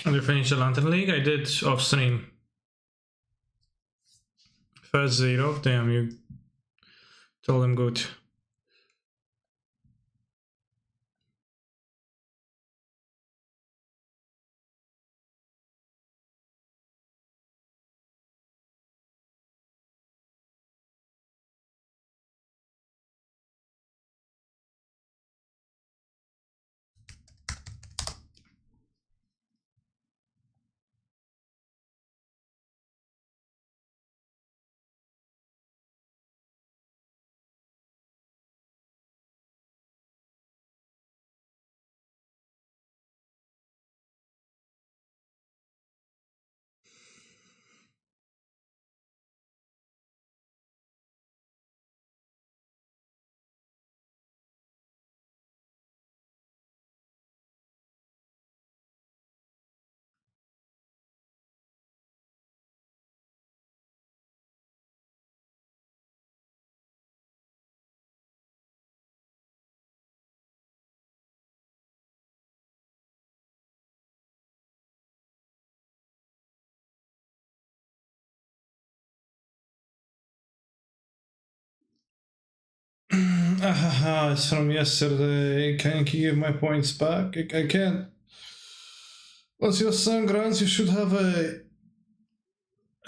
And you finished the Lantern League? I did off stream. First 0. Damn, you told him good. It's from yesterday. Can you give my points back? I can't. Once your son grants, you should have a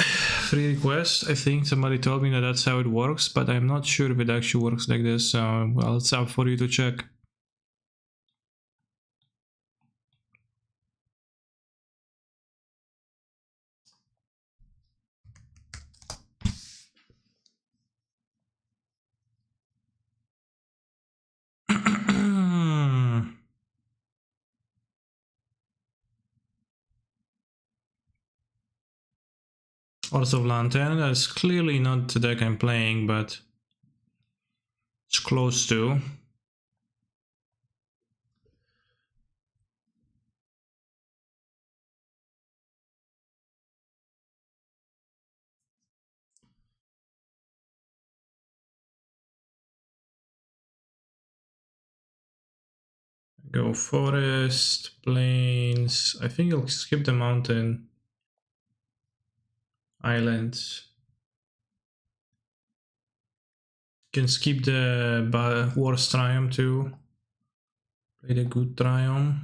free request. I think somebody told me that that's how it works, but I'm not sure if it actually works like this. So, well, it's up for you to check. Also, Lantern, that's clearly not the deck I'm playing, but it's close to. Go forest, plains. I think I'll skip the mountain. Islands. Can skip the worst triumph too. Play the good triumph.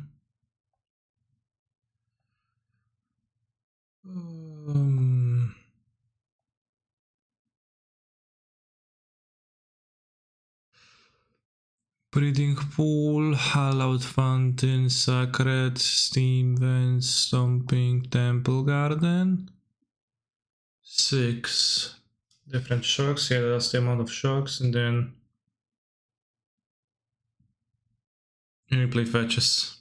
Breeding pool, hallowed fountain, sacred, steam vents, stomping, temple garden. 6 different shocks. Yeah, that's the amount of shocks, and then you play fetches,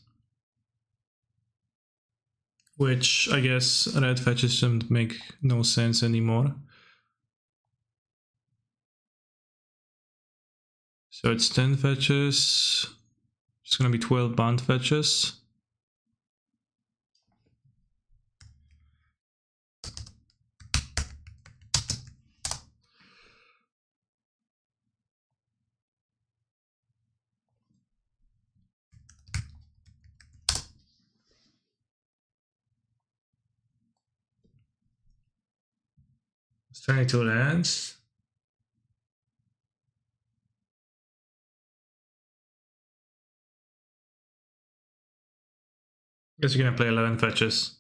which I guess red fetches shouldn't make no sense anymore. So it's 10 fetches. It's gonna be 12 bound fetches. It's 22 lands. Guess you're gonna play 11 fetches.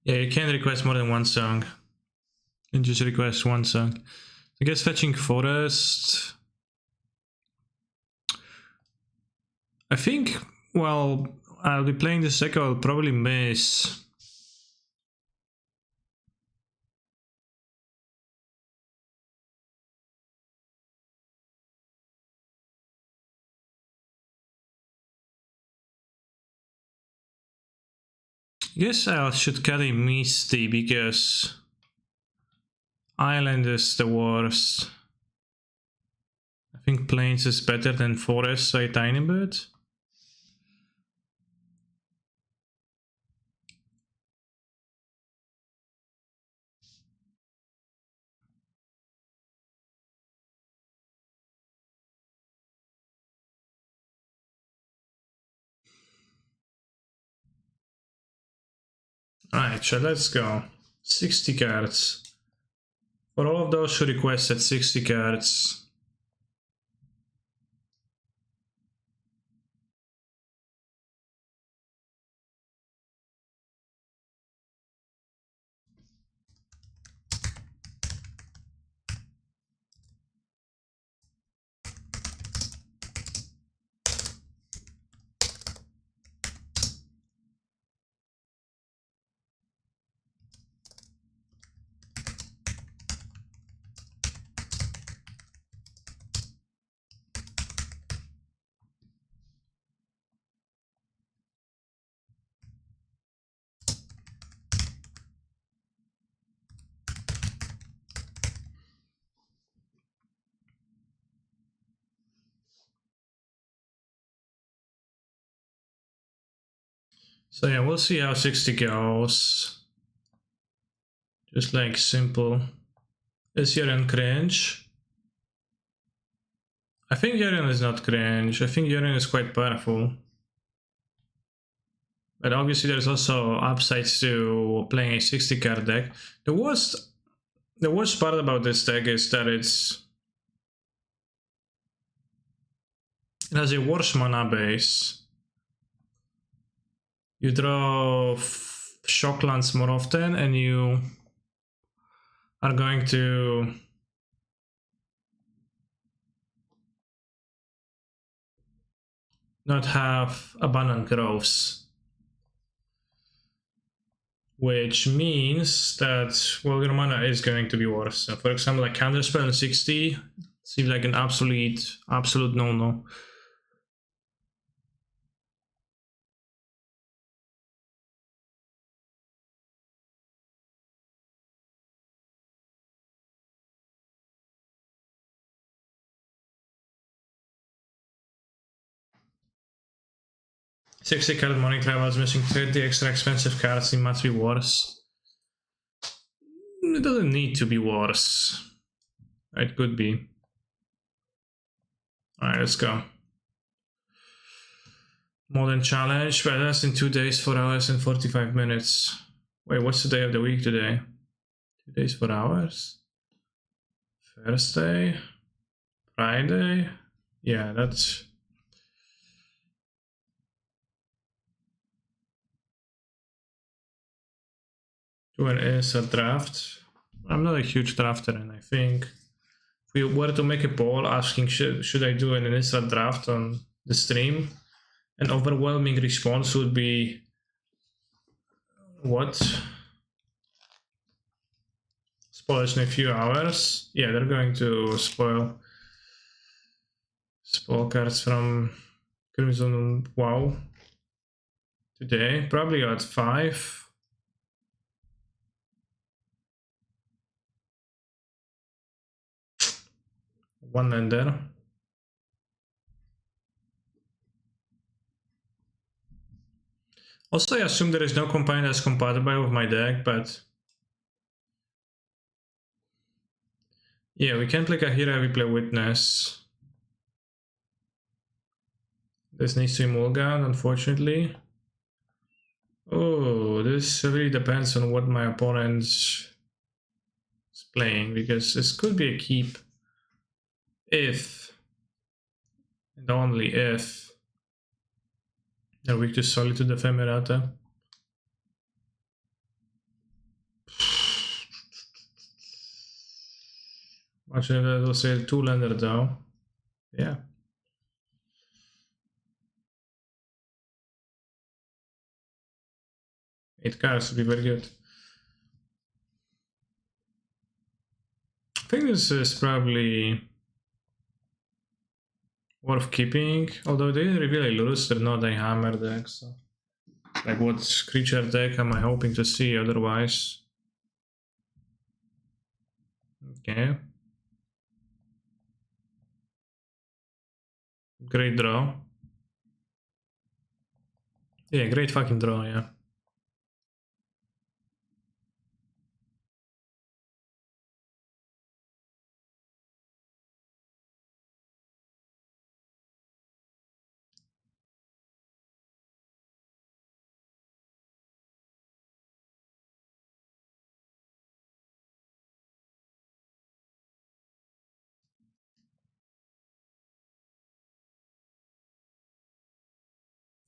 Yeah, you can't request more than one song. You can just request one song. I guess fetching forest. I think, well, I'll be playing this deck, I'll probably miss. I guess I should carry Misty because Island is the worst. I think Plains is better than Forest a tiny bit. Alright, so let's go. 60 cards. For all of those who requested 60 cards. So yeah, we'll see how 60 goes. Just like simple. Is Yaren cringe? I think Yaren is not cringe. I think Yaren is quite powerful. But obviously there's also upsides to playing a 60 card deck. The worst part about this deck is that it has a worse mana base. You draw shocklands more often and you are going to not have abundant groves. Which means that, well, your mana is going to be worse. So for example, like Counterspell in 60 seems like an absolute no-no. Sixty card Morning Travel is missing 30 extra expensive cards. It must be worse. It doesn't need to be worse. It could be. Alright, let's go. Modern challenge, but that's in 2 days, 4 hours, and 45 minutes. Wait, what's the day of the week today? 2 days, 4 hours? Thursday? Friday? Yeah, that's... When is a draft? I'm not a huge drafter, and I think if we were to make a poll asking should I do an instant draft on the stream, an overwhelming response would be what? Spoilers in a few hours. Yeah, they're going to spoil cards from Crimson WoW today, probably at 5. One ender. Also, I assume there is no companion that's compatible with my deck, but yeah, we can play Kahira, we play Witness. This needs to be Mulgan, unfortunately. Oh, this really depends on what my opponent is playing, because this could be a keep if, and only if, they're weak to Solitude Ephemerata. Actually, that will say 2-lander though. Yeah. Eight cards would be very good. I think this is probably worth keeping, although they didn't reveal a Lurus, they're not a hammer deck, so like what creature deck am I hoping to see otherwise? Okay. Great draw. Yeah, great fucking draw, yeah.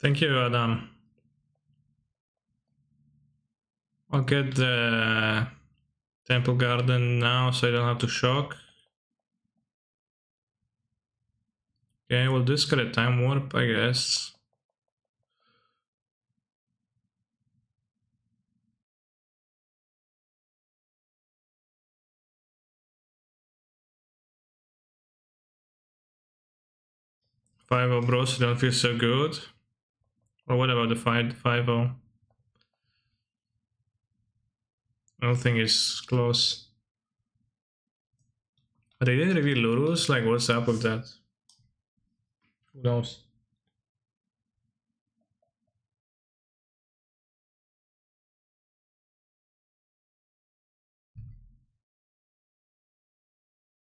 Thank you, Adam. I'll get the Temple Garden now so I don't have to shock. Okay, we'll discard a Time Warp, I guess. Five-0 bros don't feel so good. Or what about the 5-0? I don't think it's close. But they didn't reveal Lurus, like what's up with that? Who knows?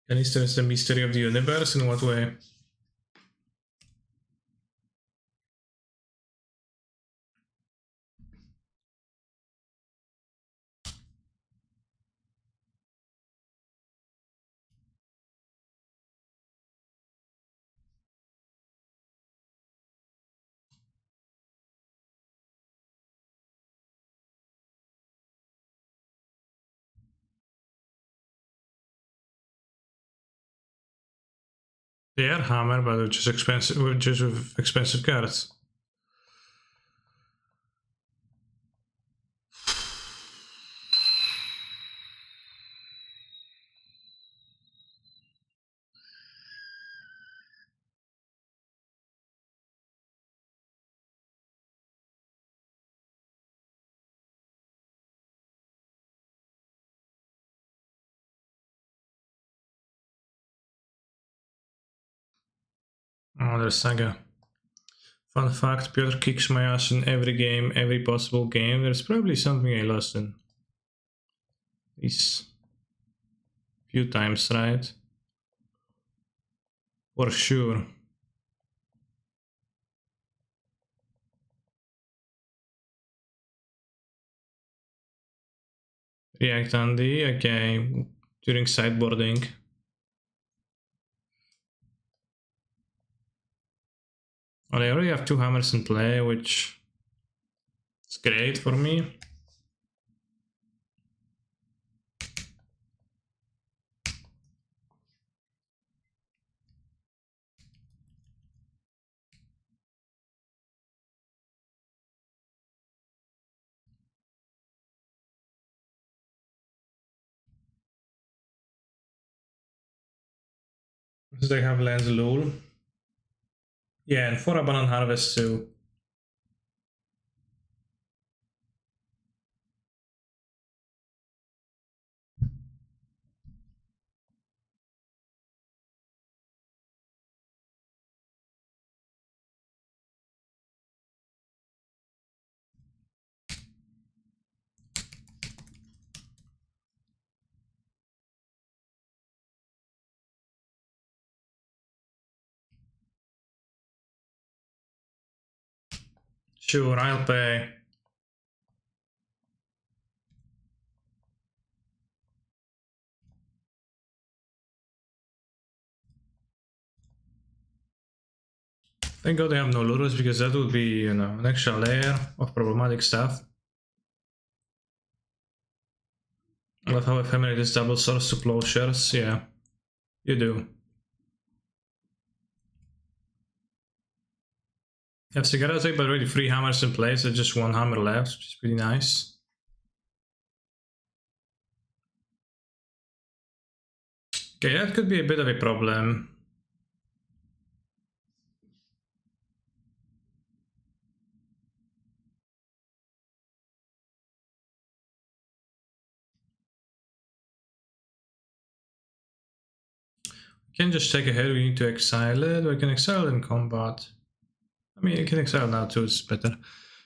Canister is the mystery of the universe, in what way? They are hammer, but it's just expensive, just with expensive cards. Oh, there's Saga. Fun fact, Piotr kicks my ass in every game, every possible game. There's probably something I lost in. These few times, right? For sure. React Andy, okay. During sideboarding. Well, I already have 2 hammers in play, which is great for me. Because they have Lens Lul. Yeah, and 4 Abandoned Harvest too. Sure, I'll pay. Thank God they have no Lurus, because that would be, you know, an extra layer of problematic stuff. I love how ephemerate is double source to plowshares, yeah. You do. You have Cigarette, but already 3 hammers in place, there's just 1 hammer left, which is pretty nice. Okay, that could be a bit of a problem. We can just take ahead, we need to exile it, or we can exile it in combat. I mean, you can exile now too, it's better.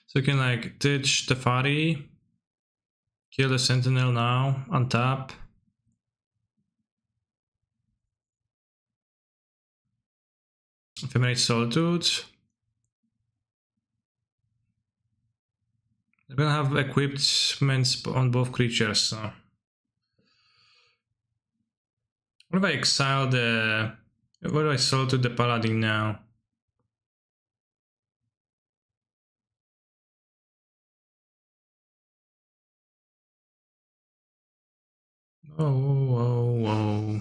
So you can like ditch Tefari, kill the Sentinel now, untap. Ephemerate Solitude. They're gonna have equipments on both creatures, so. What if I exile the... What do I Solitude the Paladin now? Oh.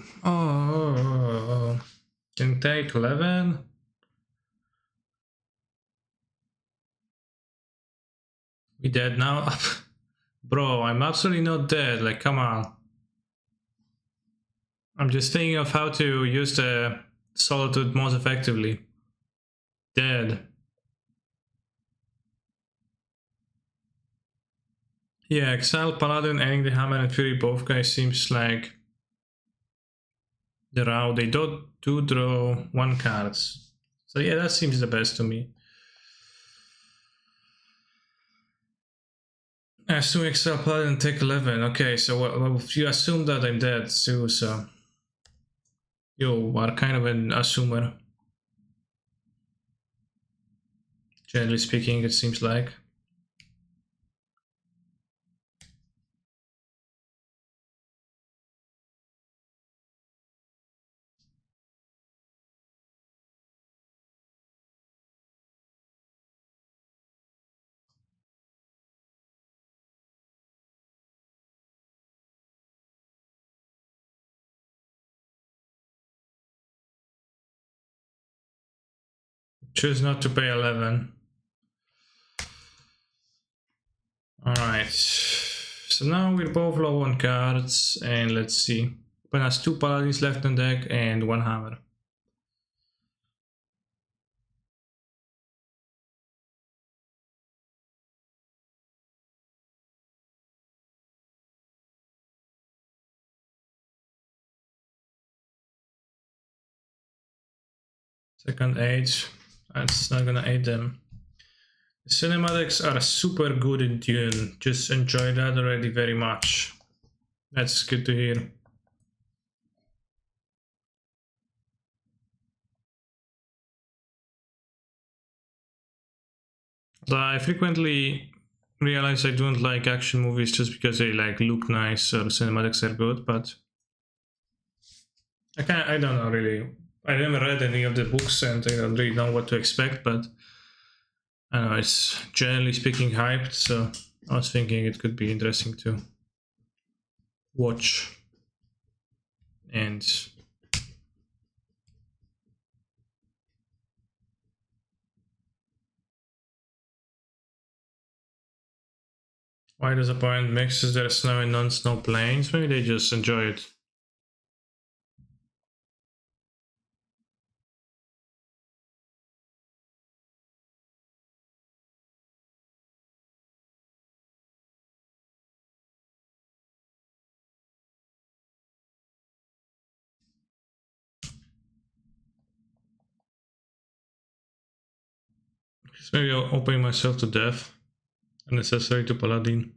Can take 11. We dead now? Bro, I'm absolutely not dead. Like, come on. I'm just thinking of how to use the solitude most effectively. Dead. Yeah, Exile, Paladin, adding the Hammer and Fury, both guys seems like the route. They do draw 1 cards. So yeah, that seems the best to me. I assume Exile, Paladin, take 11. Okay, so well, you assume that I'm dead too, so... You are kind of an assumer. Generally speaking, it seems like. Choose not to pay 11. Alright. So now we're both low on cards, and let's see. Open has 2 paladins left on deck and 1 hammer. Second age. That's not gonna aid them. The cinematics are super good in Dune. Just enjoy that already very much. That's good to hear. I frequently realize I don't like action movies just because they like look nice or cinematics are good, but I don't know really. I never read any of the books and I don't really know what to expect, but I don't know, it's generally speaking hyped, so I was thinking it could be interesting to watch. And why does a opponent mixes their snow and non-snow planes? Maybe they just enjoy it. Just maybe I'll open myself to death. Unnecessary to Paladin.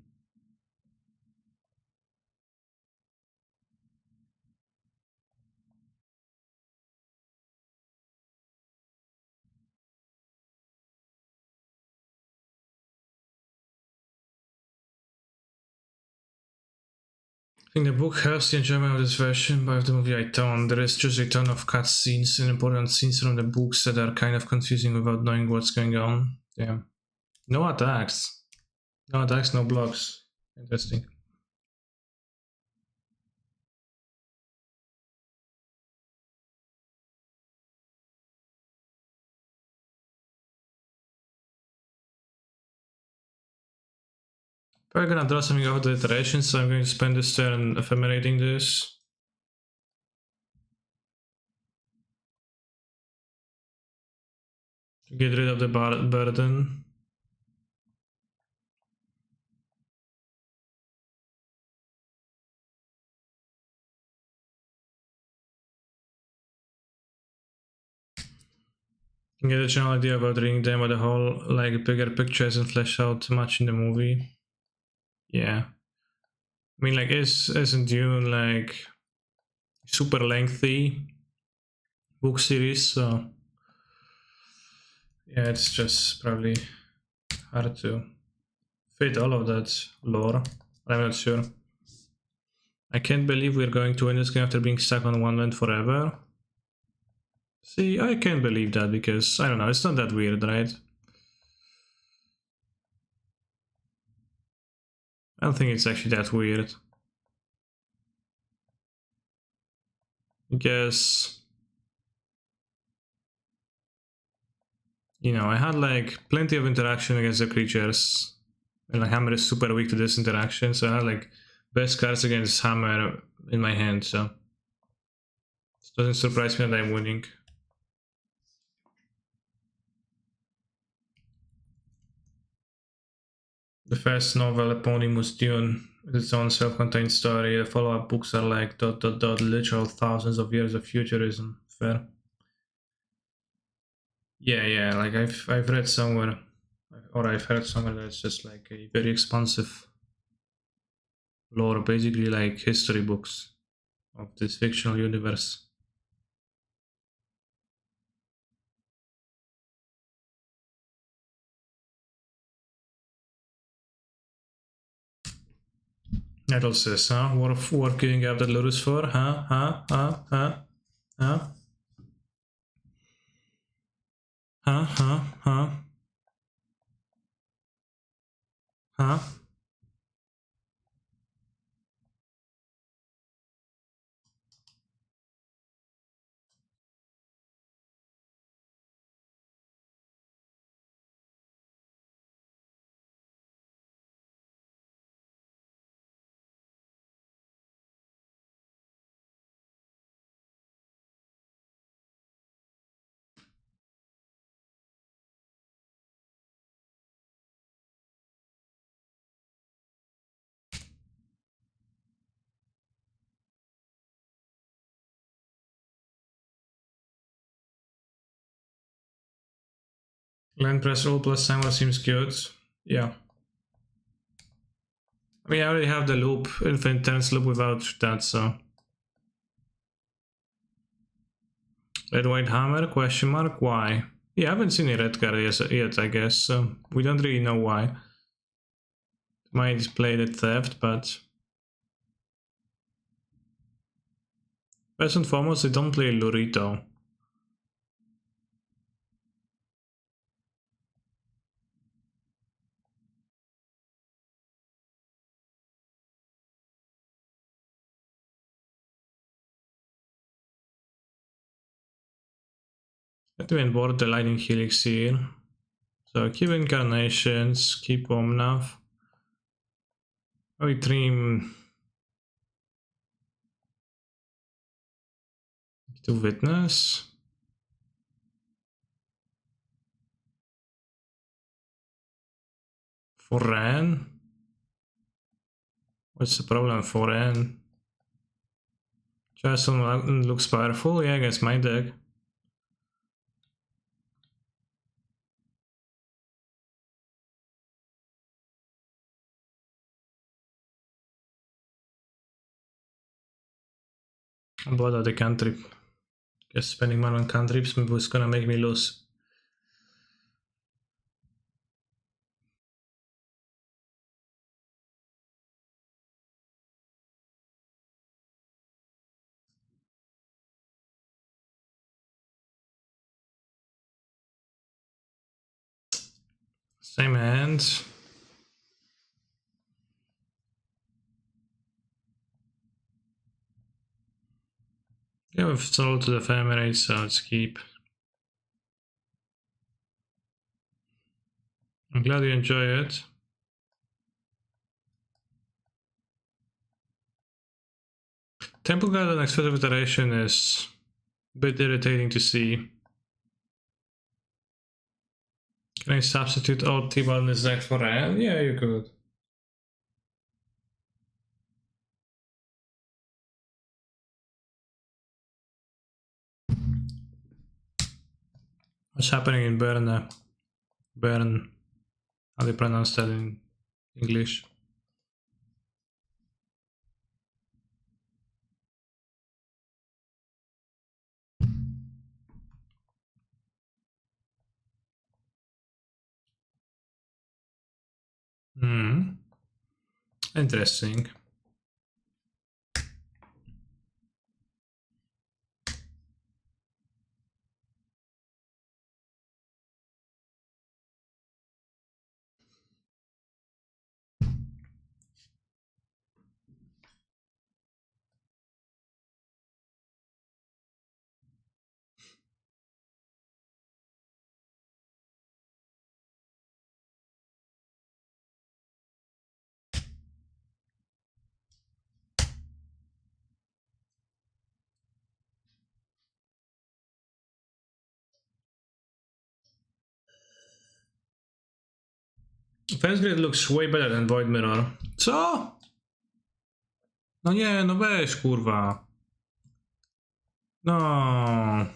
I think the book helps the enjoyment of this version, but of the movie I don't. There is just a ton of cutscenes and important scenes from the books that are kind of confusing without knowing what's going on. Yeah. No attacks. No attacks, no blocks. Interesting. Probably gonna draw something out of the iteration, so I'm going to spend this turn ephemerating this. To get rid of the burden. You get a general idea about reading them, but the whole like bigger picture isn't fleshed out much in the movie. Yeah. I mean, like, isn't Dune like super lengthy book series? So yeah, it's just probably hard to fit all of that lore. I'm not sure. I can't believe we're going to win this game after being stuck on one land forever. See, I can't believe that because, I don't know, it's not that weird, right? I don't think it's actually that weird. Because, you know, I had like plenty of interaction against the creatures, and like Hammer is super weak to this interaction, so I had like best cards against Hammer in my hand, so it doesn't surprise me that I'm winning. The first novel, Eponymous Dune, is its own self-contained story. The follow-up books are like ... literal thousands of years of futurism. Fair. Yeah, like I've read somewhere, or I've heard somewhere that it's just like a very expansive lore, basically like history books of this fictional universe. Nettle says, huh? What giving up the Lotus for? Huh? Huh? Huh? Land press roll plus timer seems good. Yeah. I mean, I already have the loop, infinite turns loop without that, so. Red white hammer, question mark, why? Yeah, I haven't seen a red card yet, I guess, so we don't really know why. Might play the theft, but first and foremost, they don't play Lurito. Let me onboard the Lightning Helix here. So keep Incarnations, keep Omnav. Oh, we dream to Witness. For Ren. What's the problem for Ren? Jason looks powerful, yeah, against my deck. I'm bored of the cantrip. Guess spending money on cantrips was gonna make me lose. Same hand. Yeah, we've sold to the family, so let's keep. I'm glad you enjoy it. Temple Garden Expressive Iteration is a bit irritating to see. Can I substitute all T-Ball in this deck for Ren? Yeah, you could. What's happening in Bern? Bern. How do you pronounce that in English? Hmm. Interesting. First Grid looks way better than Void Mirror. Co? No nie, no weź kurwa. No.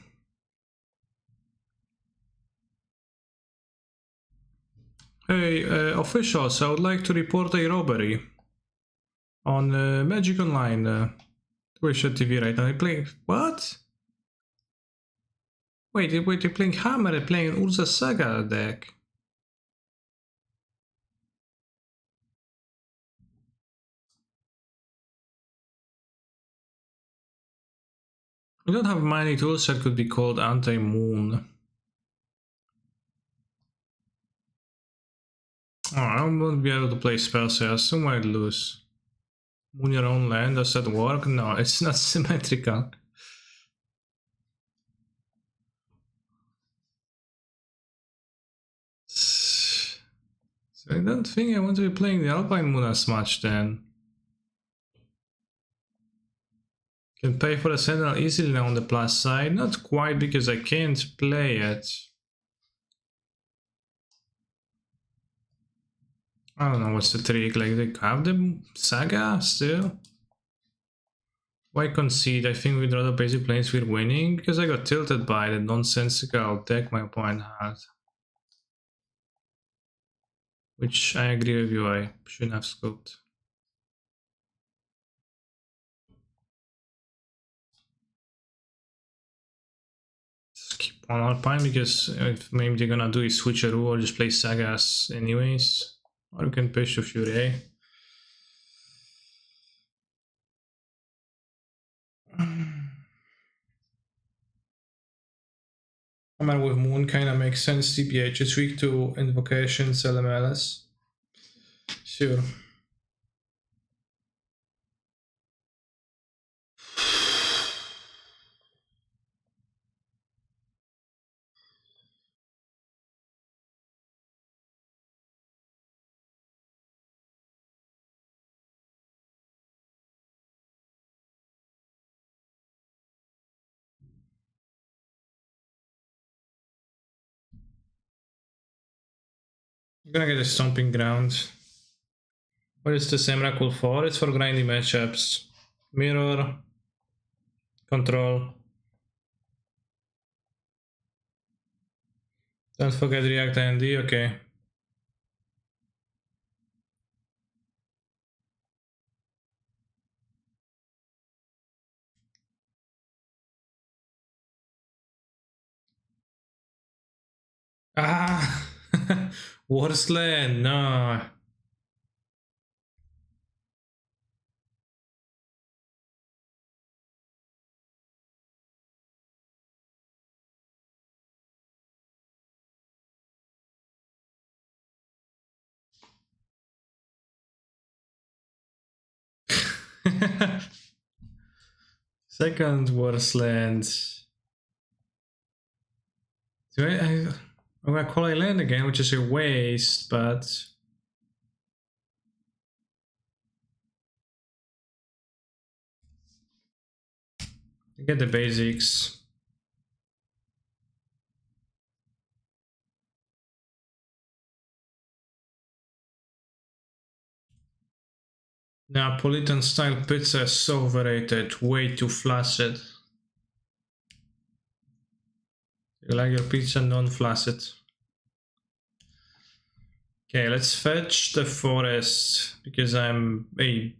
Hey, officials, I would like to report a robbery on Magic Online. Twitch TV right now. I play what? Wait, you're playing Hammer and playing Urza Saga deck. We don't have many tools that could be called anti-moon. Oh, I won't be able to play spells, so I assume I'd lose. Moon your own land, does that work? No, it's not symmetrical. So I don't think I want to be playing the Alpine Moon as much then. Can pay for the Sentinel easily now on the plus side. Not quite because I can't play it. I don't know what's the trick, like they have the Saga still? Why concede? I think with other basic planes we're winning because I got tilted by the nonsensical deck my opponent had. Which I agree with you, I shouldn't have scoped. Just keep one Alpine because if maybe they're gonna do a switcheroo or just play Sagas anyways. Or you can push to Fury. Hammer with Moon kinda makes sense. TPH is weak to invocations, LMLS. Sure. I'm gonna get a Stomping Ground. What is this Emrakul for? It's for grinding matchups. Mirror. Control. Don't forget React AND, okay. Ah! Warsland, no. Second Warsland. So I'm gonna call a land again, which is a waste, but I get the basics. Napolitan style pizza is so overrated, way too flaccid. You like your pizza non-flaccid? Okay, let's fetch the forest because I'm a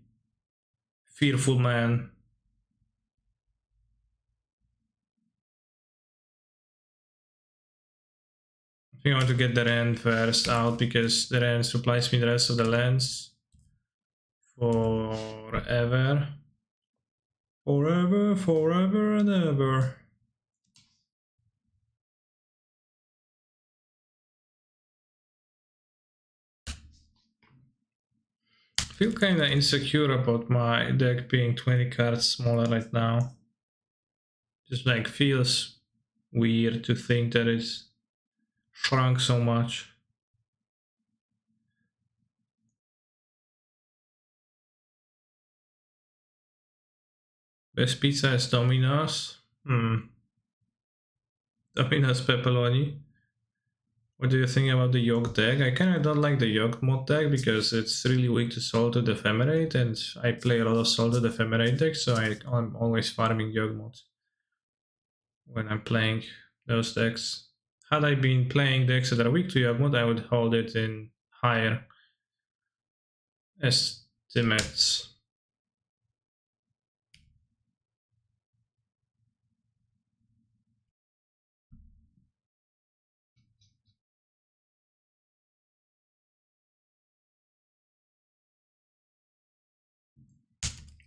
fearful man. I think I want to get the Ren first out because the Ren supplies me the rest of the lands forever. Forever, forever and ever. I feel kinda insecure about my deck being 20 cards smaller right now. Just like feels weird to think that it's shrunk so much. Best pizza is Domino's. Domino's pepperoni. What do you think about the Yogg deck? I kind of don't like the Yogg mod deck because it's really weak to Salted Ephemerate, and I play a lot of Salted Ephemerate decks, so I'm always farming Yogg mods when I'm playing those decks. Had I been playing decks that are weak to Yogg mod, I would hold it in higher estimates.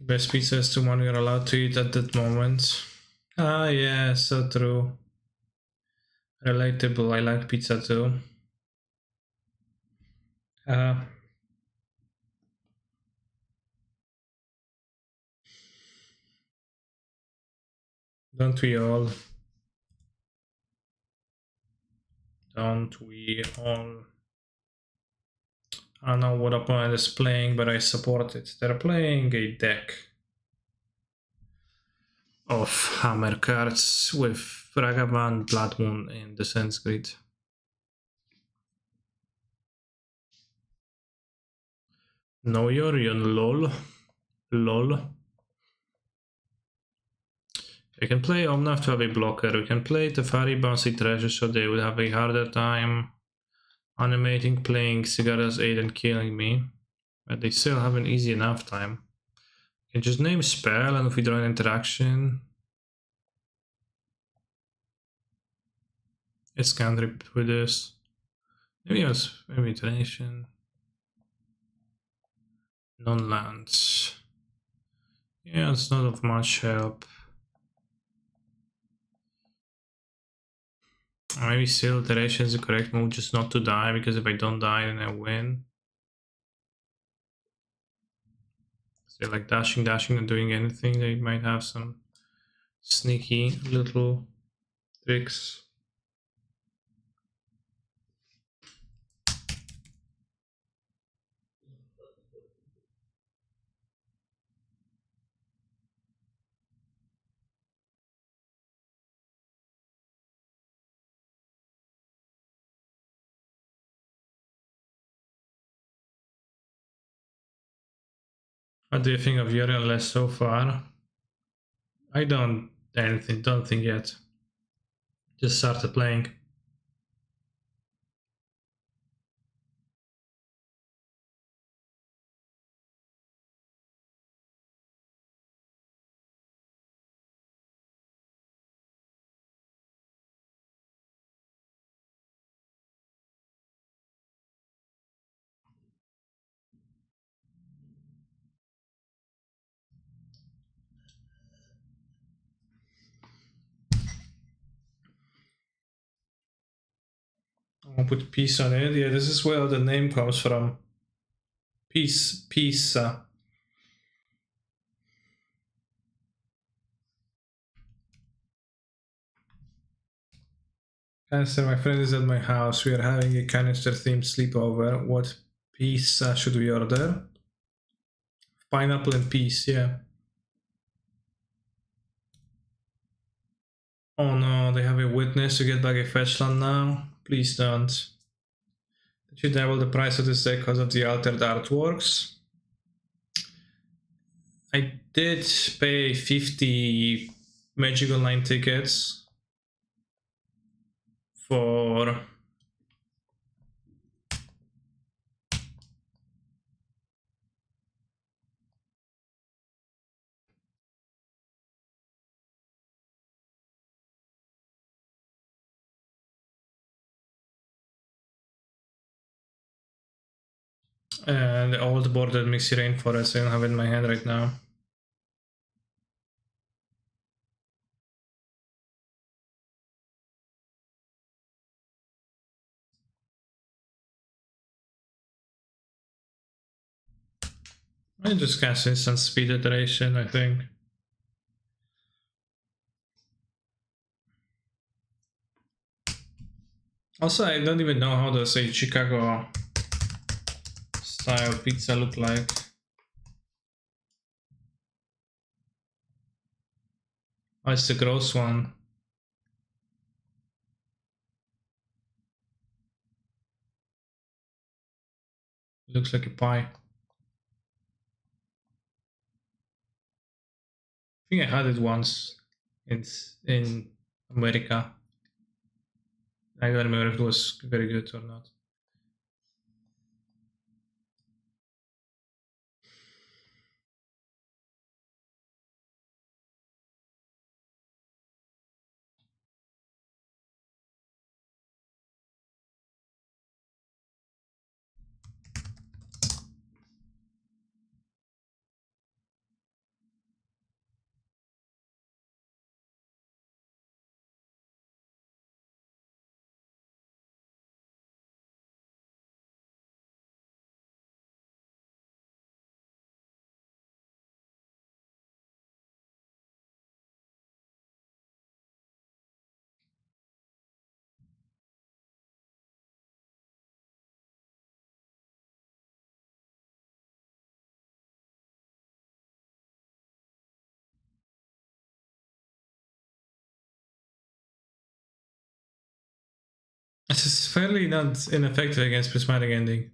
Best pizza is the one you're allowed to eat at that moment. Ah, yeah, so true. Relatable, I like pizza too. Don't we all? Don't we all? I don't know what opponent is playing, but I support it. They're playing a deck of hammer cards with Ragavan, Blood Moon, and the Sense Grid. No Yorion, lol. Lol. We can play Omnath to have a blocker. We can play Tefari Bouncy Treasure, so they would have a harder time animating, playing Cigarettes 8 and killing me. But they still have an easy enough time. You can just name a spell, and if we draw an interaction, it's cantrip with this. Maybe it was iteration. Non-lands. Yeah, it's not of much help. Maybe still iteration is the correct move, just not to die, because if I don't die then I win. So like dashing, not doing anything, they might have some sneaky little tricks. What do you think of Uriel less so far? I don't think yet. Just started playing. I'll put peace on it. Yeah, this is where the name comes from. Peace, pizza. Canister, my friend is at my house. We are having a canister themed sleepover. What pizza should we order? Pineapple and peas, yeah. Oh no, they have a witness to get back a fetch land now. Please don't. Did you double the price of this deck because of the altered artworks? I did pay 50 Magic Online tickets for the old bordered Mixie Rainforest. I don't have it in my hand right now. I just cast instant speed iteration, I think. Also, I don't even know how does a Chicago style pizza look like. Oh, it's the gross one. Looks like a pie. I think I had it once in America. I don't remember if it was very good or not. It's fairly not ineffective against prismatic ending.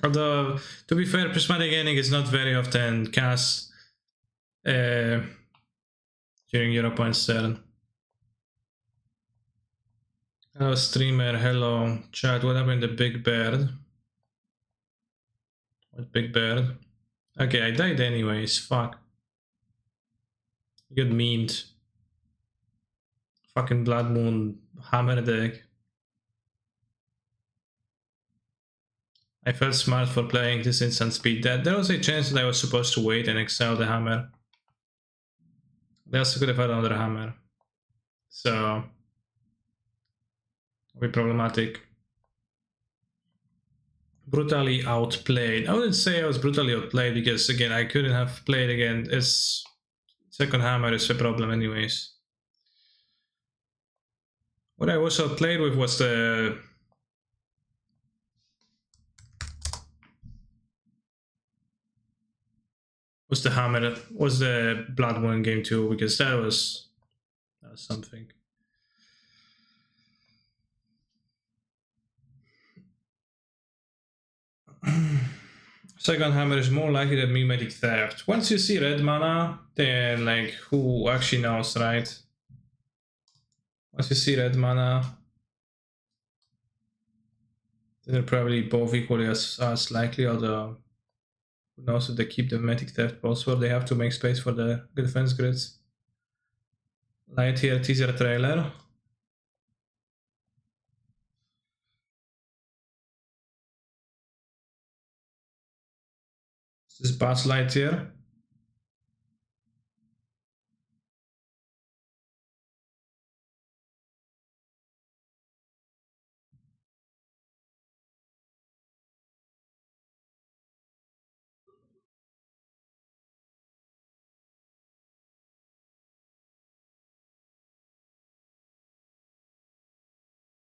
Although, to be fair, prismatic ending is not very often cast during your opponent's turn. Hello streamer, hello chat, what happened to Big Bird? What Big Bird? Okay, I died anyways, fuck. You got memed. Fucking Blood Moon hammer deck. I felt smart for playing this instant speed. There was a chance that I was supposed to wait and exile the hammer. They also could have had another hammer. So, be problematic. Brutally outplayed. I wouldn't say I was brutally outplayed because, again, I couldn't have played again. As second hammer is a problem anyways. What I was outplayed with was the hammer, was the Blood Moon game 2, because that was something. Second hammer is more likely than mimetic theft. Once you see red mana, then like who actually knows, right? Once you see red mana, they're probably both equally as likely, although who knows if they keep the mimetic theft possible. They have to make space for the defense grids. Light here teaser trailer. This is Buzz Lightyear.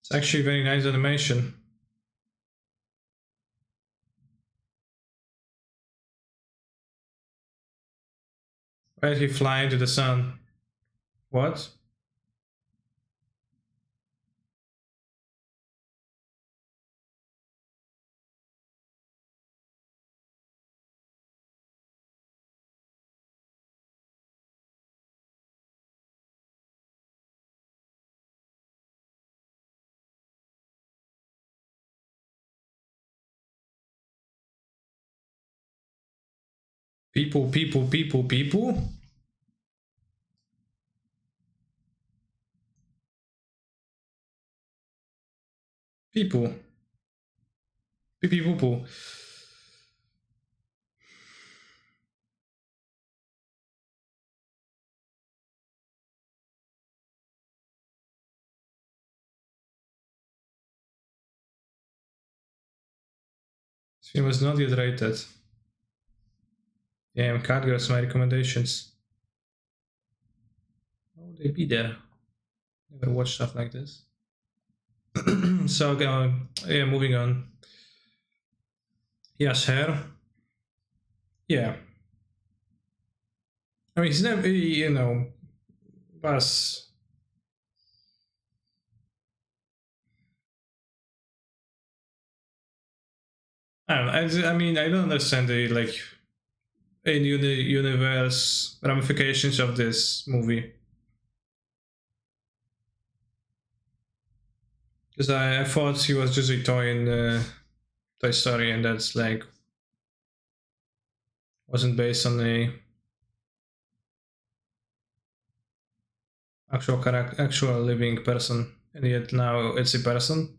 It's actually very nice animation. Why did he fly into the sun? What? People. People. Poo. She was not yet rated. Damn, Cat girls, my recommendations. they be there? Never watch stuff like this. So yeah, moving on. Yes, hair. Yeah. I mean, he's never, was. I don't know. I mean, I don't understand the in universe ramifications of this movie because I thought he was just a toy in Toy Story, and that's like wasn't based on a actual living person, and yet now it's a person.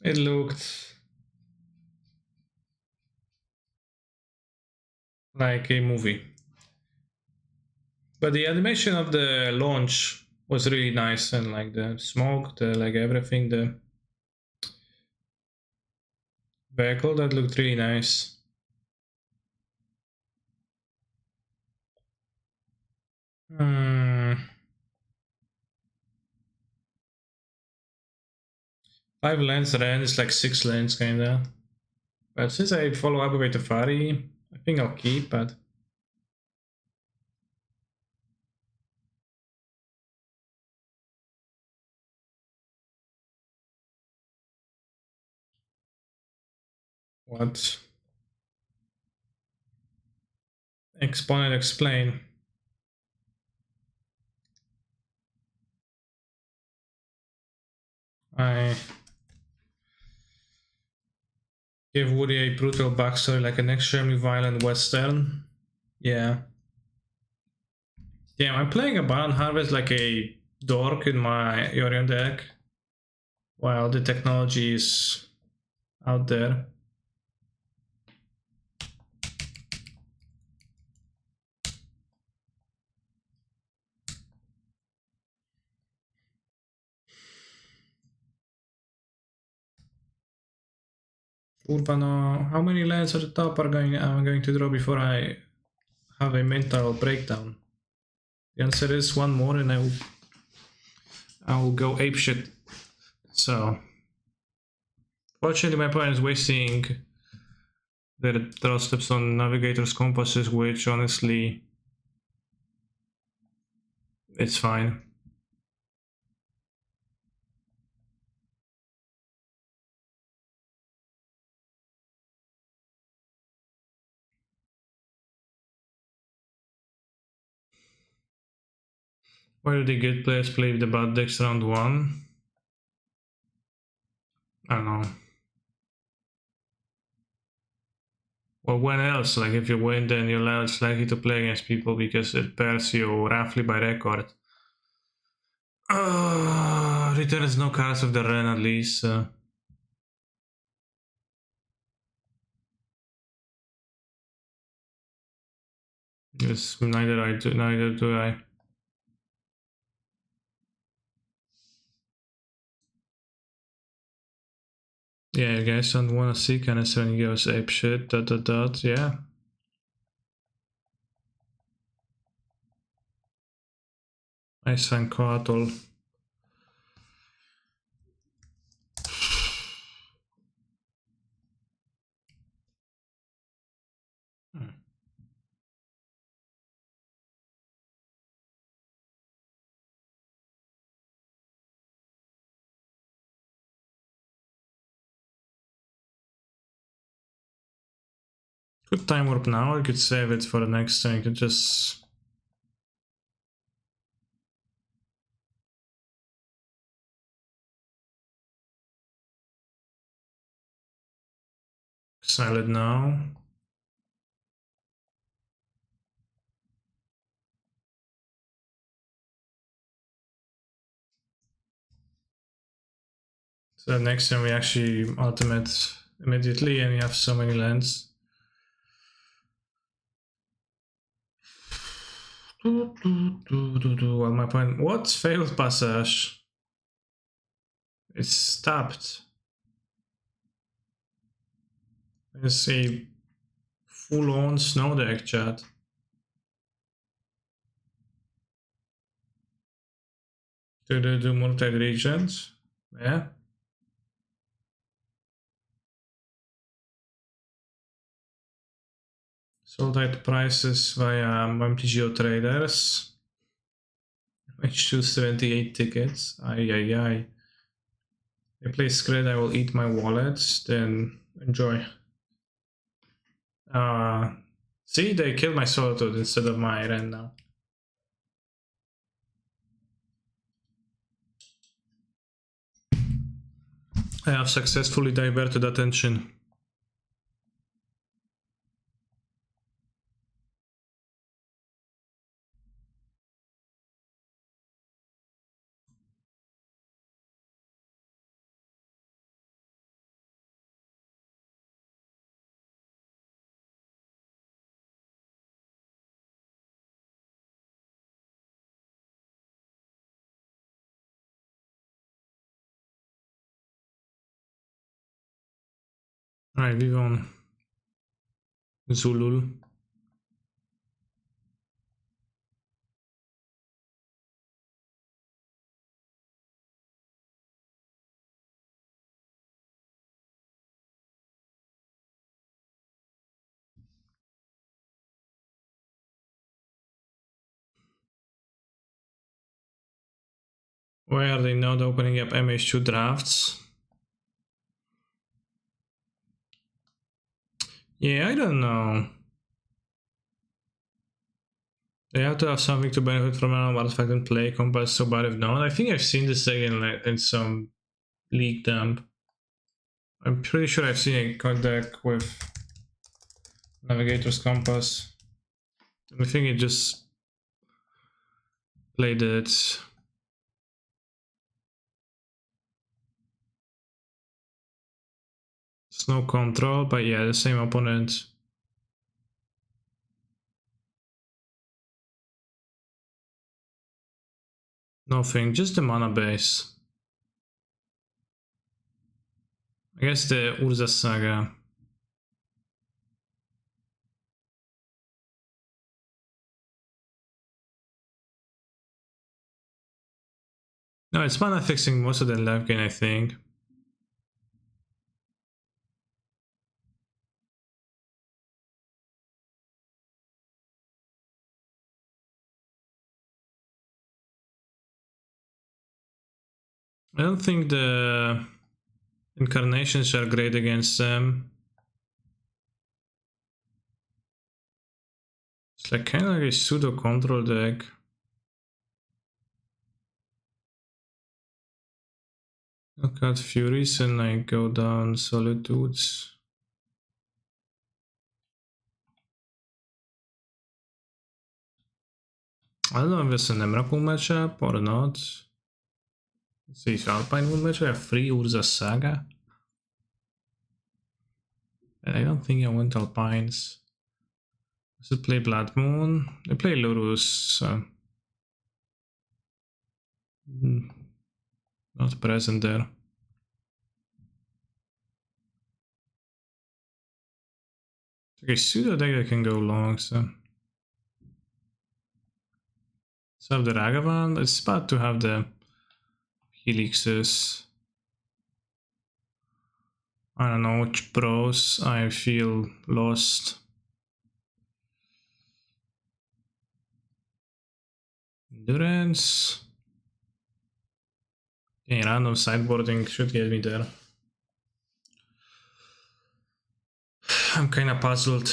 It looked like a movie, but the animation of the launch was really nice, and like the smoke, the like everything, the vehicle that looked really nice. Hmm. 5 lanes ran is like 6 lanes kinda. But since I follow up with Tafari, I think I'll keep, but what? Exponent explain. I give Woody a brutal backstory like an extremely violent western. Yeah. Yeah, I'm playing a Baron Harvest like a dork in my Yorion deck, while the technology is out there. Urbano, how many lands at the top am I going to draw before I have a mental breakdown? The answer is one more, and I will go apeshit. So, fortunately, my opponent is wasting their draw steps on navigator's compasses, which honestly, it's fine. Why do the good players play with the bad decks round 1? I don't know. Well, when else? Like, if you win, then you're less likely to play against people because it pairs you roughly by record. Returns no cards of the Ren at least. Yes, neither do I. Yeah, you guys don't wanna see canister and he goes ape shit, yeah. Nice and Coatl. Good time warp now, I could save it for the next turn, I could just... exile it now. So next time we actually ultimate immediately and we have so many lands. Well, my point. What failed passage? It's stopped. It's a full-on snow deck, chat. Do multi-regions? Yeah. Sold out prices via MTGO traders. I choose 78 tickets. Ay. They play Scred, I will eat my wallet, then enjoy. See, they killed my Solitude instead of my Ren now. I have successfully diverted attention. Alright, we won. Zulul. Why are they not opening up MH2 drafts? Yeah, I don't know. They have to have something to benefit from an artifact and play compared so bad if not. I think I've seen this again in some league dump. I'm pretty sure I've seen a deck with Navigator's Compass. I think it just played it. Snow control, but yeah, the same opponent. Nothing, just the mana base. I guess the Urza Saga. No, it's mana fixing most of the life gain, I think. I don't think the incarnations are great against them. It's like kind of like a pseudo control deck. Knock out Furies and I go down Solitudes. I don't know if it's an Emrakul matchup or not. Let's see if Alpine would match. I have free Urza Saga. And I don't think I want Alpines. I should play Blood Moon. They play Lurus, so not present there. Okay, pseudo deck that can go long, so. Let's have the Ragavan. It's about to have the Helixes. I don't know which pros. I feel lost. Endurance. Okay, random sideboarding should get me there. I'm kinda puzzled.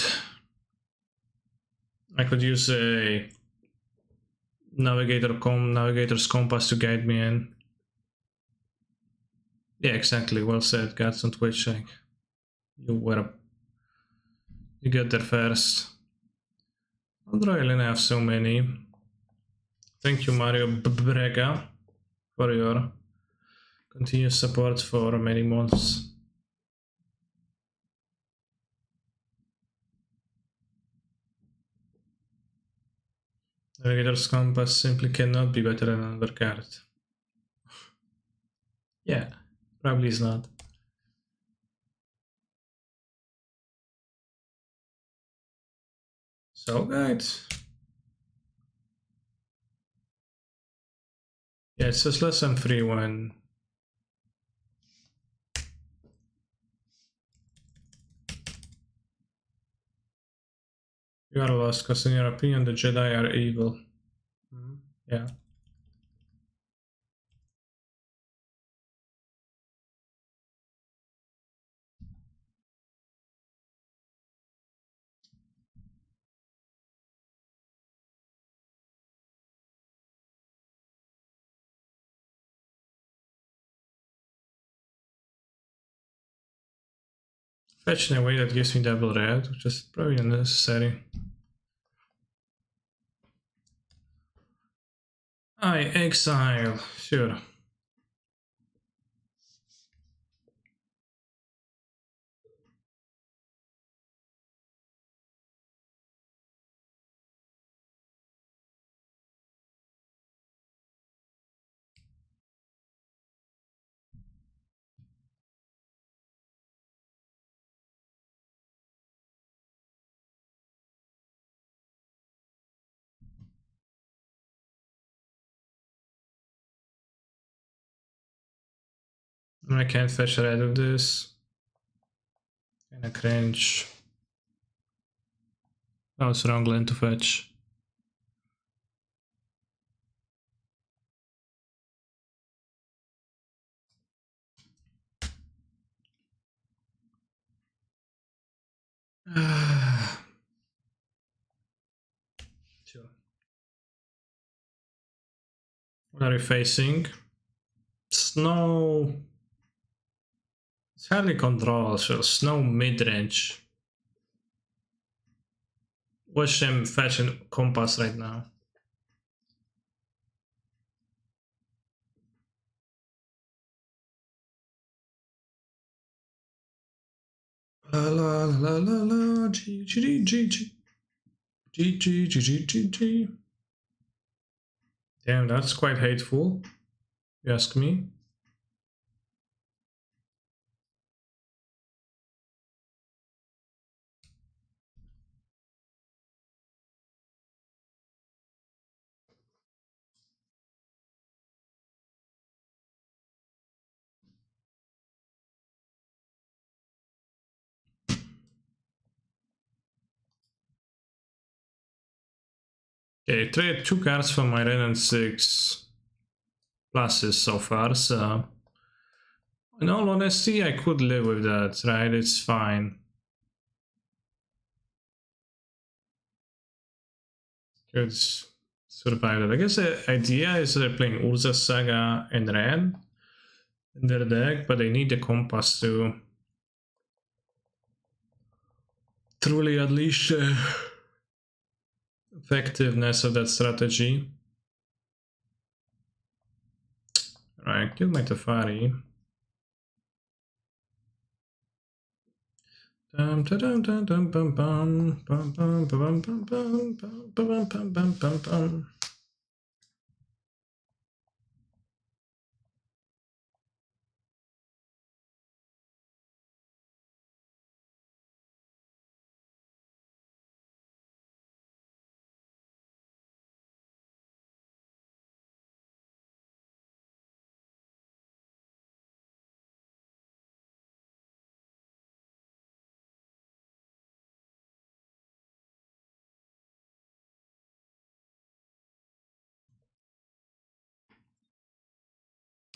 I could use a Navigator's Compass to guide me in. Yeah, exactly. Well said, Gats on Twitch. Like, you got there first. How do I really have so many? Thank you, Mario Brega, for your continuous support for many months. Navigator's Compass simply cannot be better than another card. Yeah, probably is not. So guys. Yeah, it says less than 3 when you are lost, because in your opinion the Jedi are evil. Yeah. Fetch in a way that gives me double red, which is probably unnecessary. I exile, sure. I can't fetch red with this. Kinda cringe. That was wrong land to fetch. Sure. What are you facing? Snow. It's hardly control, so snow mid-range. Watch him fetching compass right now. La la la la la G G G G G G G G G G. Damn, that's quite hateful. You ask me. Okay, trade 2 cards from my Ren and 6 pluses so far, so in all honesty, I could live with that, right? It's fine. Could survive that. I guess the idea is they're playing Urza Saga and Ren in their deck, but they need the compass to truly unleash the effectiveness of that strategy. Alright, kill my Tefari.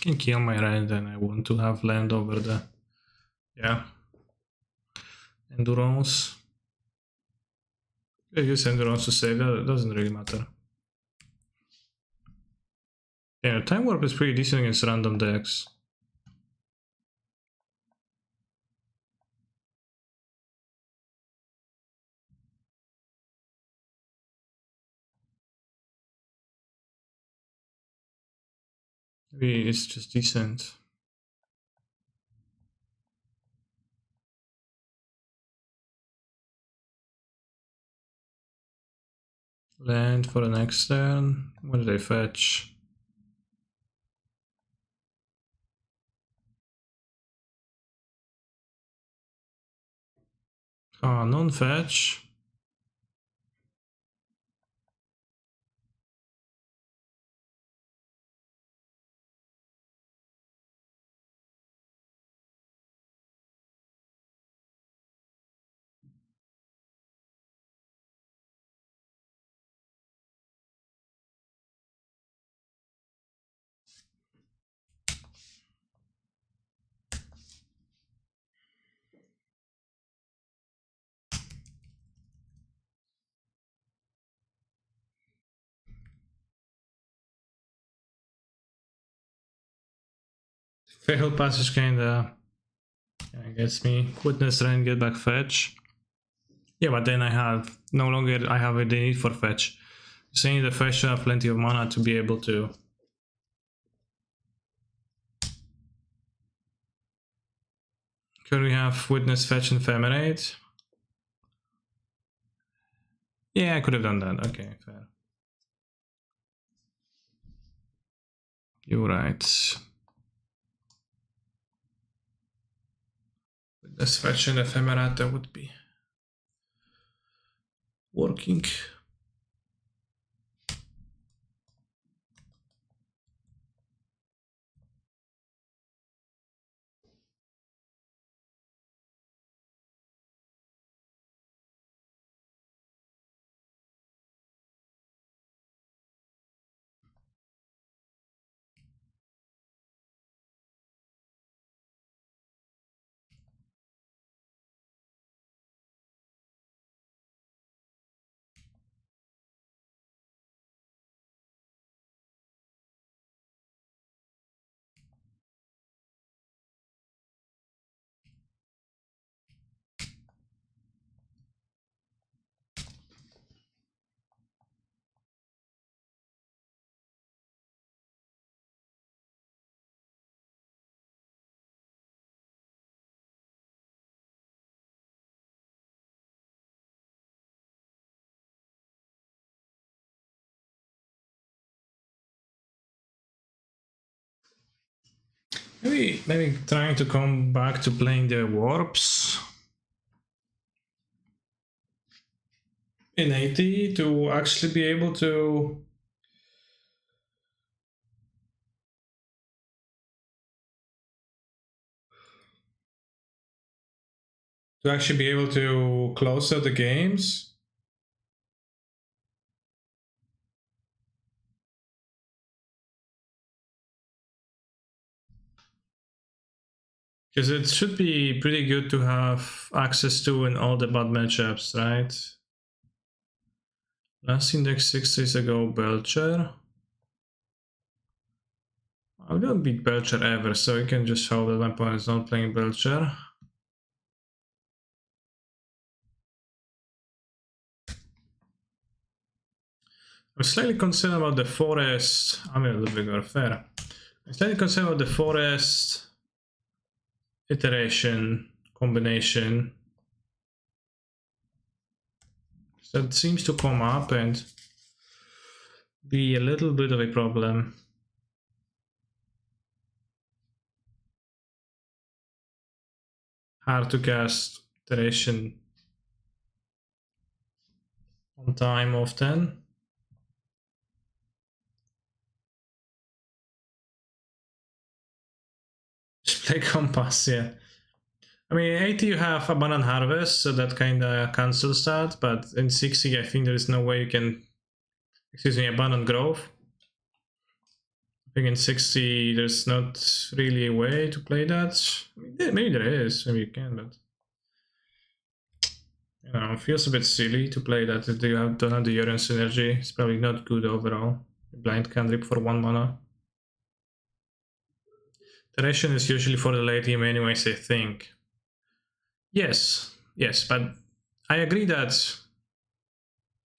Can kill my red and I want to have land over the endurance. I use endurance to save that, it doesn't really matter. Yeah, time warp is pretty decent against random decks. Maybe it's just decent. Land for the next turn. What do they fetch? Ah, non-fetch. Fail passage kinda gets me. Witness Rain, get back fetch. Yeah, but then I have no longer I have the need for fetch. Saying the fetch have plenty of mana to be able to. Could we have Witness Fetch and Ephemerate? Yeah, I could have done that. Okay, fair. You're right. Witness Fetch and Ephemerate, that would be working. Maybe trying to come back to playing the warps in 80 to actually be able to actually be able to close out the games. Because it should be pretty good to have access to in all the bad matchups, right? Last index 6 days ago, Belcher. I don't beat Belcher ever, so I can just show that my opponent is not playing Belcher. I'm slightly concerned about the forest. I'm a little bit more fair. I'm slightly concerned about the forest iteration combination. That seems to come up and be a little bit of a problem. Hard to cast iteration on time often. Just play Compass, yeah. I mean, 80 you have Abundant Harvest, so that kind of cancels that, but in 60 I think there is no way you can... Excuse me, Abundant Grove. I think in 60 there's not really a way to play that. I mean, maybe there is, maybe you can, but... You know, it feels a bit silly to play that if you don't have the Urian synergy. It's probably not good overall. Blind Cantrip for 1 mana. Iteration is usually for the late game anyways, I think. Yes, but I agree that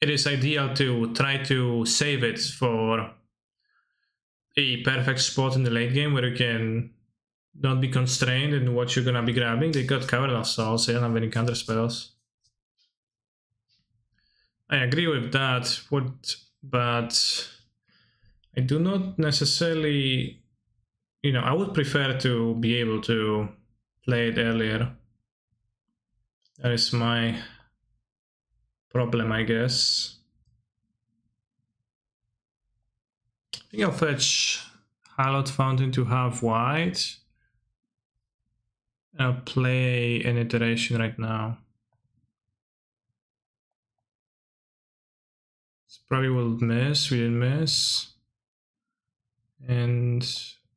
it is ideal to try to save it for a perfect spot in the late game where you can not be constrained in what you're gonna be grabbing. They got Cavern of Souls, they don't have any counter spells. I agree with that. But I do not necessarily, I would prefer to be able to play it earlier. That is my problem, I guess. I think I'll fetch Highlight Fountain to half white. I'll play an iteration right now. This probably will miss, we didn't miss. And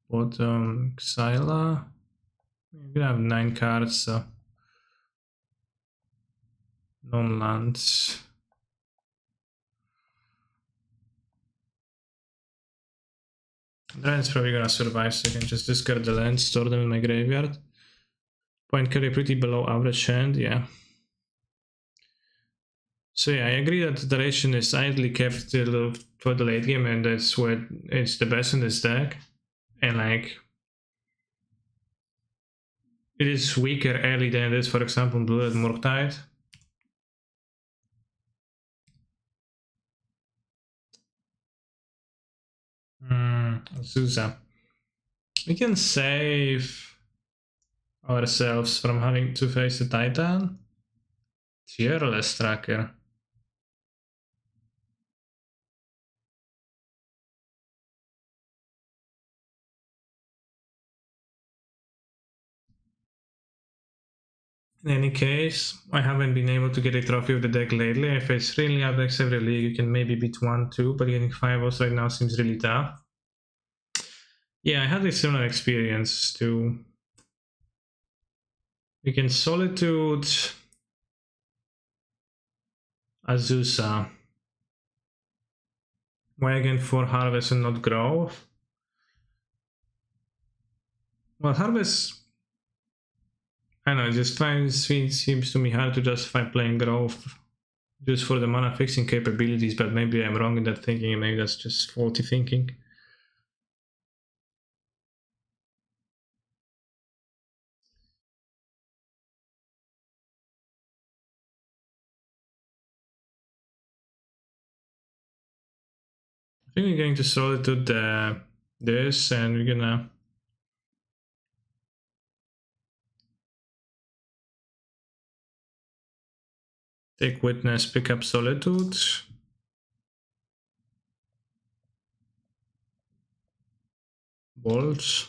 bottom Xyla. We're gonna have 9 cards, so non-lands. Dragon's probably gonna survive, so I can just discard the land, store them in my graveyard. Point carry pretty below average hand, yeah. So yeah, I agree that the duration is idly kept till for the late game, and that's where it's the best in this deck. And like, it is weaker early than it is, for example, Blue Red Murktide. Zuza. We can save ourselves from having to face the Titan. Fearless Tracker. In any case, I haven't been able to get a trophy of the deck lately. I face really hard decks every league. You can maybe beat 1-2, but getting 5 right now seems really tough. Yeah, I had a similar experience too. We can Solitude Azusa. Why again for Harvest and not Grove? Well, Harvest, I don't know, just seems to me hard to justify playing Grove just for the mana fixing capabilities, but maybe I'm wrong in that thinking, and maybe that's just faulty thinking. I think we're going to Solitude this, and we're gonna take Witness, pick up Solitude. Bolts.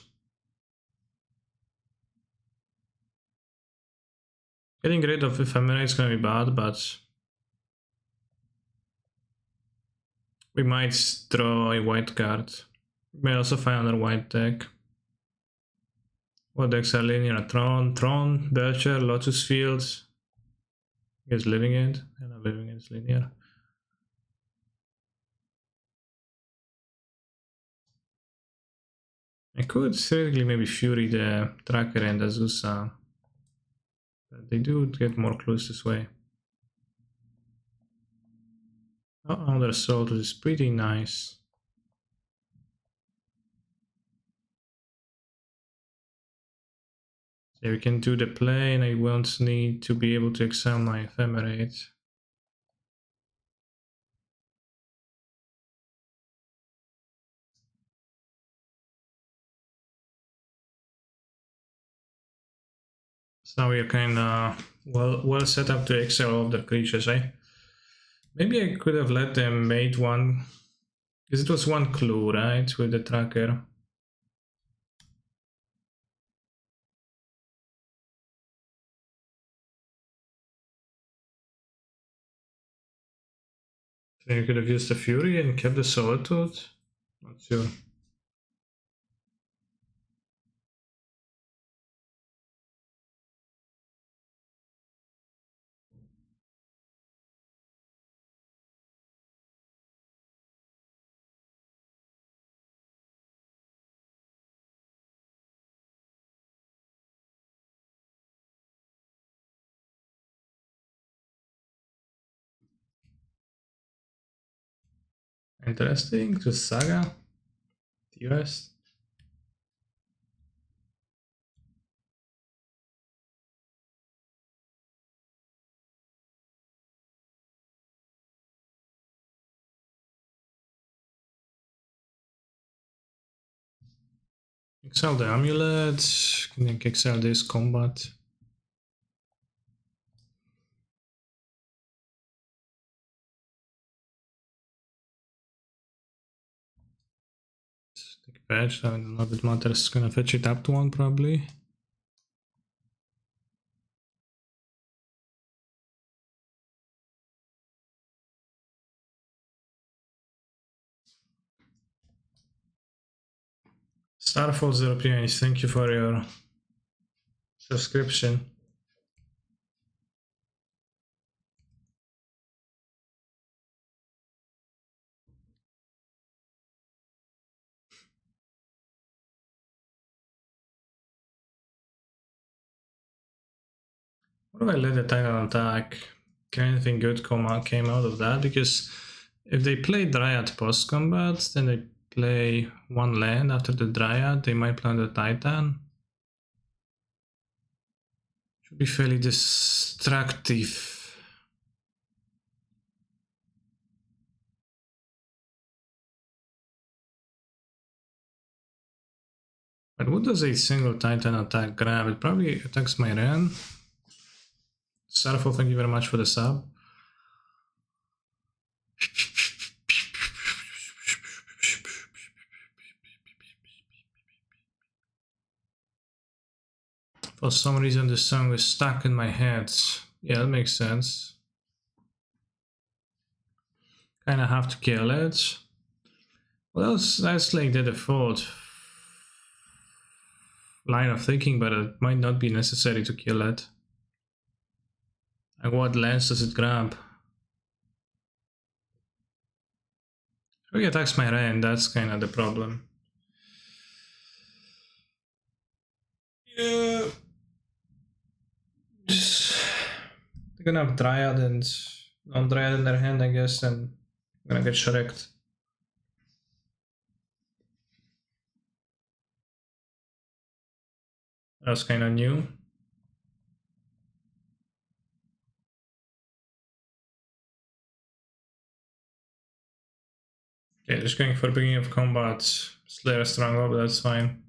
Getting rid of Ephemera is gonna be bad, but we might draw a white card. We may also find another white deck. What decks are linear? Tron, Belcher, Lotus Fields. I guess Living End. And yeah, Living End is linear. I could theoretically maybe Fury the Tracker and Azusa. But they do get more clues this way. Oh, their Salt is pretty nice. So we can do the play, and I won't need to be able to exile my Ephemerate. So now we are kind of well set up to exile all of the creatures, eh? Maybe I could have let them mate one, because it was one clue, right, with the tracker. So you could have used the Fury and kept the Solitude? Not sure. Interesting, to Saga, TOS. Excel the amulet. Can you excel this combat? Take a patch. I don't know if it matters. Gonna fetch it up to 1 probably. Starfall 0 PH, thank you for your subscription. What if I let the Titan attack? Can anything good came out of that? Because if they play Dryad post combat, then they play 1 land after the Dryad, they might play on the Titan. Should be fairly destructive. But what does a single Titan attack grab? It probably attacks my Ren. Starfall, thank you very much for the sub. For some reason the song is stuck in my head. Yeah, that makes sense. Kinda have to kill it. Well, that's like the default line of thinking, but it might not be necessary to kill it. And what lens does it grab? If he attacks my Ren, that's kinda the problem. Yeah. They're gonna have Dryad and non-Dryad in their hand, I guess, and I'm gonna get shreked. That's kinda new. Okay, just going for beginning of combat. Slayer Stronghold, but that's fine.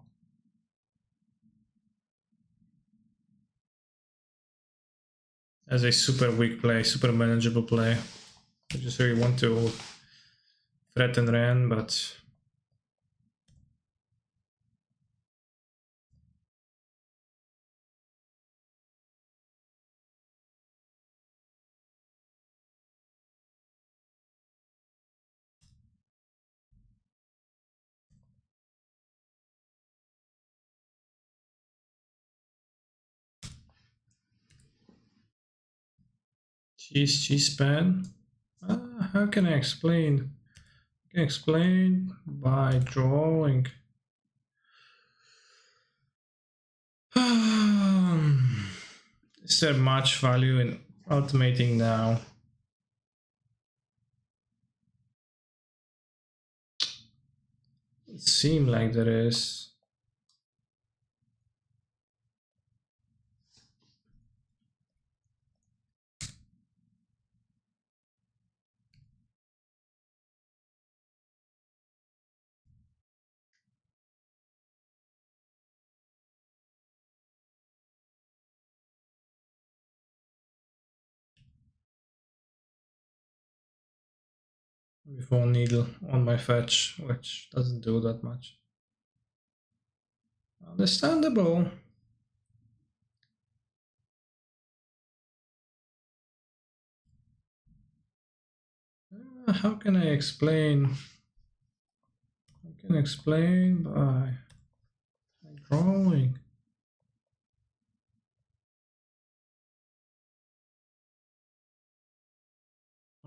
As a super weak play, super manageable play. I just really want to threaten Ren, but cheese pan. How can I explain? I can explain by drawing. Is there much value in automating now? It seems like there is. Before needle on my fetch, which doesn't do that much. Understandable. How can I explain? I can explain by drawing.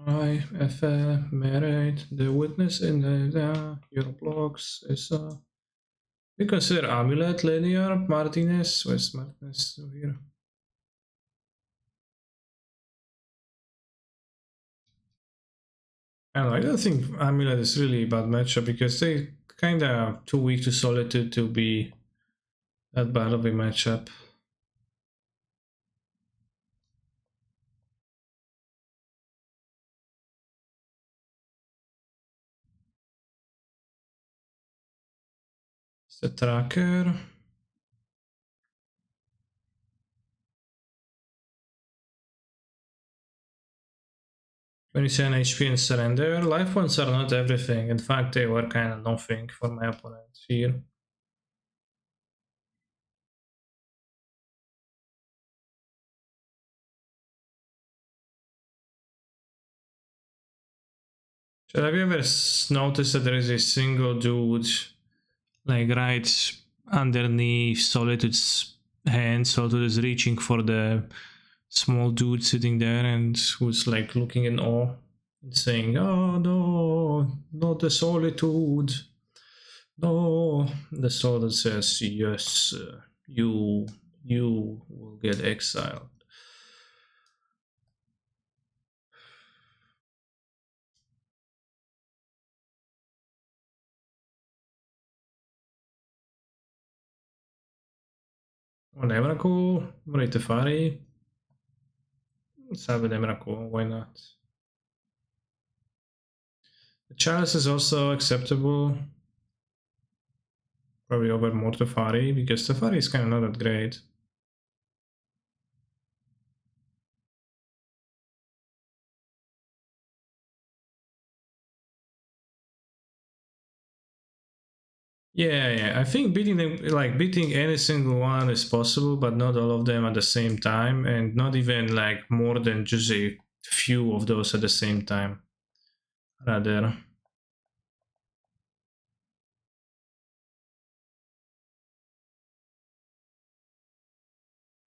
I ephemerate the witness in your blocks is we consider amulet linear Martinez. Where's Martinez here? I don't think amulet is really a bad matchup because they kinda too weak to solitude to be that bad of a matchup. It's the tracker. When you say an HP and surrender, life points are not everything. In fact, they were kind of nothing for my opponent here. So have you ever noticed that there is a single dude, like right underneath Solitude's hand? Solitude is reaching for the small dude sitting there and who's like looking in awe and saying, "Oh no, not the Solitude. No." The Solitude says, "Yes, you will get exiled." On Emrakul, right Tefari. Let's have an Emrakul, why not? The Chalice is also acceptable. Probably over more Tefari, because Tefari is kind of not that great. Yeah. I think beating them, like beating any single one, is possible, but not all of them at the same time, and not even like more than just a few of those at the same time. Rather,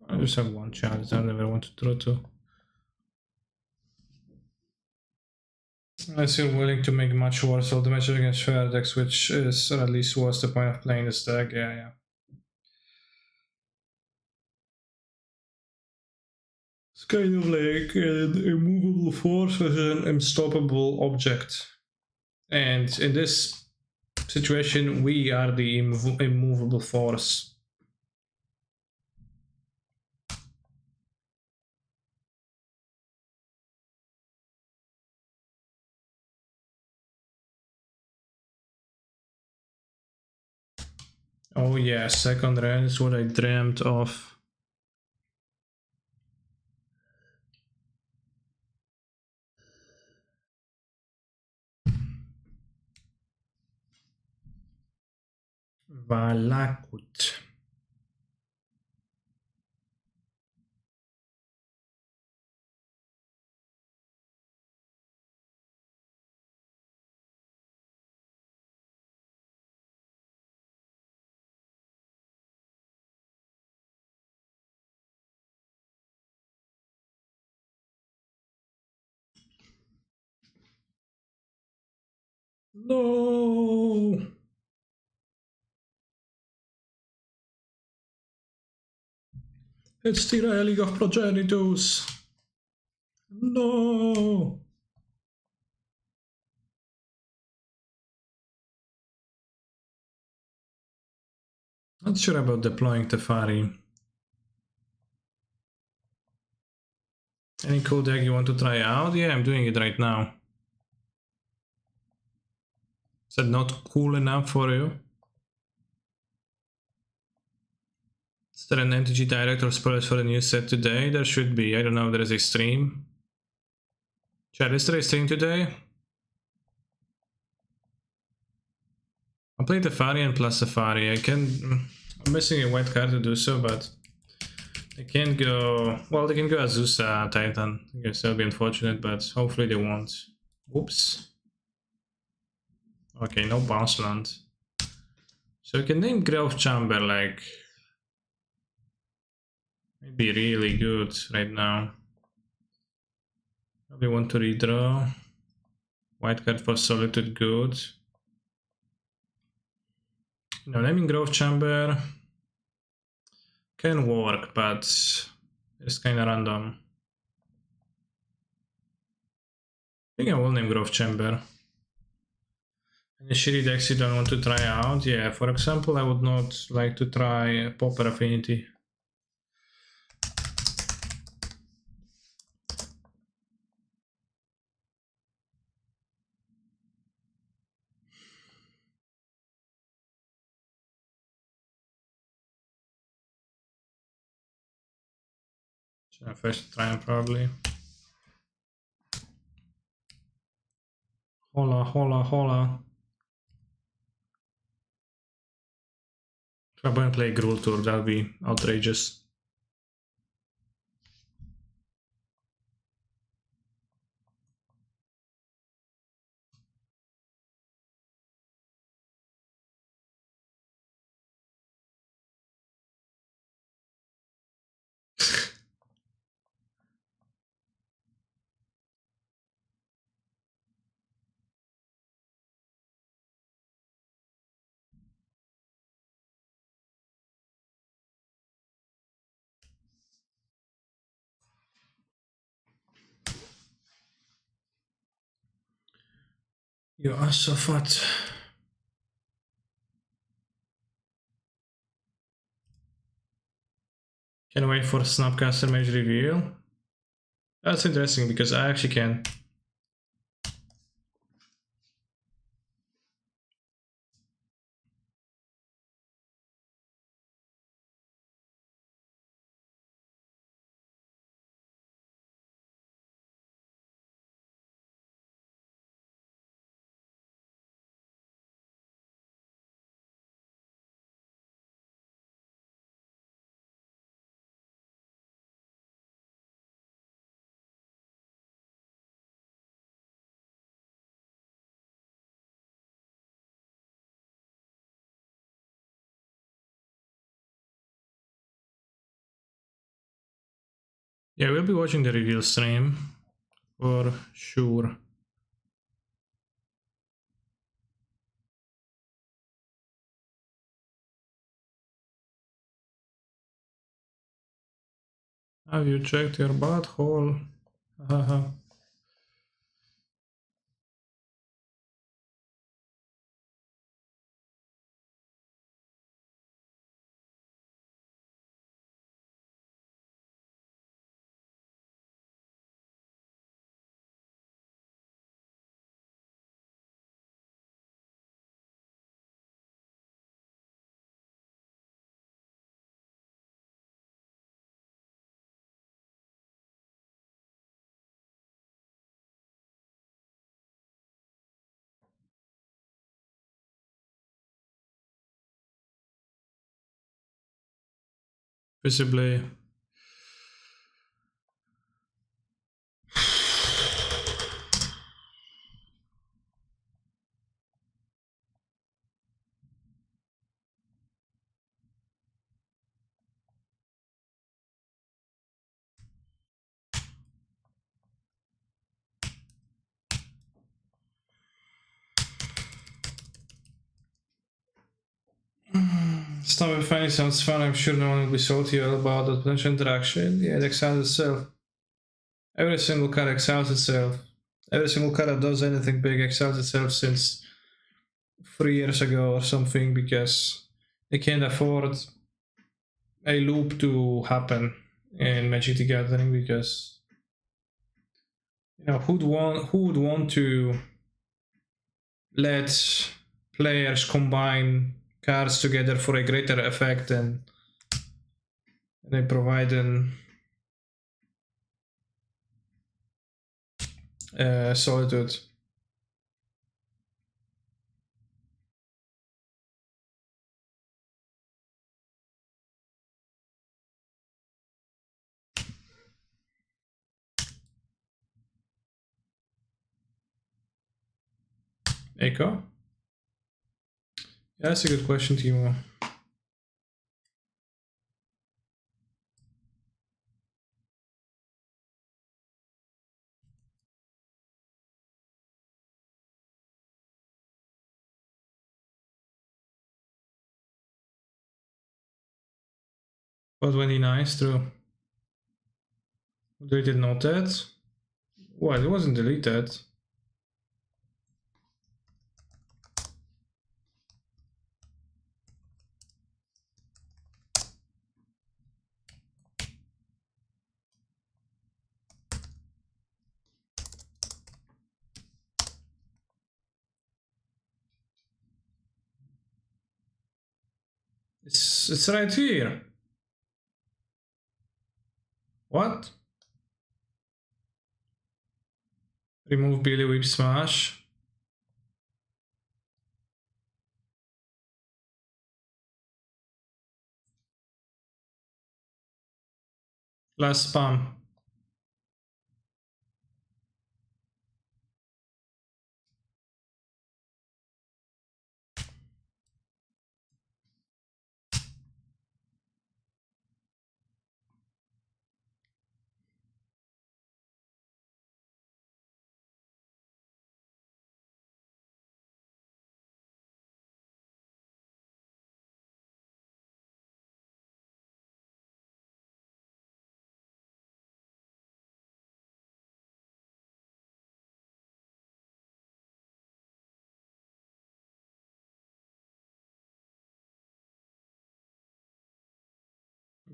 I just have one chance. I never want to draw two. Unless you're willing to make much worse of the match against fair decks, which is at least worth the point of playing this deck. Yeah. It's kind of like an immovable force with an unstoppable object. And in this situation, we are the immovable force. Oh yeah, second red is what I dreamt of. Valakut. No! It's the relic of progenitors. No! Not sure about deploying Tefari. Any cool deck you want to try out? Yeah, I'm doing it right now. Is that not cool enough for you? Is there an MTG Direct or spoilers for the new set today? There should be. I don't know if there is a stream. Chat, is there a stream today? I'll play Tefari and plus Safari. I'm missing a white card to do so, but they can't go. Well, they can go Azusa Titan. I guess that'll be unfortunate, but hopefully they won't. Oops. Okay, no bounce land. So we can name Grove Chamber like. Maybe really good right now. Probably want to redraw. White card for Solitude, good. No, naming Grove Chamber can work, but it's kind of random. I think I will name Grove Chamber. Any shitty decks you don't want to try out? Yeah, for example, I would not like to try Pauper Affinity. So first try probably. Hola, hola, hola. If I'm going to play Gruul Tour, that would be outrageous. You are so fat. Can wait for Snapcaster Mage reveal. That's interesting because I actually can. Yeah, we'll be watching the reveal stream for sure. Have you checked your butthole? Haha. Visibly. Stomach funny sounds fun. I'm sure no one will be salty about the potential interaction. Yeah, it exiles itself. Every single card exiles itself. Every single card that does anything big exiles itself since 3 years ago or something because they can't afford a loop to happen in Magic the Gathering because who would want to let players combine cards together for a greater effect than they provide in Solitude. Echo? Yeah, that's a good question, Timo. But 29 is true. Deleted noted. Well, it wasn't deleted. It's right here. What? Remove Billy Whip Smash. Last spam.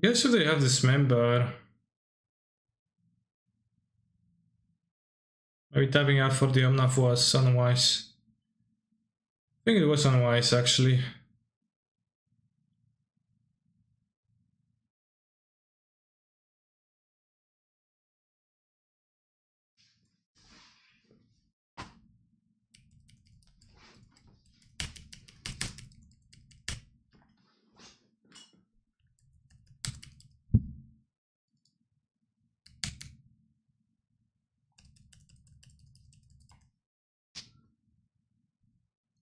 I guess if they have this member, maybe tapping out for the Omnath was unwise. I think it was unwise actually.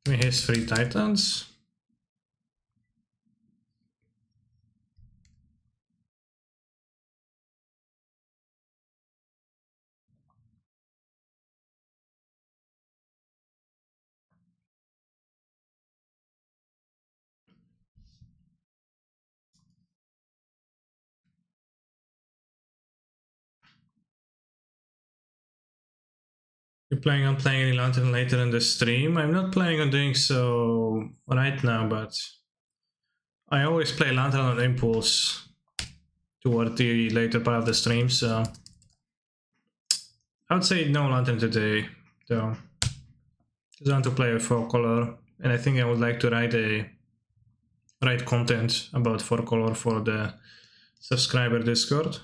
I mean, he has 3 Titans. You're planning on playing any Lantern later in the stream? I'm not planning on doing so right now, but I always play Lantern on Impulse toward the later part of the stream, so I would say no Lantern today, though. Because I want to play a 4-color, and I think I would like to write content about 4-color for the subscriber Discord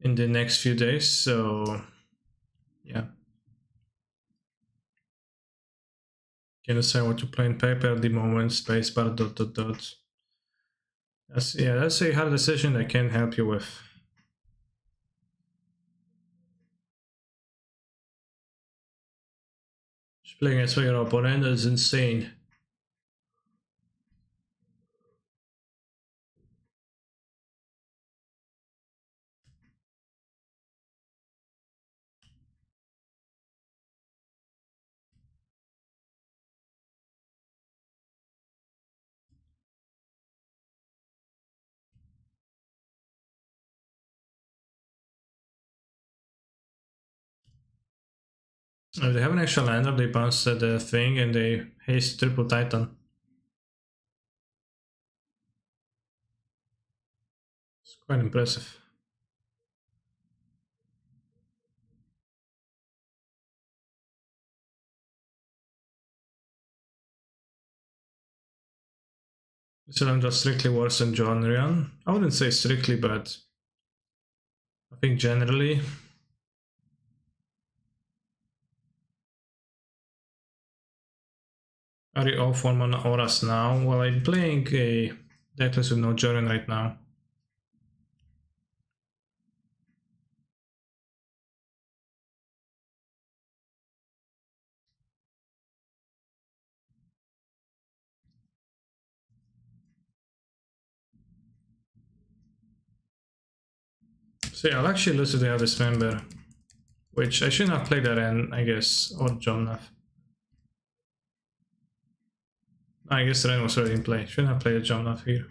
in the next few days, so yeah. Can decide what to play in paper at the moment, spacebar ... That's a hard decision I can't help you with. Just playing against your opponent is insane. If they have an extra lander, they bounce the thing and they haste triple Titan. It's quite impressive. This element was strictly worse than John Ryan. I wouldn't say strictly, but I think generally. Are you off 1 mana auras now? Well, I'm playing a decklist with no Joran right now. So yeah, I'll actually lose to the other member, which I shouldn't have played that in, I guess, or Jomnath. I guess Ren was already in play. Shouldn't have played a Jomnath here.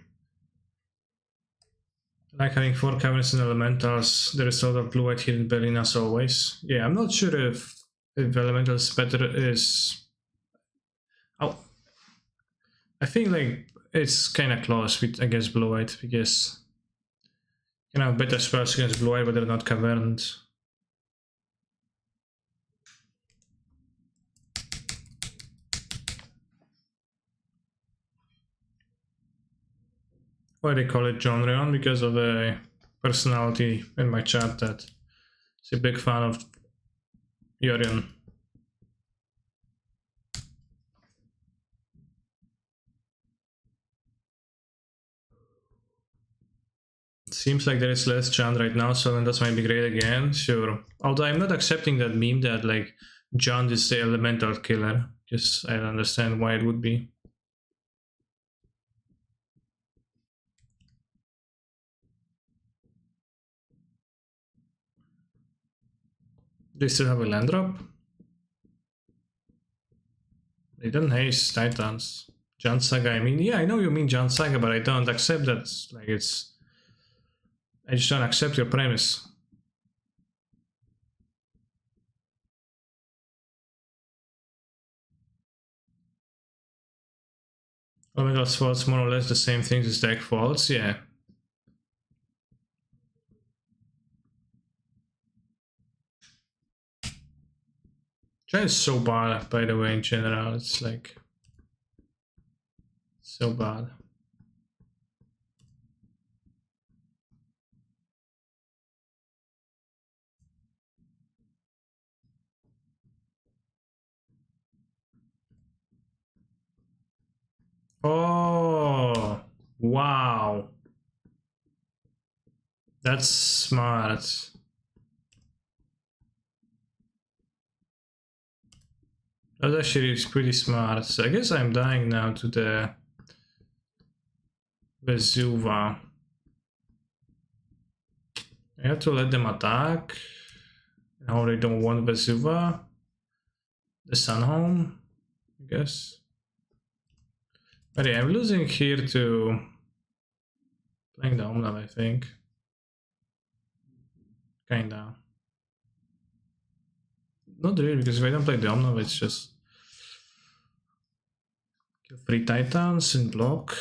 I like having 4 cabinets and elementals. There is a lot of blue-white hidden Berlin as always. Yeah, I'm not sure if elementals better is. Oh, I think like it's kind of close with against blue-white because you can have better spells against blue-white, but they're not caverned. Why they call it John Reon? Because of the personality in my chat that is a big fan of Yorion. Seems like there is less chant right now, so then that's might be great again, sure. Although I'm not accepting that meme that like John is the elemental killer, because I don't understand why it would be. They still have a land drop? They don't haste Titans. Jan Saga, I mean, yeah, I know you mean Jan Saga, but I don't accept that, like, it's... I just don't accept your premise. Omega's faults more or less the same things as deck faults, yeah. Jan is so bad, by the way, in general, it's like... so bad. Oh, wow. That's smart. That actually is pretty smart. So I guess I'm dying now to the Vesuva. I have to let them attack. Now they don't want Vesuva. The Sun Home, I guess. But yeah, I'm losing here to playing the Omnav, I think. Kinda. Not really, because if I don't play the Omnav, it's just kill 3 Titans and block.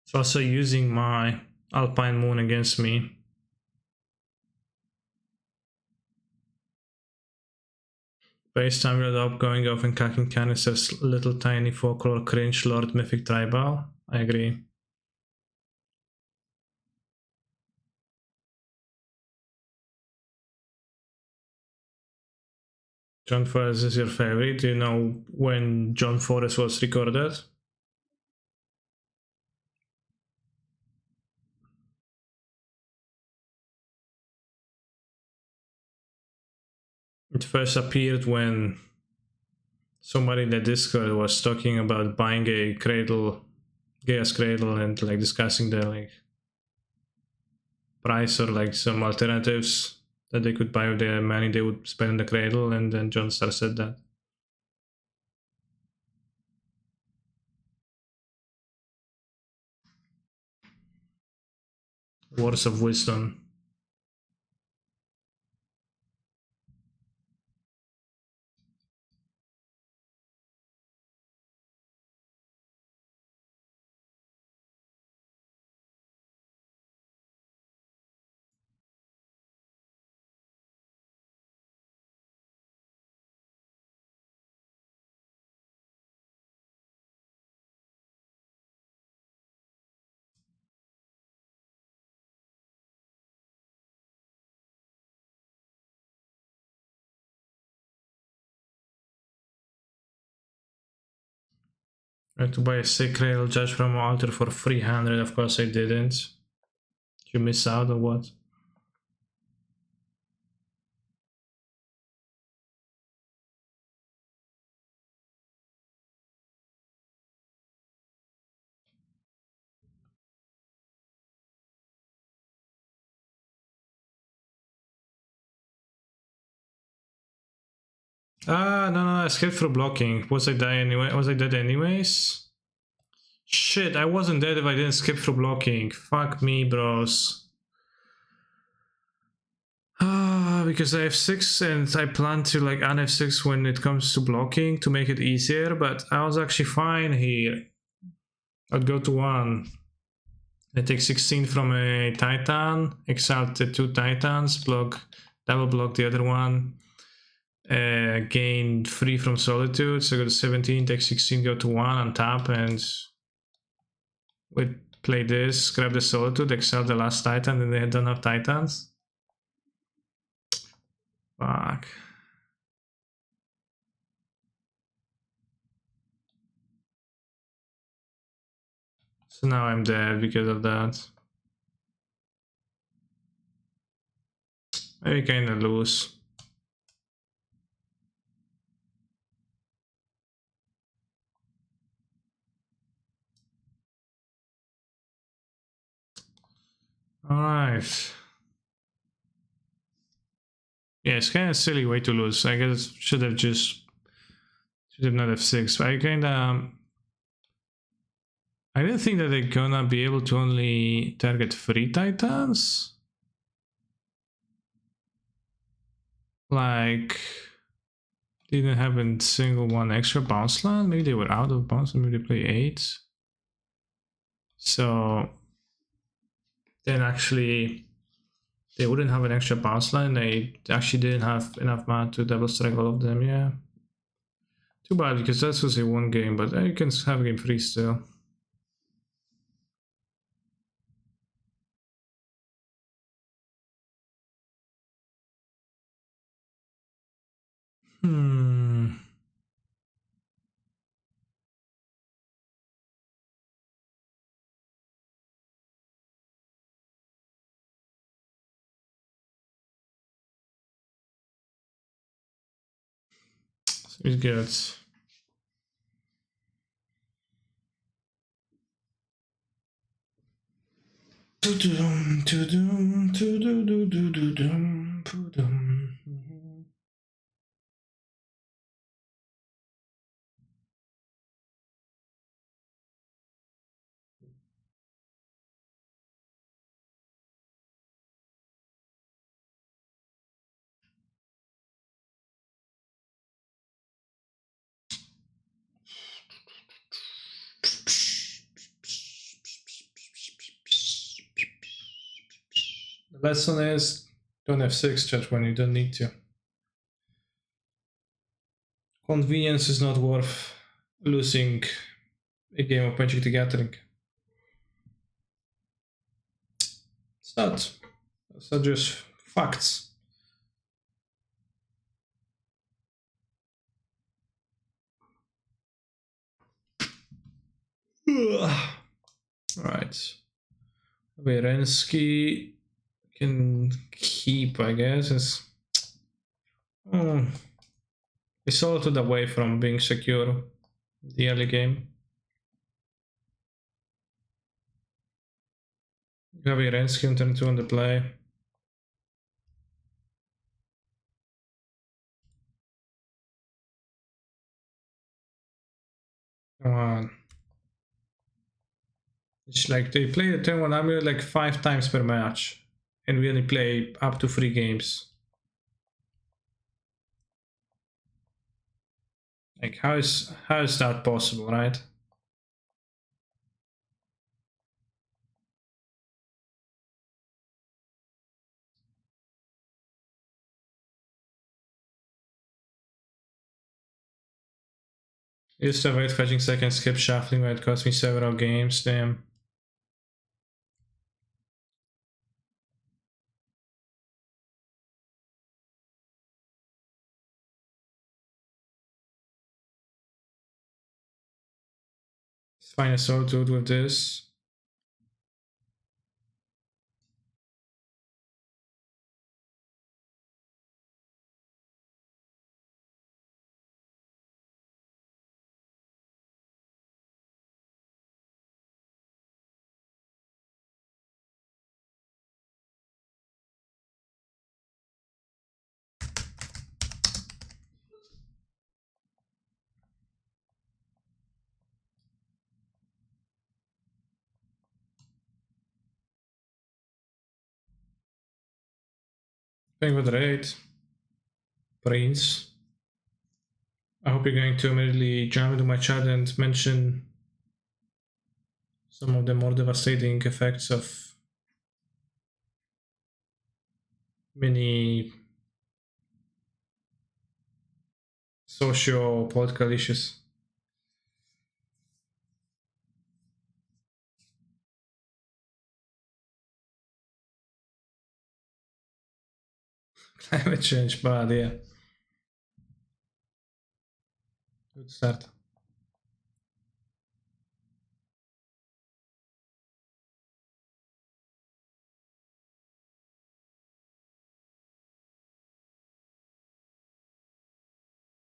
It's also using my Alpine Moon against me. Base time with up, going off and cacking canisters, little tiny 4-color cringe, Lord Mythic Tribal. I agree. John Forrest is your favorite. Do you know when John Forrest was recorded? It first appeared when somebody in the Discord was talking about buying a cradle, Gaia's cradle, and like discussing the like price or like some alternatives that they could buy with the money they would spend in the cradle, and then John Star said that. Words of wisdom. I had to buy a sick cradle judge from altar for 300. Of course I didn't. Did you miss out or what? Ah, no, I escaped through blocking. Was I dead anyway? Was I dead anyways? Shit, I wasn't dead if I didn't skip through blocking. Fuck me, bros. Ah, because I have 6 and I plan to like un F6 when it comes to blocking to make it easier, but I was actually fine here. I'd go to 1. I take 16 from a Titan, exalt the 2 Titans, double block the other one, gain 3 from Solitude, so go to 17, take 16, go to 1, untap, and we play this, grab the Solitude, exalt the last Titan, and they don't have Titans. Fuck. So now I'm dead because of that. I kinda lose. Alright. Yeah, it's kind of silly way to lose. I guess should have not f6. But I didn't think that they're gonna be able to only target 3 Titans. Like, they didn't have a single one extra bounce land. Maybe they were out of bounce. Maybe they play 8. So then actually they wouldn't have an extra bounce line. They actually didn't have enough mana to double strike all of them. Yeah. Too bad, because that was a 1 game, but you can have game 3 still. It's good. The lesson is don't f6 just when you don't need to. Convenience is not worth losing a game of Magic the Gathering. It's not. It's not just facts. Alright. Verensky can keep, I guess. It's sorted away from being secure the early game. Verensky on turn 2 on the play. Come on. It's like they play the turn 1 amulet like 5 times per match, and we only play up to 3 games. Like, how is that possible, right? Used to avoid fetching second, skip shuffling, but it cost me several games. Damn. Let's find a soul dude with this. Playing with raid. Prince. I hope you're going to immediately jump into my chat and mention some of the more devastating effects of many socio-political issues. Climate change, bad, yeah. Good start.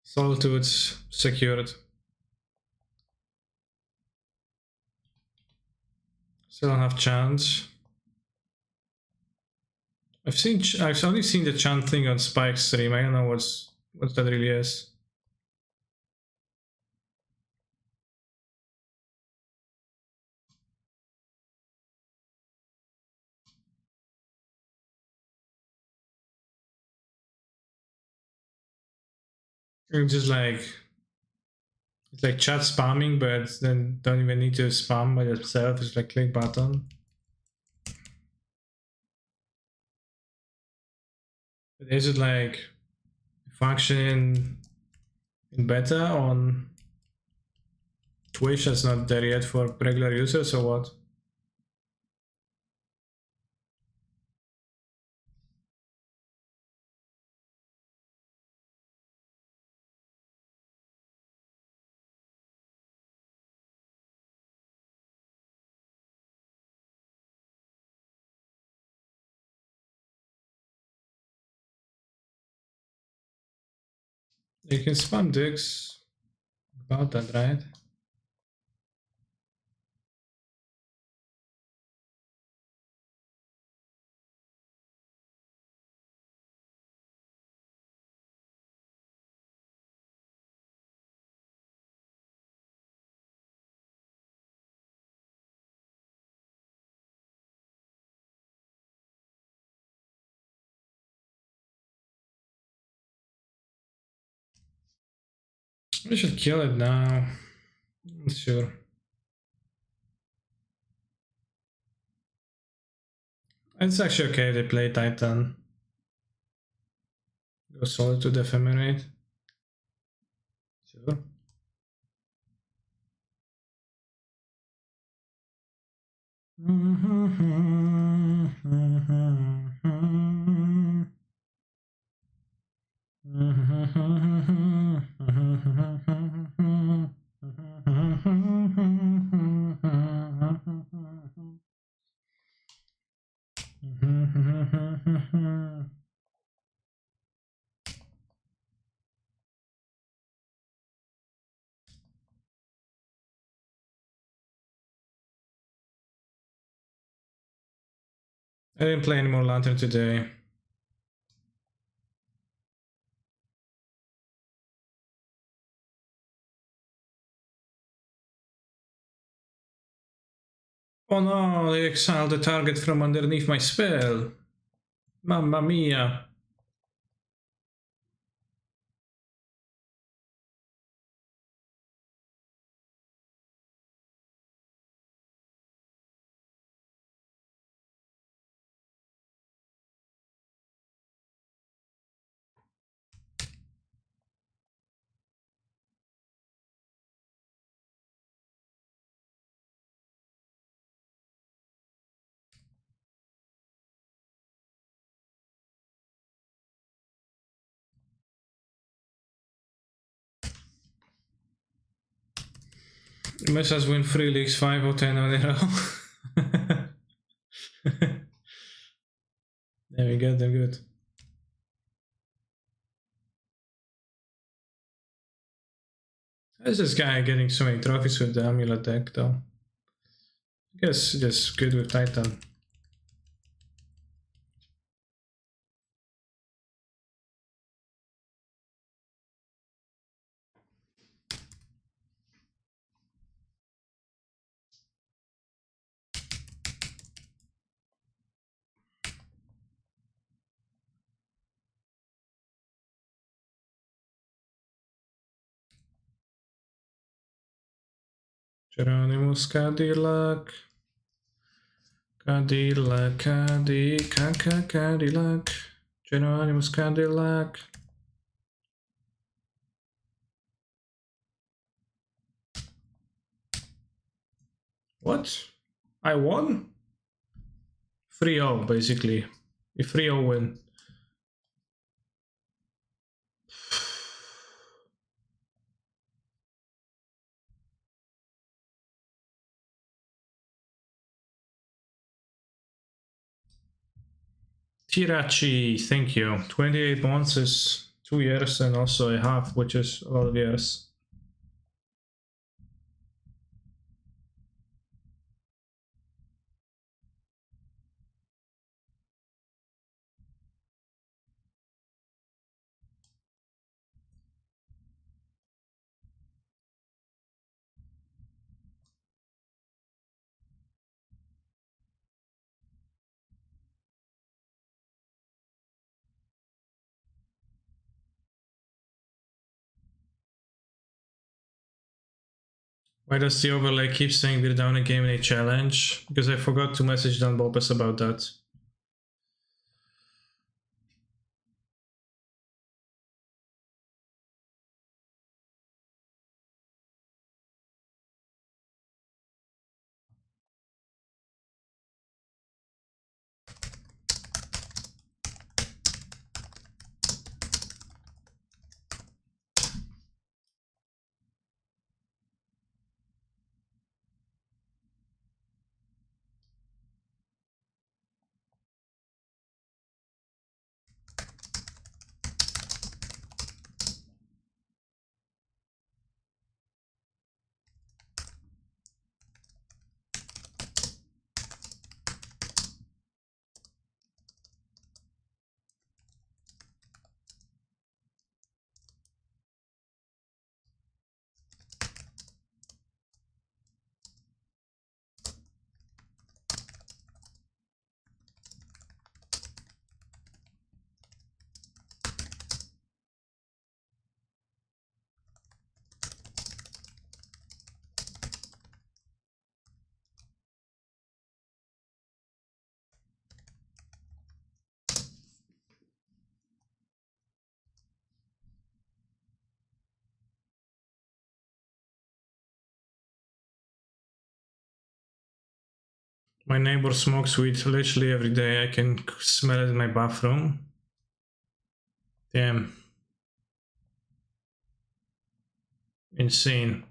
Solitudes secured. Still don't have chance. I've only seen the chant thing on Spike's stream. I don't know what that really is. It's just like it's like chat spamming, but then don't even need to spam by itself. It's like click button. But is it like functioning in beta on Twitch that's not there yet for regular users or what? You can spam digs about that, right? We should kill it now. Not sure. It's actually okay, they play Titan. Go solid to ephemerate. Sure. I didn't play any more Lantern today. Oh no, they exiled the target from underneath my spell. Mamma mia. You must us win 3 leagues, 5 or 10 on a row. There we go, they're good. How's this guy getting so many trophies with the amulet deck though? I guess just good with Titan. Geronimus Cadillac. Cadillac, Cadillac. Geronimus Cadillac. What? I won? 3-0 basically. A 3-0 win. Tirachi, thank you. 28 months is 2 years and also a half, which is a lot of years. Why does the overlay keep saying we're down a game in a challenge? Because I forgot to message Dan Bopes about that. My neighbor smokes weed literally every day. I can smell it in my bathroom. Damn. Insane.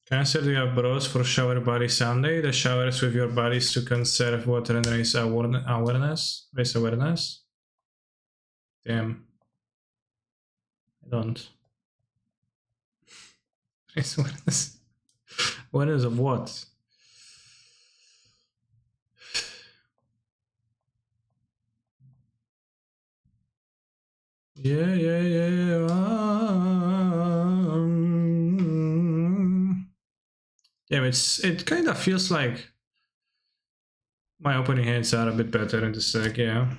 Cancer, do you have bros for Shower Body Sunday? The showers with your bodies to conserve water and raise awareness. Raise awareness. Damn. I don't. Raise awareness. Awareness of what? Yeah. Yeah, it kind of feels like my opening hands are a bit better in this deck, yeah.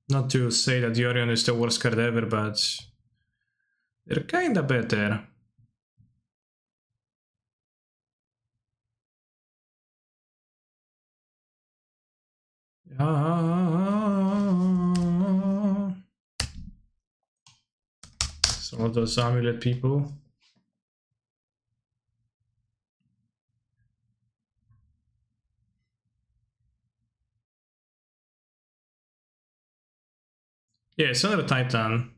Not to say that Yorion is the worst card ever, but they're kinda better. Some of those amulet people. Yeah, it's another Titan.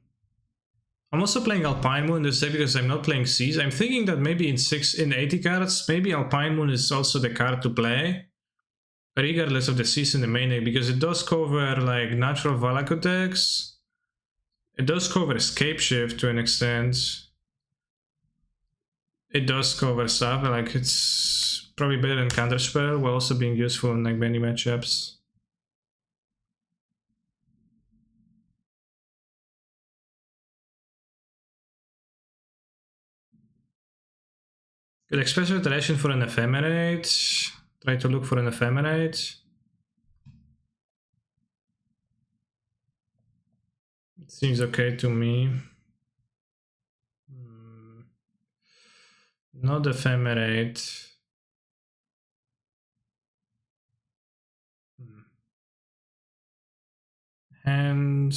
I'm also playing Alpine Moon this day because I'm not playing Seas. I'm thinking that maybe in 80 cards, maybe Alpine Moon is also the card to play, regardless of the Seas in the main deck, because it does cover like natural Valakut decks. It does cover Escape Shift to an extent. It does cover stuff, like it's probably better than Counterspell, while also being useful in like many matchups. Good express iteration for an ephemerate. Try to look for an ephemerate. It seems okay to me. Not ephemerate. And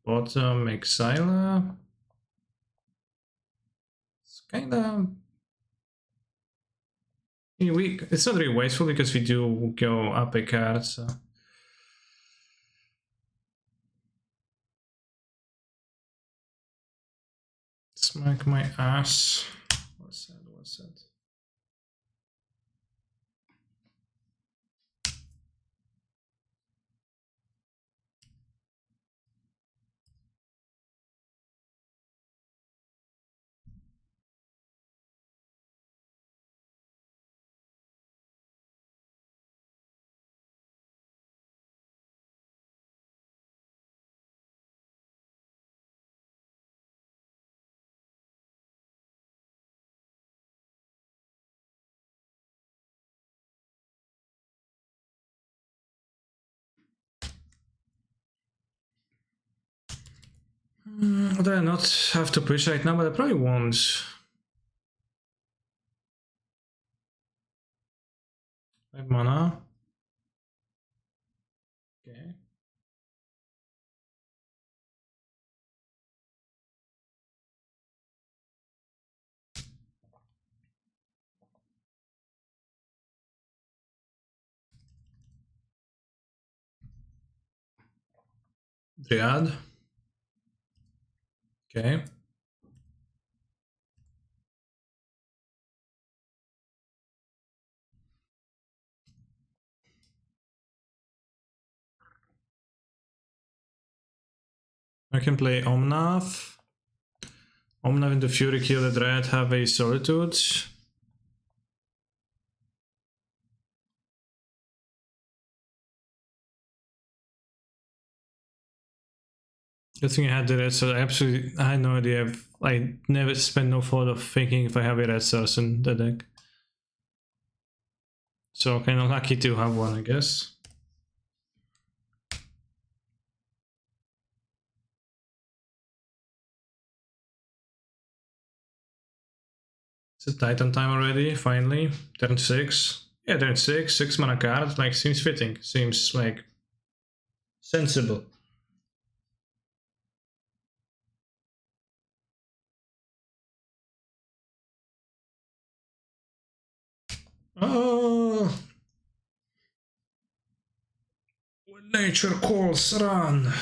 bottom Exiler. It's kind of... It's not really wasteful because we do go up a card, so... Smack my ass. What's that? What's that? Would I not have to push right now, but I probably won't. 5 mana. Okay. Dryad. Okay. I can play Omnath. Omnath into Fury, kill the Dryad, have a Solitude. Good thing I had the red source. I had no idea. I never spent no thought of thinking if I have a red source in the deck. So kind of lucky to have one, I guess. It's a Titan time already, finally. Turn 6. Yeah, turn 6, 6 mana card. Like, seems fitting. Seems like sensible. Oh! When nature calls, run!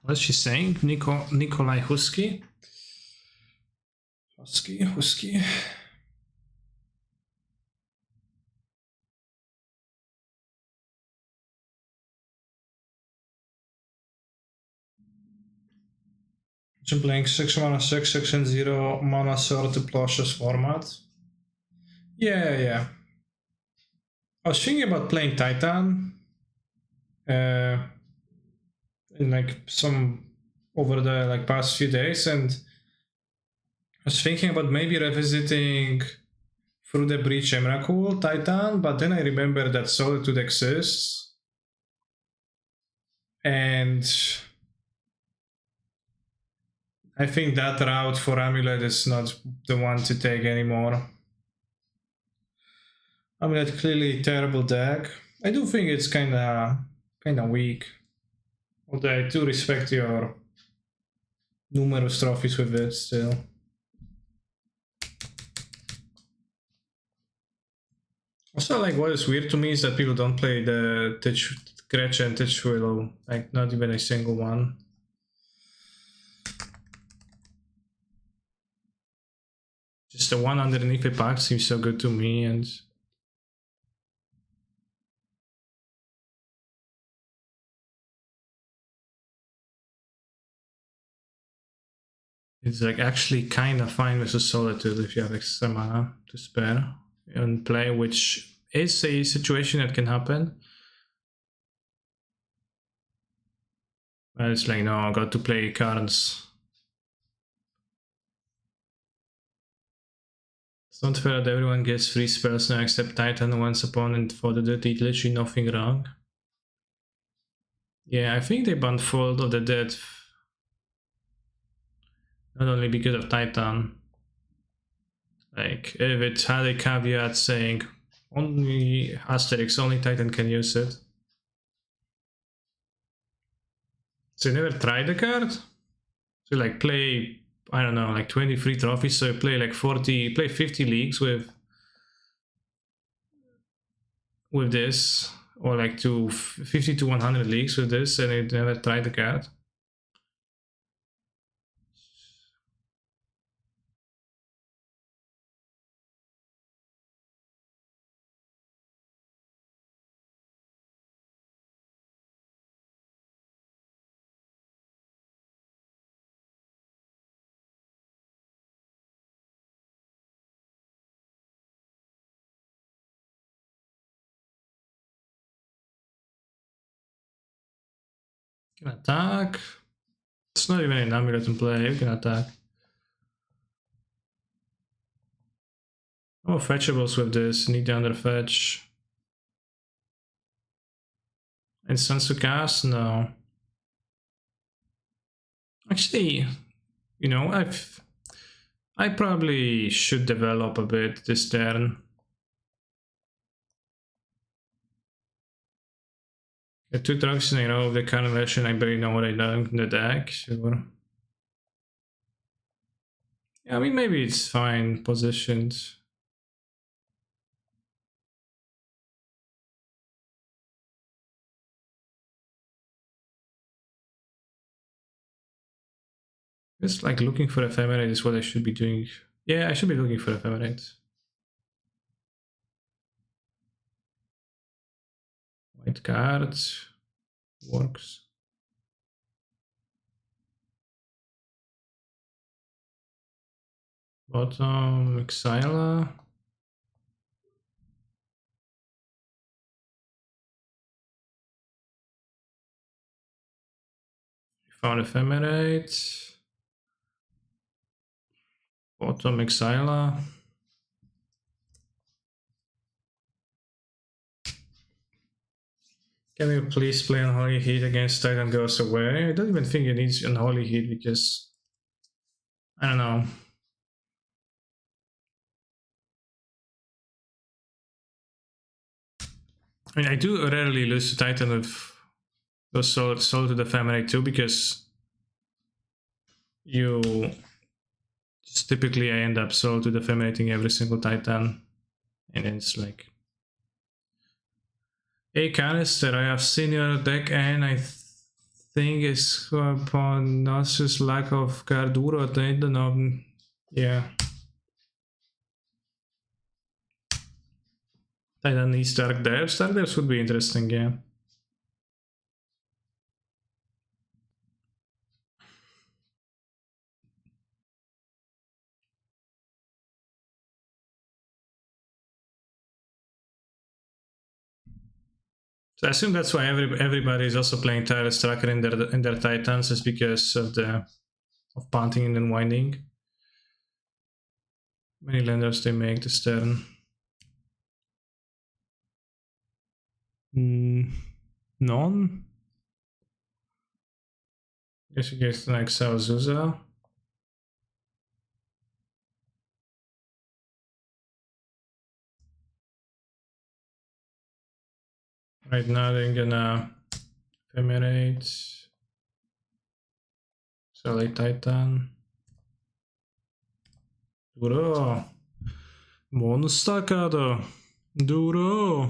What's she saying? Nikolai Husky? Husky. I'm playing 6 mana 6, 6 and 0 mana sword to Plushes format. Yeah. I was thinking about playing Titan. In like some over the like past few days, and I was thinking about maybe revisiting Through the Breach Emrakul Titan, but then I remember that Solitude exists. And I think that route for Amulet is not the one to take anymore. Amulet clearly terrible deck. I do think it's kinda weak. Although I do respect your numerous trophies with it still. Also, like, what is weird to me is that people don't play the Gretchen and Titch Willow. Like, not even a single one. Just the one underneath the pack seems so good to me, and it's like actually kind of fine with the Solitude if you have extra mana to spare and play, which is a situation that can happen. But it's like, no, I got to play cards. It's not fair that everyone gets free spells now except Titan. Once opponent for the did literally nothing wrong. Yeah, I think they banned Fold of the Dead. Not only because of Titan. Like, if it had a caveat saying only Asterix, only Titan can use it. So you never tried the card? So like play, I don't know, like 23 trophies, so you play like 40, play 50 leagues with this, or like 50 to 100 leagues with this, and you never tried the card. You can attack. It's not even an amulet in play, you can attack. Oh, fetchables with this, need the under fetch. And sense to cast? No. Actually, you know, I probably should develop a bit this turn. The 2 drugs in a row of the current version, I barely know what I done in the deck, sure. Yeah, I mean, maybe it's fine positioned. Just like looking for ephemerate is what I should be doing. Yeah, I should be looking for ephemerate. White cards works. Bottom, Exila. Found ephemerate. Bottom, Exila. Can you please play Unholy Heat against Titan Goes Away? I don't even think it needs Unholy Heat because I don't know. I mean, I do rarely lose to Titan with those soul to the family too, because you just typically I end up soul to defamating every single Titan, and it's like a canister. I have seen your deck, and I think it's upon Nasus lack of Carduro at the end of yeah. Titan needs Dark Depths. Dark Depths would be interesting, yeah. So I assume that's why everybody is also playing Tireless Tracker in their Titans, is because of the punting and unwinding. Many lenders they make this turn. None. Guess you get an Exile Zuza. Right now they're gonna ephemerate. Sell a Titan. Duro. Monstacado. Duro.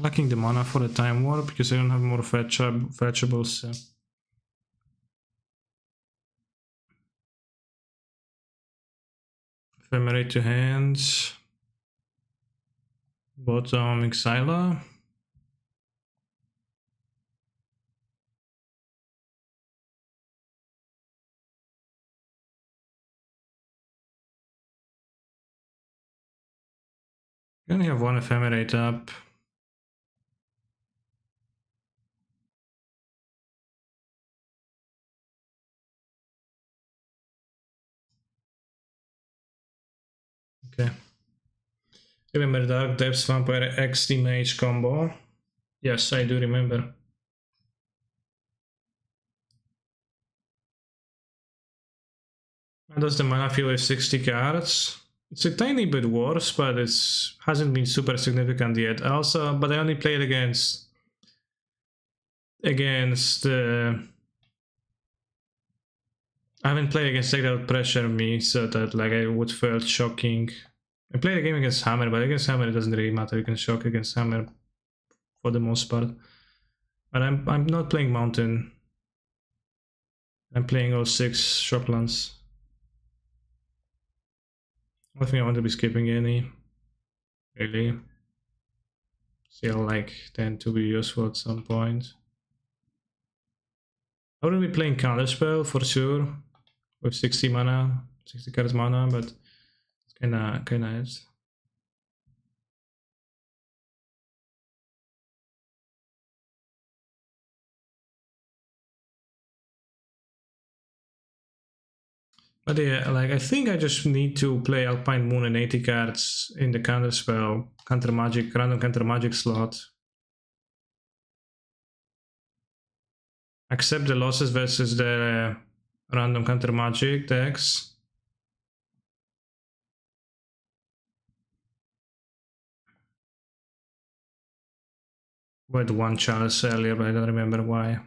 Lacking the mana for the Time Warp because I don't have more fetchables. So. Ephemerate to hands. Bottom Exila. We only have one ephemerate up. Okay. Remember Dark Depths Vampire XD Mage combo? Yes, I do remember. How does the mana feel with 60 cards? It's a tiny bit worse, but it hasn't been super significant yet. Also, but I only played against I haven't played against Take Out Pressure Me, so that like I would feel shocking. I played a game against Hammer, but against Hammer it doesn't really matter. You can shock against Hammer for the most part. But I'm not playing Mountain. I'm playing all 6 Shocklands. I don't think I want to be skipping any. Really. Still like tend to be useful at some point. I wouldn't be playing Counterspell for sure. With 60 mana, 60 cards mana, but it's kinda it. But yeah, like I think I just need to play Alpine Moon and 80 cards in the Counterspell, Counter Magic, random Counter Magic slot. Accept the losses versus the random Counter Magic decks. With one chalice earlier, but I don't remember why.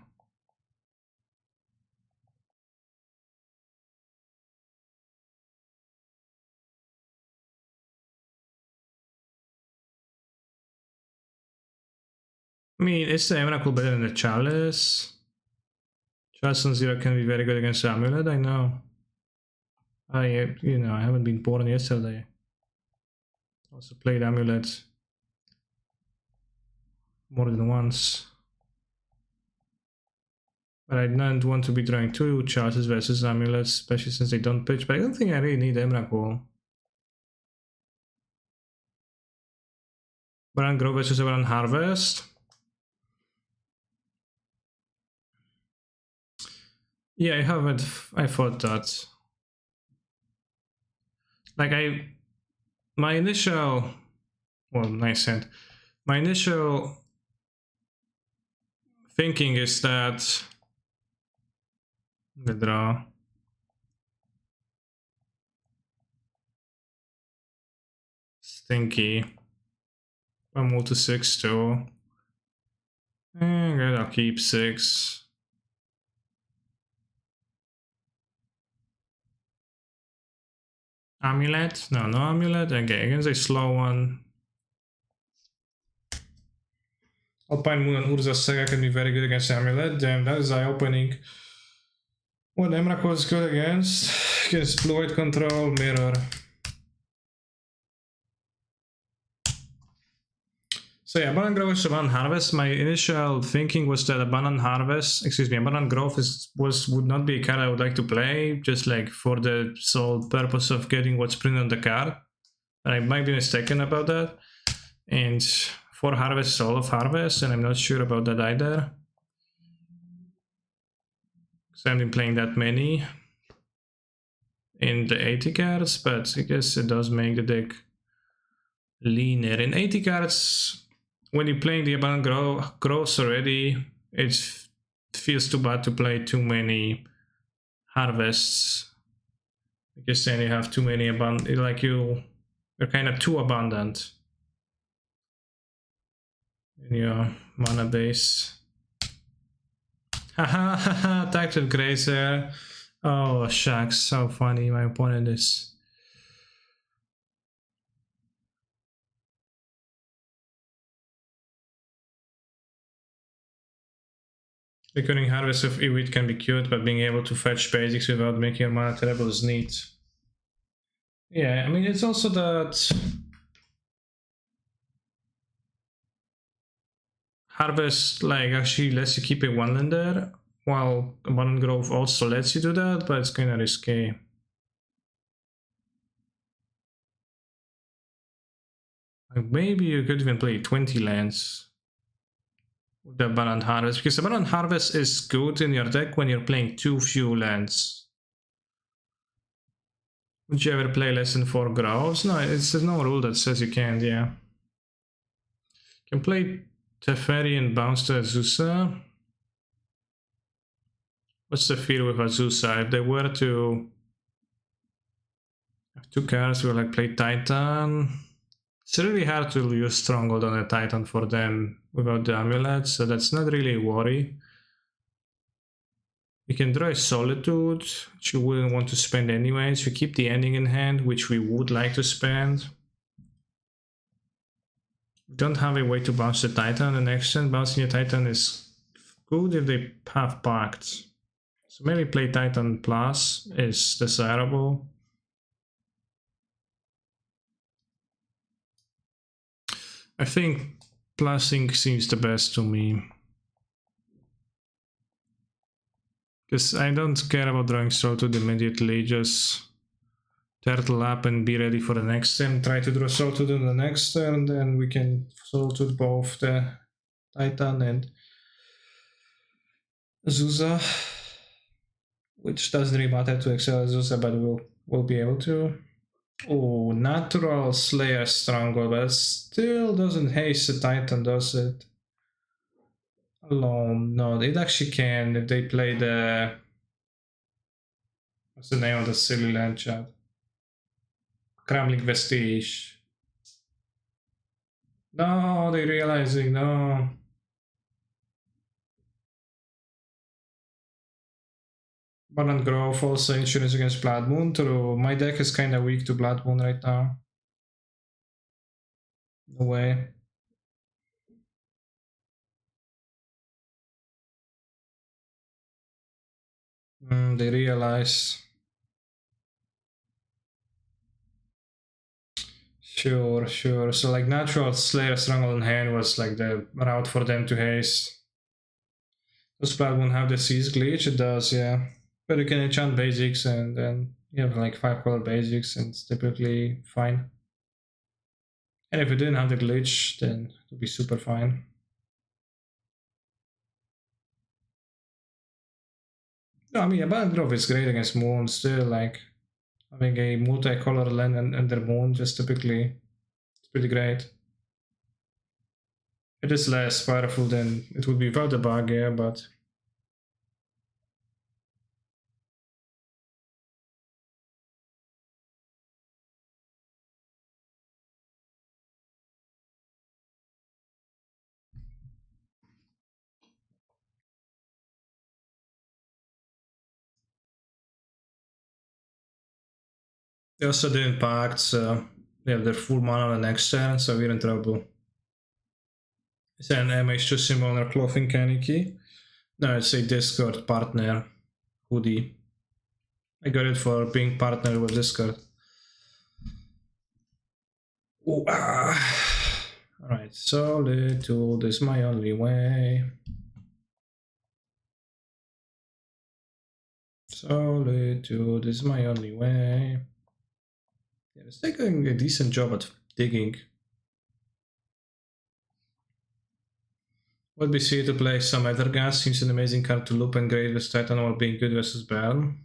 I mean, is the Emrakul better than the chalice? Chalice on 0 can be very good against Amulet, I know. I haven't been born yesterday. Also played Amulet more than once. But I don't want to be drawing 2 chalices versus Amulets, especially since they don't pitch. But I don't think I really need Emrakul. Baron Grove versus Baron Harvest. Yeah, I thought that. Like my initial thinking is that the draw. Stinky. I move to 6 too. And I'll keep 6. Amulet? No Amulet. Okay, against a slow one. Alpine Moon and Urza Saga can be very good against Amulet. Damn, that is eye-opening. What Emrakul was good against Fluid Control, Mirror. So yeah, Baron Grove is a Baron Harvest. My initial thinking was that a Baron Grove would not be a card I would like to play, just like for the sole purpose of getting what's printed on the card. I might be mistaken about that. And 4 Harvest is all of Harvest, and I'm not sure about that either. Because I haven't been playing that many in the 80 cards, but I guess it does make the deck leaner. In 80 cards, when you're playing the Baron Groves already, it feels too bad to play too many Harvests. Because then you have too many like you're kind of too abundant in your mana base. Haha, haha, attacked with Grazer. Oh, shucks, so funny. My opponent is. Recurring Harvest of Iwit can be cute, but being able to fetch basics without making your mana terrible is neat. Yeah, I mean, it's also that Harvest like actually lets you keep a one-lander, while Baron Grove also lets you do that, but it's kind of risky. Like maybe you could even play 20 lands with the Abundant Harvest, because Abundant Harvest is good in your deck when you're playing too few lands. Would you ever play less than 4 Groves? No, there's no rule that says you can't, yeah. You can play Teferi and bounce to Azusa. What's the fear with Azusa? If they were to have 2 cards, we'll like play Titan. It's really hard to use Stronghold on a Titan for them without the amulet, so that's not really a worry. We can draw a Solitude, which you wouldn't want to spend anyways. We keep the ending in hand, which we would like to spend. We don't have a way to bounce the Titan the next turn. Bouncing the Titan is good if they have Pact. So maybe play Titan Plus is desirable. I think Plusing seems the best to me. Because I don't care about drawing Solitude immediately, just turtle up and be ready for the next turn. Try to draw Solitude in the next turn, then we can Solitude both the Titan and Azusa, which doesn't really matter to excel Azusa, but we'll be able to. Oh, Natural Slayer Stronghold, but it still doesn't haste the Titan, does it? Alone, no, it actually can if they play the... What's the name of the silly land, chat? Crumbling Vestige. No, they're realizing, no. Balance Grove, also insurance against Blood Moon. True, my deck is kind of weak to Blood Moon right now. No way. They realize. Sure. So like Natural Slayer Stronghold in hand was like the route for them to haste. Does Blood Moon have the Seize glitch? It does, yeah. But you can enchant basics and then you have like 5-color basics and it's typically fine. And if you didn't have the glitch, then it would be super fine. No, I mean, Abandoned Grove is great against Moon still, like having a multi-color land under Moon just typically it's pretty great. It is less powerful than it would be without the bug, yeah, but they also didn't pact, so they have their full mana the next turn, so we're in trouble. Is there an MH2 symbol on our clothing Kaneki? No, it's a Discord partner hoodie. I got it for being partnered with Discord. Ooh, Alright, Solitude is my only way. Solitude is my only way. Yeah, it's taking a decent job at digging. Would be see to play some Ethergas, seems an amazing card to loop and grade with Titan while being good versus Baron.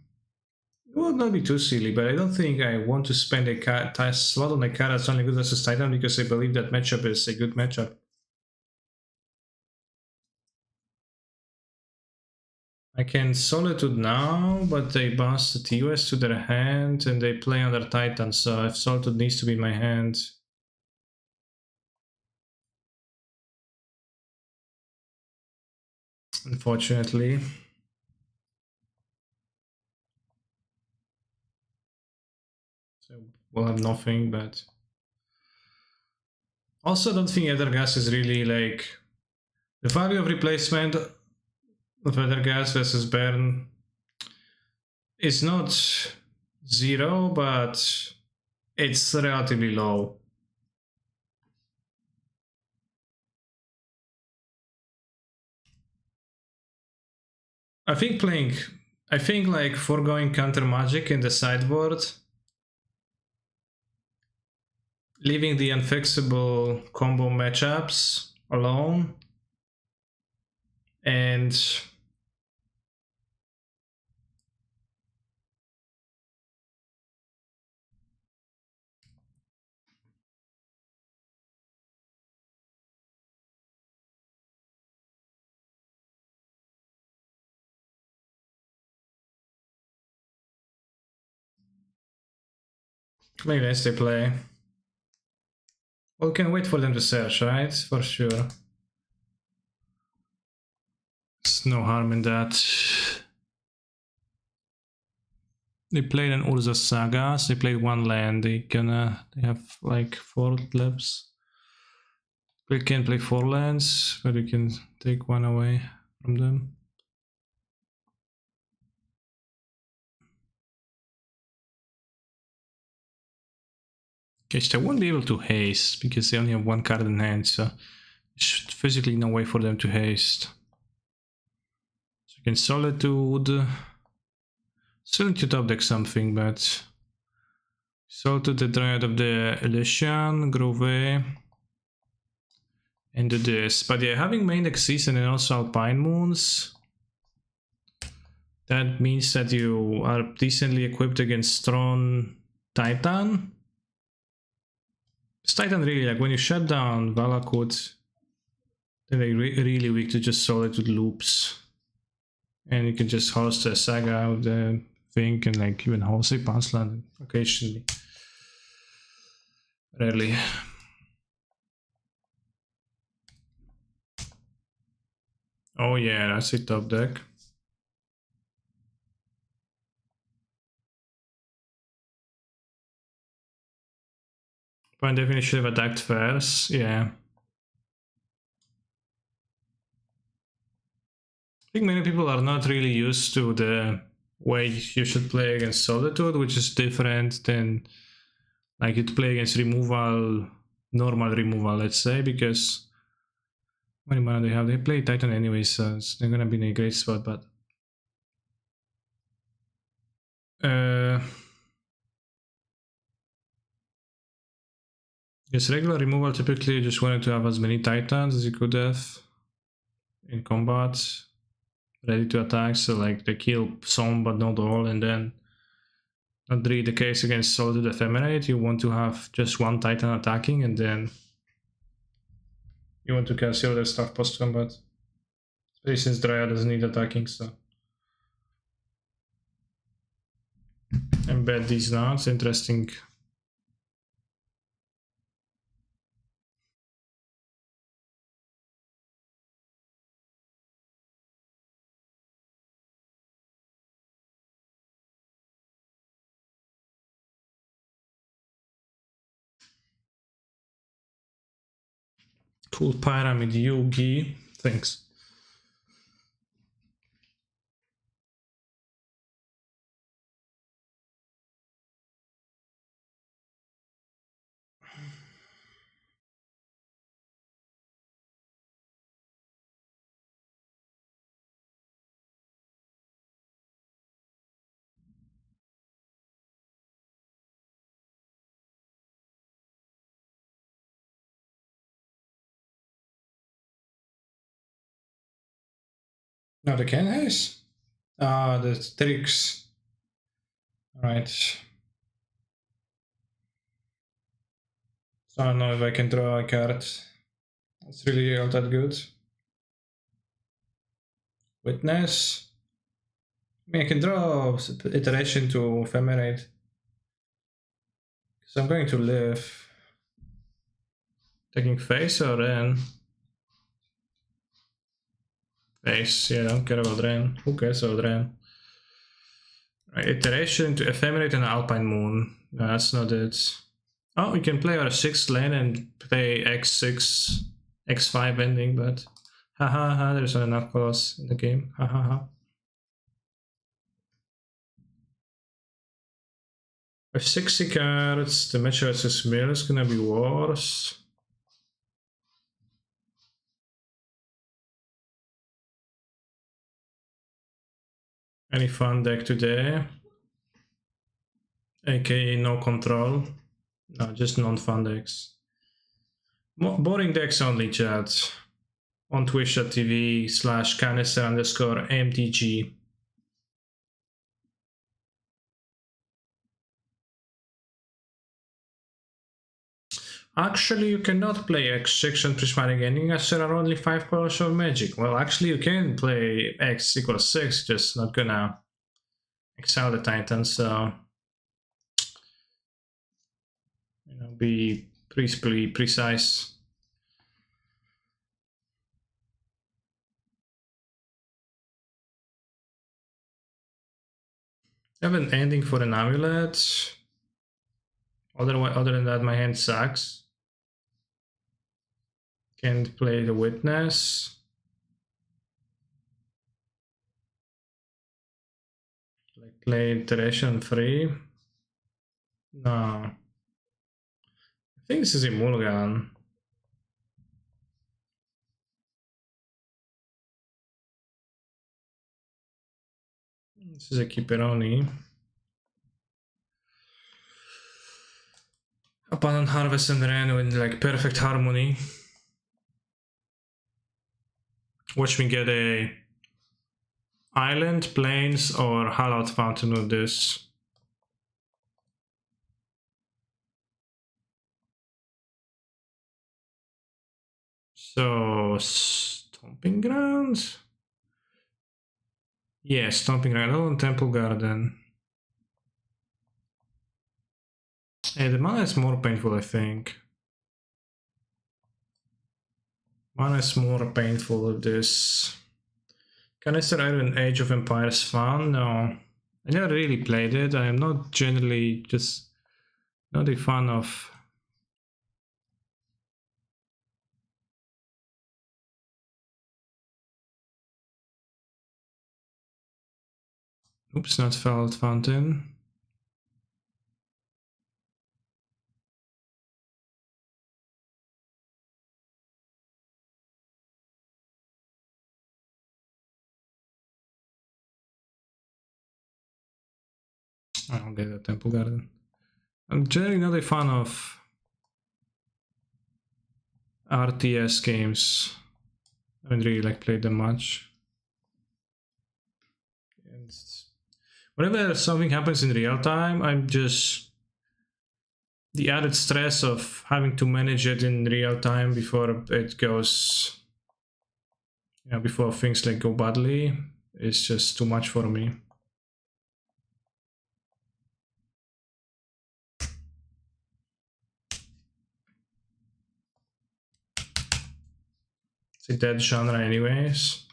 It would not be too silly, but I don't think I want to spend a slot on a card that's only good versus Titan because I believe that matchup is a good matchup. I can Solitude now, but they bounce the TOS to their hand and they play under Titan, so if Solitude needs to be in my hand. Unfortunately. So we'll have nothing, but... Also, I don't think Ethergas is really like... The value of replacement of Ethergas versus Baron is not 0, but it's relatively low. I think like foregoing counter magic in the sideboard leaving the unfixable combo matchups alone, and maybe as they play. Well, we can wait for them to search, right? For sure. There's no harm in that. They played an Urza Saga, so they played one land. They have like 4 lefts. We can play 4 lands, but we can take one away from them. Okay, so they won't be able to haste because they only have 1 card in hand, so there's physically no way for them to haste. So you can Solitude. Still need to top deck something, but Solitude the Dryad of the Elysian, Grove, and do this. But yeah, having main deck Season and also Alpine Moons, that means that you are decently equipped against Tron Titan. It's Titan really, like when you shut down Valakut, then they're really weak to just Solitude loops. And you can just host a Saga with the thing and like even host a Punchland occasionally. Rarely. Oh yeah, that's a top deck. But definitely should have attacked first, yeah. I think many people are not really used to the way you should play against Solitude, which is different than like you'd play against removal, normal removal, let's say, because how many mana they have? They play Titan anyway, so they're gonna be in a great spot, but yes, regular removal typically you just wanted to have as many Titans as you could have in combat, ready to attack, so like they kill some but not all, and then not really the case against Solitude Ephemerate. You want to have just 1 Titan attacking, and then you want to cast your other stuff post combat. Especially since Dryad doesn't need attacking, so. Embed these now, it's interesting. Cool Pyramid Yugi, thanks. Now the can has? The tricks. Right. So I don't know if I can draw a card. It's really all that good. Witness. I mean, I can draw iteration to ephemerate. So I'm going to live. Taking face or Ren? Face, yeah, I don't care about Ren. Who cares about Ren? Right, iteration to ephemerate and Alpine Moon. No, that's not it. Oh, we can play our 6th lane and play x6, x5 ending, but haha, there's not enough colors in the game. Haha. With 60 cards, the match versus Mill is gonna be worse. Any fun deck today? AKA no control. No, just non-fun decks. Boring decks only, chat. On twitch.tv/canister_mtg. Actually, you cannot play X6 and Prismatic Ending as there are only 5 colors of magic. Well, actually, you can play X equals 6, just not gonna excel the Titan, so be pretty precise. I have an ending for an amulet. Other than that, my hand sucks. Can't play the witness. Like play iteration 3. No. I think this is a mulligan. This is a Kiperoni. Opponent Harvest and Ren with like perfect harmony. Watch me get a island, plains, or Hallowed Fountain with this. So, Stomping Grounds? Yeah, Stomping Ground on Temple Garden. Yeah, the mana is more painful, I think. Mana is more painful with this. Canister Iron Age of Empires fun? No. I never really played it. I am not generally just not a fan of. Oops, not Felled Fountain. I don't get a Temple Garden. I'm generally not a fan of RTS games. I haven't really played them much. And whenever something happens in real time, I'm just the added stress of having to manage it in real time before it goes, before things go badly, is just too much for me. It's a dead genre anyways.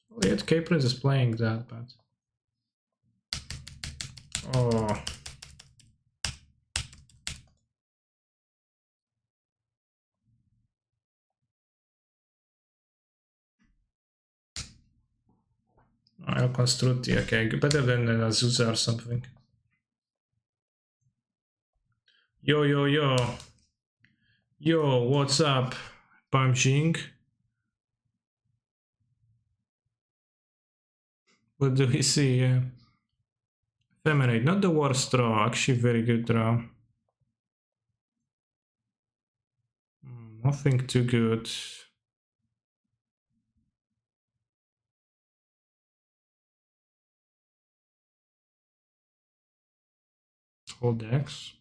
Well, yet K-Prince is playing that, but... Oh... I'll construct, okay, better than an Azusa or something. Yo, yo, yo. Yo, what's up, Pamjing? What do we see? Ephemerate, not the worst draw, actually very good draw. Nothing too good. Hold X.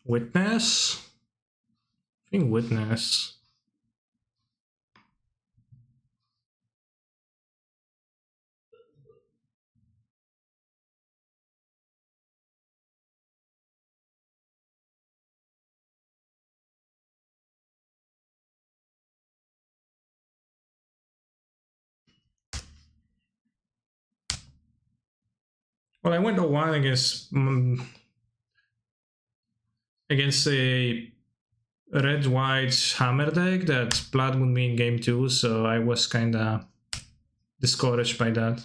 Witness? I think Witness. Well, I went 0-1 against a red-white hammer deck that Blood Moon me in game 2, so I was kinda discouraged by that.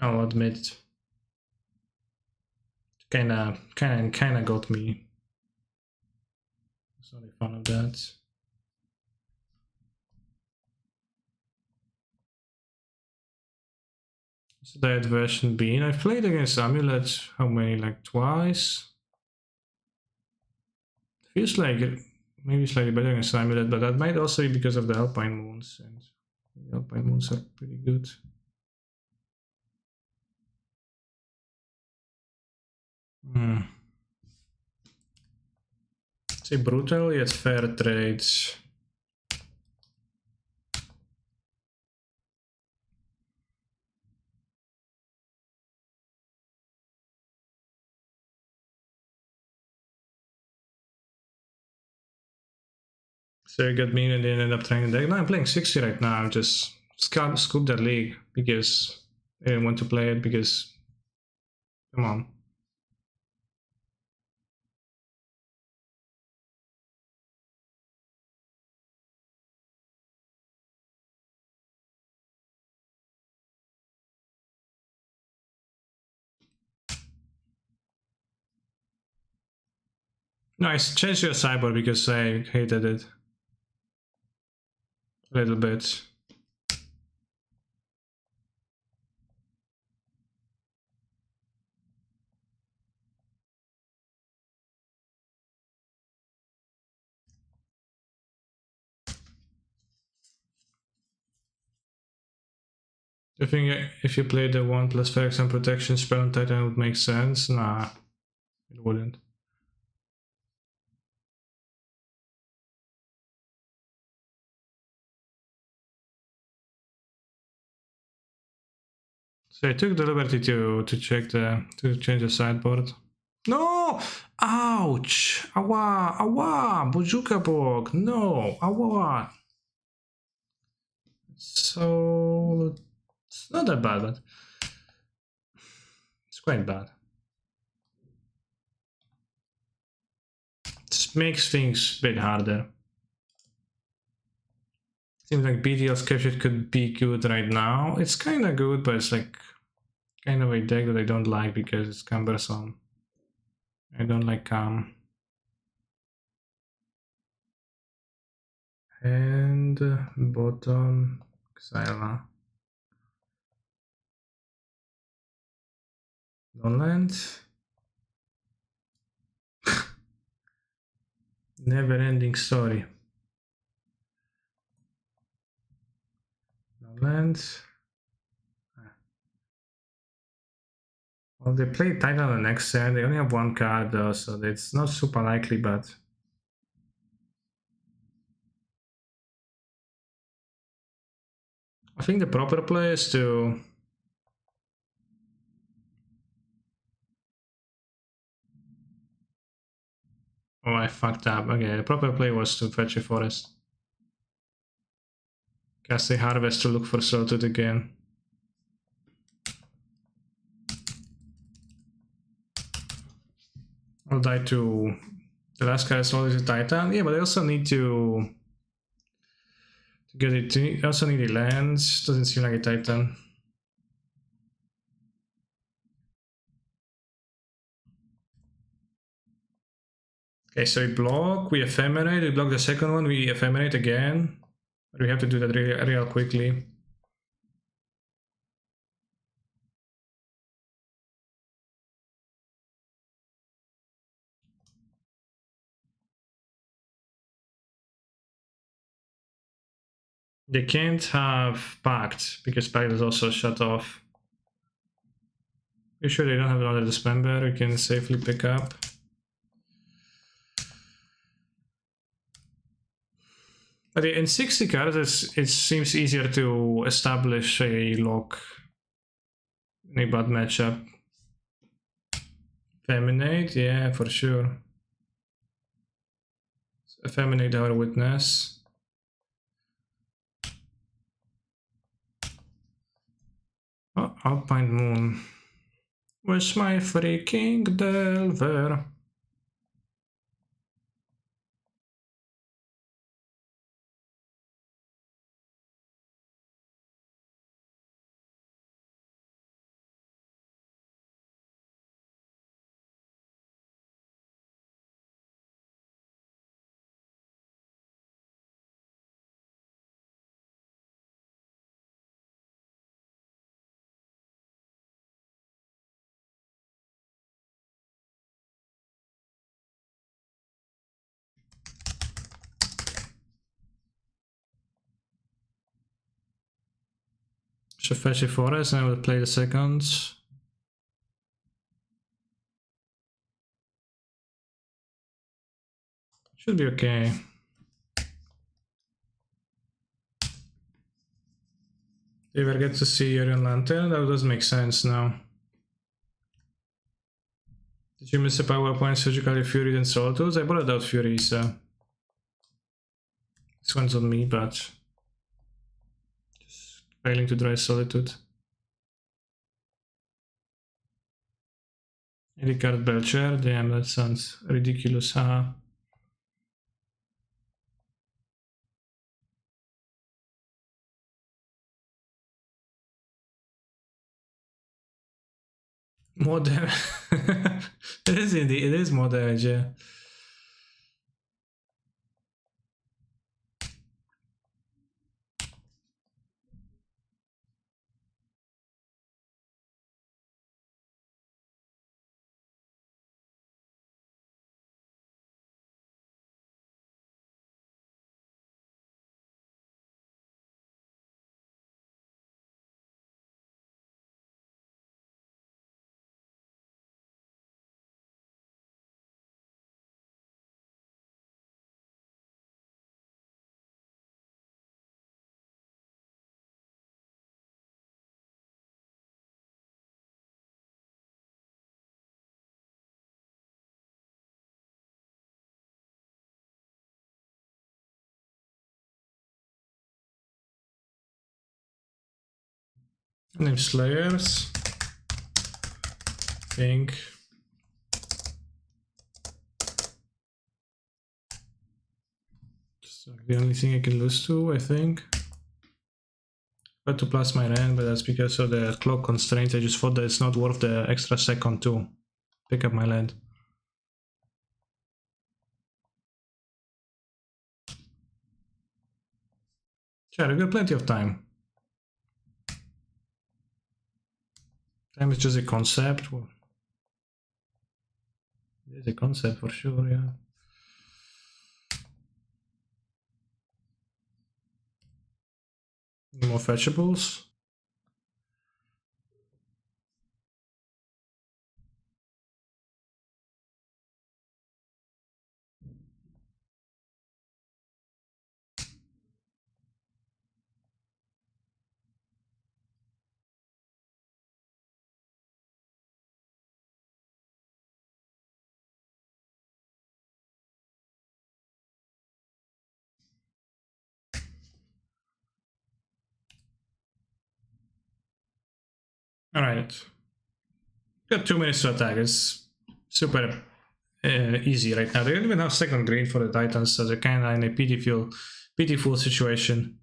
I'll admit. Kinda got me. It's not a fan of that. So that version Bean. I've played against Amulet, how many? Like twice? Feels like it, maybe slightly better against Amulet, but that might also be because of the Alpine Moons. And the Alpine Moons are pretty good. Say brutal yet fair trades. So you got me and then ended up trying the deck. No, I'm playing 60 right now. Just scoop that league because I didn't want to play it because, come on. No, I changed your sideboard because I hated it a little bit. I think if you play the 1+ Phyrex and protection spell on Titan, it would make sense. Nah, it wouldn't. So I took the liberty to change the sideboard. No! Ouch! Awa! Awa! Bujuka Bog! No! Awa! So it's not that bad, but it's quite bad. It makes things a bit harder. Seems like BTL's capture could be good right now. It's kind of good, but it's like kind of a deck that I don't like because it's cumbersome. I don't like and bottom Xyla. No land. Never ending story. No land. Well, they play Titan on the next turn. They only have one card though, so it's not super likely, but I think the proper play is to... Oh, I fucked up. Okay, the proper play was to fetch a forest. Cast a harvest to look for Solitude again. I'll die to... The last card is always a Titan. Yeah, but I also need to get it. I also need a lands. Doesn't seem like a Titan. Okay, so we block, we ephemerate, we block the second one, we ephemerate again. But we have to do that real quickly. They can't have Pact, because Pact is also shut off. You sure they don't have another Dismember we can safely pick up? But in 60 cards, it seems easier to establish a lock in a bad matchup. Effeminate, yeah, for sure. Effeminate our witness. Oh, Alpine Moon. Where's my freaking Delver? Should fetch a forest and I will play the second. Should be okay. Do you ever get to see Urian Lantern? That does make sense now. Did you miss a power point surgically Fury and Soul Tools? I bought out Fury, so this one's on me, but just failing to draw Solitude. Ricard Belcher, damn, that sounds ridiculous, huh? More damage. It is indeed, it is more damage, yeah. Name Slayers. Think. It's the only thing I can lose to, I think. But to plus my land, but that's because of the clock constraint. I just thought that it's not worth the extra second to pick up my land. Sure, I've got plenty of time. Time is just a concept. Well, it is a concept for sure, yeah. More fetchables. Alright. Got 2 minutes to attack. It's super easy right now. They don't even have second green for the Titans, so they're kinda in a pitiful situation.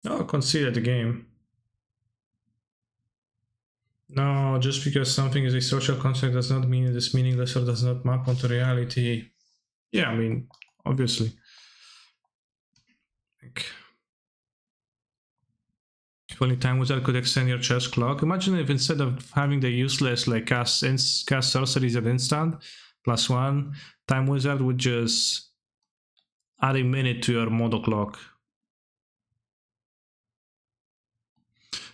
Oh, concede the game. No, just because something is a social construct does not mean it is meaningless or does not map onto reality. Yeah, I mean, obviously. Like, if only Time Wizard could extend your chess clock. Imagine if instead of having the useless like cast sorceries at instant +1, Time Wizard would just add a minute to your modo clock.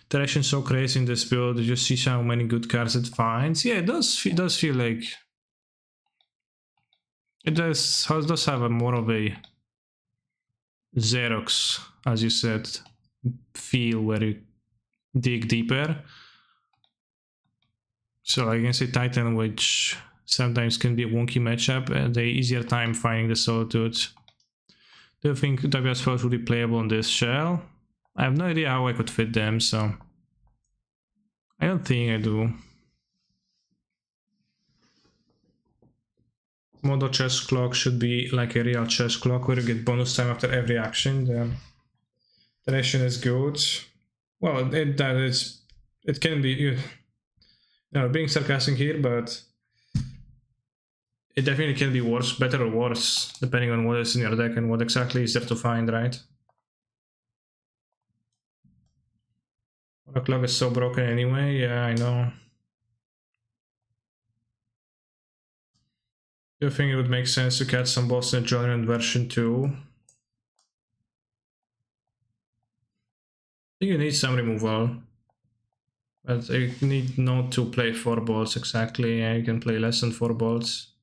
Direction so crazy in this build. You just see so many good cards it finds. Yeah, it does feel like it does have a more of a Xerox, as you said, feel where you dig deeper. So I can say Titan, which sometimes can be a wonky matchup, and the easier time finding the Solitudes. Do you think WS4 would be playable on this shell? I have no idea how I could fit them, so I don't think I do. Modo chess clock should be like a real chess clock where you get bonus time after every action. The direction is good. Well, it can be, you know, being sarcastic here, but it definitely can be worse, better or worse, depending on what is in your deck and what exactly is there to find, right? The clock is so broken anyway, yeah, I know. Do you think it would make sense to catch some boss in Journeyman version 2? think you need some removal. But you need not to play 4 balls exactly, and you can play less than 4 balls.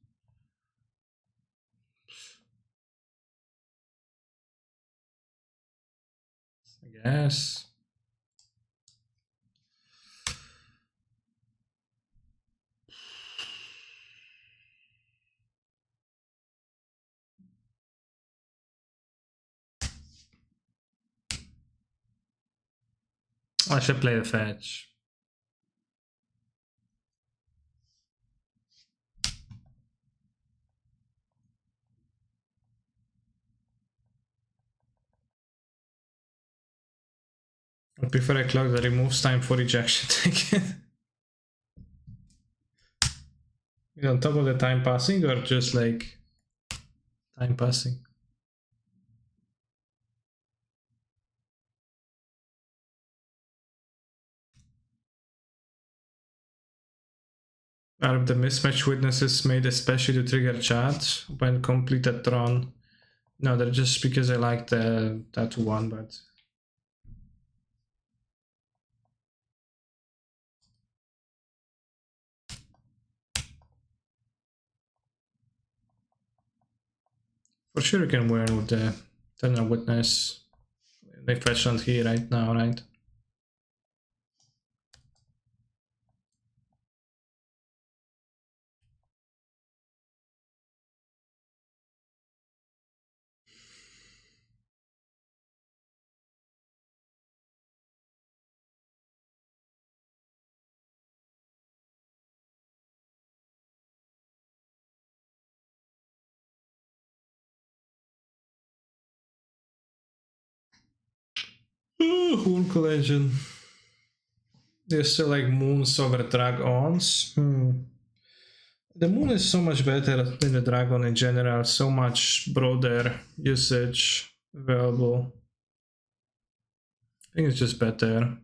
I guess. I should play the fetch. I prefer a clock that removes time for ejection ticket. On top of the time passing, or just like time passing? Are the mismatch witnesses made especially to trigger chat when completed Tron? No, they're just because I like that one, but for sure you can win with the Eternal Witness. They fetch on here right now, right? Moon collision. There's still like moons over dragons. The moon is so much better than the dragon in general, so much broader usage available. I think it's just better.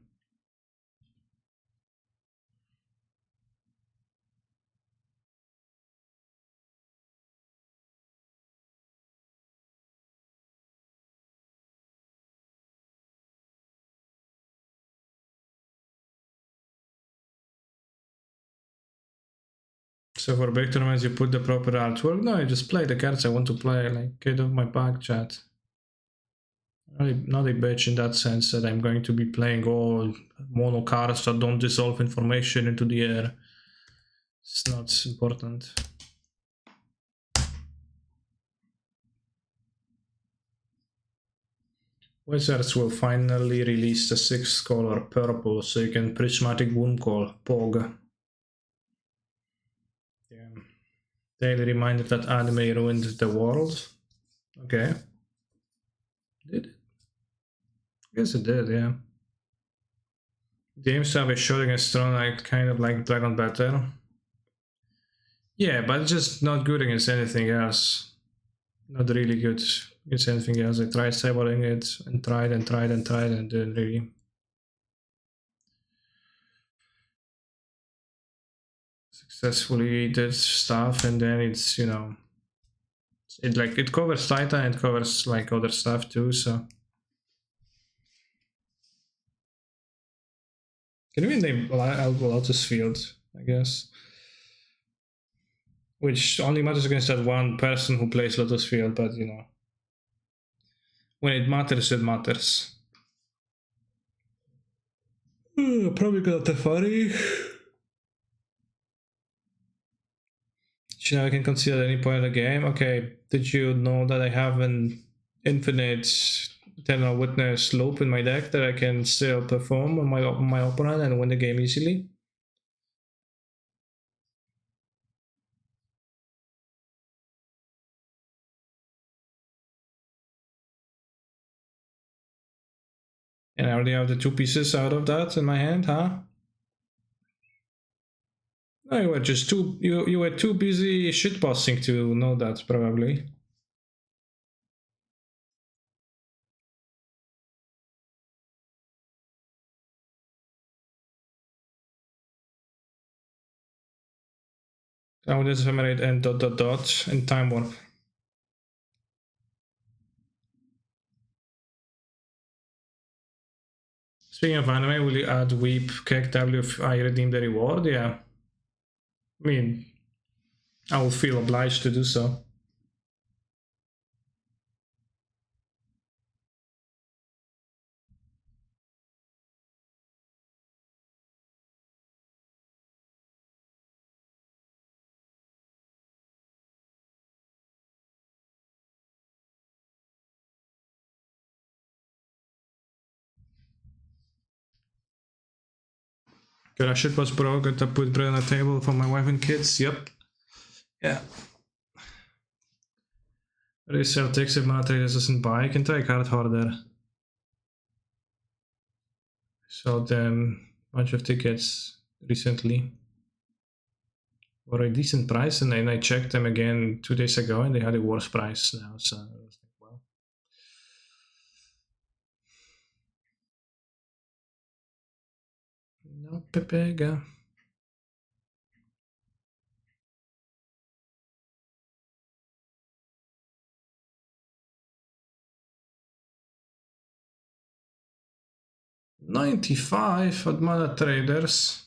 So for big tournaments, you put the proper artwork. No, I just play the cards I want to play. Like, get off my back, chat. Not a bitch in that sense that I'm going to be playing all mono cards that don't dissolve information into the air. It's not important. Wizards will finally release the 6th color purple so you can prismatic Wurmcoil, POG. Yeah. Daily reminder that anime ruined the world. Okay. Did it? I guess it did, yeah. Games have a showing a strong, like, kind of like Dragon better. Yeah, but just not good against anything else. Not really good against anything else. I tried sabotaging it and tried and didn't really. Successfully did stuff, and then it's, you know, it covers Titan and covers like other stuff too, so. Can we name Lotus Field, I guess? Which only matters against that one person who plays Lotus Field, but you know. When it matters, it matters. Probably got Tefari. Now I can consider at any point in the game. Okay, did you know that I have an infinite Eternal Witness loop in my deck that I can still perform on my opponent and win the game easily? And I already have the 2 pieces out of that in my hand, huh? No, you were just too you were too busy shitposting to know that, probably. I would ephemerate and ... and time warp. Speaking of anime, will you add Weep KW if I redeem the reward? Yeah. I mean, I will feel obliged to do so. Good, I should post bro, got to put bread on the table for my wife and kids. Yep. Yeah. Resell takes maar traders doesn't buy. I can try card harder. Sold them a bunch of tickets recently for a decent price, and then I checked them again 2 days ago, and they had a worse price now. So I was like, well, no pepega. $95 at Mana Traders.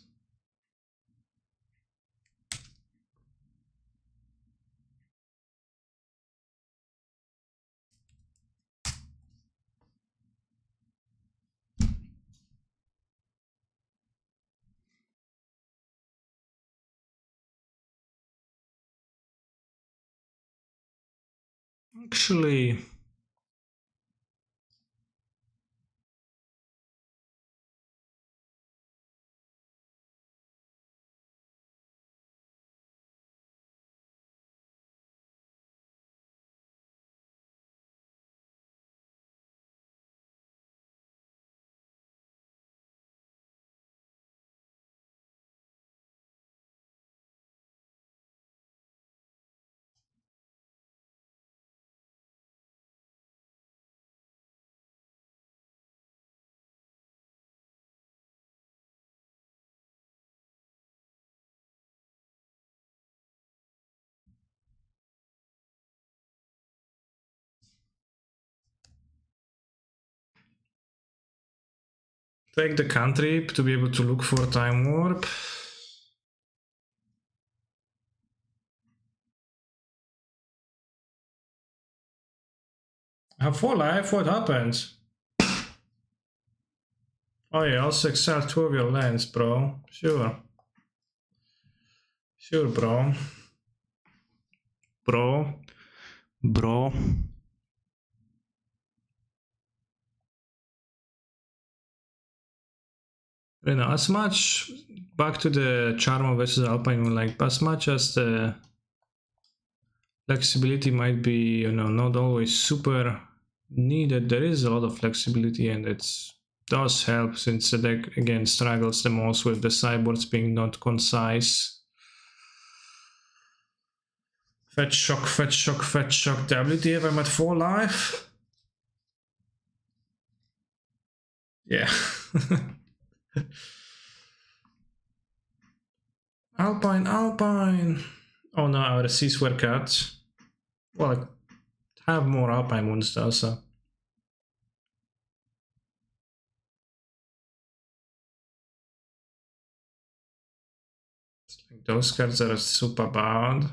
Actually, take the cantrip to be able to look for time warp. I have 4 life, what happens? Oh yeah, also excel 2 of your lands, bro. Sure. Sure, bro. Bro. You know, as much back to the Charma versus Alpine, like as much as the flexibility might be, you know, not always super needed, there is a lot of flexibility, and it does help since the deck again struggles the most with the sideboards being not concise. Fetch shock, fetch shock, fetch shock. WTF, I'm at 4 life. Yeah. Alpine. Oh no, our Cs were cut. Well, I have more Alpine wounds though, so. Like those cards are super bad.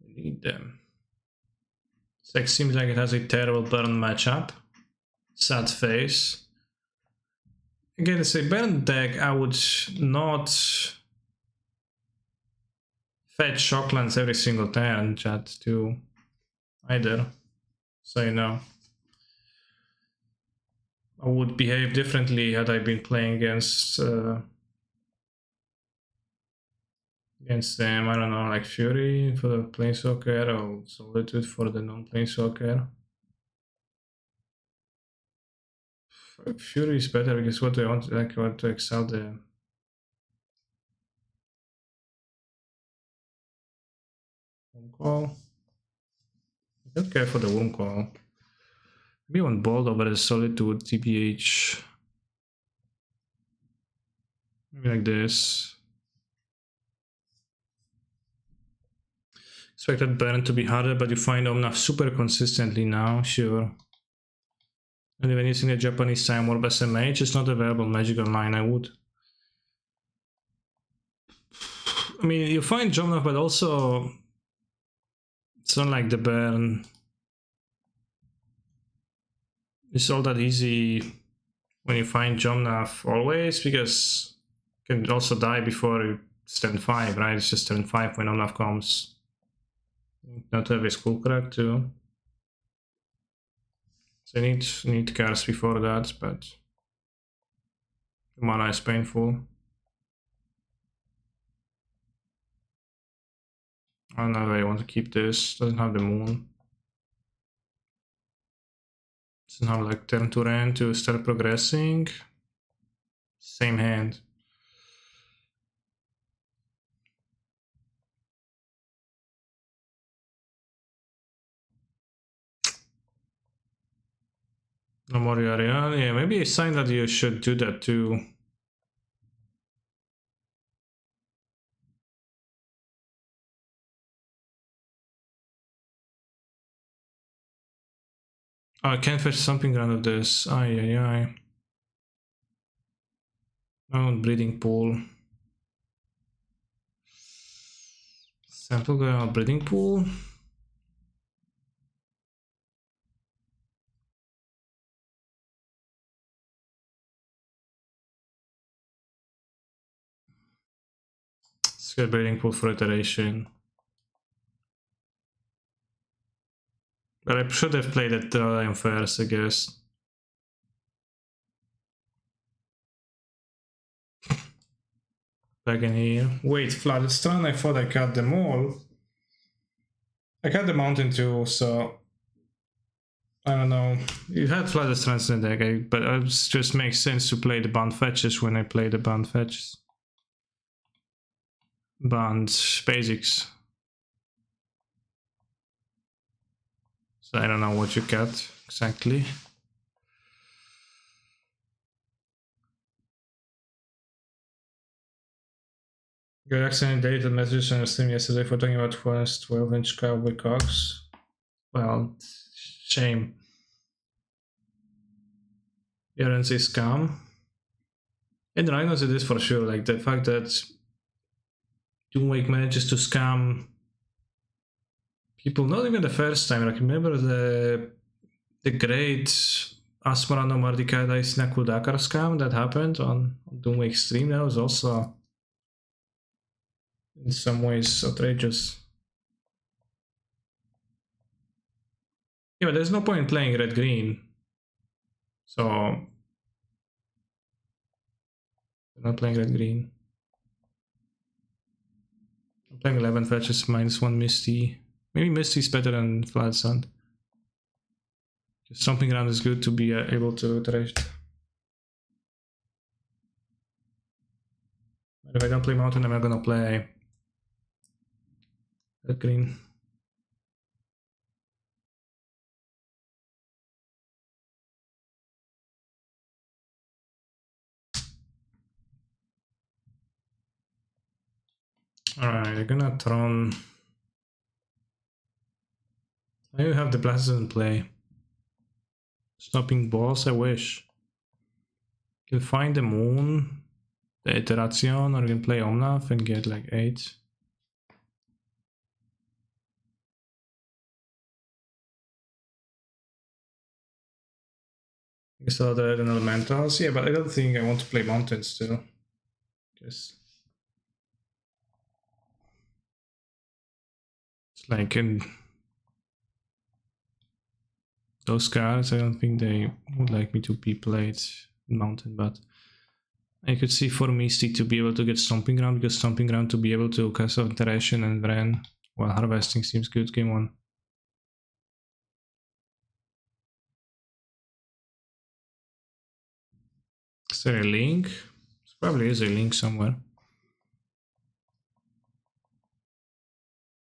We need them. This deck seems like it has a terrible burn matchup. Sad face. Again, it's a burn deck. I would not fetch shocklands every single turn, chat, to either. So you know. I would behave differently had I been playing against them. I don't know, like Fury for the Planeswalker or Solitude for the non-Planeswalker. Fury is better because what do I want? Like, I want to excel the Womb Call. I don't care for the Womb Call. Maybe I want Bold over the Solitude, TBH. Maybe like this. Expected Burn to be harder, but you find Omnath super consistently now, sure. And even using the Japanese time warp as a mage is not available Magic Online, I would. I mean, you find Jomnaf, but also it's not like the burn. It's all that easy when you find Jomnaf always, because you can also die before it's turn 5, right? It's just turn 5 when Jomnaf comes. Not have a Skull Crack too. So you need cards before that, but the mana is painful. I don't know if I want to keep this. Doesn't have the moon. Doesn't have like turn to end to start progressing. Same hand. No more Yarian. Yeah, maybe a sign that you should do that too. Oh, I can't fetch something out of this. Ay, ay, ay. Oh, breeding pool. Sample go out breeding pool. Let's get breeding pool for iteration. But I should have played at Terrarium first, I guess. Back in here. Wait, Flooded Strand, I thought I cut them all. I cut the mountain too, so I don't know. You had Flooded Strands in the deck, but it just makes sense to play the bound fetches when I play the bound fetches. Bound basics. So I don't know what you cut exactly. You accidentally deleted messages on your stream yesterday for talking about first 12-inch cowboy cocks. Well, shame. Errands is scam. And Rhinos it is for sure, like the fact that Doomwake manages to scam people, not even the first time, like remember the great Asmarano Mardikada Snakudakar scam that happened on Doomwake stream? That was also in some ways outrageous. Yeah, but there's no point in playing red-green. So I'm not playing red-green. I'm playing 11 fetches, -1 Misty. Maybe Misty's better than Flat Sand. Just stomping around is good to be able to iterate. But if I don't play Mountain, I'm not gonna play red-green. Alright, I'm gonna Tron. I even have the blasters in play. Stopping balls, I wish. Can find the moon, the iteration, or you can play Omnath and get like 8. I guess other than elementals, yeah, but I don't think I want to play mountains still. Guess it's like in those cards, I don't think they would like me to be played in mountain, but I could see for Misty to be able to get Stomping Ground, because Stomping Ground to be able to cast off Iteration and Vren while harvesting seems good game 1. Is there a link? There probably is a link somewhere.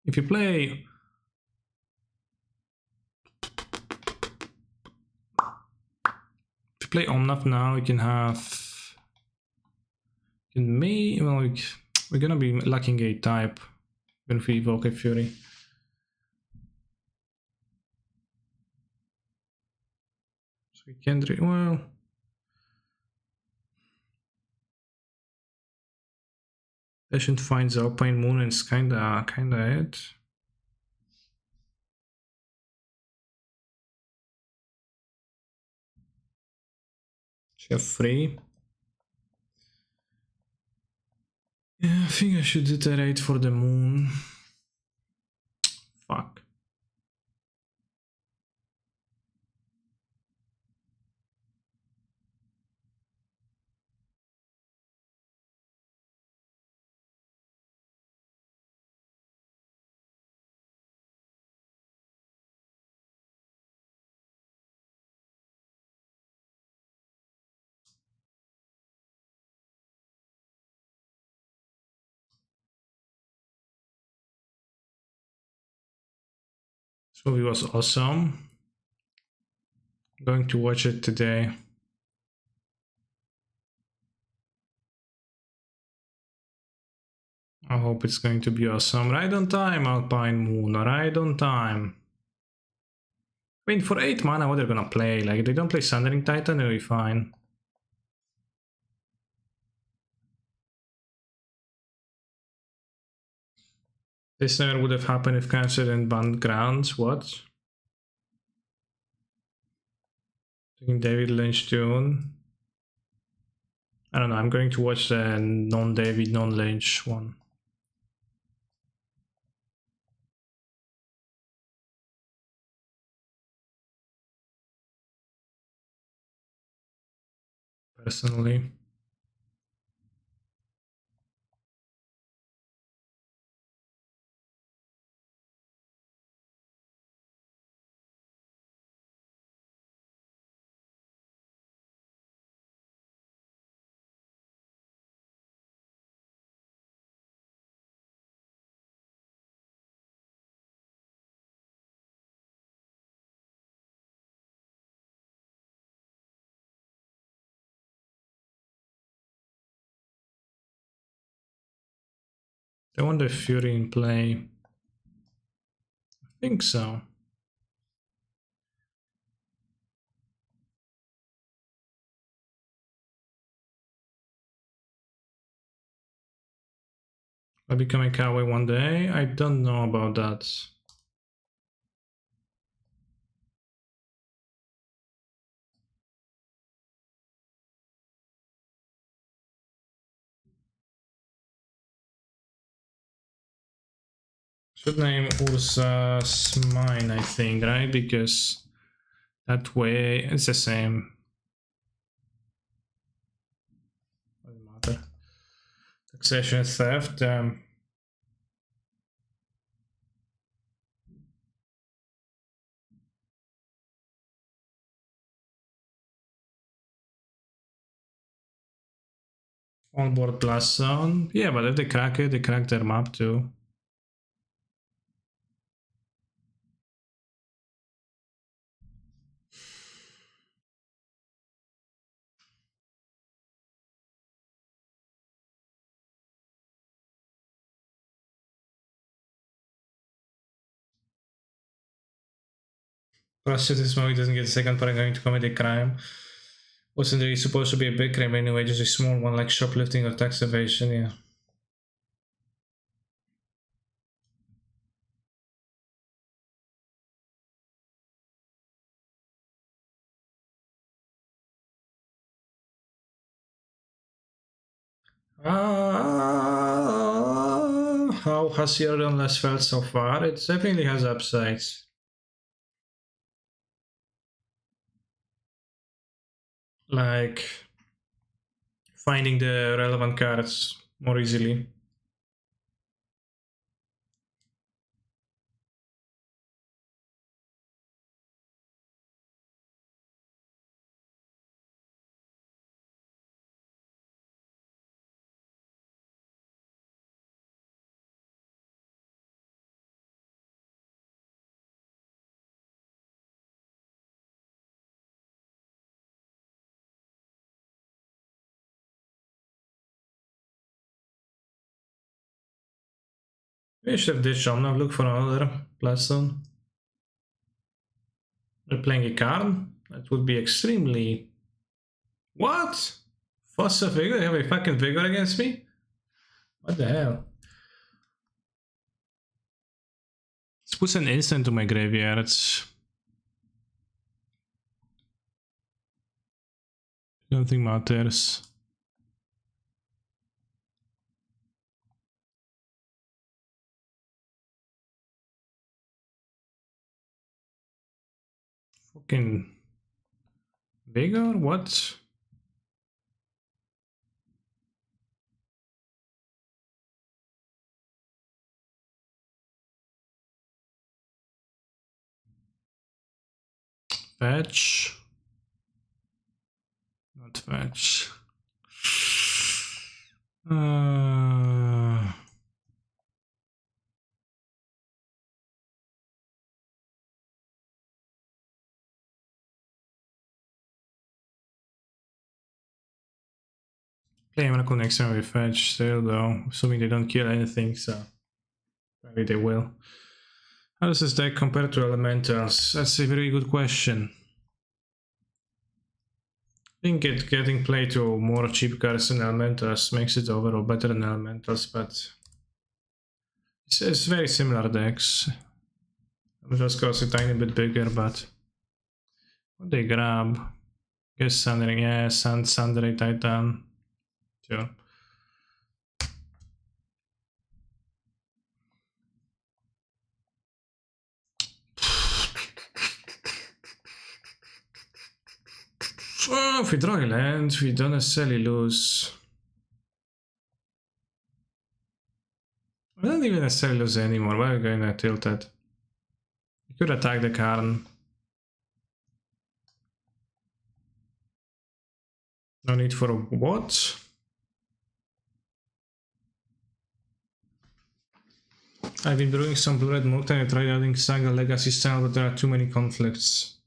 If you play Omnath now, you can have we're gonna be lacking a type when we evoke a Fury. So we can drink. Well, Patient finds Alpine Moon and it's kinda it. Chef free. Yeah, I think I should iterate for the moon. Fuck. This movie was awesome. I'm going to watch it today. I hope it's going to be awesome. Right on time, Alpine Moon. Right on time. I mean, for 8 mana, what they're gonna play? Like, they don't play Sundering Titan, it'll be fine. This never would have happened if Cancer and banned Grounds. What? Taking David Lynch tune. I don't know, I'm going to watch the non-David, non-Lynch one. Personally. They want the Fury in play. I think so. I'll become a cowboy one day. I don't know about that. Should name Ursa Smine, I think, right? Because that way it's the same. Doesn't matter. Taxation theft. On board plus zone. Yeah, but if they crack it, they crack their map too. Plus, if this movie doesn't get a second part, I'm going to commit a crime. Wasn't really supposed to be a big crime anyway, just a small one like shoplifting or tax evasion, yeah. How has Zero Less felt so far? It definitely has upsides. Like finding the relevant cards more easily. We should have ditched Omnav, look for another plus zone. We're playing a card? That would be extremely... What? Fossa Vigor? They have a fucking Vigor against me? What the hell? Let's put an instant to my graveyard. It's... Nothing matters. Fucking Vigor? What? Fetch. Not fetch. Play Miracle next time we fetch still though, assuming they don't kill anything, so maybe they will. How does this deck compare to elementals? That's a very good question. I think getting play to more cheap cards than elementals makes it overall better than elementals, but it's very similar decks. Just cost a tiny bit bigger, but what they grab? Guess Sundering, yeah, Sundering Titan. Sure. Oh, if we draw a land, we don't necessarily lose. We don't even necessarily lose anymore. Why are we going to tilt it? We could attack the Karn. No need for a what? I've been brewing some Blue-Red Multi and I tried adding Saga Legacy style, but there are too many conflicts.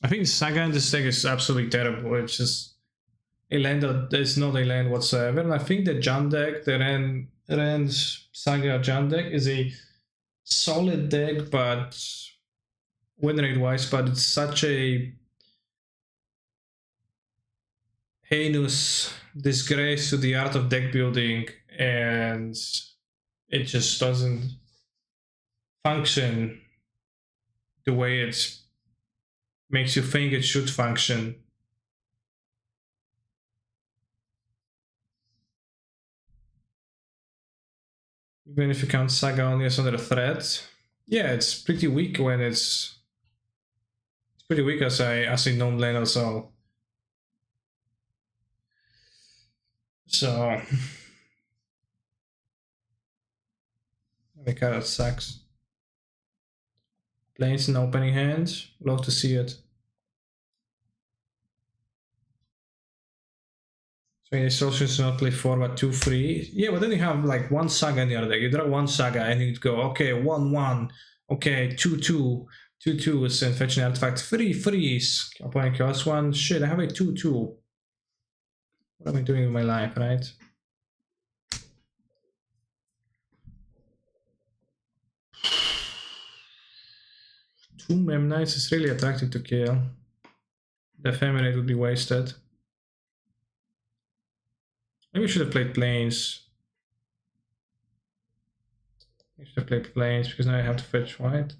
I think Saga in this deck is absolutely terrible. It's just a land that is not a land whatsoever. And I think the Jan deck, the Rand's Saga Jan deck, is a solid deck, but win rate wise, but it's such a heinous disgrace to the art of deck building, and it just doesn't function the way it makes you think it should function. Even if you count Saga only as under a threat, yeah, it's pretty weak when it's pretty weak as a non-land also. So the card sucks. Planes in opening hand, love to see it. So in instructions to not play 4 but 2 free. Yeah, but then you have like one Saga in the other deck. You draw one Saga and you go, okay, 1-1, okay, 2-2, 2-2 is and fetch an artifact, freeze. Opponent kills one. Shit, I have a 2-2. What am I doing with my life, right? Two Memnites is really attractive to kill. The Ephemerate would be wasted. Maybe we should have played Plains. I should have played Plains because now I have to fetch white.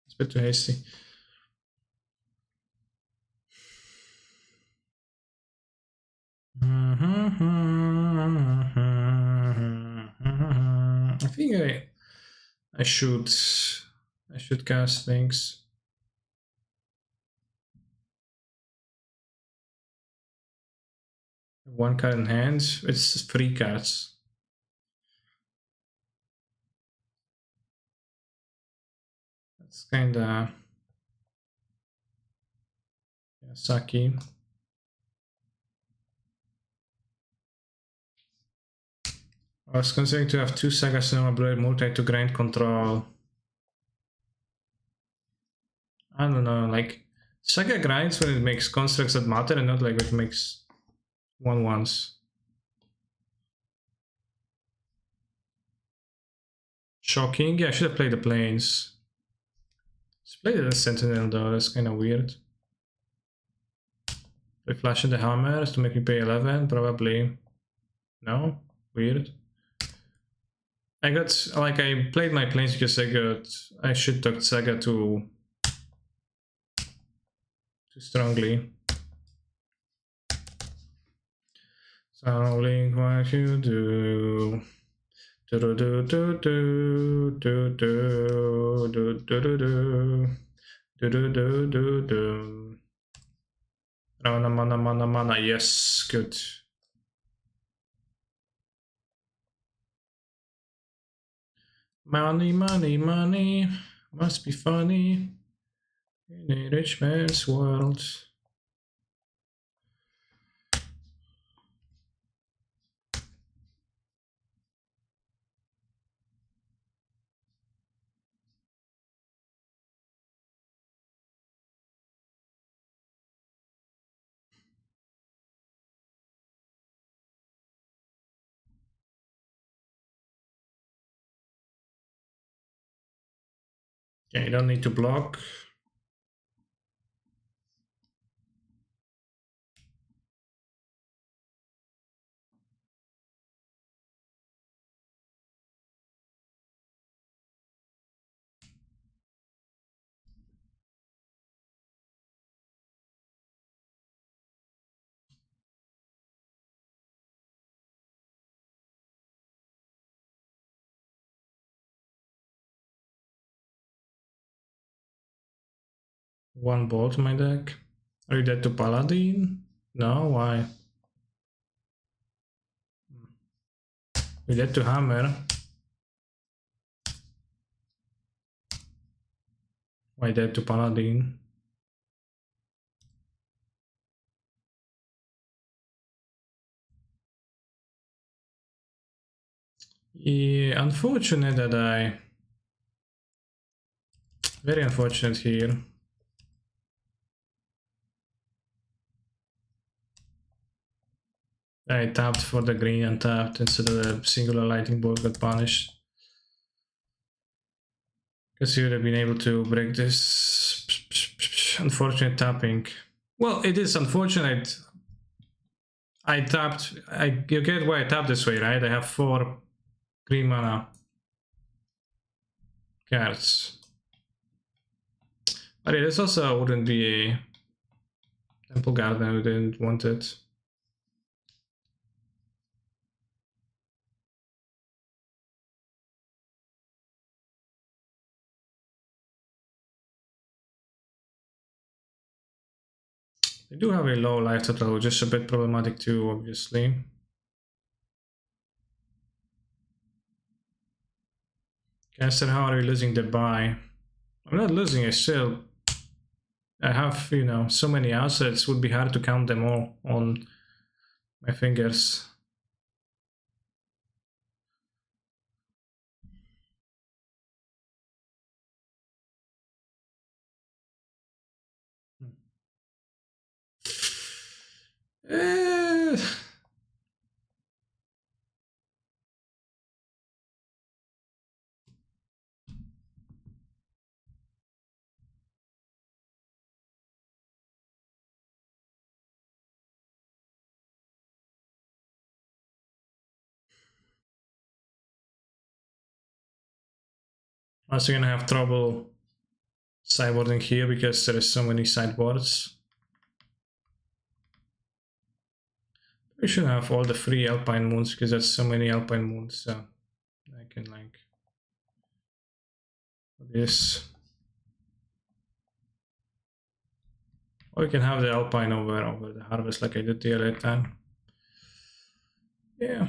It's a bit too hasty. I think I should cast things. One card in hand. It's 3 cards. That's kinda sucky. I was considering to have 2 Saga Cinema Blade Multi to grind control. I don't know, like Saga grinds when it makes constructs that matter and not like when it makes 1/1s. Shocking. Yeah, I should have played the planes. Let's play the Sentinel though, that's kind of weird. Play Flash in the Hammers to make me pay 11, probably. No? Weird. I played my planes because I should talk Saga too strongly. Sounding what you do. Do do do do do do do do do do do do do. Mana. Yes, good. Money must be funny in a rich man's world. Okay, you don't need to block. One bolt in my deck. Are you dead to Paladin? No, why? You dead to Hammer. Why dead to Paladin? Yeah, unfortunate that I... Very unfortunate here. I tapped for the green and tapped instead of the singular lightning bolt got punished. Because you would have been able to break this. Unfortunate tapping. Well, it is unfortunate. I tapped. You get why I tapped this way, right? I have 4 green mana cards. But this also wouldn't be a Temple Garden who didn't want it. They do have a low life total, which is a bit problematic too, obviously. Caster, how are you losing the buy? I'm not losing, I have, you know, so many assets, would be hard to count them all on my fingers. Eh, also gonna have trouble sideboarding here because there is so many sideboards. We should have all the free Alpine Moons because there's so many Alpine Moons, so I can like this. Or you can have the Alpine over the Harvest like I did the other time. Yeah.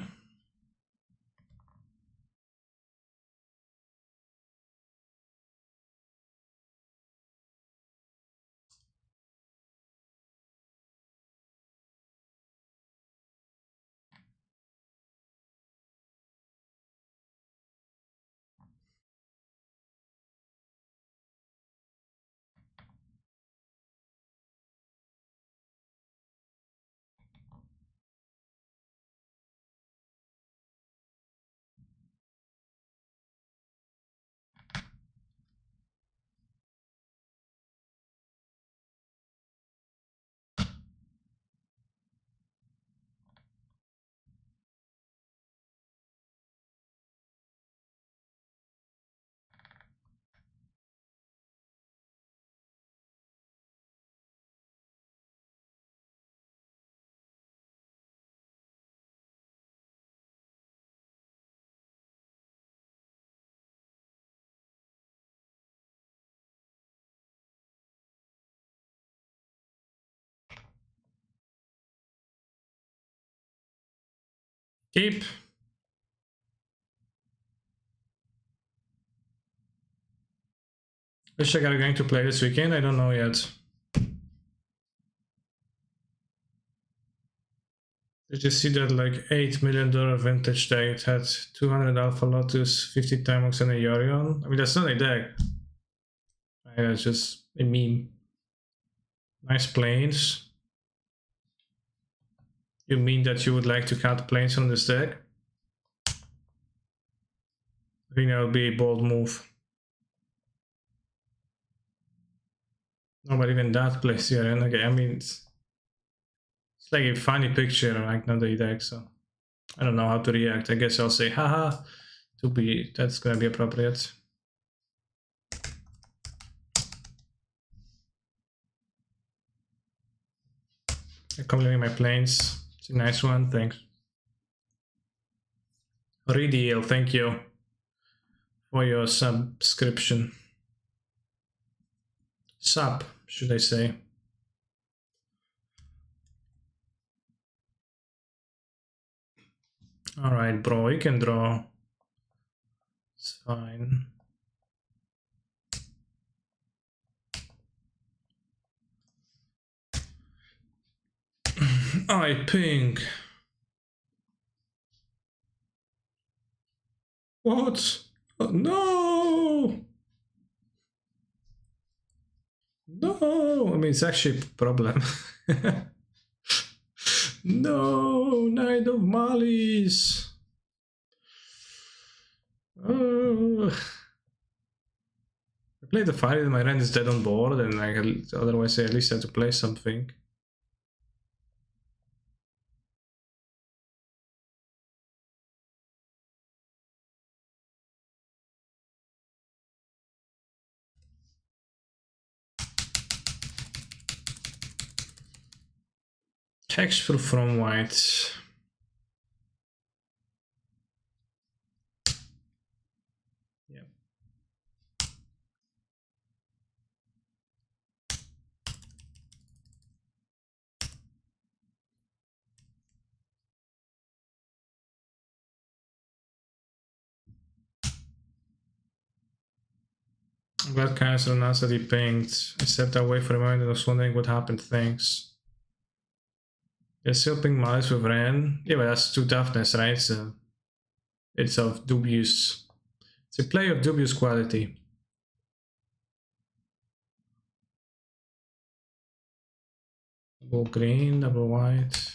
Keep. Wish I got going to play this weekend. I don't know yet. Did you see that like $8 million vintage deck? It had 200 Alpha Lotus, 50 Timox, and a Yorion. I mean, that's not a deck. That's just a meme. Nice planes. You mean that you would like to cut planes on this deck? I think that would be a bold move. No, but even that plays here. And okay, I mean, it's like a funny picture, like not a deck, so I don't know how to react. I guess I'll say, haha, that's gonna be appropriate. I'm completing my planes. It's a nice one, thanks. Redeal, thank you for your subscription. Sub, should I say. Alright, bro, you can draw. It's fine. I pink. What? Oh, no! No! I mean, it's actually a problem. No! Knight of Malice! I played the fight and my hand is dead on board, and otherwise I at least had to play something. Hexproof from white. Yeah. I'm glad Kaiser announced that he pinged. I stepped away for a moment and was wondering what happened. Thanks. Yeah, still ping Malice with Ren. Yeah, but that's 2 toughness, right? So it's of dubious. It's a play of dubious quality. Double green, double white.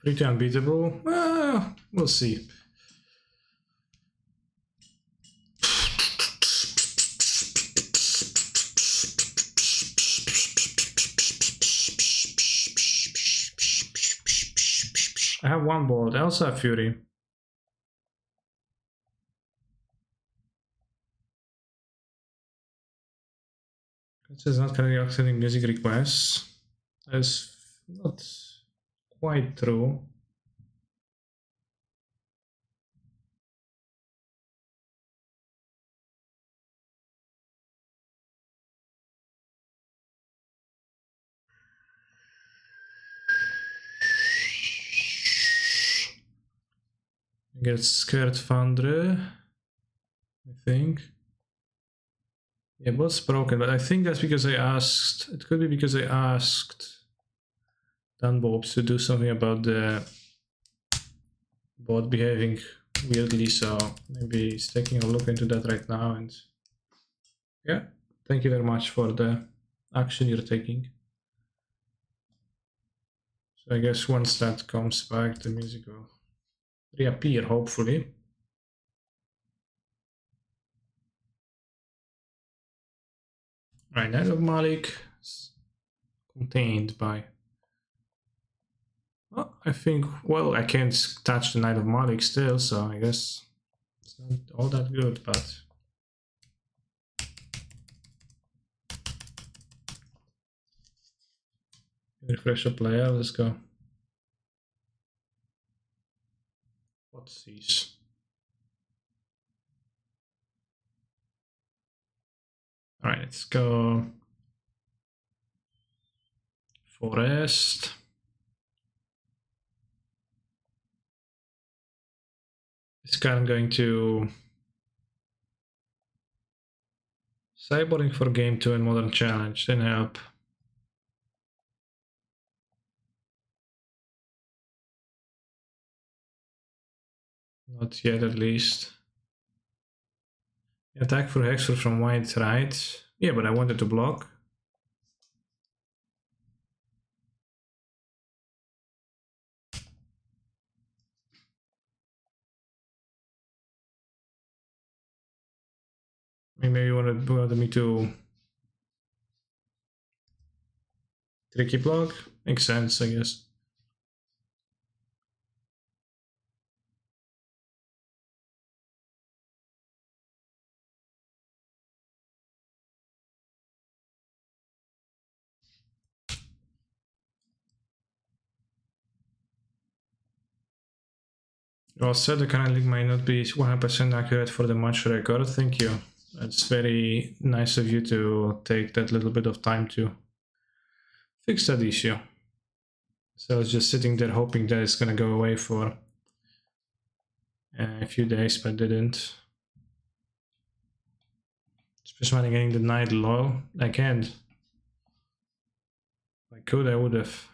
Pretty unbeatable. We'll see. I have 1 board. I also have Fury. This is not currently accepting music requests. That's not quite true. Get scared Foundry, I think. Yeah, bot's broken, but I think that's because I asked. It could be because I asked Dunbobs to do something about the bot behaving weirdly, so maybe he's taking a look into that right now. And yeah, thank you very much for the action you're taking. So I guess once that comes back, the music will reappear, hopefully. Right, Knight of Malik is contained by... Oh, I think, well, I can't touch the Knight of Malik still, so I guess it's not all that good, but... Refresh a player, let's go. What's these? Alright, let's go. Forest. This guy I'm going to cyborging for game 2 and modern challenge, didn't help. Not yet at least. Attack for Hexer from white right. Yeah, but I wanted to block. Maybe you wanted me to tricky block? Makes sense, I guess. Well said, the current link might not be 100% accurate for the match record. Thank you. That's very nice of you to take that little bit of time to fix that issue. So I was just sitting there hoping that it's gonna go away for a few days, but didn't. Especially getting denied low. I can't. If I could, I would have.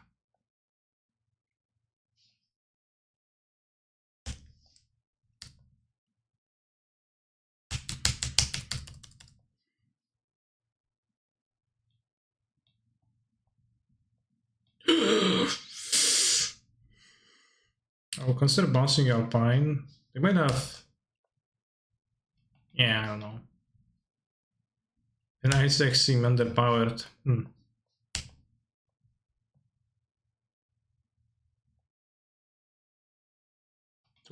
I will consider bouncing Alpine. They might have. Yeah, I don't know. And Ice Deck seem underpowered. To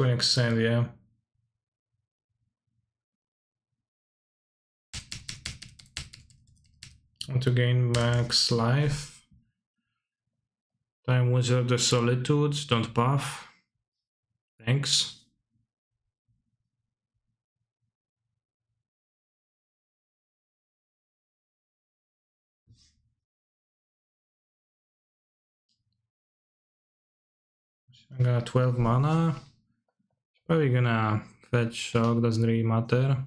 an extent, yeah. Want to gain max life. Time Wizard the Solitudes, don't buff. Thanks. I'm gonna 12 mana. Probably gonna fetch Shock, doesn't really matter.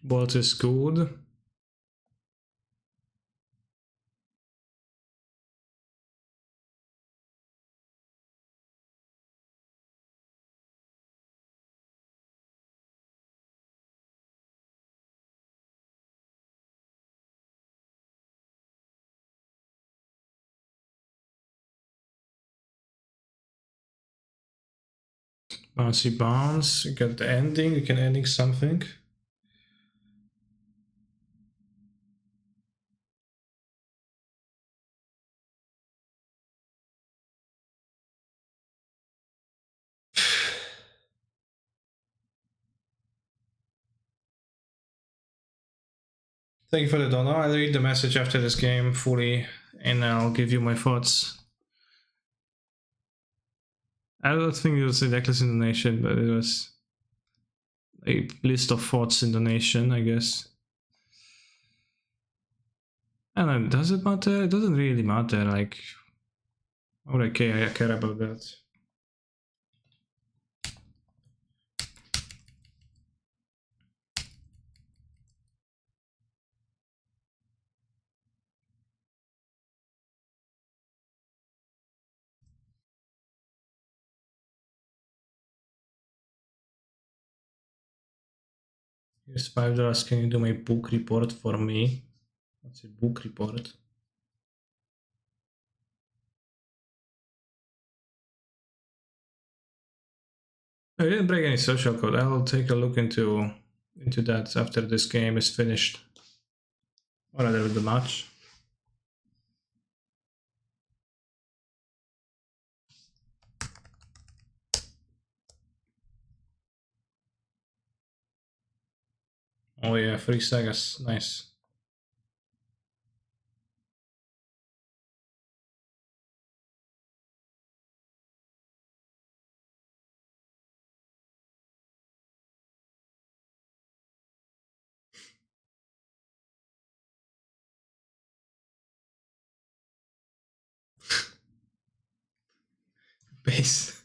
Bolt is good. Bouncy bounce, you get the ending, you can ending something. Thank you for the donor. I'll read the message after this game fully and I'll give you my thoughts. I don't think it was a necklace in donation, but it was a list of thoughts in donation, I guess. I don't know, does it matter? It doesn't really matter, like, why would I care about that? Here's $5, can you do my book report for me? What's a book report? I didn't break any social code. I'll take a look into that after this game is finished. Or rather with the match. Oh yeah, 3 sagas, nice. Base.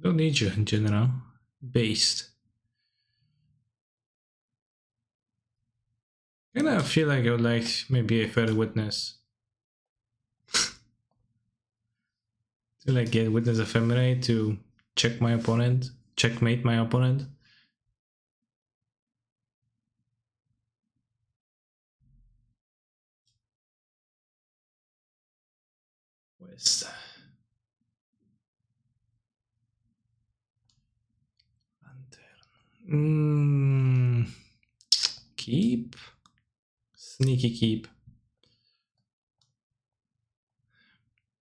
Don't need you in general. Based. And I feel like I would like maybe a fair witness. To like get witness ephemerate to check my opponent, checkmate my opponent. West. Keep. Sneaky keep.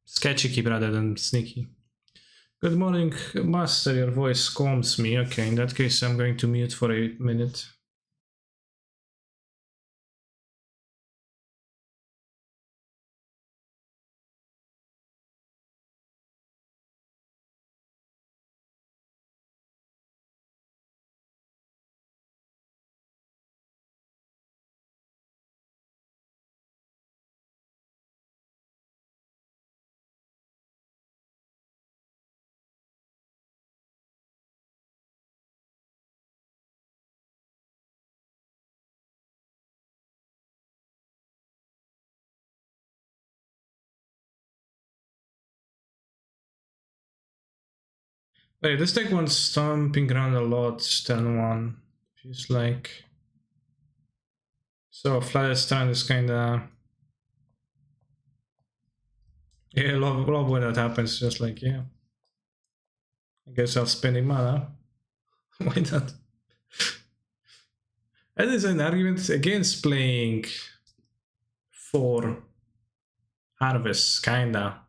Sketchy keep rather than sneaky. Good morning, master. Your voice calms me. Okay, in that case, I'm going to mute for a minute. Wait, this deck wants stomping around a lot. Turn 1. Feels like. So, flat stand is kinda. Yeah, love when that happens. Just like, yeah. I guess I'll spending mana. Why not? That is an argument against playing 4 harvests, kinda.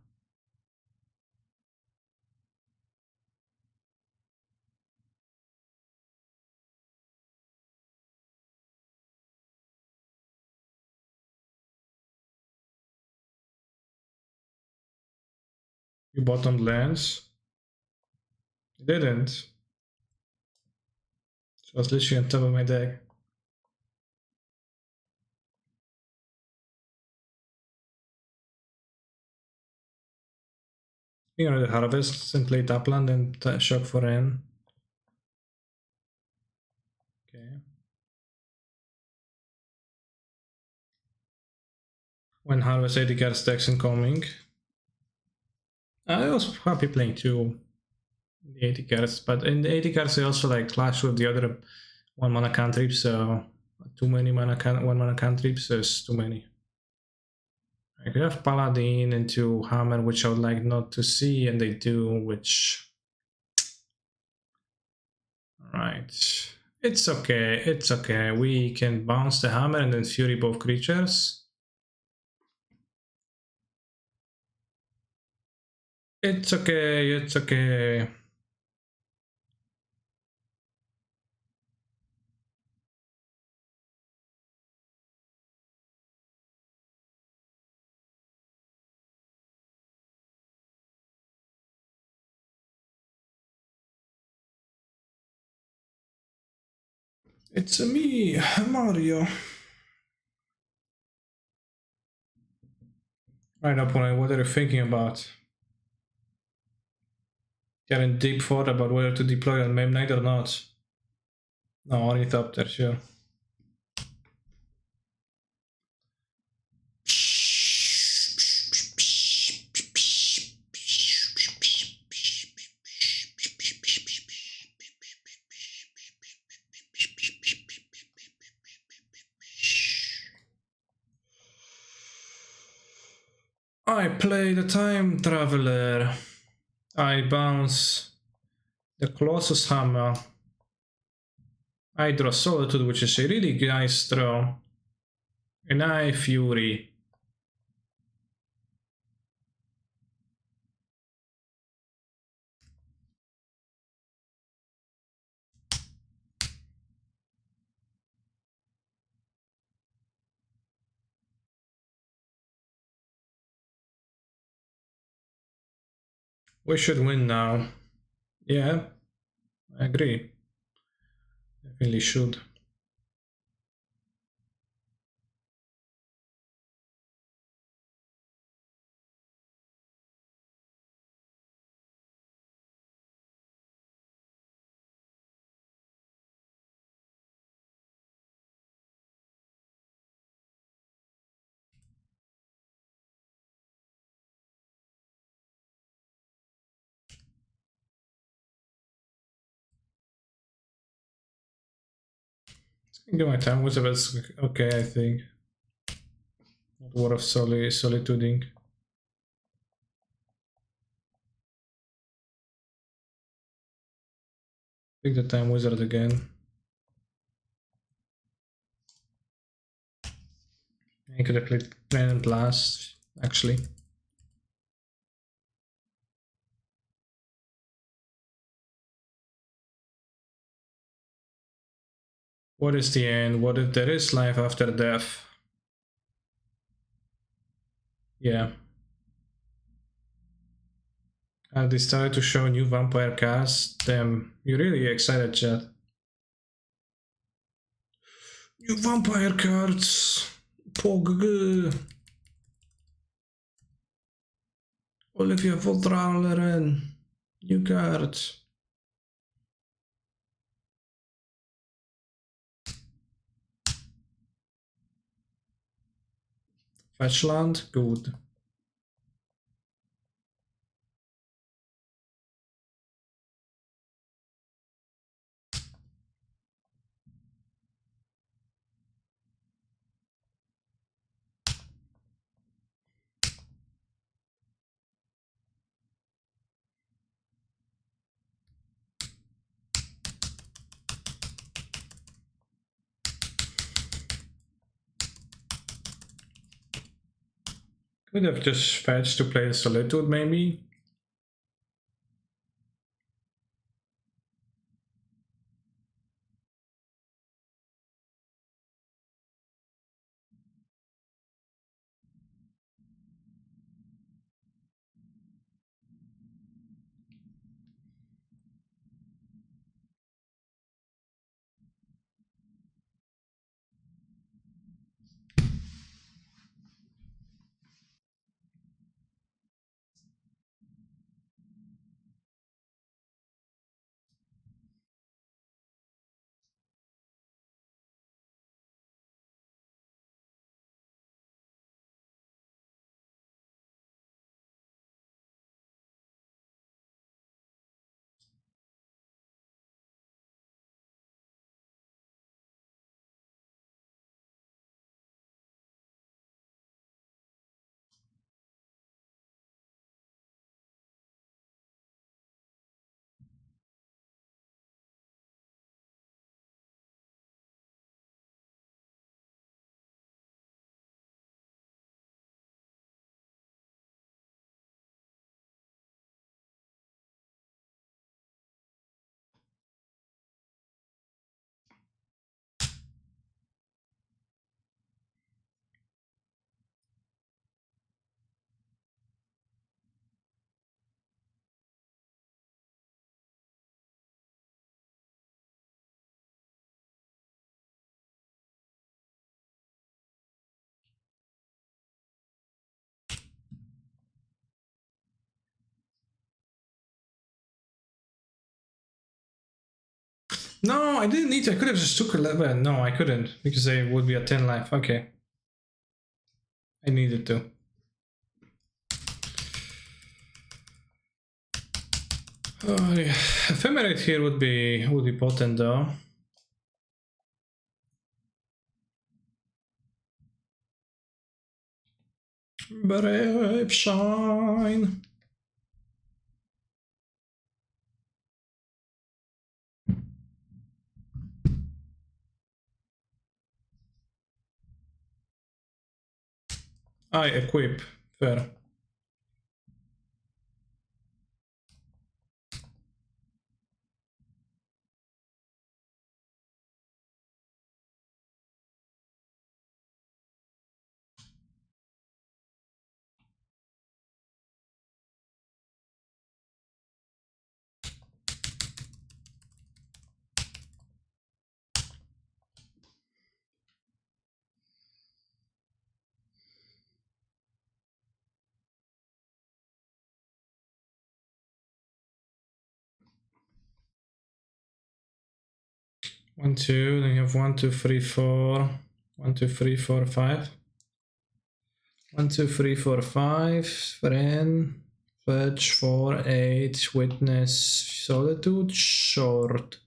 You bottomed lands. You didn't. So I was literally on top of my deck. You know, the harvest and play Tapland and shock for N. Okay. When harvest 80 cards decks incoming. I was happy playing 2 the 80 cards, but in the 80 cards I also like clash with the other 1 mana cantrips, so too many 1 mana cantrips is too many. I could have Paladin into Hammer, which I would like not to see, and they do, which. Alright. It's okay, it's okay. We can bounce the Hammer and then Fury both creatures. It's okay, it's okay. It's me, Mario. Right, opponent, what are you thinking about? Getting deep thought about whether to deploy on Meme Knight or not? No, Ornithopter, sure. I play the Time Traveler. I bounce the Colossus Hammer. I draw Solitude, which is a really nice draw. And I Fury. We should win now. Yeah, I agree. Definitely should. Give my time was about okay, I think. Not War of Solituding. Pick the time wizard again. I could have played Plan and Blast, actually. What is the end? What if there is life after death? Yeah. They started to show new vampire cast. Damn, you're really excited, chat. New vampire cards. Pog. Olivia Voltraleren. New cards. Fetchland, good. Could have just fetched to play Solitude, maybe. No, I didn't need to. I could have just took 11. No, I couldn't because they would be at 10 life. Okay. I needed to. Oh, yeah. Ephemerate here would be potent though. Brave shine. I equip. Fair. 1, 2, then you have 1, 2, 3, 4. 1, 2, 3, 4, 5. 1, 2, 3, 4, 5. Friend. Fetch 4, 8. Witness. Solitude. Short.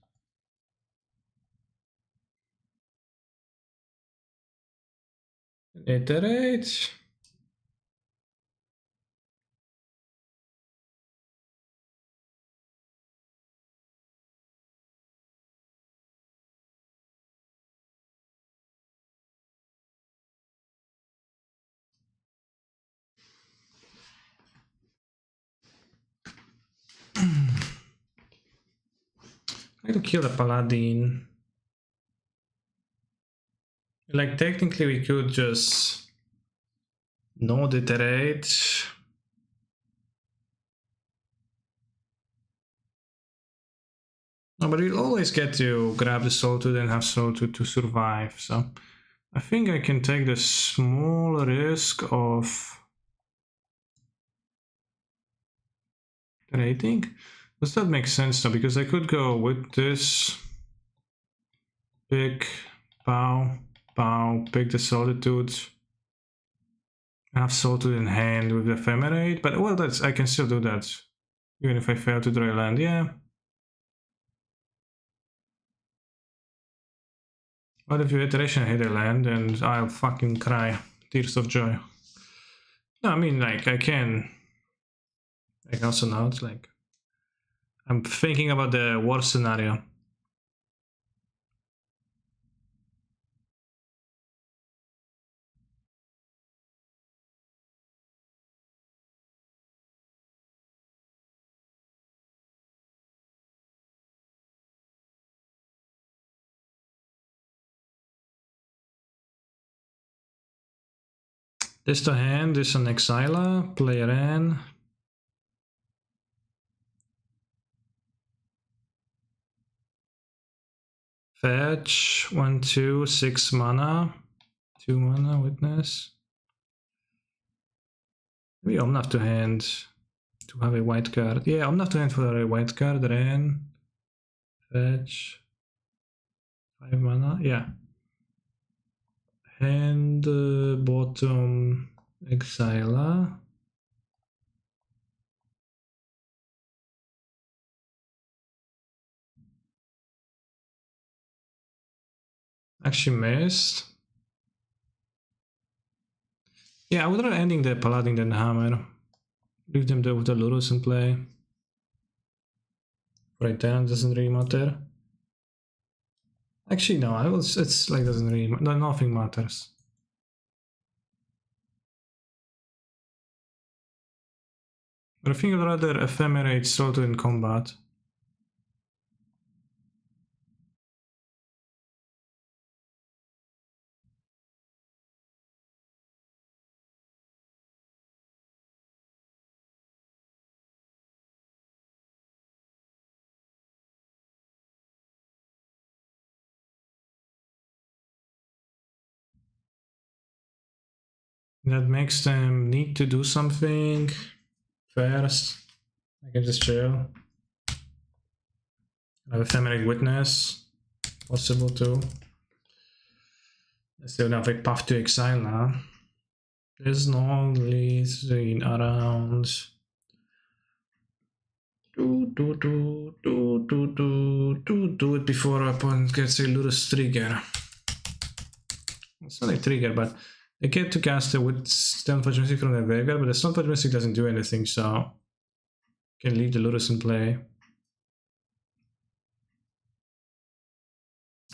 Iterate. I need to kill the paladin. Like, technically we could just not iterate. No, but we'll always get to grab the solitude and have solitude to survive, so I think I can take the small risk of iterating. Does that make sense though? Because I could go with this, pick, pow, pow, pick the solitude, have solitude in hand with the ephemerate, but well, that's, I can still do that even if I fail to draw land. Yeah. What if your iteration hit a land and I'll fucking cry tears of joy? No, I mean, like, I can also now it's like I'm thinking about the worst scenario. This to hand, this an Exila, player N. Fetch, 1, 2, 6 mana. 2 mana, witness. Maybe Omnath to hand to have a white card. Yeah, Omnath to hand for a white card, Ren. Fetch. 5 mana, yeah. Hand bottom Exila. Actually missed. Yeah, I would rather ending the Paladin than the Hammer. Leave them there with the Lurus in play. Right then, doesn't really matter. Actually, no, it's like doesn't really matter. Nothing matters. But I think I'd rather ephemerate Solitude in combat. That makes them need to do something first. I can just chill. I have ephemerate witness. Possible too. I still have a path to exile now. There's no leading around. Do it before opponent gets a Lurus trigger. It's not a trigger, but they get to cast it with Stonefudge Mystic from their graveyard, but the Stonefudge Mystic doesn't do anything, so can leave the Lurus in play.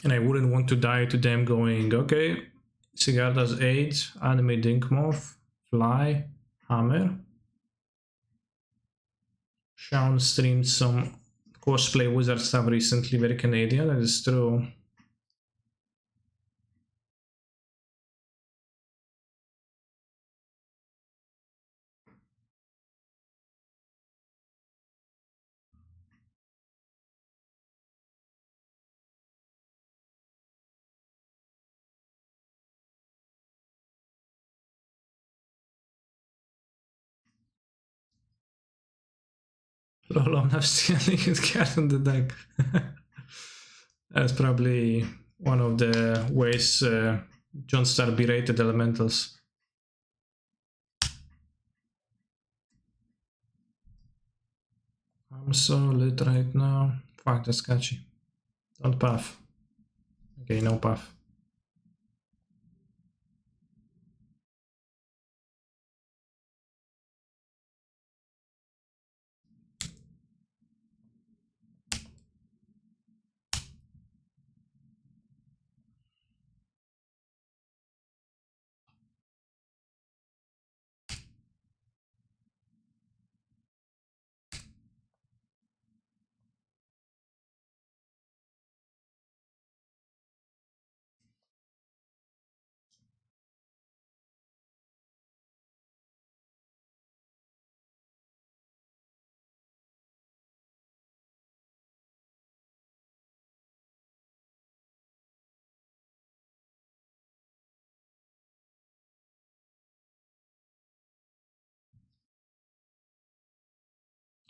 And I wouldn't want to die to them going, okay, Cigar does 8, Anime Dinkmoth, Fly, Hammer. Sean streamed some cosplay wizard stuff recently, very Canadian, that is true. Lol, I'm not stealing his card on the deck. That's probably one of the ways John Star berated elementals. I'm so lit right now. Fuck, that's catchy. Don't puff. Okay, no puff.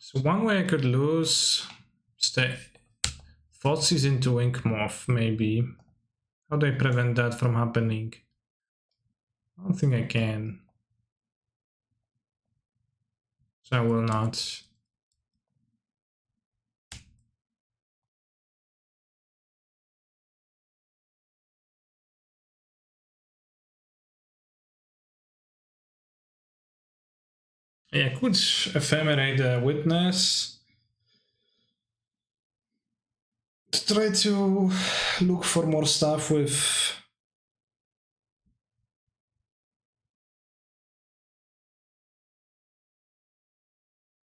So one way I could lose stay Fozzis into Ink Morph, maybe. How do I prevent that from happening? I don't think I can. So I will not. Yeah, I could ephemerate the witness. To try to look for more stuff with...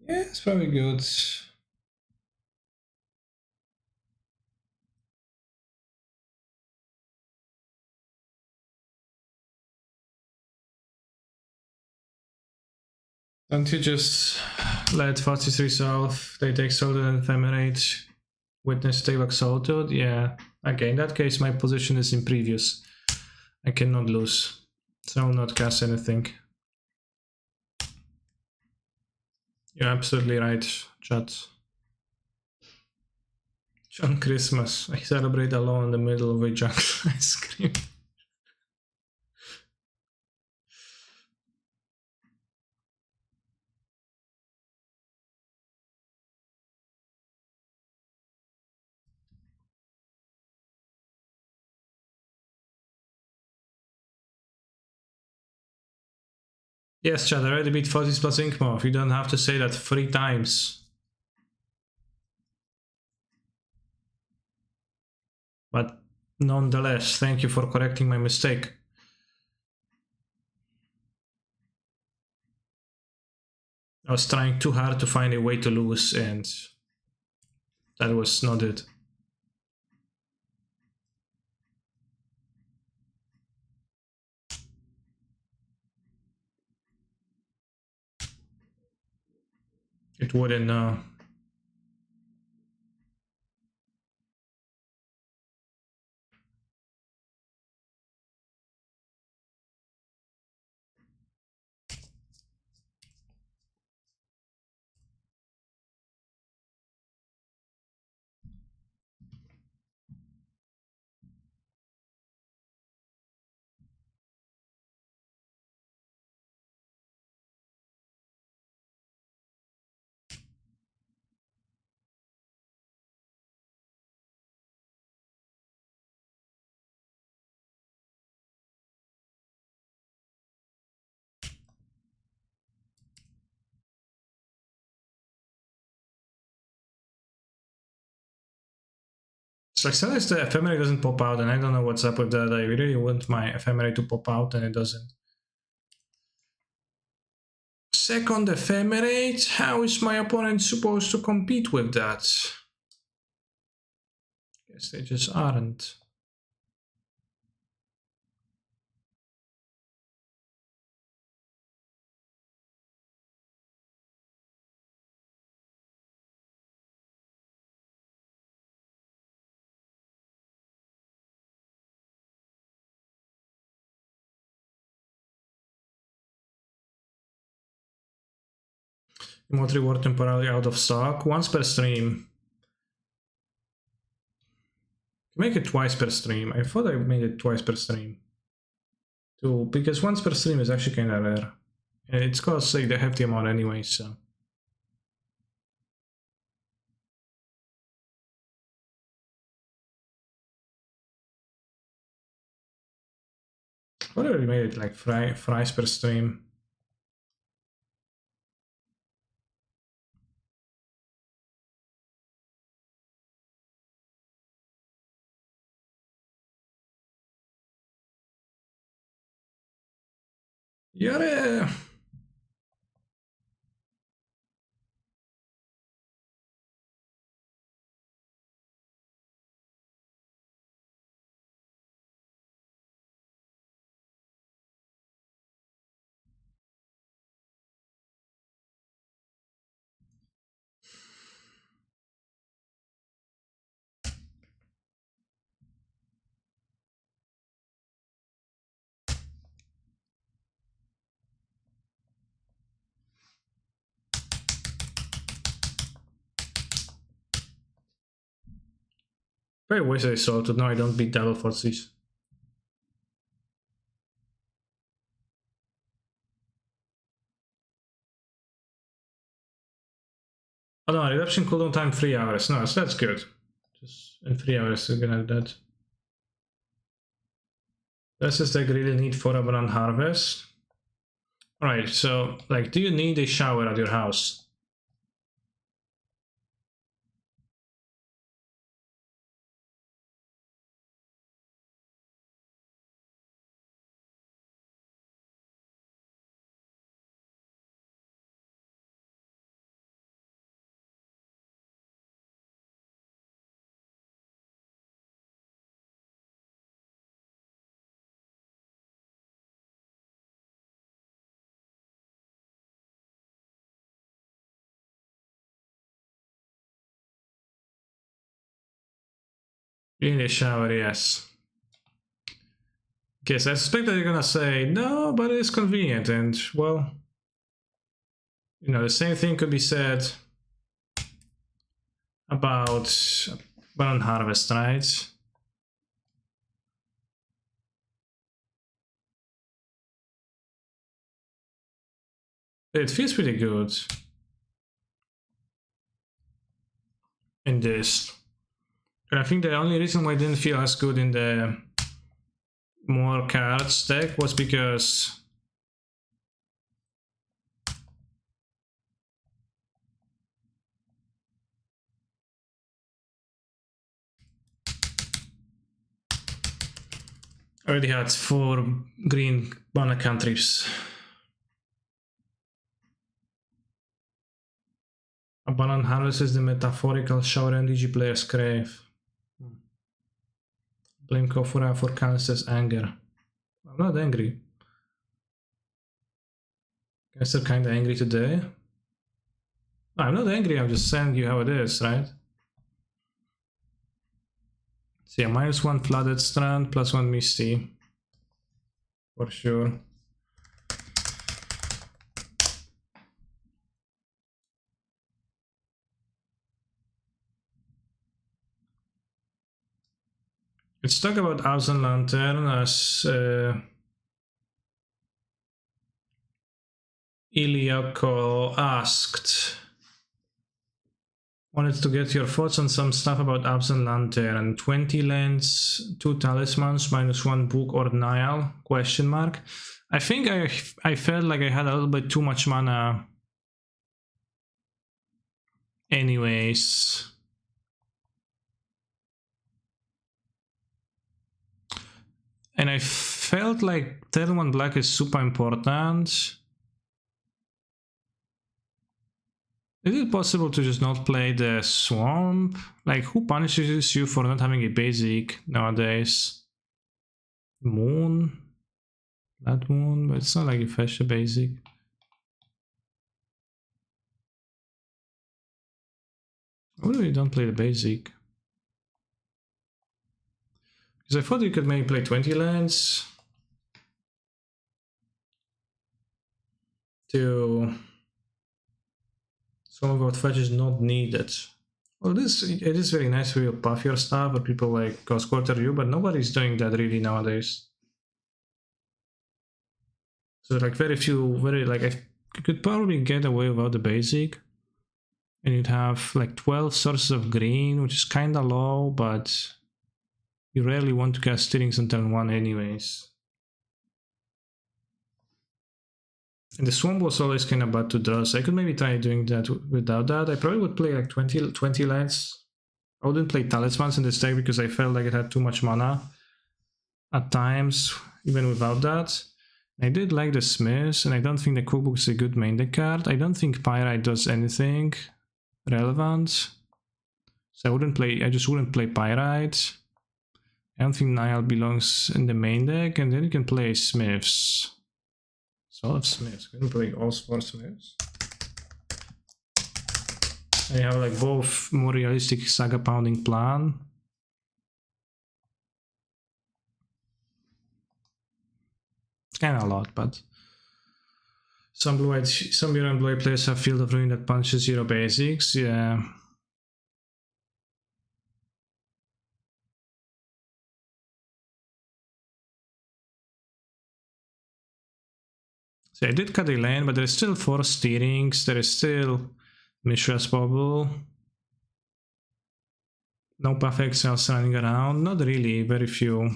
Yeah, it's probably good. Don't you just let Fozzis resolve? They take Salted and ephemerate. Witness take back Salted? Yeah. Okay, in that case, my position is in previous. I cannot lose. So I will not cast anything. You're absolutely right, chat. John Christmas. I celebrate alone in the middle of a junk ice cream. Yes, chat, I already beat Fozzis plus Inkmoth. You don't have to say that 3 times. But nonetheless, thank you for correcting my mistake. I was trying too hard to find a way to lose, and that was not it. It wouldn't, It's like sometimes the ephemerate doesn't pop out, and I don't know what's up with that. I really want my ephemerate to pop out, and it doesn't. Second ephemerate? How is my opponent supposed to compete with that? Guess they just aren't. Emote reward temporarily out of stock once per stream. Make it twice per stream. I thought I made it twice per stream. Too, because once per stream is actually kind of rare. It's costs like the hefty amount anyway, so. What already made it like fries per stream. Yeah. Very wisely sorted. No, I don't beat double forces. Oh no, reduction cooldown time 3 hours. No, so that's good. Just in 3 hours we're gonna do that. Does this deck really need 4 abundant harvest? Alright, so like do you need a shower at your house? You need a shower, yes. Guess I suspect that you're gonna say, no, but it's convenient, and well, you know, the same thing could be said about Baron Harvest, right? It feels pretty good in this. And I think the only reason why it didn't feel as good in the more cards deck was because I already had 4 green mana cantrips. Abundant Harvest is the metaphorical shower NDG player's crave. Blame Kofura for Kansas anger. I'm not angry. I'm still kinda angry today. No, I'm not angry, I'm just saying you how it is, right? So yeah, -1 Flooded Strand, +1 Misty. For sure. Let's talk about Thousand Lantern as Iliako asked. Wanted to get your thoughts on some stuff about Absent Lantern. 20 lands, 2 talismans, -1 book or Nile? Question mark. I think I felt like I had a little bit too much mana anyways. And I felt like turn 1 black is super important. Is it possible to just not play the swamp? Like, who punishes you for not having a basic nowadays? Moon? That moon? But it's not like you fetch a basic. Why do you don't play the basic? Because I thought you could maybe play 20 lands to some of what fetch is not needed. Well, it is very nice when you buff your stuff, but people like Ghost Quarter you, but nobody's doing that really nowadays. So like very few, very like I could probably get away without the basic, and you'd have like 12 sources of green, which is kind of low, but you rarely want to cast Stealings on turn 1 anyways. And the Swamp was always kind of bad to draw, so I could maybe try doing that without that. I probably would play like 20 lands. I wouldn't play Talismans in this deck because I felt like it had too much mana at times, even without that. I did like the Smiths, and I don't think the Cookbook is a good main deck card. I don't think Pyrite does anything relevant. So I just wouldn't play Pyrite. I don't think Nile belongs in the main deck, and then you can play Smiths. Solid Smiths. We can play all 4 Smiths. I have like both more realistic Saga Pounding plan. It's kind of a lot, but some Blue and Blue players have Field of Ruin that punches 0 basics. Yeah. So I did cut a lane, but there's still 4 steerings. There is still Mishra's Bubble. No perfect cells running around. Not really, very few.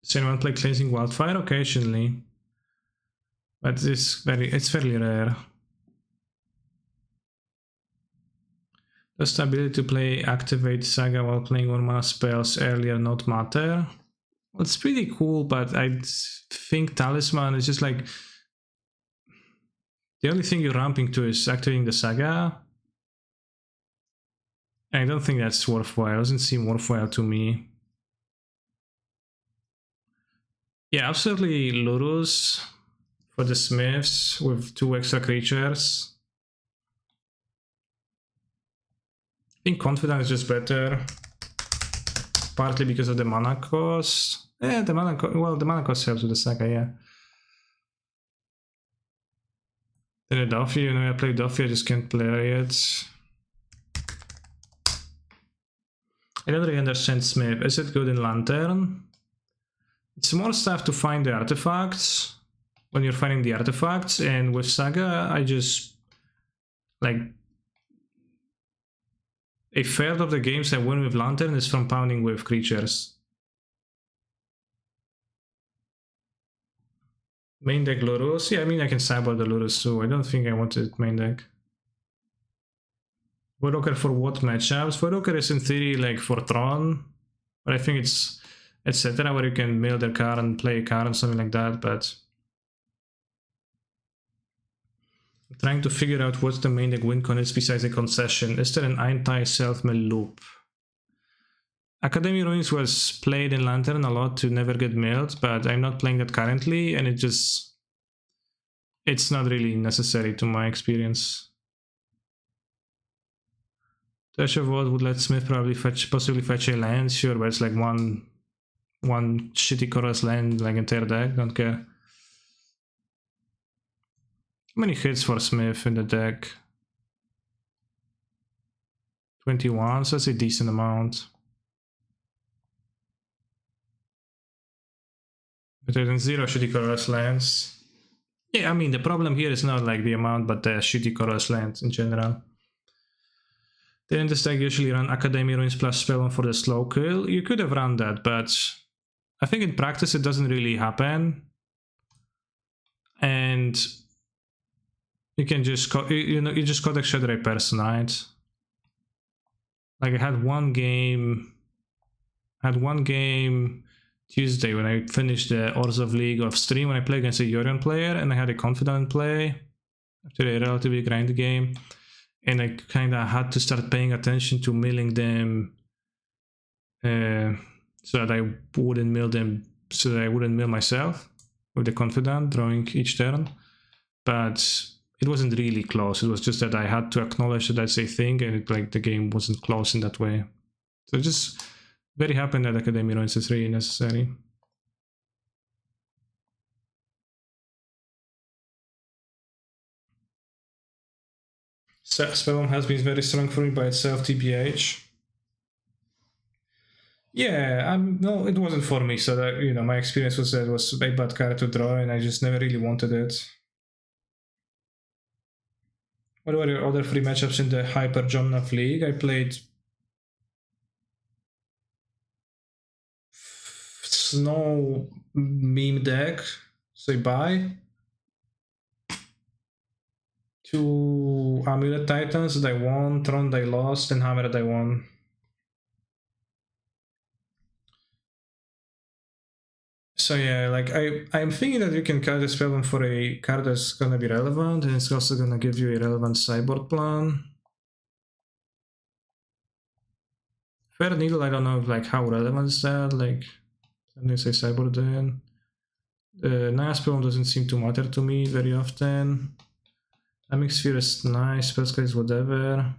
Does anyone play Cleansing Wildfire? Occasionally. But it's fairly rare. Does the ability to play Activate Saga while playing 1 mana spells earlier not matter? Well, it's pretty cool, but I think Talisman is just like... The only thing you're ramping to is activating the Saga. I don't think that's worthwhile. It doesn't seem worthwhile to me. Yeah, absolutely Lurus for the Smiths with 2 extra creatures. I think Confidant is just better. Partly because of the mana cost. Yeah, the mana cost helps with the Saga, yeah. Then a Duffy, you know, I play Duffy, I just can't play it. I don't really understand Smith. Is it good in Lantern? It's more stuff to find the artifacts when you're finding the artifacts, and with Saga, I just like a third of the games I win with Lantern is from pounding with creatures. Main deck Lurus? Yeah, I mean I can sideboard the Lurus too. I don't think I want it main deck. Voidwalker for what matchups? Voidwalker is in theory like for Tron, but I think it's etc. where you can mill their card and play a card and something like that, but I'm trying to figure out what's the main deck win con is besides a concession. Is there an anti-self-mill loop? Academy Ruins was played in Lantern a lot to never get milled, but I'm not playing that currently, and it's not really necessary to my experience. Dash of Wood would let Smith possibly fetch a land, sure, but it's like one shitty Chorus land, like entire deck, don't care. How many hits for Smith in the deck? 21, so that's a decent amount. Better than 0 shitty Chorus lands. Yeah, I mean, the problem here is not like the amount, but the shitty Chorus lands in general. Didn't this deck usually run Academy Ruins plus Spellbomb for the slow kill? You could have run that, but I think in practice it doesn't really happen. And you can just you just Codex Shredder a person, right? Like I had one game Tuesday when I finished the Orzhov League of stream when I played against a Yorion player, and I had a Confidant play after a relatively grindy game, and I kind of had to start paying attention to milling them so that I wouldn't mill them, so that I wouldn't mill myself with the Confidant drawing each turn. But it wasn't really close. It was just that I had to acknowledge that that's a thing, and like the game wasn't close in that way. So just very happy that Academy Ruins is really necessary. Spellbomb has been very strong for me by itself, TBH. Yeah, no, it wasn't for me. So that, you know, my experience was that it was a bad card to draw, and I just never really wanted it. What were your other free matchups in the Hyper Jomnaf League? I played Snow Meme Deck, say bye. 2 Amulet Titans that I won, Tron that I lost, and Hammer that I won. So yeah, like I'm thinking that you can cast a spellbomb for a card that's gonna be relevant, and it's also gonna give you a relevant sideboard plan. Fair Needle, I don't know like how relevant is that. Like, I'm gonna say sideboard then. Naya Spellbomb doesn't seem to matter to me very often. Dynamic Sphere is nice, Spellsky is whatever.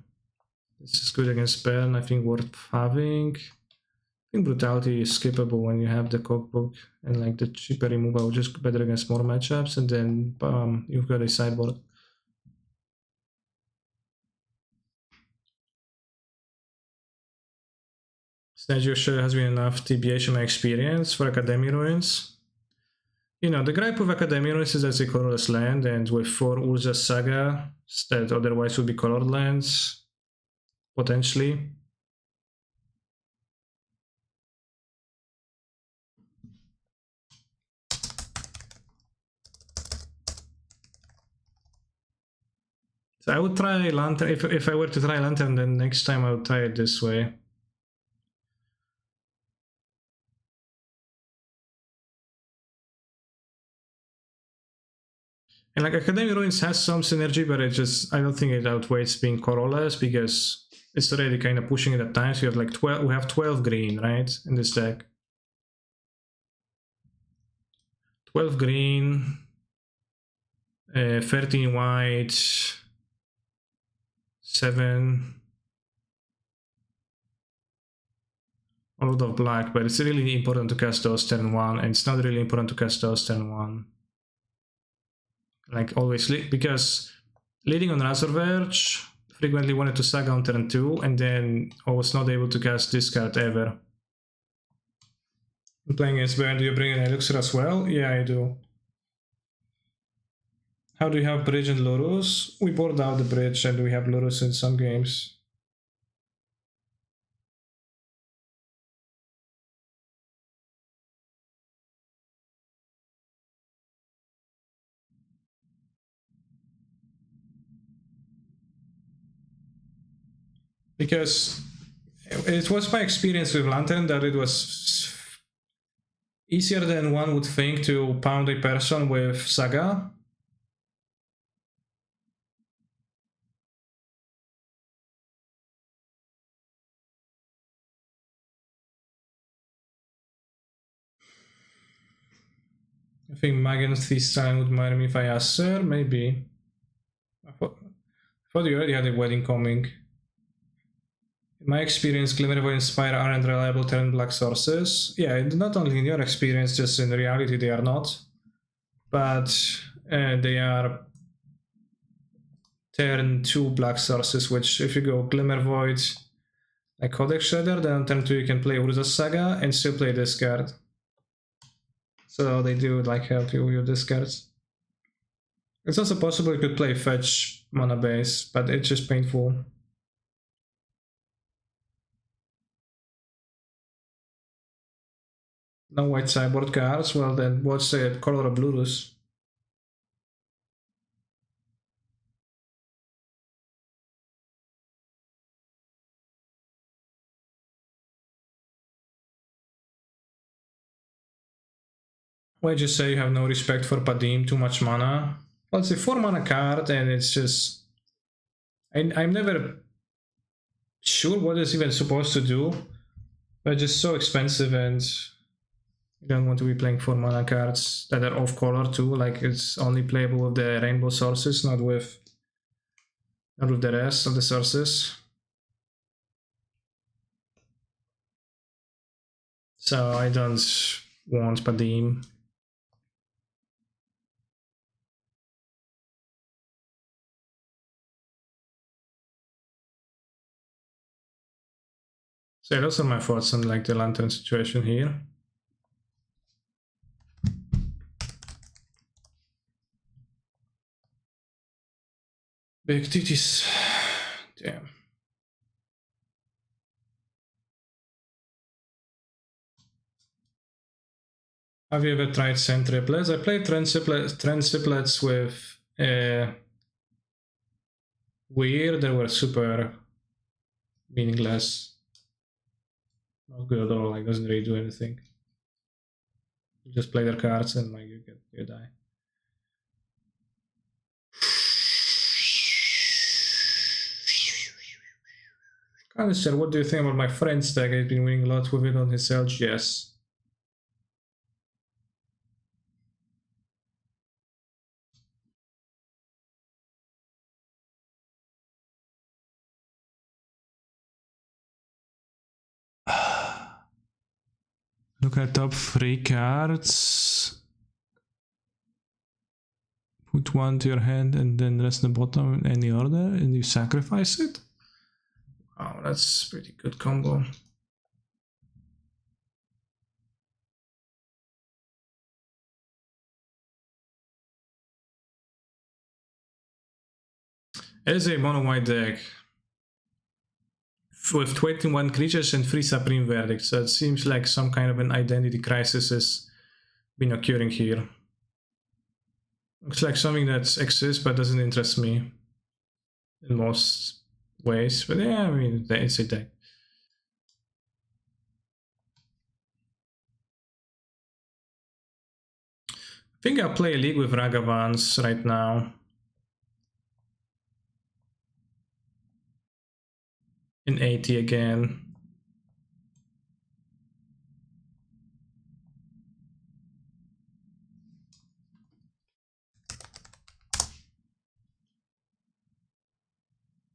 This is good against Burn, I think worth having. I think Brutality is skippable when you have the cookbook, and like the cheaper removal, just better against more matchups, and then you've got a sideboard. Snagio sure has been enough TBH in my experience for Academy Ruins. You know, the gripe with Academy Ruins is that it's a colorless land, and with 4 Urza Saga, that otherwise would be colored lands, potentially. So I would try Lantern. If I were to try Lantern, then next time I would try it this way. And like Academy Ruins has some synergy, but I don't think it outweighs being colorless, because it's already kind of pushing it at times. We have like 12. We have 12 green, right, in this deck. 12 green, 13 white, 7. A lot of black, but it's really important to cast those turn 1, and it's not really important to cast those turn 1. Like always, because leading on Razor Verge frequently wanted to saga on turn 2, and then I was not able to cast this card ever. Playing against Baron, do you bring an Elixir as well? Yeah, I do. How do you have Bridge and Lurus? We board out the Bridge and we have Lurus in some games. Because it was my experience with Lantern that it was easier than one would think to pound a person with Saga. I think Magen's this time would marry me if I asked her, maybe. I thought you already had a wedding coming. In my experience, Glimmervoid and Spire aren't reliable turn black sources. Yeah, not only in your experience, just in reality they are not. But they are turn 2 black sources, which if you go Glimmervoid, like Codex Shredder, then on turn 2 you can play Urza Saga and still play this card. So they do like help you with your discards. It's also possible you could play Fetch mana base, but it's just painful. No white sideboard cards, well then what's the color of Lurus? Why just say you have no respect for Padim, too much mana? Well, it's a 4 mana card and it's just... I'm never sure what it's even supposed to do, but it's just so expensive, and you don't want to be playing 4 mana cards that are off color too, like it's only playable with the rainbow sources, not with the rest of the sources. So I don't want Padim. So those are my thoughts on like the lantern situation here. Big titties. Damn. Have you ever tried sand triplets? I played trend triplets with Weird. They were super meaningless. Not good at all. Like doesn't really do anything. You just play their cards and like you die. Canister, what do you think about my friend's deck? He's been winning a lot with it on his LGS. Look at top 3 cards. Put one to your hand and then rest the bottom in any order and you sacrifice it? Wow, that's pretty good combo. It is a mono white deck with 21 creatures and 3 Supreme Verdicts, so it seems like some kind of an identity crisis has been occurring here. Looks like something that exists but doesn't interest me in most ways, but yeah, I mean, it's a deck. I think I'll play a league with Ragavans right now. In 80 again.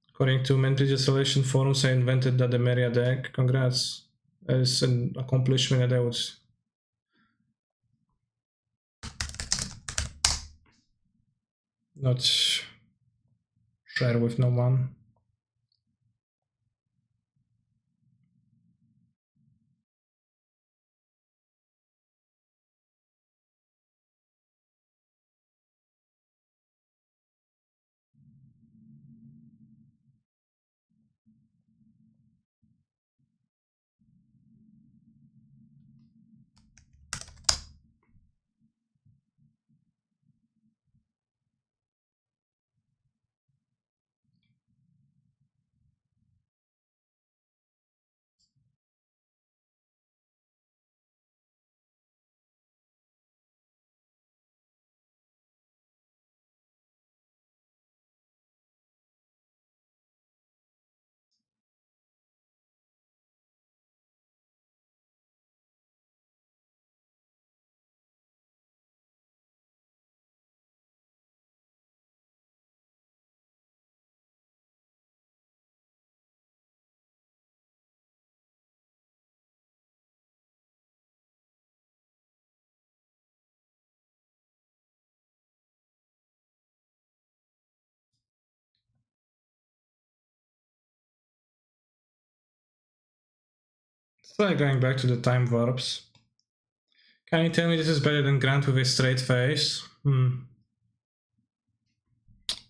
According to Mentally Distillation forums, I invented the Demeria deck. Congrats. That is an accomplishment that I would not share with no one. So going back to the time warps. Can you tell me this is better than Grant with a straight face?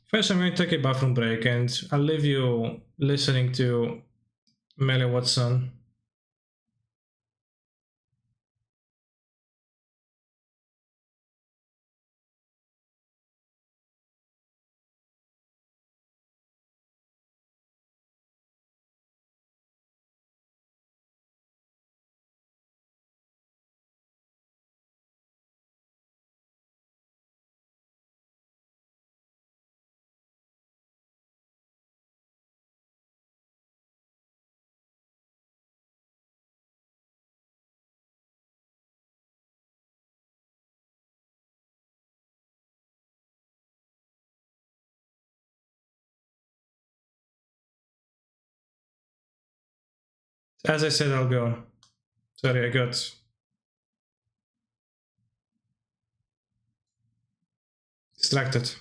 First I'm going to take a bathroom break and I'll leave you listening to Melee Watson. As I said, I'll go. Sorry, I got distracted.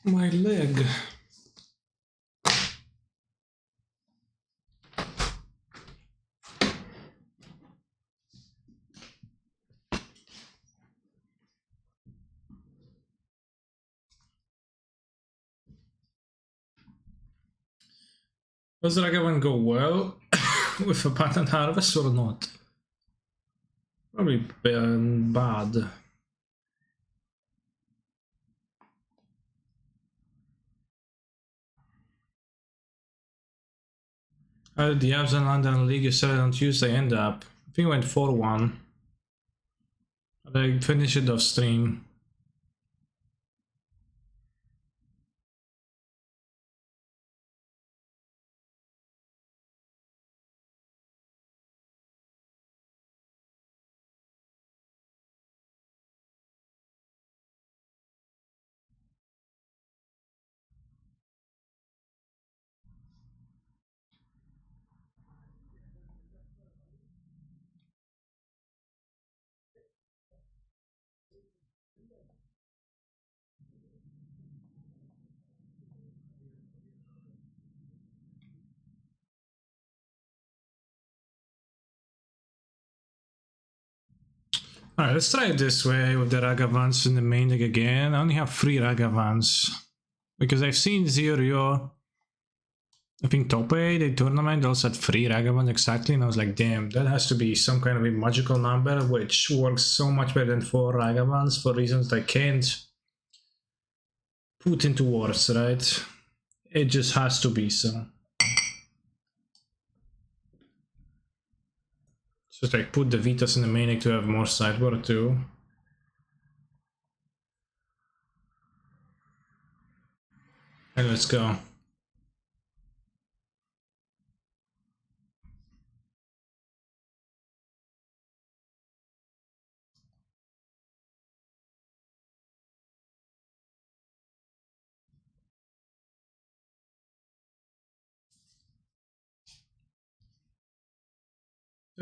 My leg. Does Ragavan go well with a pattern harvest or not? Probably bad. How did the Avs and London League started on Tuesday end up? I think it went 4-1. I finished it off stream. Alright, let's try it this way with the Ragavans in the main deck again. I only have 3 Ragavans. Because I've seen Zero, I think top 8, the tournament also had 3 Ragavans exactly, and I was like, damn, that has to be some kind of a magical number, which works so much better than 4 Ragavans for reasons I can't put into words, right? It just has to be so. Just like put the Vitas in the main deck to have more sideboard too. And let's go. I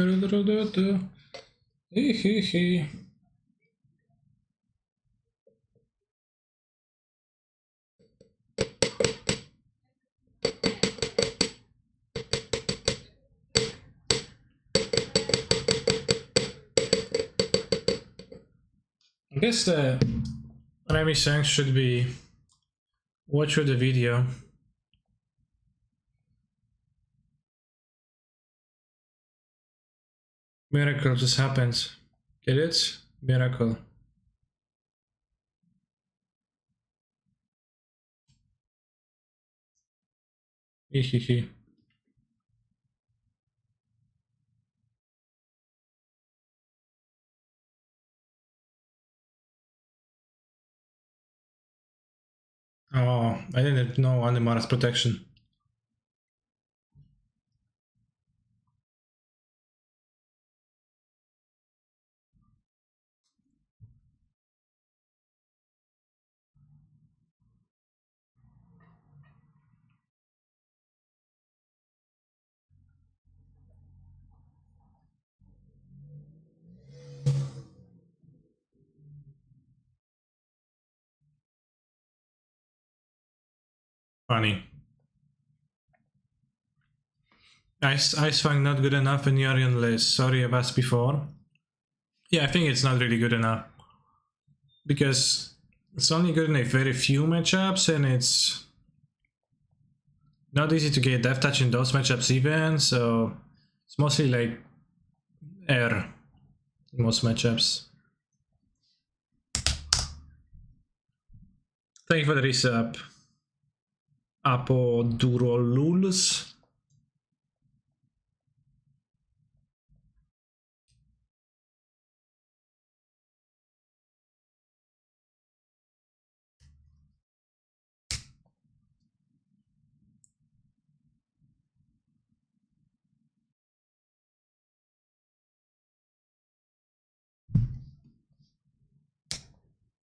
guess the Remy saying should be watch the video. Miracle just happened. Get it? Miracle. Hehehe. Oh, I didn't know Animara's protection. Funny. Ice Fang not good enough in Yorion list. Sorry, I've asked before. Yeah, I think it's not really good enough. Because it's only good in a very few matchups, and it's not easy to get Death Touch in those matchups even, so it's mostly like air in most matchups. Thank you for the resub. Apodurolulus.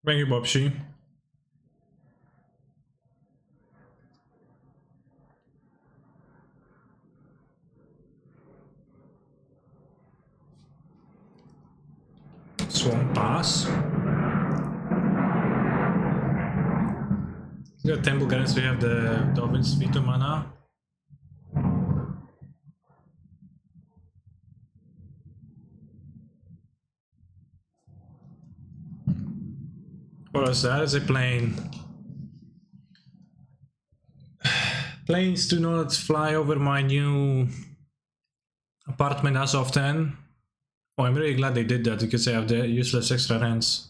Thank you, Bobshi. Swamp Pass. We got Temple Gardens, we have the Dovin's Veto mana. What was that? Is a plane? Planes do not fly over my new apartment as often. Oh, I'm really glad they did that because I have the useless extra rents.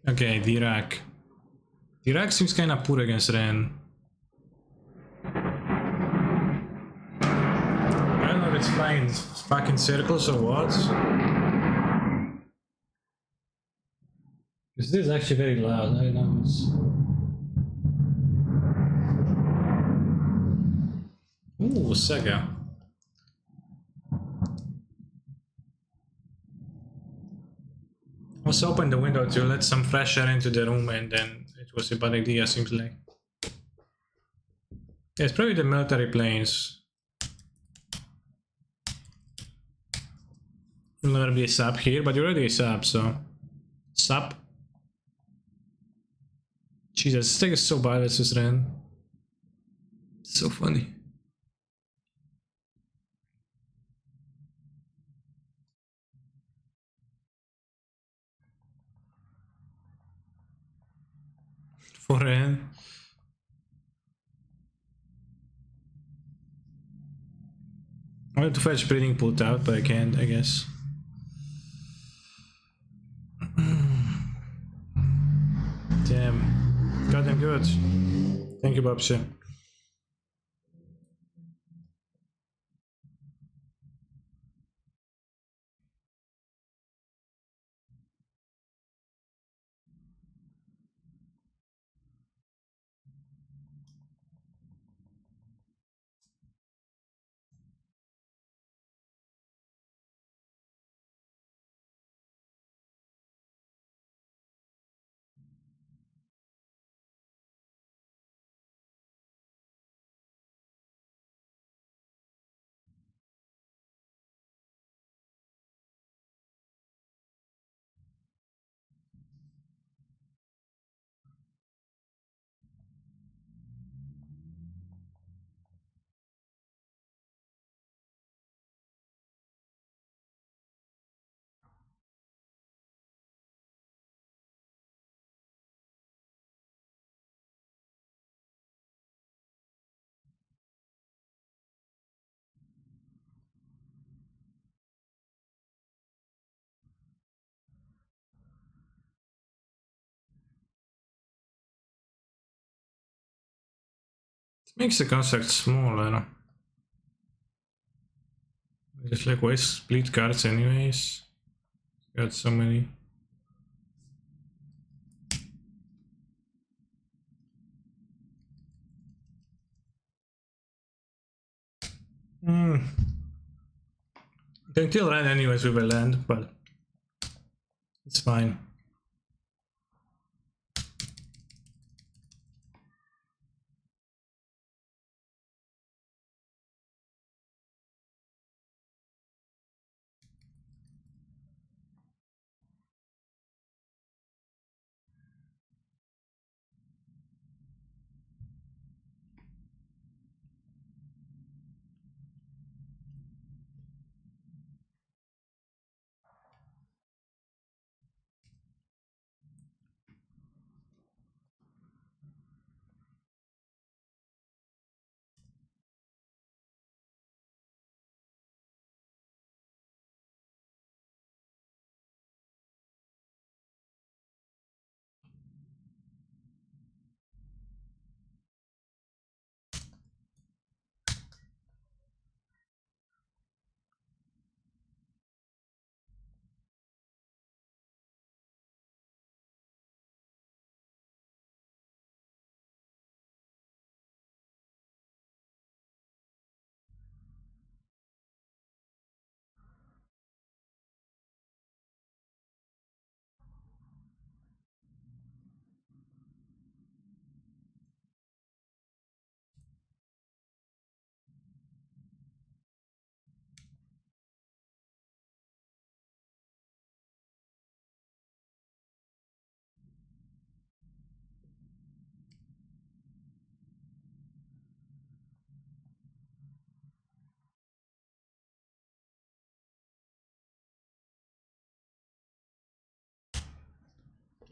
Okay, Dirac. Dirac seems kinda poor against Ren. I don't know if it's flying fucking circles or what. Because this is actually very loud, I know. Ooh, Sega. Also open the window to let some fresh air into the room, and then it was a bad idea, seems like. Yeah, it's probably the military planes. You'll never be a sub here, but you're already a sub, so... Sub? Jesus, this thing is so bad, it's just ran. So funny. For Ren. I wanted to fetch breeding pulled out, but I can't, I guess. Damn. Goddamn good. Thank you, Babsha. Makes the construct smaller. Just like why split cards anyways? Got so many. They kill Ren anyways with a land, but it's fine.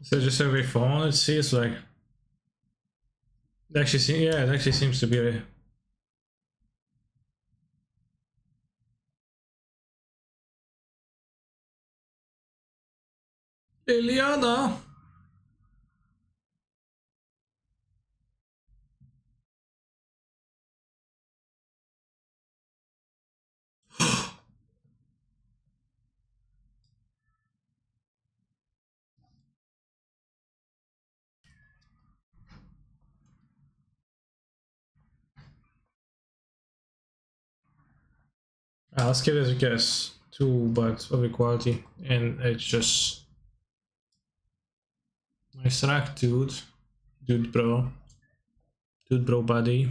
So just every phone, it seems like. Yeah, it actually seems to be a. Eliana! Let's give it a guess. 2, but of equality. And it's just. Nice rack, dude. Dude, bro. Dude, bro, buddy.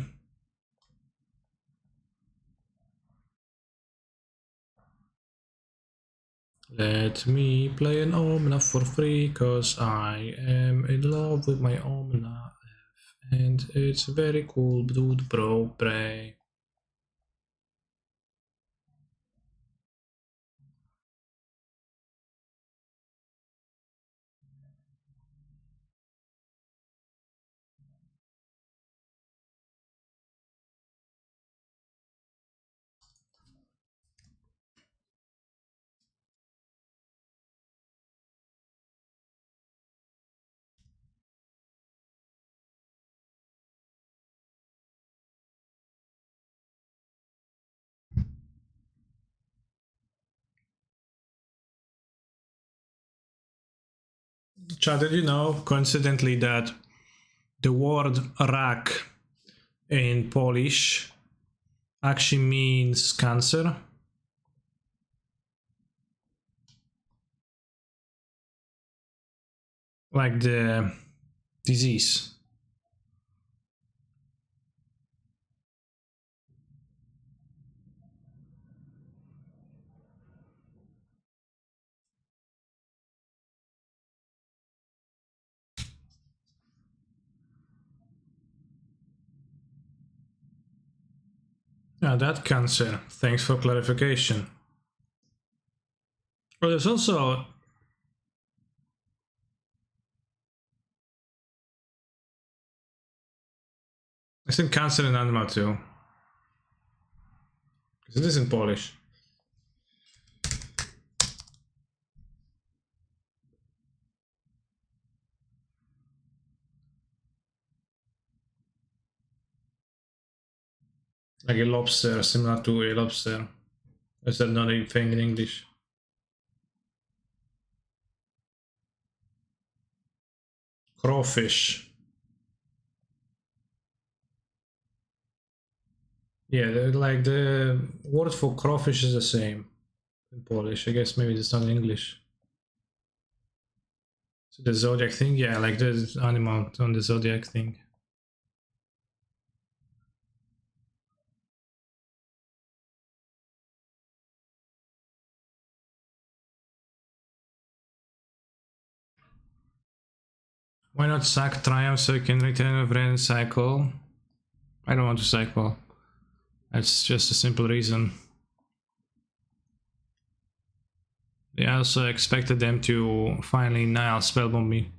Let me play an Omna for free, cause I am in love with my Omna F. And it's very cool, dude, bro, pray. Chad, did you know, coincidentally, that the word rak in Polish actually means cancer? Like the disease. Yeah, that cancer. Thanks for clarification. Well, there's also. I think cancer in animal too. Because it is in Polish. Like a lobster, similar to a lobster. Is that not a thing in English? Crawfish. Yeah, like the word for crawfish is the same in Polish. I guess maybe it's not in English. So the zodiac thing, yeah, like the animal on the zodiac thing. Why not sack Triumph so you can return a friend cycle? I don't want to cycle. That's just a simple reason. They also expected them to finally Nile spellbomb me.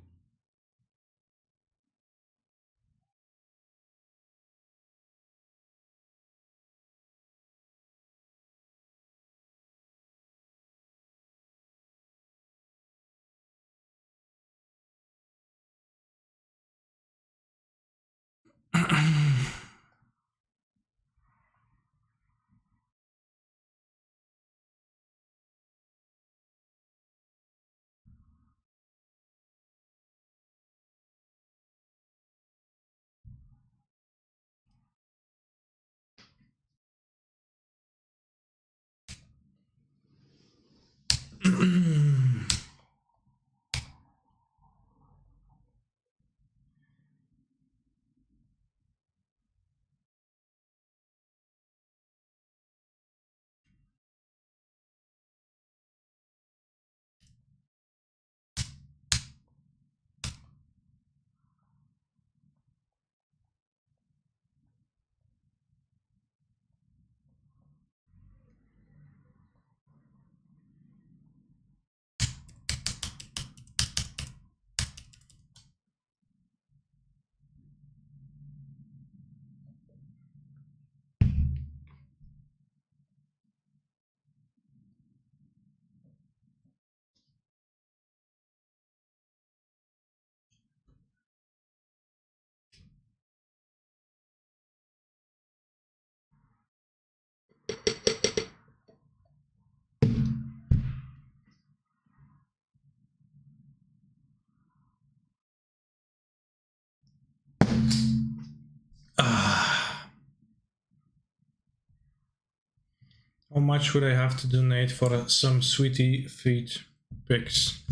How much would I have to donate for some sweetie feet pics?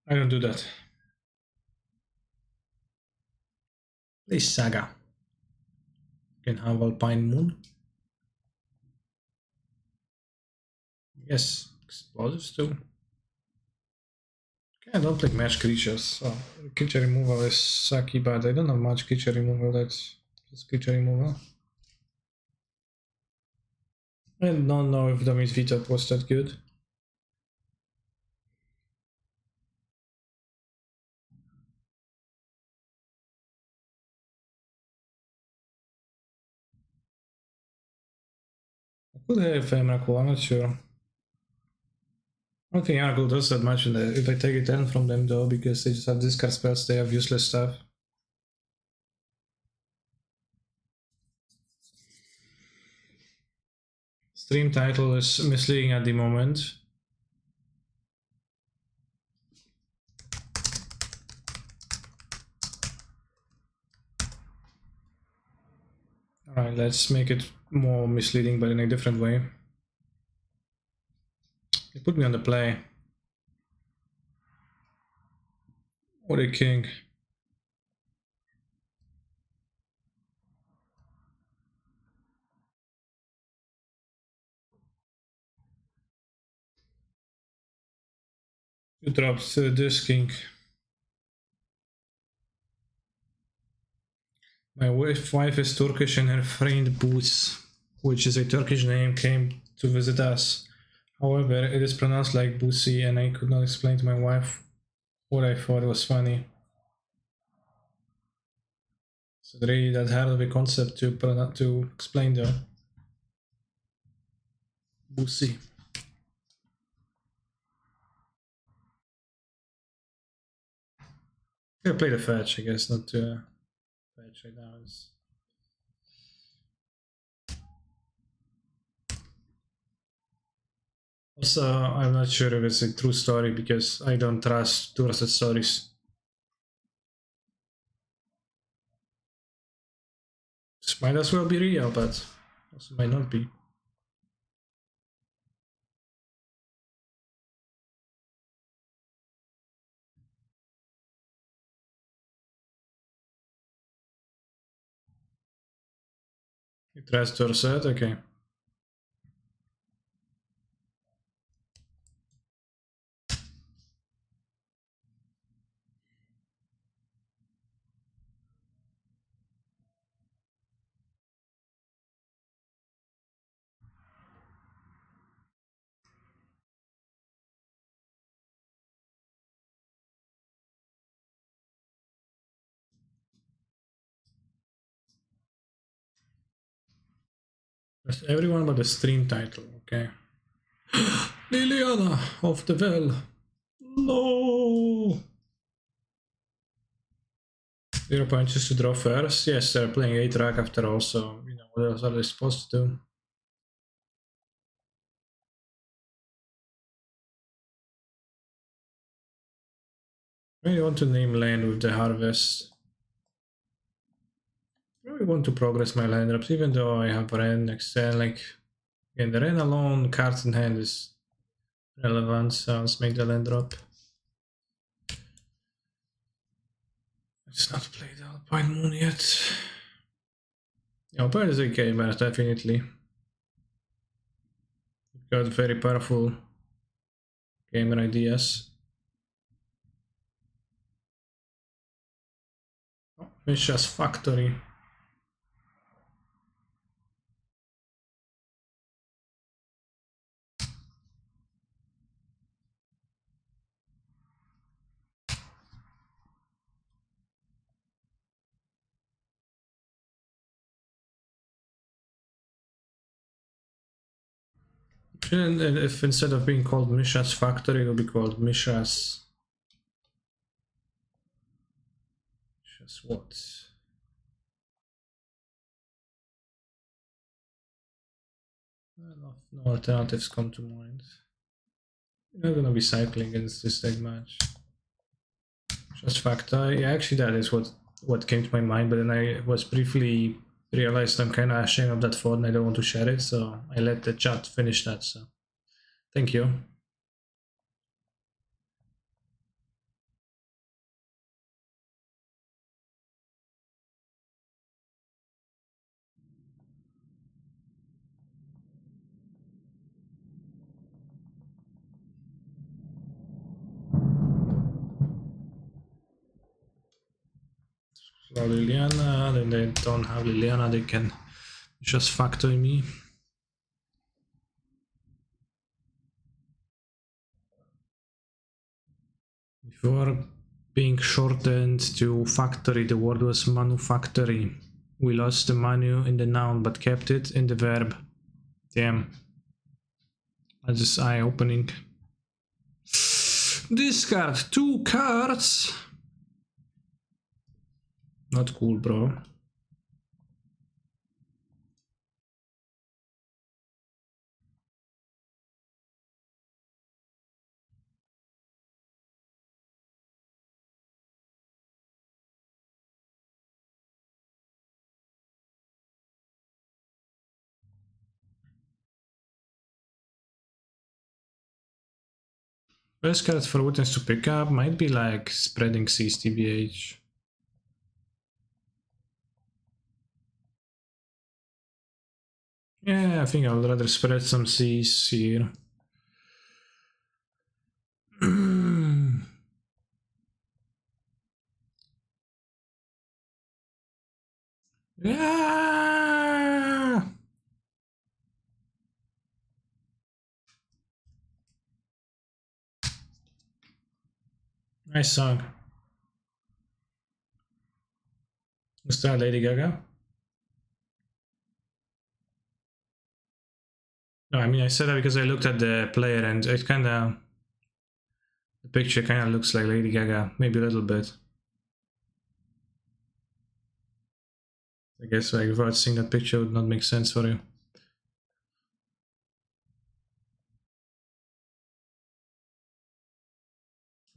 I don't do that. Please, Saga. Can have Alpine Moon. Yes, explosives too. Okay, I don't like match creatures. So creature removal is sucky, but I don't have much creature removal. That's just creature removal. I don't know if Damage Veto was that good. I could have Emrakul, I'm not sure. I don't think Emrakul does that much if I take a 10 from them though, because they just have discard spells, they have useless stuff. Stream title is misleading at the moment. Alright, let's make it more misleading but in a different way. They put me on the play. What a king. You dropped this king. My wife is Turkish and her friend Boots, which is a Turkish name, came to visit us. However, it is pronounced like Boosie and I could not explain to my wife what I thought was funny. So really that hard of a concept to explain though. Boosie. I'm gonna play the fetch, I guess, not to fetch right now. Also, I'm not sure if it's a true story because I don't trust trusted stories. This might as well be real, but also might not be. You trust Dorset? Okay. Trust everyone but the stream title, okay. Liliana of the Well. No! 0 punches to draw first. Yes, they're playing 8 rack after all, so you know what else are they supposed to do? I really want to name land with the harvest. I really want to progress my land drops, even though I have Ren next turn. Like, again, the Ren alone, cards in hand is relevant, so let's make the land drop. Let's not play the Alpine Moon yet. Yeah, Alpine is a gamer, definitely. Got very powerful gamer ideas. Oh, Misha's Factory. And if instead of being called Misha's Factory, it will be called Misha's what? No alternatives come to mind. We're not gonna be cycling against this deck match. Just Factory. Yeah, actually, that is what came to my mind, but then I was briefly realized I'm kind of ashamed of that thought and I don't want to share it, so I let the chat finish that, so thank you. So Liliana, then they don't have Liliana, they can just factor me. Before being shortened to factory, the word was manufactory. We lost the manu in the noun but kept it in the verb. Damn. That's just eye-opening. Discard 2 cards! Not cool, bro. Best card for Witness to pick up might be like spreading Seas TBH. Yeah, I think I would rather spread some Seas here. Yeah! Nice song. Is that Lady Gaga? No, I mean I said that because I looked at the player and it kinda... The picture kinda looks like Lady Gaga, maybe a little bit. I guess like without seeing that picture would not make sense for you.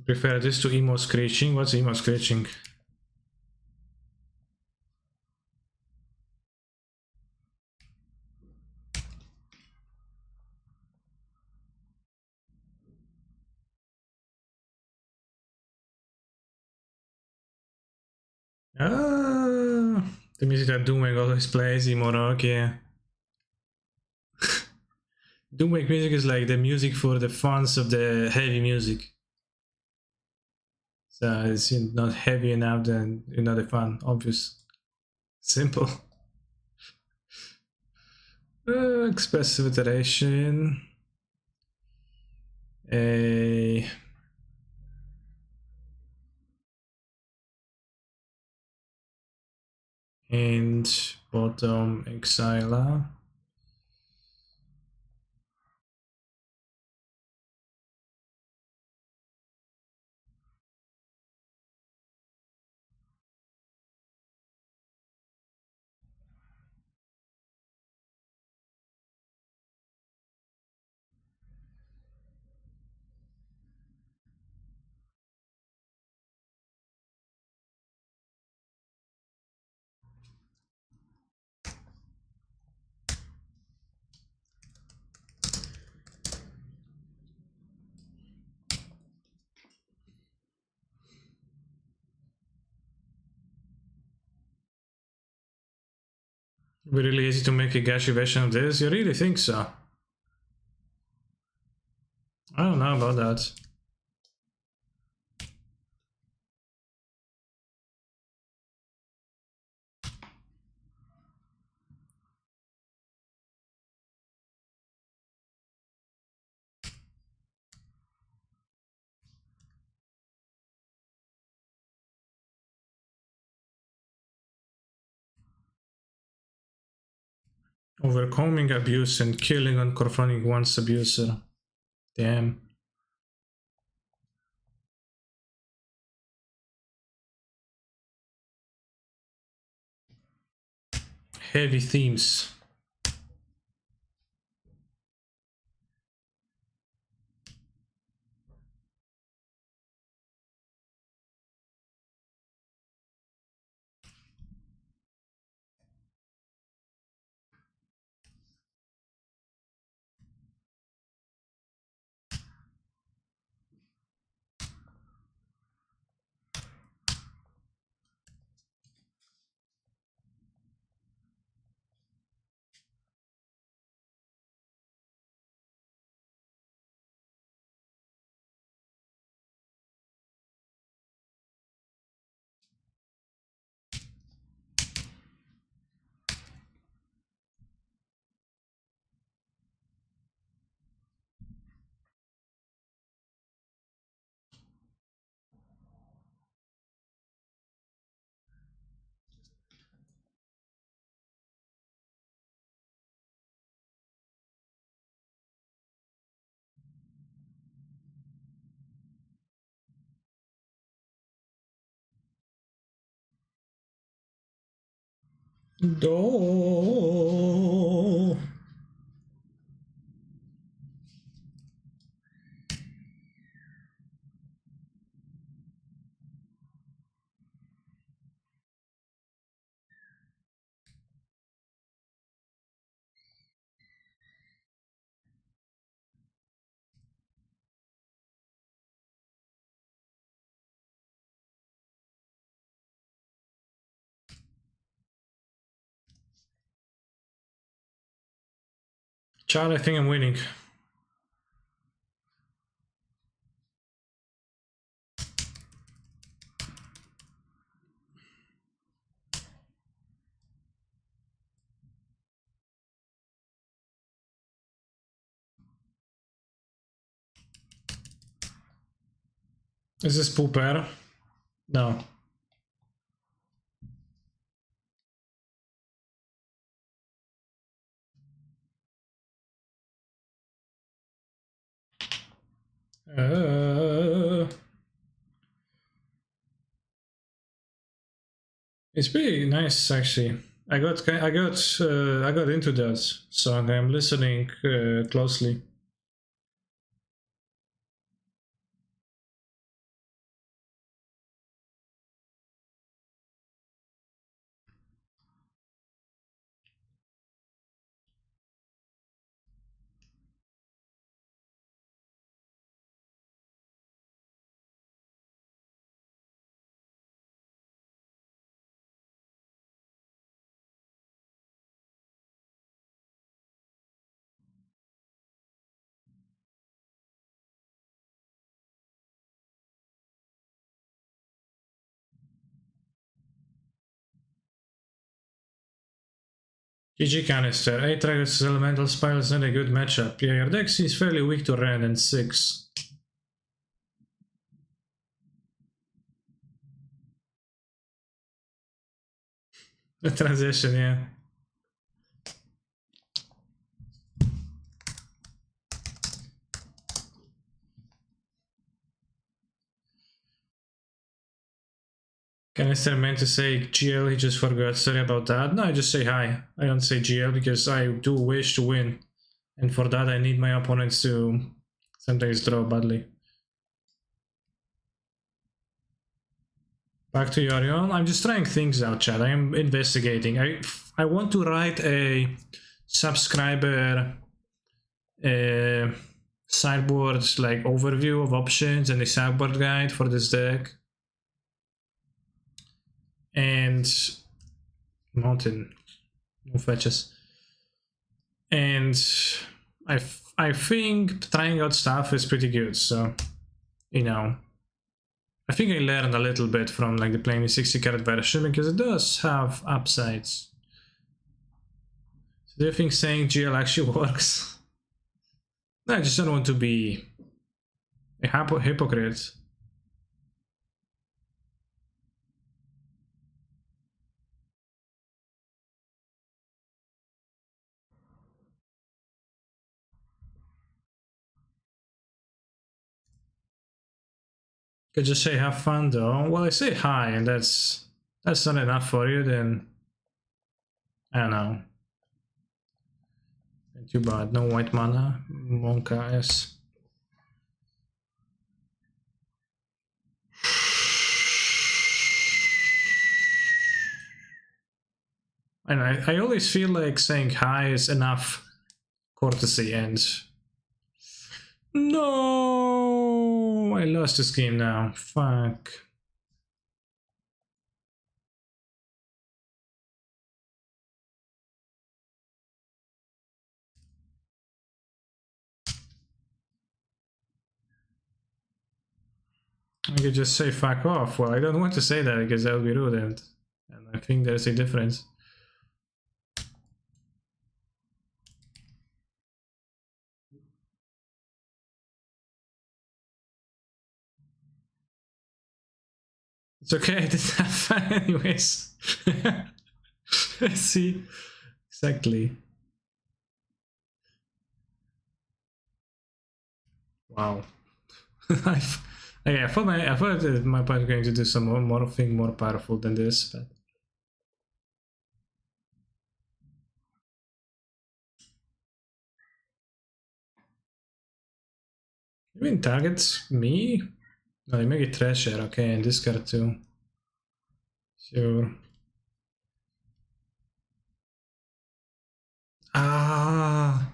Prefer this to emo screeching? What's emo screeching? Ah, the music that Doomwake always plays, emo rock, yeah. Doomwake music is like the music for the fans of the heavy music. So it's not heavy enough, then you're not a fan, obvious. Simple. Expressive iteration. A and bottom exiler. Be really easy to make a gashi version of this? You really think so? I don't know about that. Overcoming abuse and killing and confronting one's abuser. Damn. Heavy themes. Do. Chad, I think I'm winning. Is this pooper? No. It's pretty nice actually. I got into that song. I'm listening closely. GG canister. 8 targets elemental spiral is not a good matchup. Yeah, your deck seems fairly weak to Ren and 6. The transition, yeah. Canister meant to say GL, he just forgot. Sorry about that. No, I just say hi. I don't say GL because I do wish to win. And for that I need my opponents to sometimes draw badly. Back to Yorion. I'm just trying things out, chat. I am investigating. I want to write a subscriber sideboard like overview of options and a sideboard guide for this deck. And mountain, no fetches. And I think trying out stuff is pretty good. So, you know, I think I learned a little bit from like the playing the 60 card version because it does have upsides. So do you think saying GL actually works? No, I just don't want to be a hypocrite. Could just say have fun though. Well, I say hi, and that's not enough for you. Then I don't know. Too bad. No white mana. Monka, yes. And I always feel like saying hi is enough courtesy, and no, I lost this game now. Fuck. I could just say fuck off. Well, I don't want to say that because that would be rude, and I think there's a difference. It's okay, I didn't have fun anyways. See? Exactly. Wow. Okay, I thought my opponent was going to do some more thing more powerful than this, but Even targets me? No, they make it Thrasher, okay, and this card too. Sure. Ah!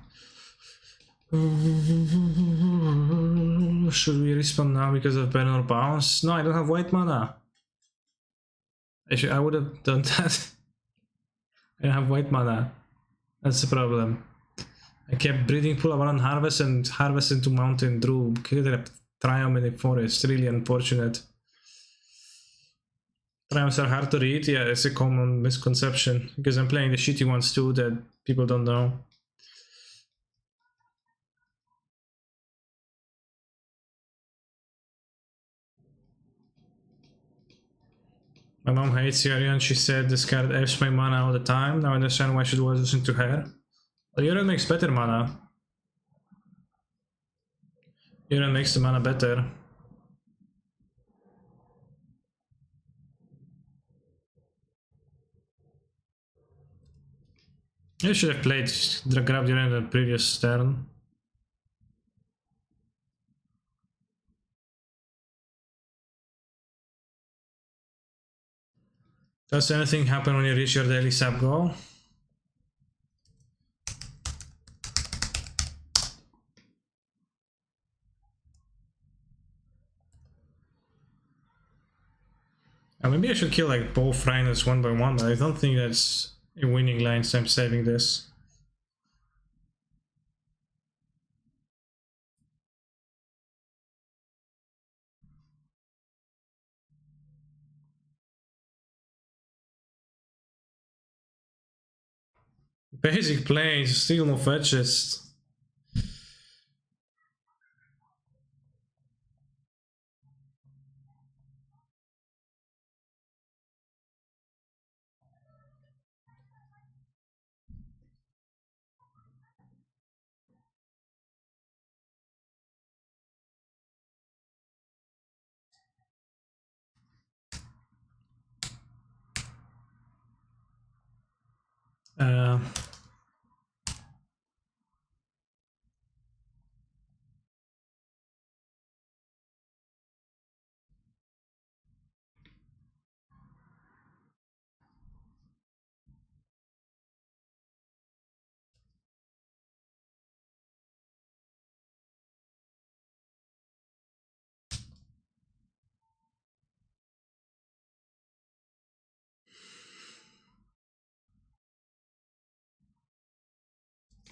Should we respawn now because of Burn or Bounce? No, I don't have white mana. I would have done that. I don't have white mana. That's the problem. I kept breeding pool around harvest and harvest into mountain druid. Could have triumph in the forest. Really unfortunate. Triumphs are hard to read. Yeah, it's a common misconception because I'm playing the shitty ones too that people don't know. My mom hates Yarian. She said this card F's my mana all the time. Now I understand why she was listening to her. Well, Yarian makes better mana. Yarian makes the mana better. I should have played grabbed Yarian the previous turn. Does anything happen when you reach your daily sub goal? Maybe I should kill like both rhinos one by one, but I don't think that's a winning line, so I'm saving this. Basic plays, still no fetches. Uh,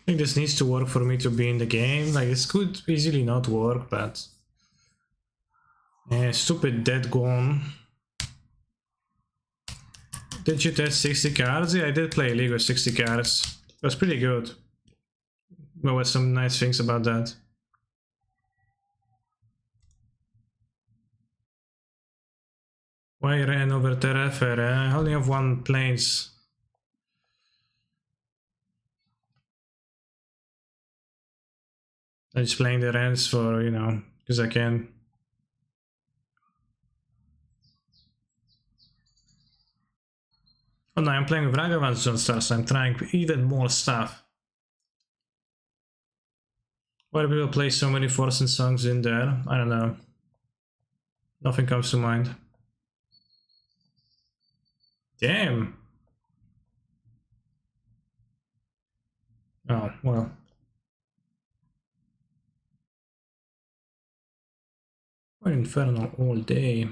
I think this needs to work for me to be in the game. Like, this could easily not work, but... stupid dead gone. Did you test 60 cards? Yeah, I did play a league with 60 cards. It was pretty good. There were some nice things about that. Why I ran over Terrafer? I only have one planes. I'm just playing the Rens for, you know, because I can. Oh no, I'm playing with Ragavan on stuff, so I'm trying even more stuff. Why do people play so many Forsen songs in there? I don't know. Nothing comes to mind. Damn. Oh, well. We're Infernal all day.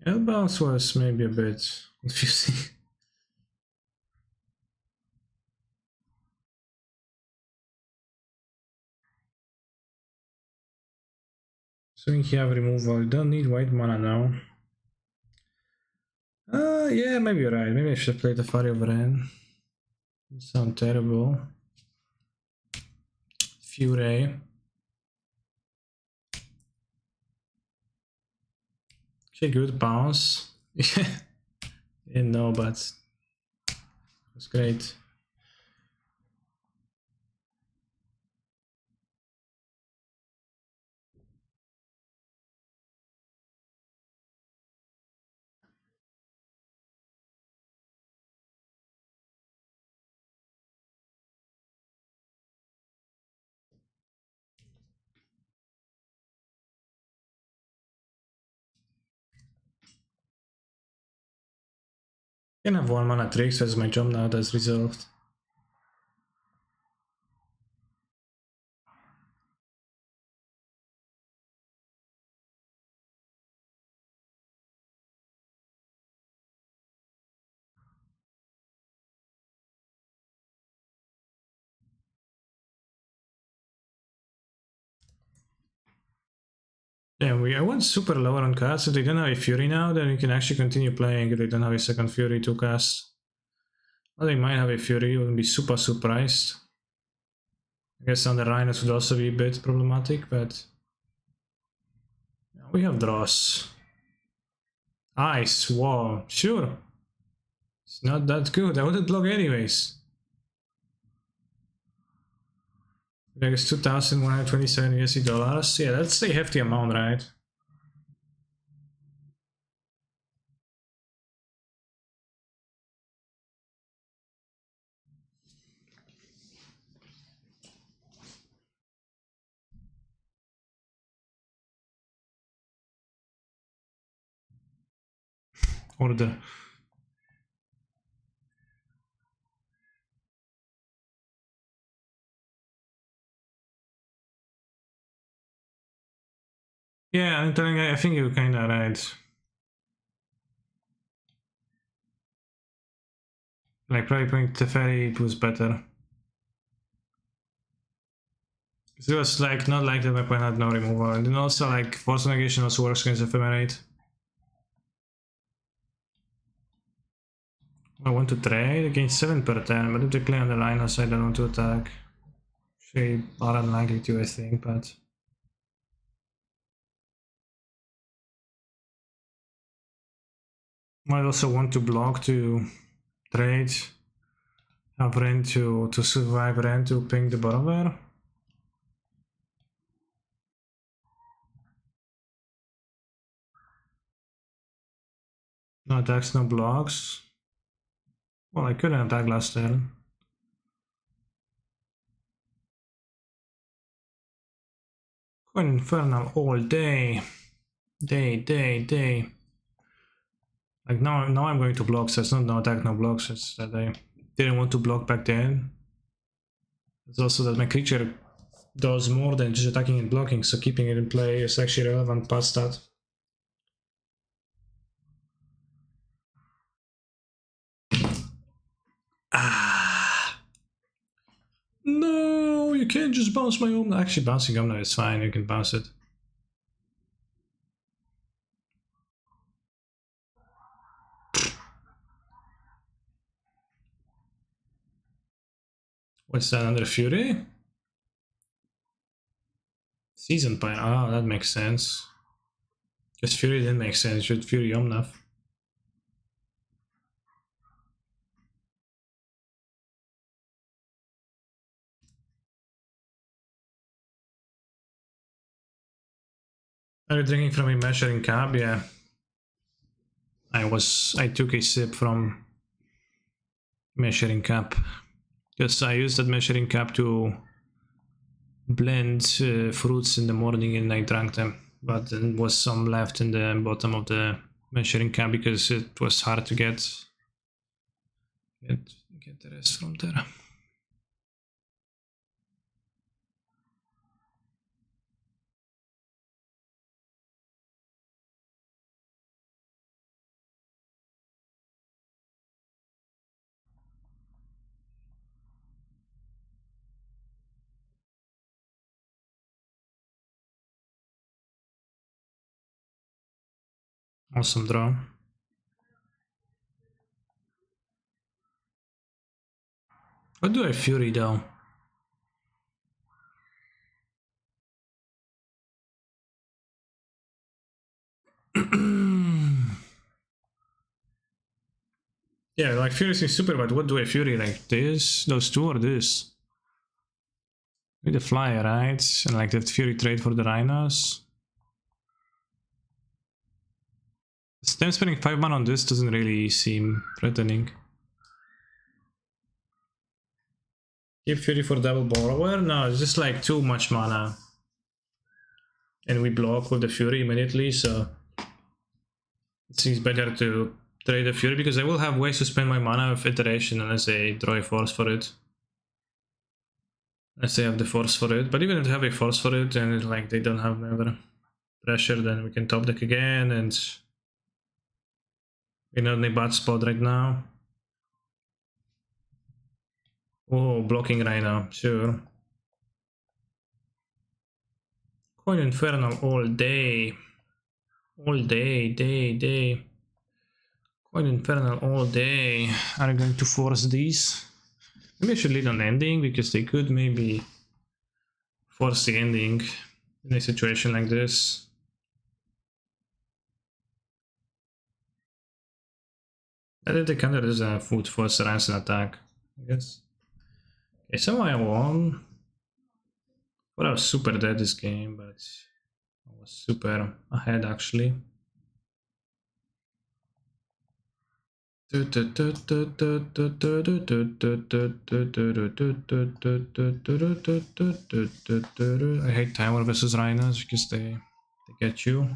Elbows was maybe a bit confusing. Swing have removal. Don't need white mana now. Yeah, maybe you're right. Maybe I should play the Fire of Ren. Sound terrible. Fury. Okay, good bounce. Didn't know, but it was great. Can have 1 mana tricks as my job now that's resolved. Yeah, I went super lower on cast. If they don't have a Fury now, then we can actually continue playing if they don't have a second Fury to cast. Well, they might have a Fury, wouldn't be super surprised. I guess on the Rhinos would also be a bit problematic, but we have draws. Ice, wall, sure. It's not that good, I wouldn't block anyways. I guess 2,127 USD dollars. Yeah, that's a hefty amount, right? Order. Yeah, I'm telling you, I think you're kinda right. Like, probably playing Teferi was better. It was like not like that my opponent had no removal, and then also like Force Negation also works against Ephemerate. I want to trade against 7 per turn, but if they play on the line, I don't want to attack. They are unlikely to, I think, but might also want to block to trade, have Ren to survive Ren to ping the Borrower. No attacks, no blocks. Well, I couldn't attack last turn. Coin Infernal all day. Day. Like now I'm going to block, so it's not no attack, no blocks, it's that I didn't want to block back then. It's also that my creature does more than just attacking and blocking, so keeping it in play is actually relevant past that. Ah! No, you can't just bounce my Omna. Actually, bouncing Omna is fine, you can bounce it. What's that under Fury? Season Pine. Oh, that makes sense. Because Fury didn't make sense, should Fury Omnath. Are you drinking from a measuring cup? Yeah. I took a sip from measuring cup. Because I used that measuring cup to blend fruits in the morning and I drank them. But there was some left in the bottom of the measuring cup because it was hard to get the rest from there. Awesome draw. What do I Fury though? Yeah, like Fury is super, but what do I Fury? Like this, those two, or this? With the flyer, right? And like the Fury trade for the Rhinos. Them spending 5 mana on this doesn't really seem threatening. Keep Fury for double Borrower? No, it's just like too much mana. And we block with the Fury immediately, so it seems better to trade the Fury because I will have ways to spend my mana with iteration unless they draw a force for it. Unless they have the force for it. But even if they have a force for it and like they don't have another pressure, then we can top deck again and we're not in a bad spot right now. Oh, blocking Rhino, sure. Coin Infernal all day. All day, day. Coin Infernal all day. Are you going to force these? Maybe I should lead on ending because they could maybe force the ending in a situation like this. I think the counter is a food force ransom attack, I guess. Okay, so I won. Well, I was super dead this game, but I was super ahead actually. I hate Timer versus Rhinos because they get you.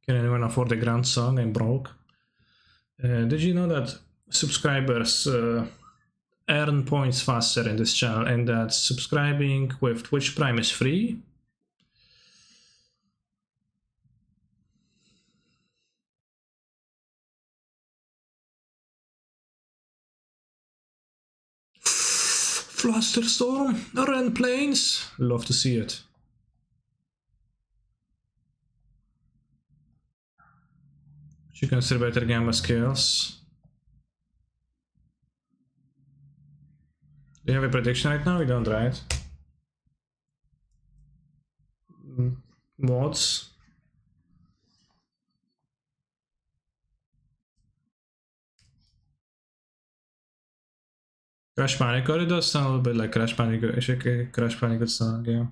Can anyone afford a grand song? I'm broke. Did you know that subscribers earn points faster in this channel and that subscribing with Twitch Prime is free? Flusterstorm, Ren Plains, love to see it. You consider better gamma skills. Do you have a prediction right now? We don't, right? Mods. Crash Panic, it does sound a little bit like Crash Panic. Crash Panic song, yeah.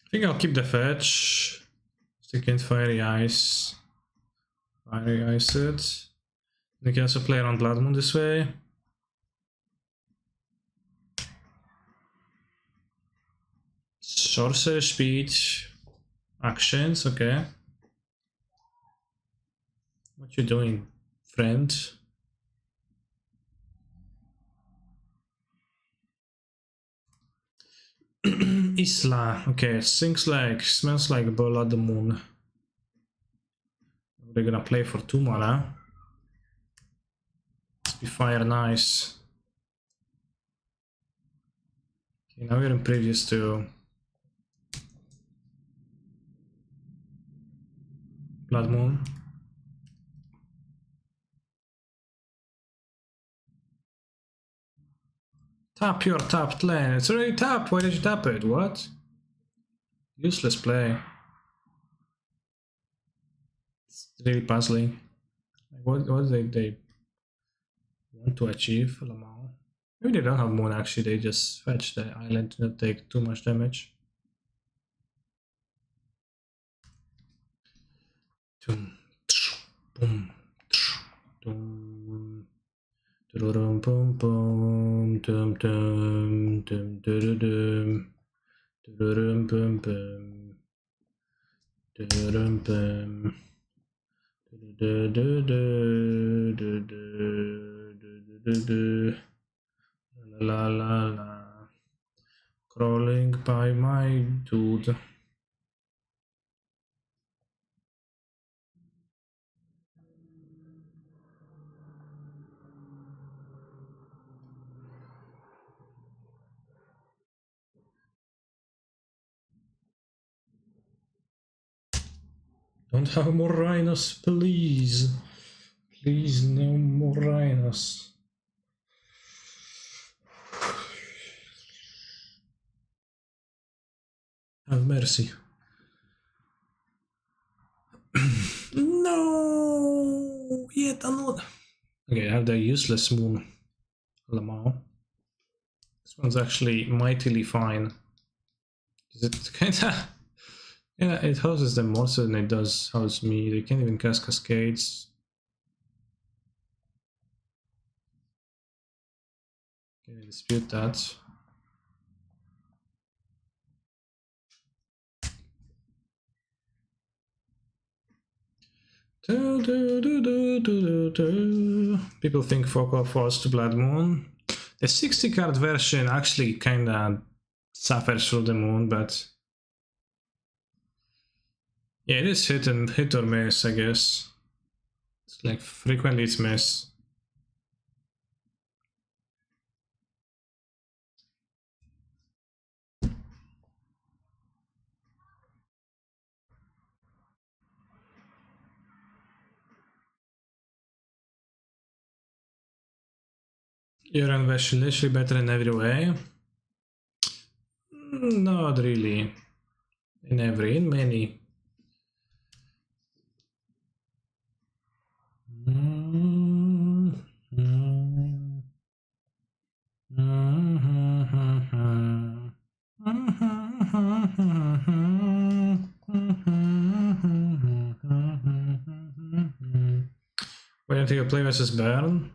I think I'll keep the fetch. Stick in Fiery Ice. Fiery Ice it. We can also play around Blood Moon this way. Sorcerer Speed. Actions, okay. What you doing, friend? Isla, okay, smells like Blood Moon. They're gonna play for 2 mana. Let's be fire nice. Okay, now we're in previous to Blood Moon. Tap your tapped land. It's already tapped. Why did you tap it? What? Useless play. It's really puzzling. What did they want to achieve? Lamau? Maybe they don't have moon actually. They just fetch the island to not take too much damage. Boom, boom, boom. Boom, boom, boom, dum, dum, dum, dum, dum, dum, boom, boom, dum, boom, la la la, crawling by my dude. Don't have more rhinos, please. Please, no more rhinos. Have mercy. No! Yet another. Okay, I have the useless moon. Lamau. This one's actually mightily fine. Is it kinda. Yeah, it houses them more so than it does house me. They can't even cast cascades. Can I dispute that? People think Focal falls to Blood Moon. The 60 card version actually kinda suffers through the moon, but yeah, it is hit or miss, I guess. It's like frequently it's miss. You're literally better in every way. Not really. In many. Why don't you play versus Burn?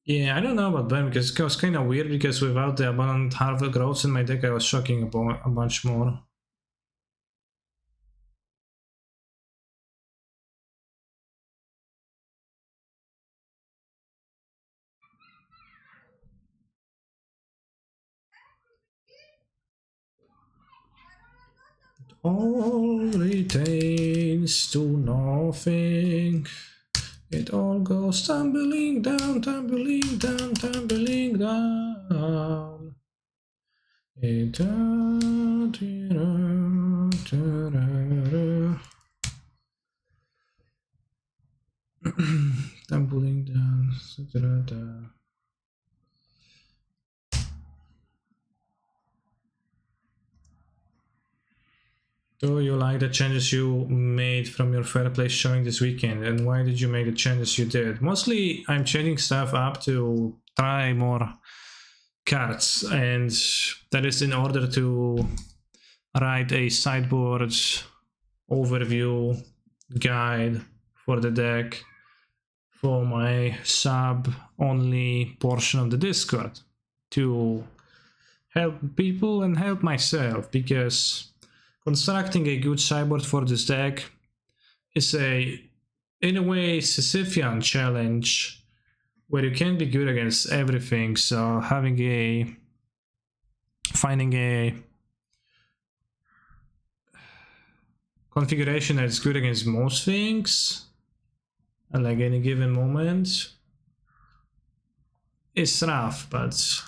Yeah, I don't know about Burn because it was kind of weird because without the abundant Harvest growths in my deck, I was shocking a bunch more. All retains to nothing. It all goes tumbling down, tumbling down, tumbling down. Tumbling down. Do you like the changes you made from your Fair Play showing this weekend, and why did you make the changes you did? Mostly, I'm changing stuff up to try more cards, and that is in order to write a sideboard overview guide for the deck for my sub-only portion of the Discord to help people and help myself, because constructing a good sideboard for this deck is in a way, Sisyphean challenge where you can't be good against everything. So finding a configuration that's good against most things, at like any given moment, is rough. But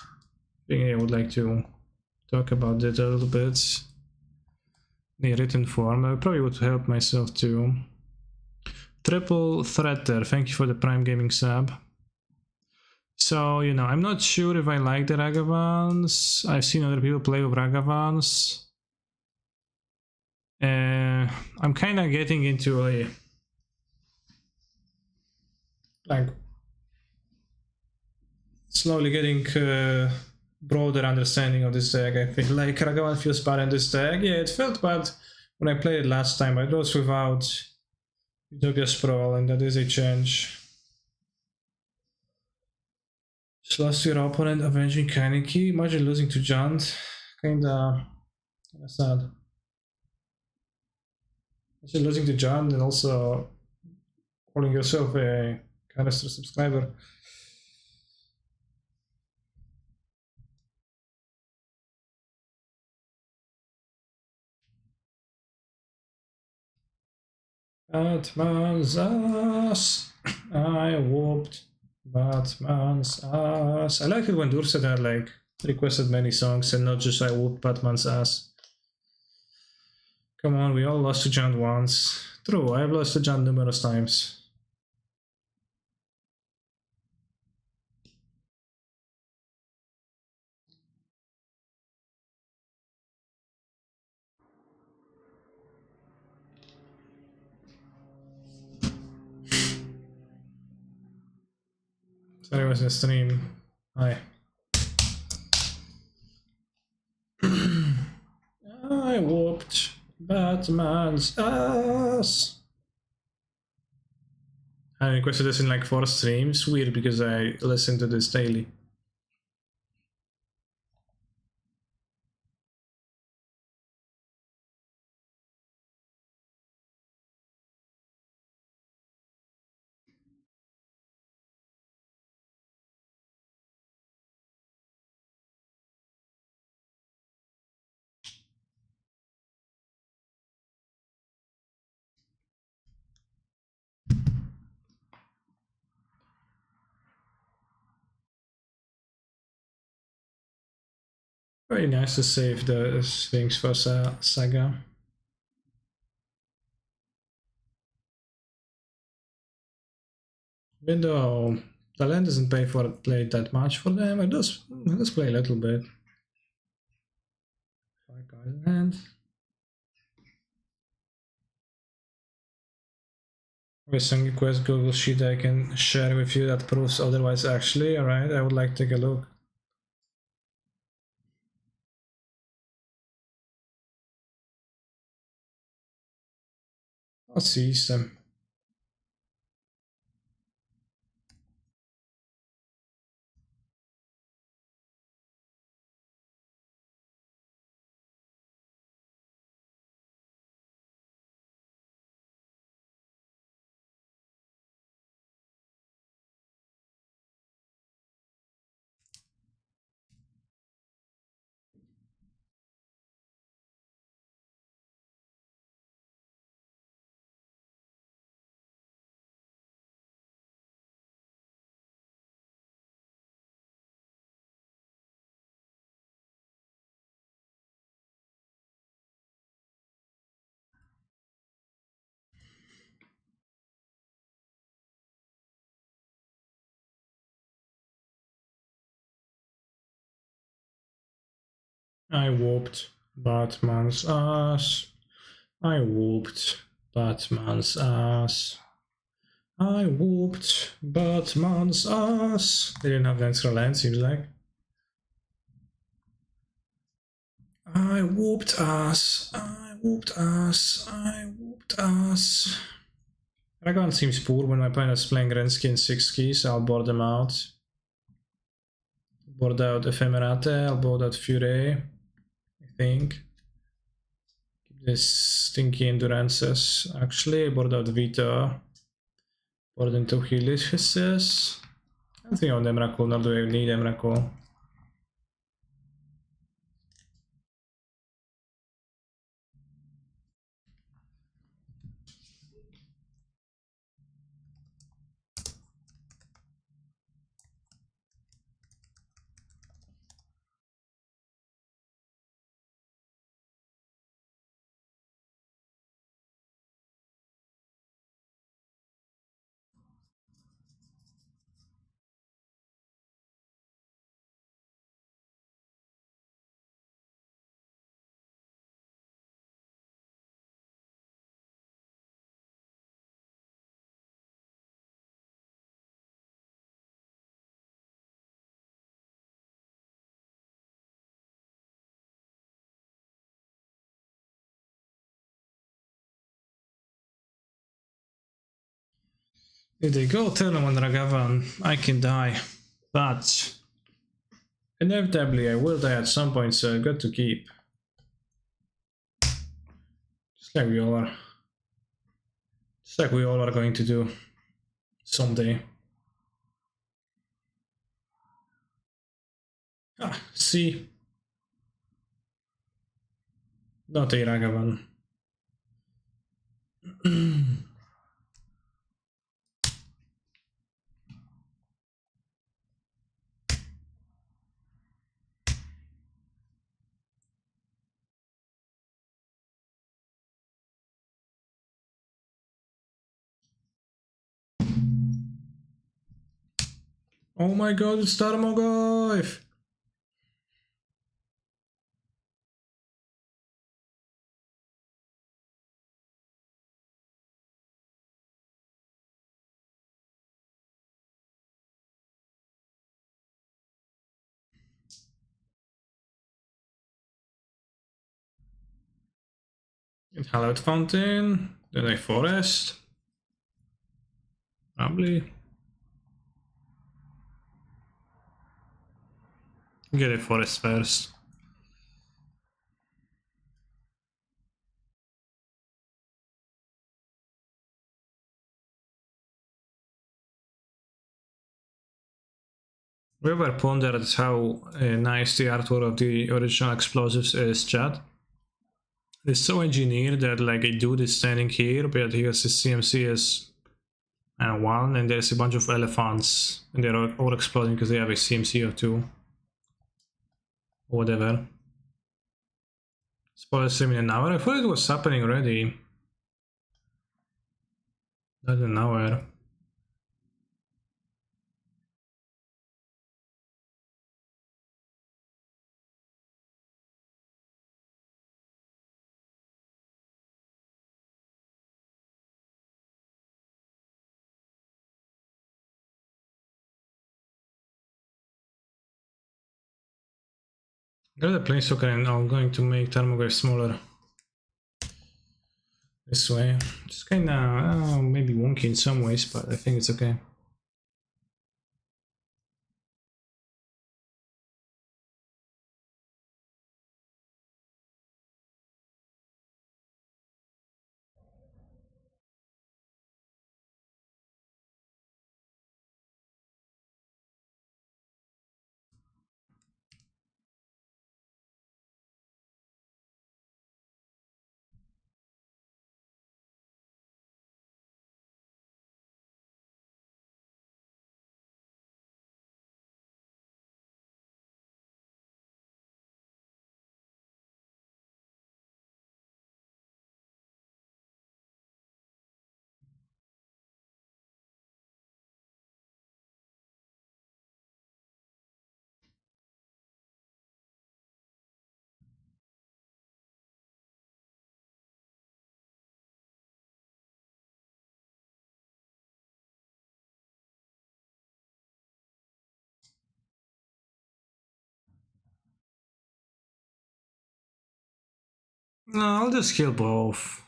I would like to talk about it a little bit in a written form. I probably would help myself too. Triple Threader, thank you for the Prime Gaming sub. So, I'm not sure if I like the Ragavans. I've seen other people play with Ragavans. I'm kind of getting into a slowly getting broader understanding of this deck. I feel like Ragavan feels bad in this deck. Yeah, it felt bad when I played it last time. It was without Utopia Sprawl, and that is a change. Just lost to your opponent, avenging Kaneki. Imagine losing to Jant. Kinda sad. Imagine losing to Jant and also calling yourself a canister subscriber. Batman's ass. I whooped Batman's ass. I like it when Durset had requested many songs and not just I whooped Batman's ass. Come on, we all lost to Jant once. True, I've lost to Jant numerous times. Sorry, I was in stream. Hi. I whooped Batman's ass. I requested this in like 4 streams. Weird because I listen to this daily. Very nice to save the things for Saga. Even though the land doesn't pay for it, play that much for them, it does play a little bit. 5 cards in hand. With some quest Google Sheet I can share with you that proves otherwise actually. Alright, I would like to take a look. I'll see some. I whooped Batman's ass. I whooped Batman's ass. I whooped Batman's ass. They didn't have the extra land, seems like. I whooped ass. I whooped ass. I whooped ass. Ragavan seems poor when my opponent is playing Rensky in 6 keys. I'll board them out. Board out Ephemerate. I'll board out Fury. I think. Keep this stinky endurances. Actually, board out Vito. Board into Helices. I don't think I want Emrakul, nor do I need Emrakul. If they go turn on Ragavan, I can die. But inevitably I will die at some point, so I've got to keep. Just like we all are. Just like we all are going to do someday. Ah, see. Not a Ragavan. Oh my god, it's Tarmogoyf! Hallowed Fountain, then a forest. Probably. Get a forest first. We ever pondered how nice the artwork of the original explosives is, chat? It's so engineered that like a dude is standing here, but here's his CMC is one, and there's a bunch of elephants, and they're all exploding because they have a CMC of 2. Or whatever. Spoiler stream in an hour? I thought it was happening already. Not an hour. There's a planeswalker and I'm going to make Tarmogoyf smaller. This way. It's kinda maybe wonky in some ways, but I think it's okay. No, I'll just kill both.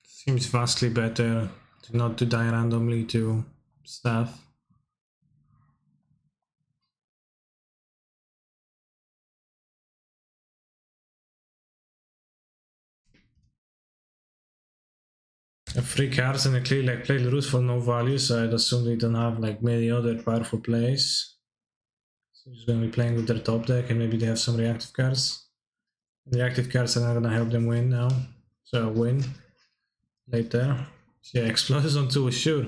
Seems vastly better to not to die randomly to stuff. A 3 cards and a clear like play Lurus for no value, so I'd assume they don't have like many other powerful plays. So just gonna be playing with their top deck and maybe they have some reactive cards. The reactive cards are not gonna help them win now. So win later. Yeah, explodes on 2, sure.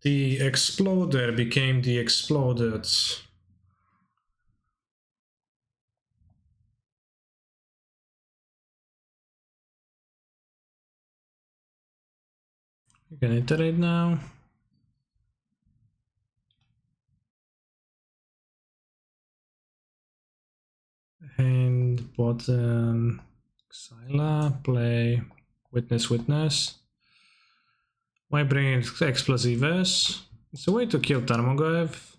The exploder became the exploded. You can iterate now. And bottom Xyla, play Witness Witness. Why bring in Explosives? It's a way to kill Tarmogoyf.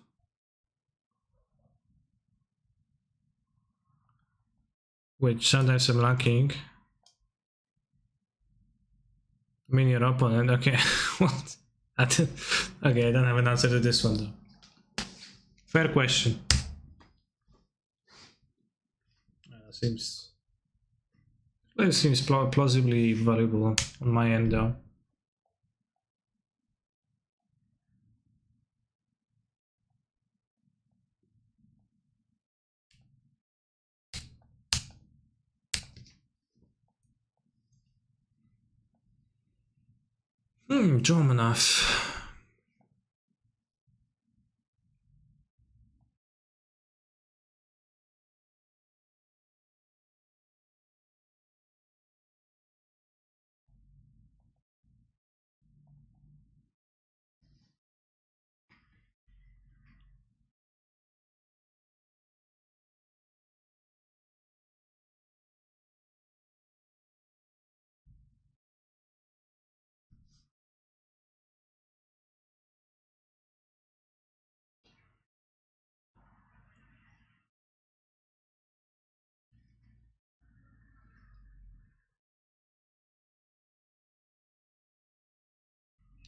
Which sometimes I'm lacking. I mean your opponent, okay. What? Okay, I don't have an answer to this one though. Fair question. Seems plausibly valuable on my end though. Draw enough.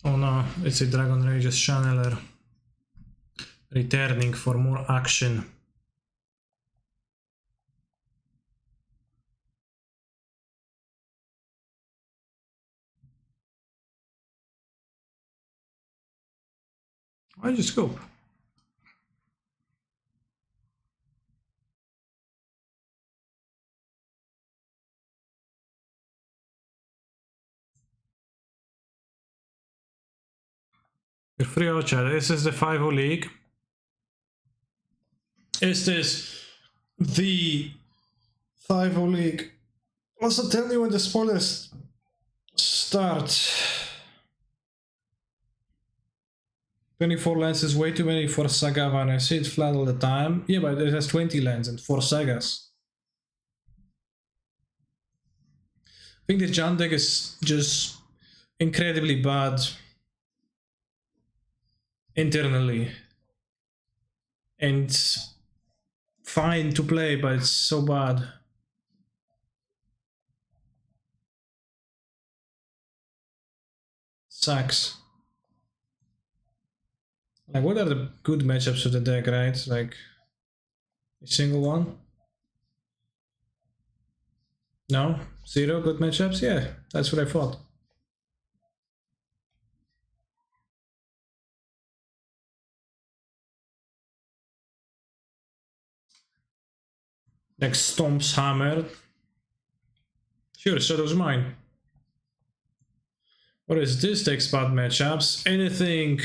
Oh no, it's a Dragon Rage's Channeler. Returning for more action. Why did you scope? You're free out, chat. This is the 5-0 league. Is this the 5-0 league? Also, tell me when the spoilers start. 24 lands is way too many for Ragavan. I see it flat all the time. Yeah, but it has 20 lands and 4 sagas. I think the Jan deck is just incredibly bad internally. And fine to play, but it's so bad. Sucks. Like, what are the good matchups of the deck, right? Like, a single one? No? 0 good matchups? Yeah, that's what I thought. Like Stomp's Hammer. Sure, Shadow's mine. What is this deck's bad matchups? Anything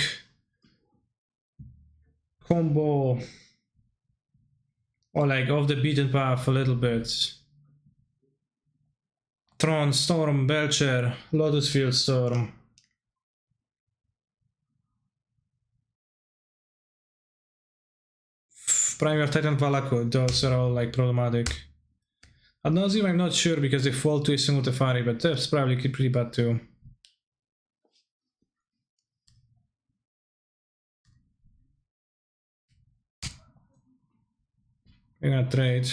combo or like off the beaten path a little bit. Tron, Storm, Belcher, Lotus Field Storm. Primal Titan Valaco, those are all like problematic. Ad nauseam, I'm not sure because they fall to a single Tefari, but that's probably pretty bad too. We're gonna trade.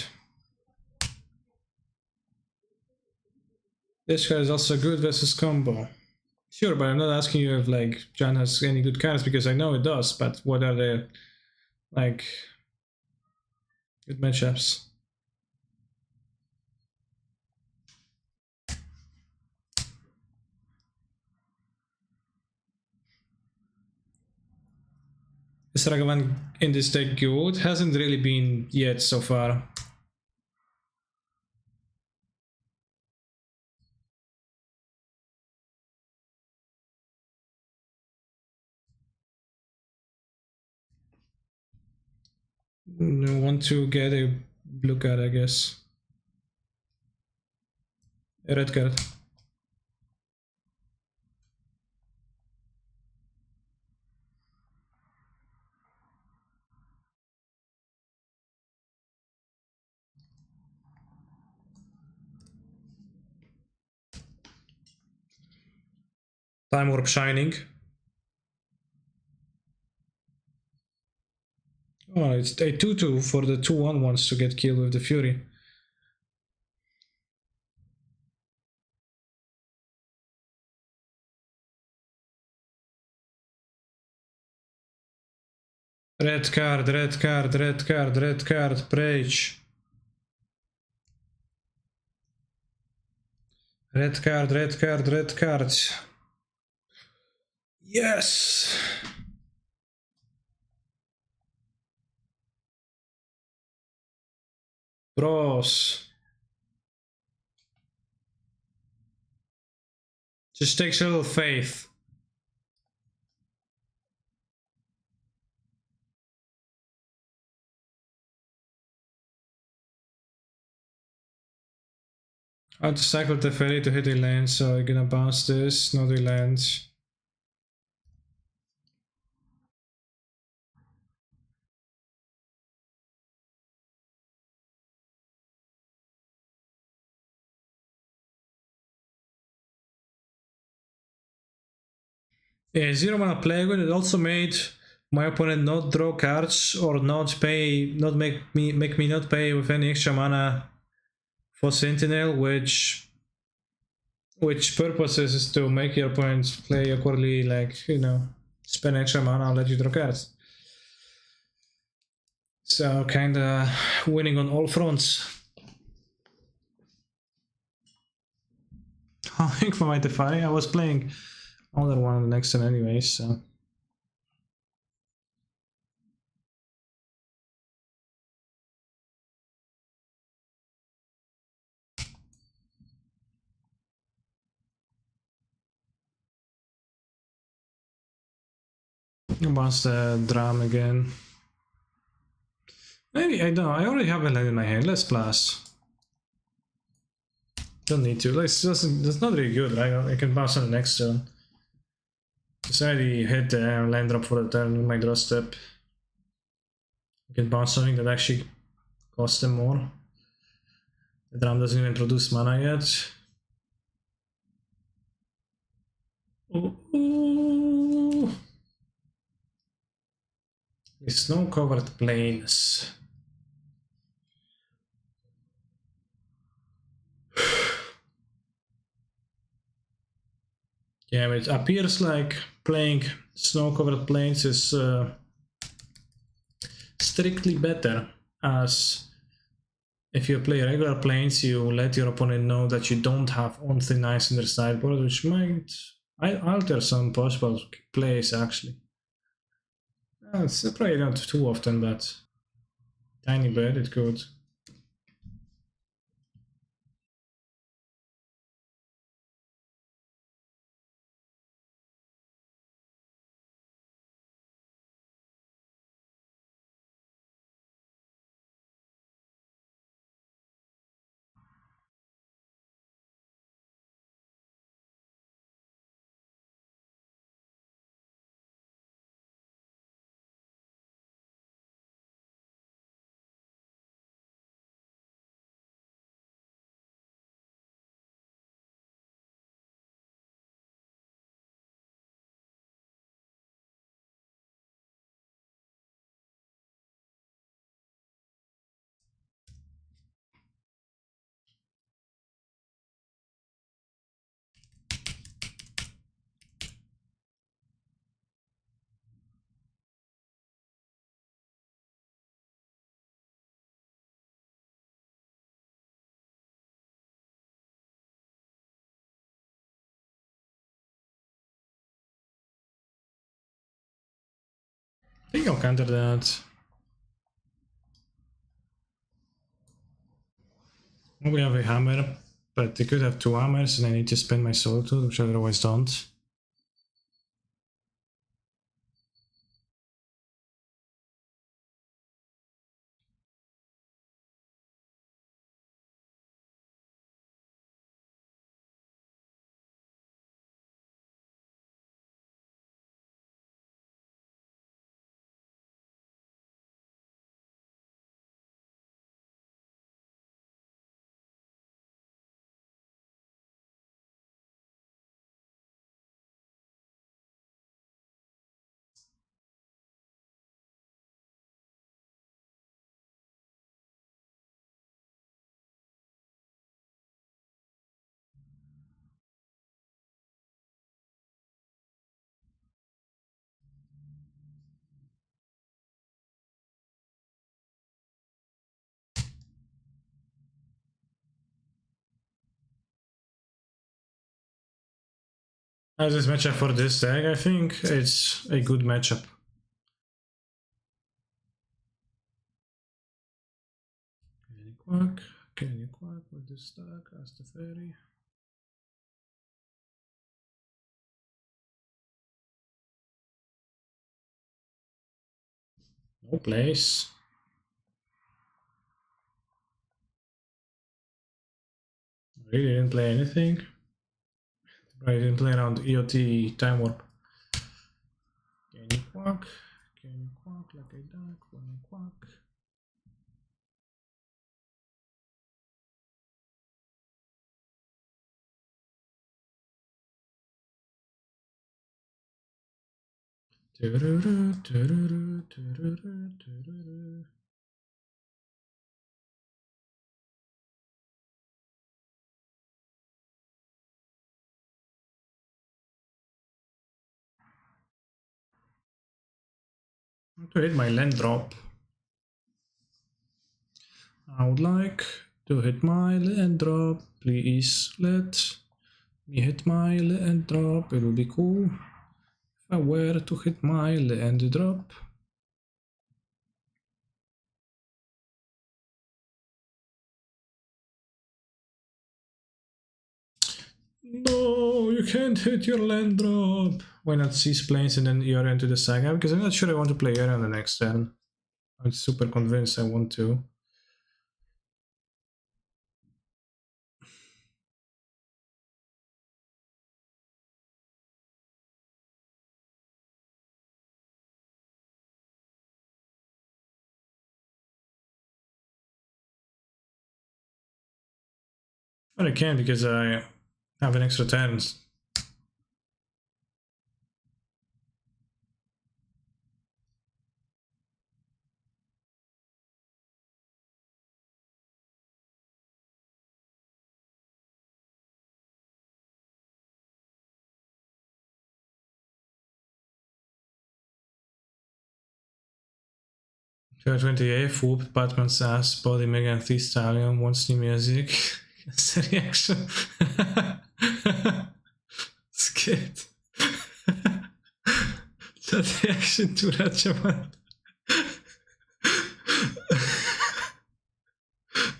This guy is also good versus combo. Sure, but I'm not asking you if like Jan has any good cards because I know it does, but what are the like good matchups? Is Ragavan in this deck good? Hasn't really been yet so far. Want to get a blue card, I guess. A red card. Time Warp Shining. Oh, it's a 2-2 for the 2-1 ones to get killed with the Fury. Red card, red card, red card, red card, Preach. Red card, red card, red card. Yes! Bros. Just takes a little faith. I have to cycle the ferry to hit a land, so I'm gonna bounce this, not a land. Yeah, 0 mana Plague. It also made my opponent not draw cards or not make me not pay with any extra mana for Sentinel, which which purpose is to make your opponents play accordingly, like, you know, spend extra mana, let you draw cards. So kinda winning on all fronts. I think for my Defy, I was playing other one on the next turn anyway, so. Bounce the drum again. Maybe, I don't know, I already have a land in my hand, let's plus. Don't need to, it's just, that's not really good, right? I can bounce on the next turn. It's already hit the land drop for the turn with my draw step. I can bounce something that actually costs them more. The drum doesn't even produce mana yet. Ooh. The snow-covered plains. Yeah, it appears like playing snow-covered plains is strictly better, as if you play regular plains, you let your opponent know that you don't have anything nice in their sideboard, which might alter some possible plays, actually. It's probably not too often, but tiny bit it could. I think I'll counter that. We have a hammer, but they could have two hammers and I need to spend my soul tool, which I otherwise don't. As this matchup for this deck, I think it's a good matchup. Can you quack with this stack as the fairy? No place. Really didn't play anything. I didn't play around EOT Time Warp. Can you quack? Can you quack like a duck when you quack? To hit my land drop. I would like to hit my land drop. Please let me hit my land drop. It would be cool if I were to hit my land drop. No, you can't hit your land drop. Why not seize planes and then Yorion to the saga? Because I'm not sure I want to play Yorion the next turn. I'm super convinced I want to. But I can't because I have an extra turns. Tier 28, whooped Batman's ass, body Megan Thee Stallion, wants new music. That's a reaction. Skid. That reaction to Ragavan.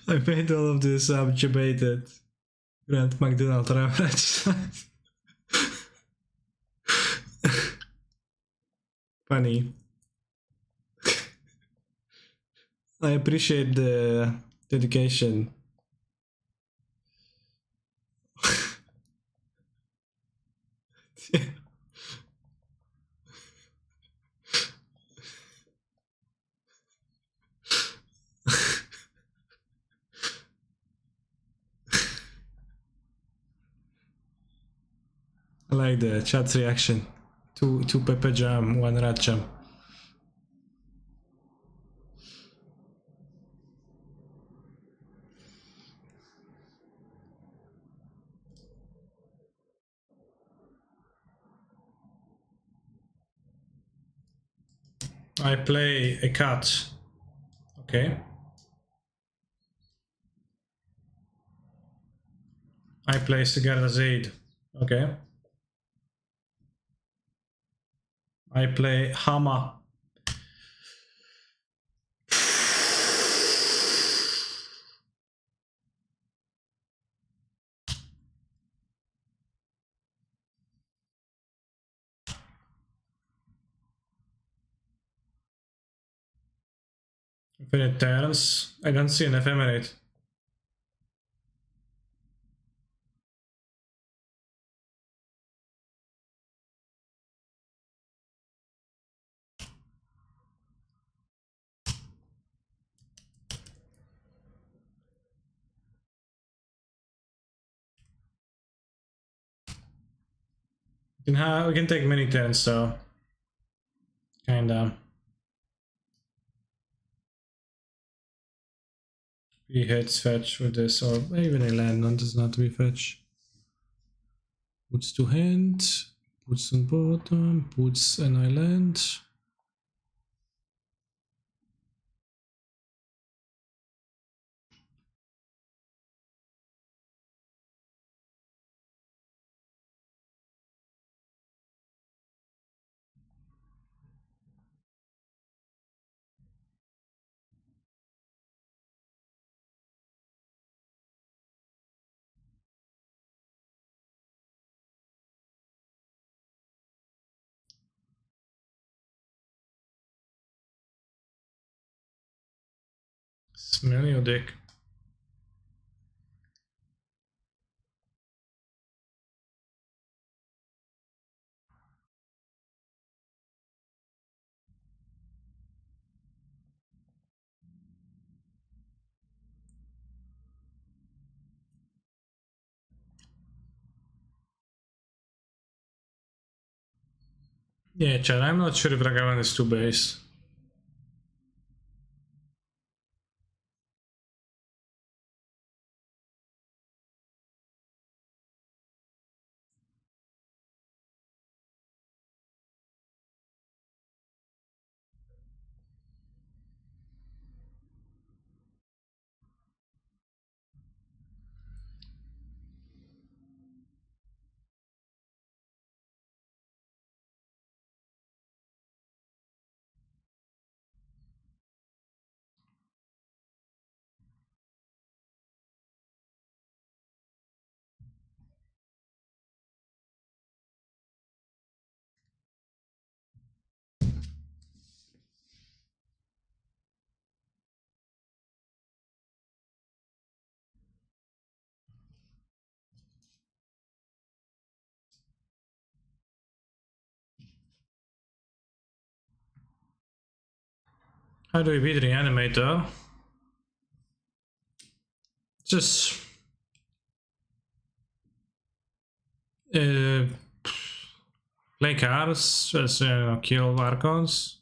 I made all of this up, debated. Grant McDonald reference. Funny. I appreciate the dedication. Yeah. I like the chat's reaction. Two Pepper Jam, one Rat Jam. I play a cat. Okay. I play Sigarda's Aid. Okay. I play Hama. Infinite turns. I don't see an ephemerate. We can take many turns, so kinda. He hits fetch with this, or even a land non does not to be fetch. Puts to hand, puts on bottom, puts an island. Smell your dick. Yeah, Chad, I'm not sure if Ragavan is too base. How do we beat Reanimator? Just play cards, just kill Archons,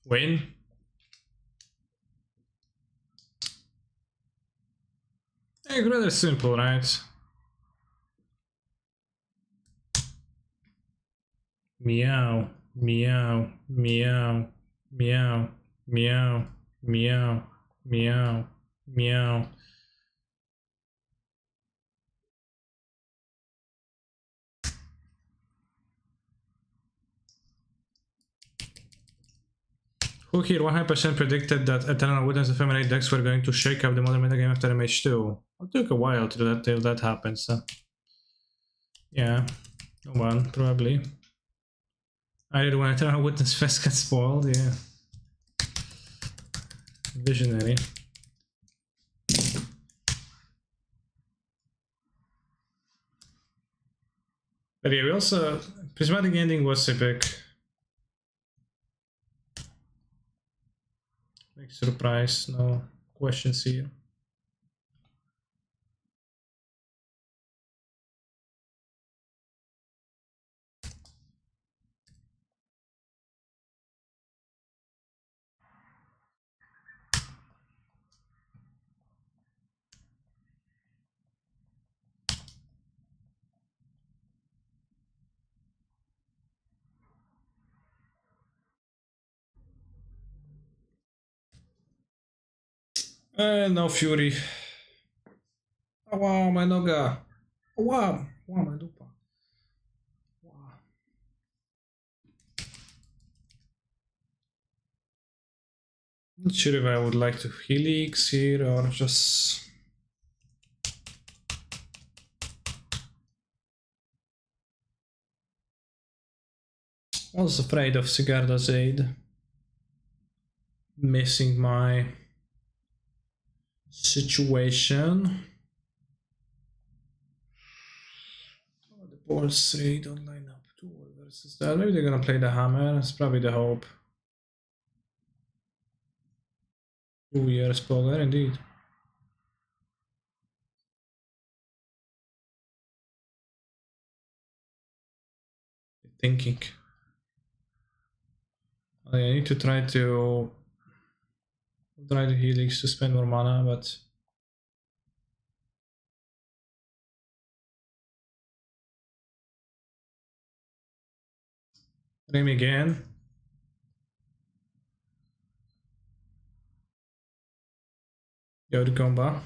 win. It's rather simple, right? Meow, meow, meow, meow, meow, meow, meow, meow. Who here 100% predicted that Eternal Witness and Feminine decks were going to shake up the modern metagame after MH2? It took a while till that happens. So. Yeah, no one, probably. I did when Eternal Witness Fest got spoiled, yeah. Visionary. But yeah, we also... Prismatic Ending was epic. Big surprise, no questions here. No Fury. Oh, wow, my noga. Oh, wow, wow, my dupa. Wow. Not sure if I would like to Helix here or just... I was afraid of Sigarda's aid. Missing my situation. Oh, the balls 3 don't line up. 2 versus that. Maybe they're gonna play the hammer. That's probably the hope. 2 years poker, indeed. Thinking. I need to try to Helix to spend more mana, but Rim again. Go to combo.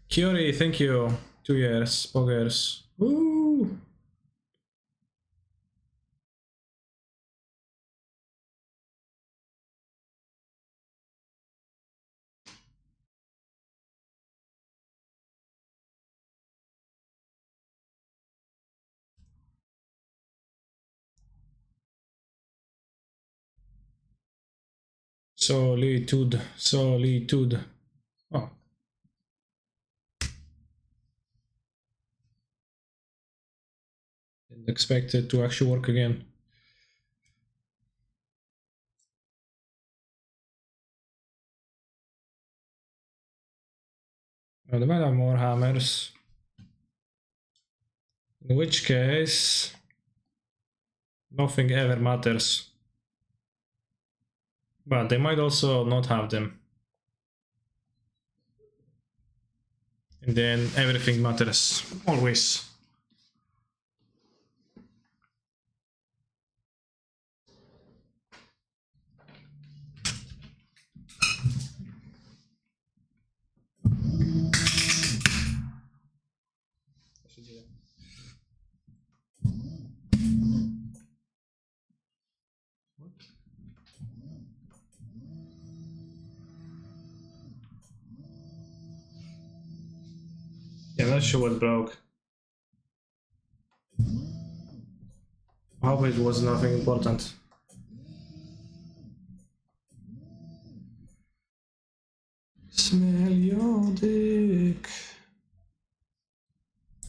Kiori, thank you. 2 years, poggers. Woo! Solitude, solitude. Oh. Didn't expect it to actually work again. Well, they might have more hammers. In which case, nothing ever matters. But they might also not have them. And then everything matters. Always. Yeah, I'm not sure what broke. I hope it was nothing important. Smell your dick.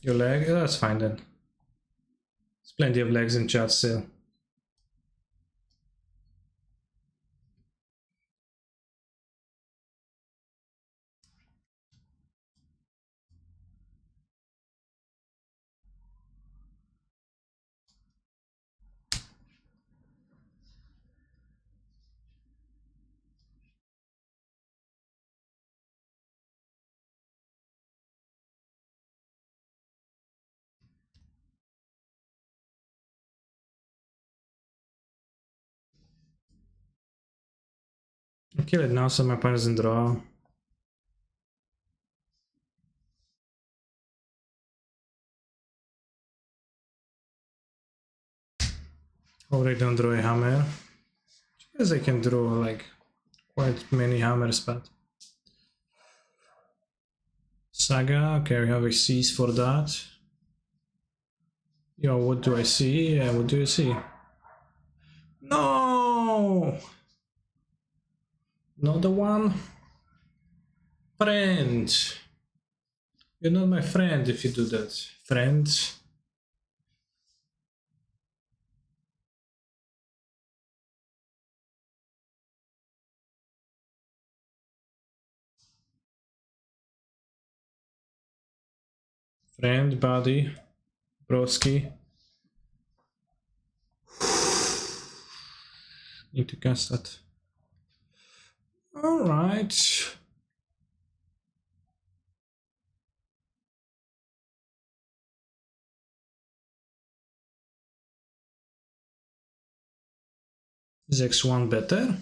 Your leg? Oh, that's fine then. There's plenty of legs in chat still. I'll kill it now so my opponent doesn't draw. Hope they don't draw a hammer. Because I can draw like quite many hammers, but Saga, okay, we have a seize for that. Yo, what do I see? Yeah, what do you see? No! Not the one? Friend! You're not my friend if you do that. Friend? Friend, buddy, broski. Need to cast that. Alright. Is X1 better?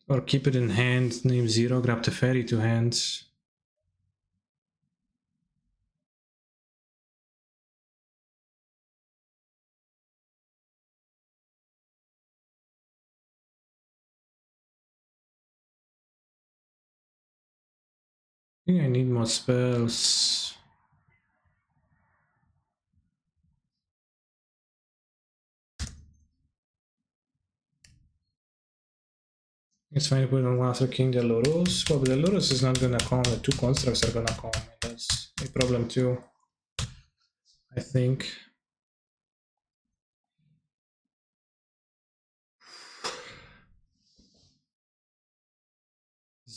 Or keep it in hand, name 0, grab the fairy to hand. I think I need more spells. It's fine to put on one after King Delorus. Well, but Delorus is not gonna come, the 2 constructs are gonna come, and that's a problem too, I think.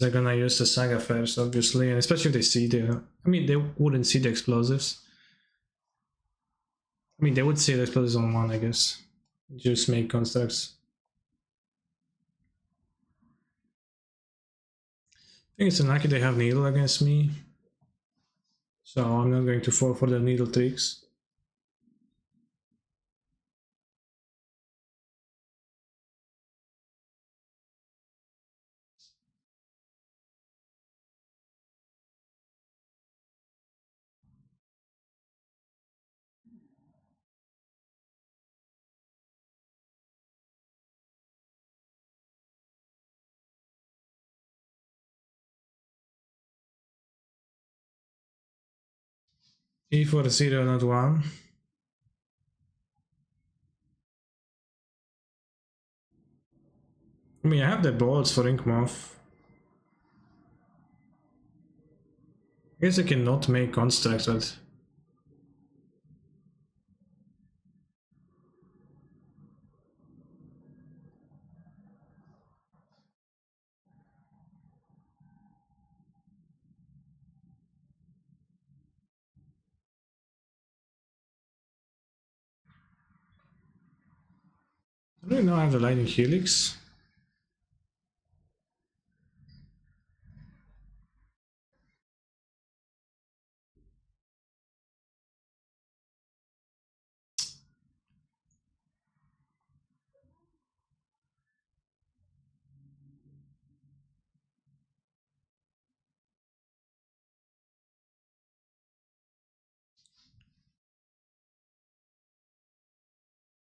They're gonna use the Saga first, obviously, and especially if they see the... I mean, they wouldn't see the explosives. I mean, they would see the explosives on 1, I guess. Just make constructs. I think it's unlucky they have Needle against me. So I'm not going to fall for the Needle tricks. E for 0, not 1. I mean, I have the bolts for Inkmoth. I guess I cannot make constructs, but... I don't know, I have the Lightning Helix.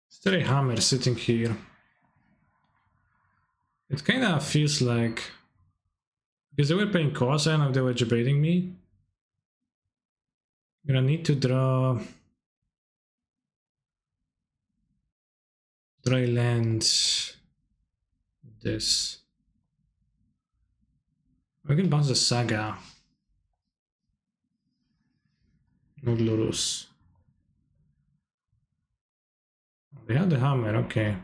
Is there a hammer sitting here? It kinda feels like... Because they were playing Kosa and they were debating me. I'm gonna need to draw a land. This. I can bounce the Saga. No Lurus. They have the hammer, okay.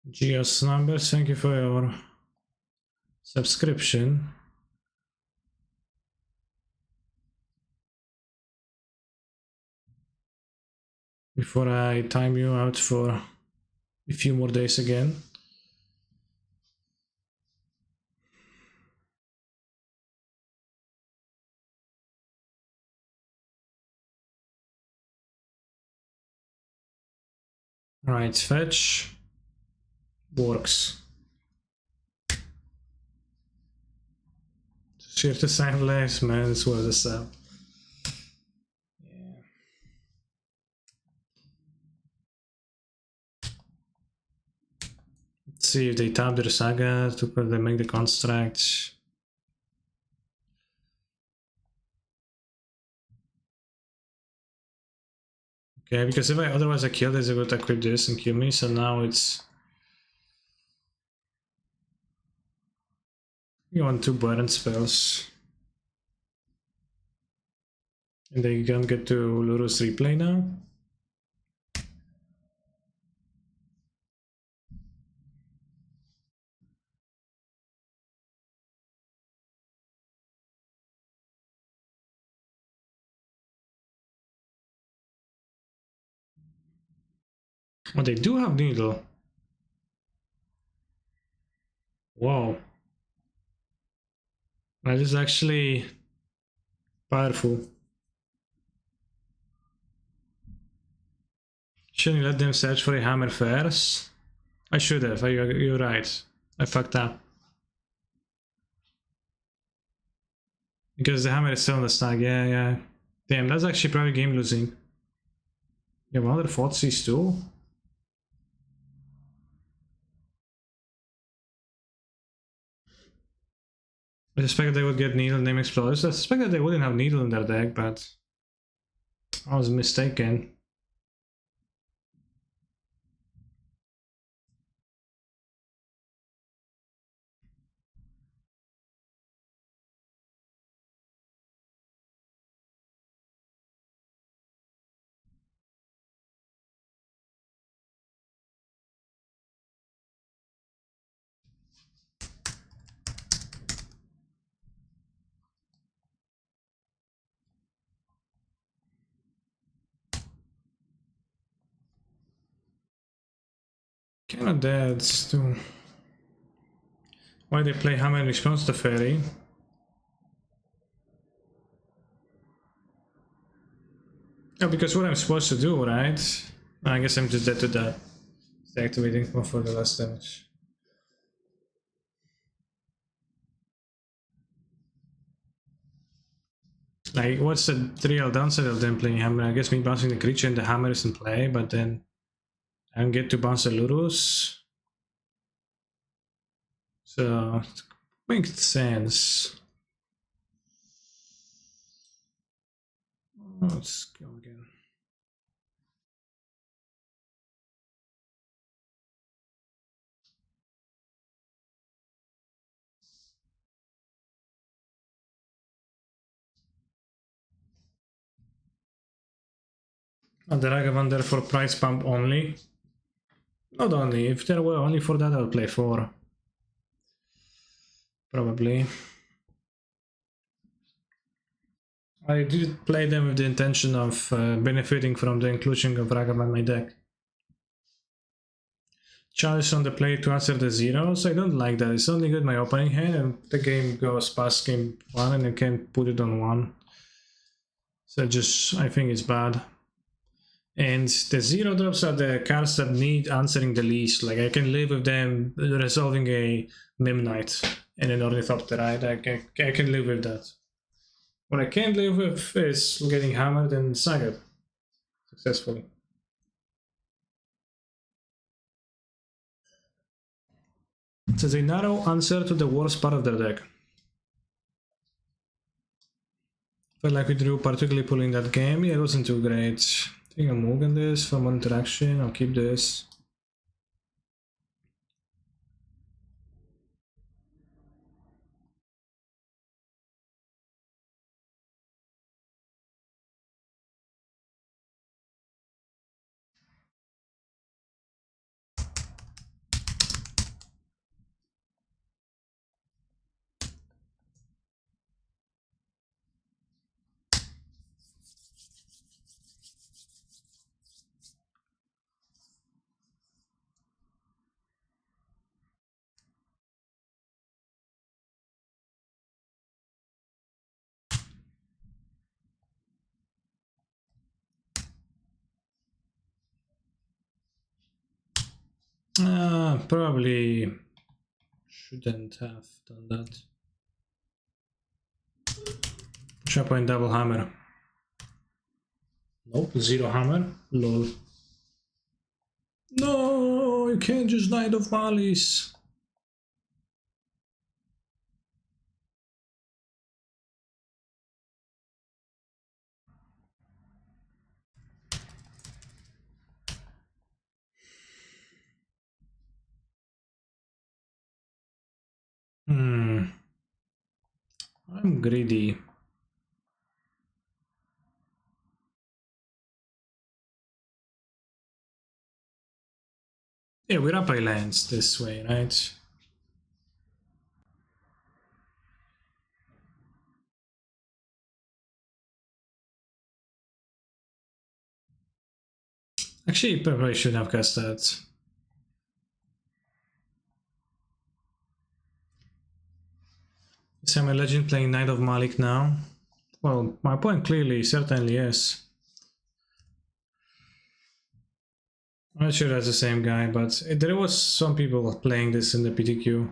Geos numbers, thank you for your subscription. Before I time you out for a few more days again. Alright, fetch works. Shift to sign less, man, this was a sub. Yeah. Let's see if they tap their saga to put they make the construct. Okay, because if I otherwise I kill this, I would equip this and kill me, so now it's you want 2 burn spells. And they can get to Luru's replay now. Oh, they do have needle. Wow. That is actually powerful. Shouldn't let them search for a hammer first? I should have, you're right. I fucked up. Because the hammer is still on the stack, yeah. Damn, that's actually probably game losing. Yeah, one other Thoughtseize too? I suspected they would get needle name exploders. I suspected they wouldn't have needle in their deck, but I was mistaken. Kinda dead too. Why they play hammer in response to fairy? Oh, because what I'm supposed to do, right? I guess I'm just dead to that. Activating for the last damage. Like, what's the real downside of them playing hammer? I guess me bouncing the creature and the hammer is in play, but then I don't get to bounce the Lurus. So, it makes sense. Let's go again. And the Ragavan there for price pump only. Not only, if there were only for that, I would play 4. Probably. I did play them with the intention of benefiting from the inclusion of Ragavan in my deck. Chalice on the play to answer the zeros. I don't like that. It's only good my opening hand and the game goes past game 1 and I can put it on 1. So just, I think it's bad. And the 0 drops are the cards that need answering the least. Like I can live with them resolving a Mimnite and an Ornithopter, right? I can live with that. What I can't live with is getting hammered and Saga successfully. It's a narrow answer to the worst part of their deck. Felt like we drew particularly poorly in that game. Yeah, it wasn't too great. I think I'm moving this for more interaction. I'll keep this. Probably shouldn't have done that. Point double hammer. Nope, zero hammer. Lol. No, you can't just Knight of Malice. I'm greedy. Yeah, we're up by lands this way, right? Actually, probably should have cast that. Is I'm a legend playing Knight of Malik now? Well, my point clearly, certainly yes. I'm not sure that's the same guy, but there was some people playing this in the PTQ.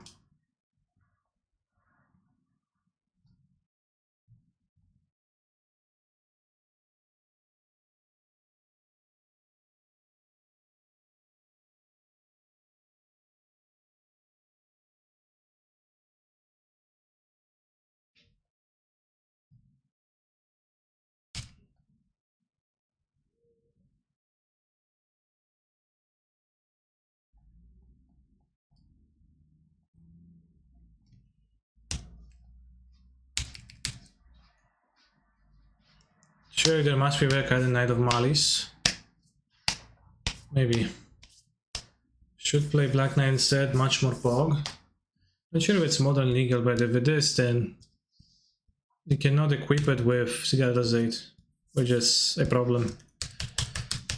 Sure, there must be a card in Knight of Malice. Maybe. Should play Black Knight instead, much more pog. Not sure if it's modern legal, but if it is, then you cannot equip it with Sigarda's 8, which is a problem.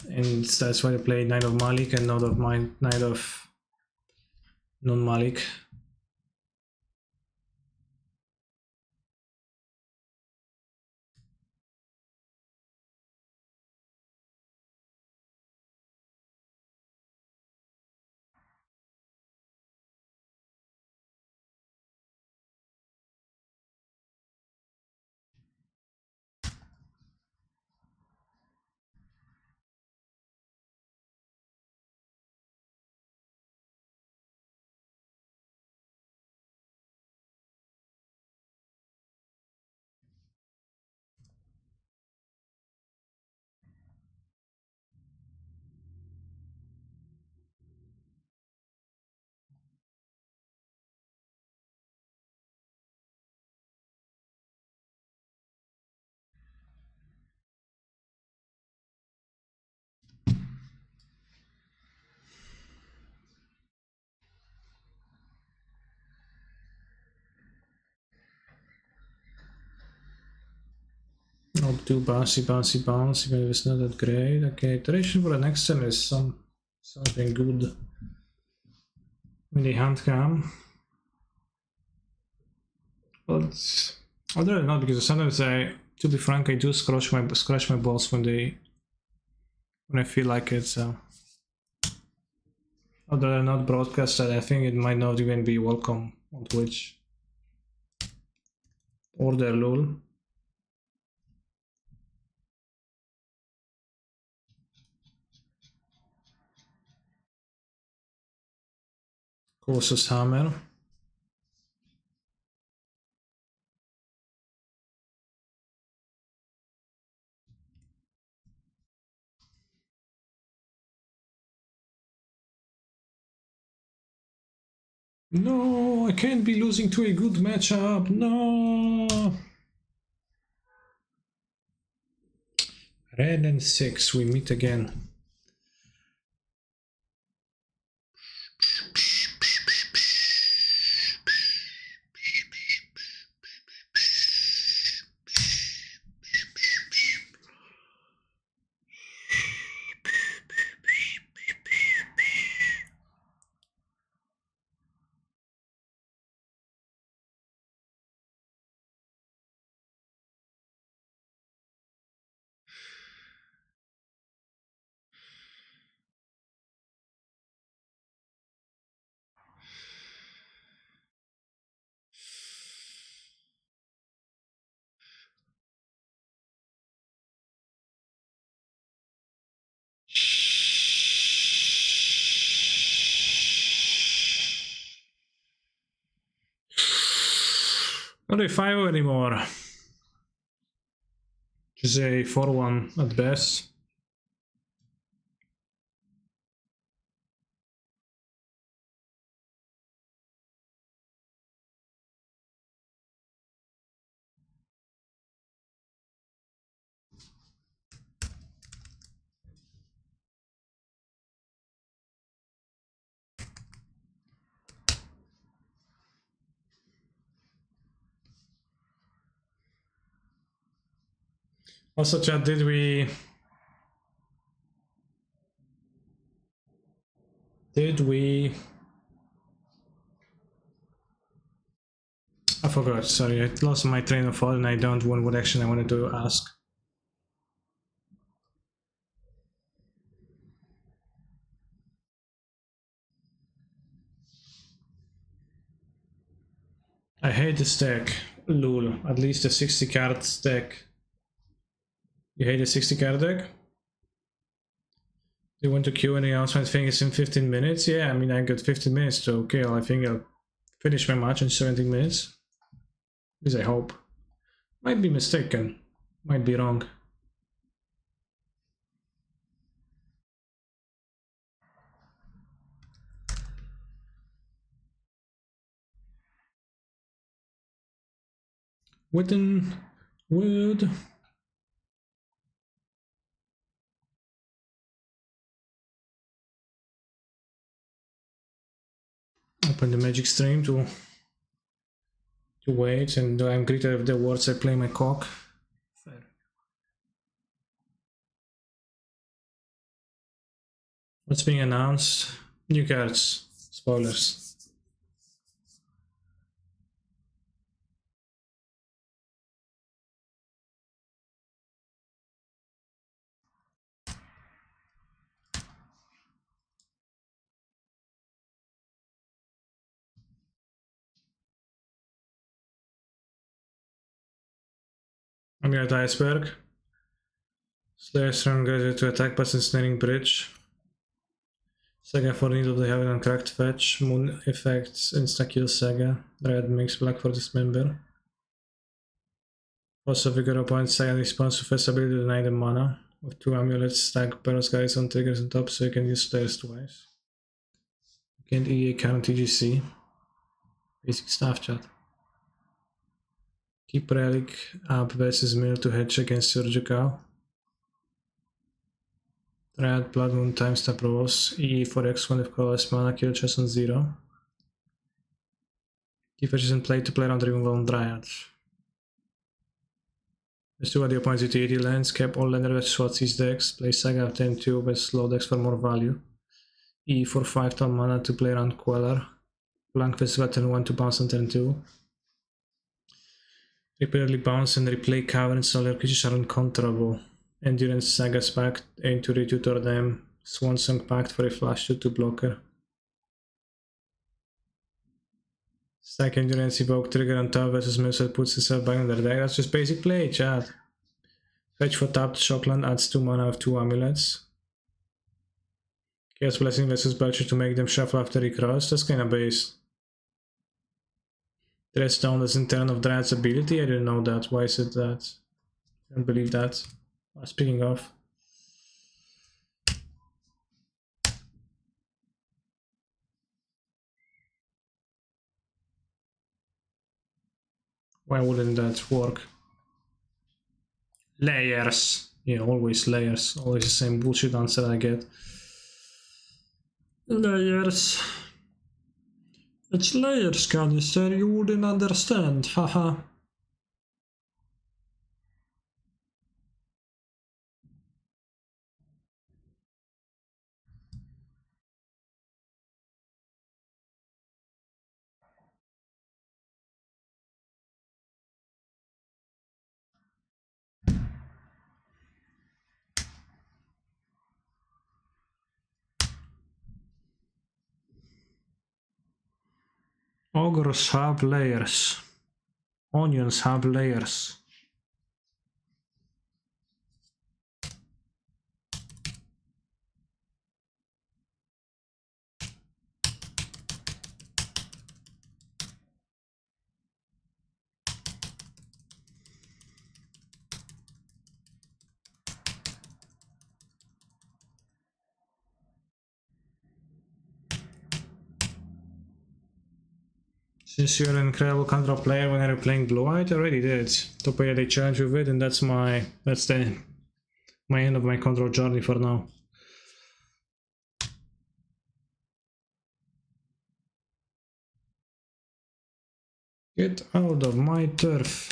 And that's why I play Knight of Malik and not of Knight of non-Malik. I'll do bouncy, but it's not that great. Okay, iteration for the next turn is something good. When the hand cam. But I'd rather not, because sometimes to be frank, I do scratch my balls when I feel like it. So I'd rather not broadcast that. I think it might not even be welcome on Twitch or their lol. Colossus Hammer. No, I can't be losing to a good matchup. No. Red and 6, we meet again. Not a 5 anymore. Just a 4-1 at best. Also, chat, did we I forgot, sorry, I lost my train of thought and I don't want what action I wanted to ask. I hate this deck. Lul, at least a 60 card deck. You hate a 60 card deck? You want to queue and the announcement thing is in 15 minutes? Yeah, I mean, I got 15 minutes to kill. I think I'll finish my match in 17 minutes. At least I hope. Might be mistaken. Might be wrong. Wooden wood. Open the magic stream to wait, and I'm greeted with the words I play my cock. Fair. What's being announced? New cards. Spoilers. I'm here at Iceberg. Slayer strong graduate to attack past ensnaring bridge. Saga for Needle of the Heaven and Cracked Fetch. Moon effects insta kill Saga. Red makes black for dismember. Also vigor opponent Saga responds to first ability to deny the mana. With 2 amulets, stack Pearl's Guides on triggers on top so you can use Slayers twice. You can't EA count TGC. Basic stuff, chat. Keep Relic up versus Mill to hedge against Surgical. Red Blood Moon time step rolls. E for X1 if colorless mana, kill chest on 0. Keep fetches in play to play around removal on Dryad. There's 2 at the opponent's utility lands, cap all lander that Swatsi's decks, play Saga of 10-2 with slow decks for more value. E for 5 ton mana to play around Queller. Blank Festival turn 1 to bounce on turn 2. Repeatedly bounce and replay Cavern Solar creatures are uncontrollable. Endurance Saga's Pact, aim to retutor them. Swan Song Pact for a flash 2/2 blocker. Stack Endurance Evoke trigger on top versus Millside puts itself back on their deck. That's just basic play, chat. Fetch for tapped Shockland adds 2 mana with 2 amulets. Chaos Blessing versus Belcher to make them shuffle after recross. That's kinda base. Dreadstone doesn't turn off Dryad's ability? I didn't know that. Why is it that? I don't believe that. Speaking of. Why wouldn't that work? Layers. Yeah, always layers. Always the same bullshit answer I get. Layers. It's layers, Canister. You wouldn't understand. Haha. Ogres have layers. Onions have layers. Since you're an incredible control player, when are you playing blue? I already did. Top player they challenge you with, and that's my end of my control journey for now. Get out of my turf.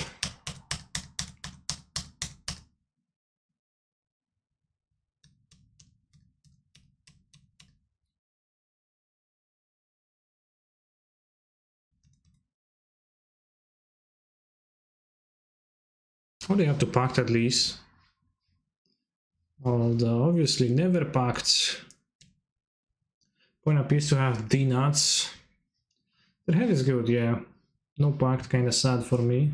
Oh, they have to pact at least. Although obviously never packed. Point appears to have D nuts. Their head is good, yeah. No pact, kinda sad for me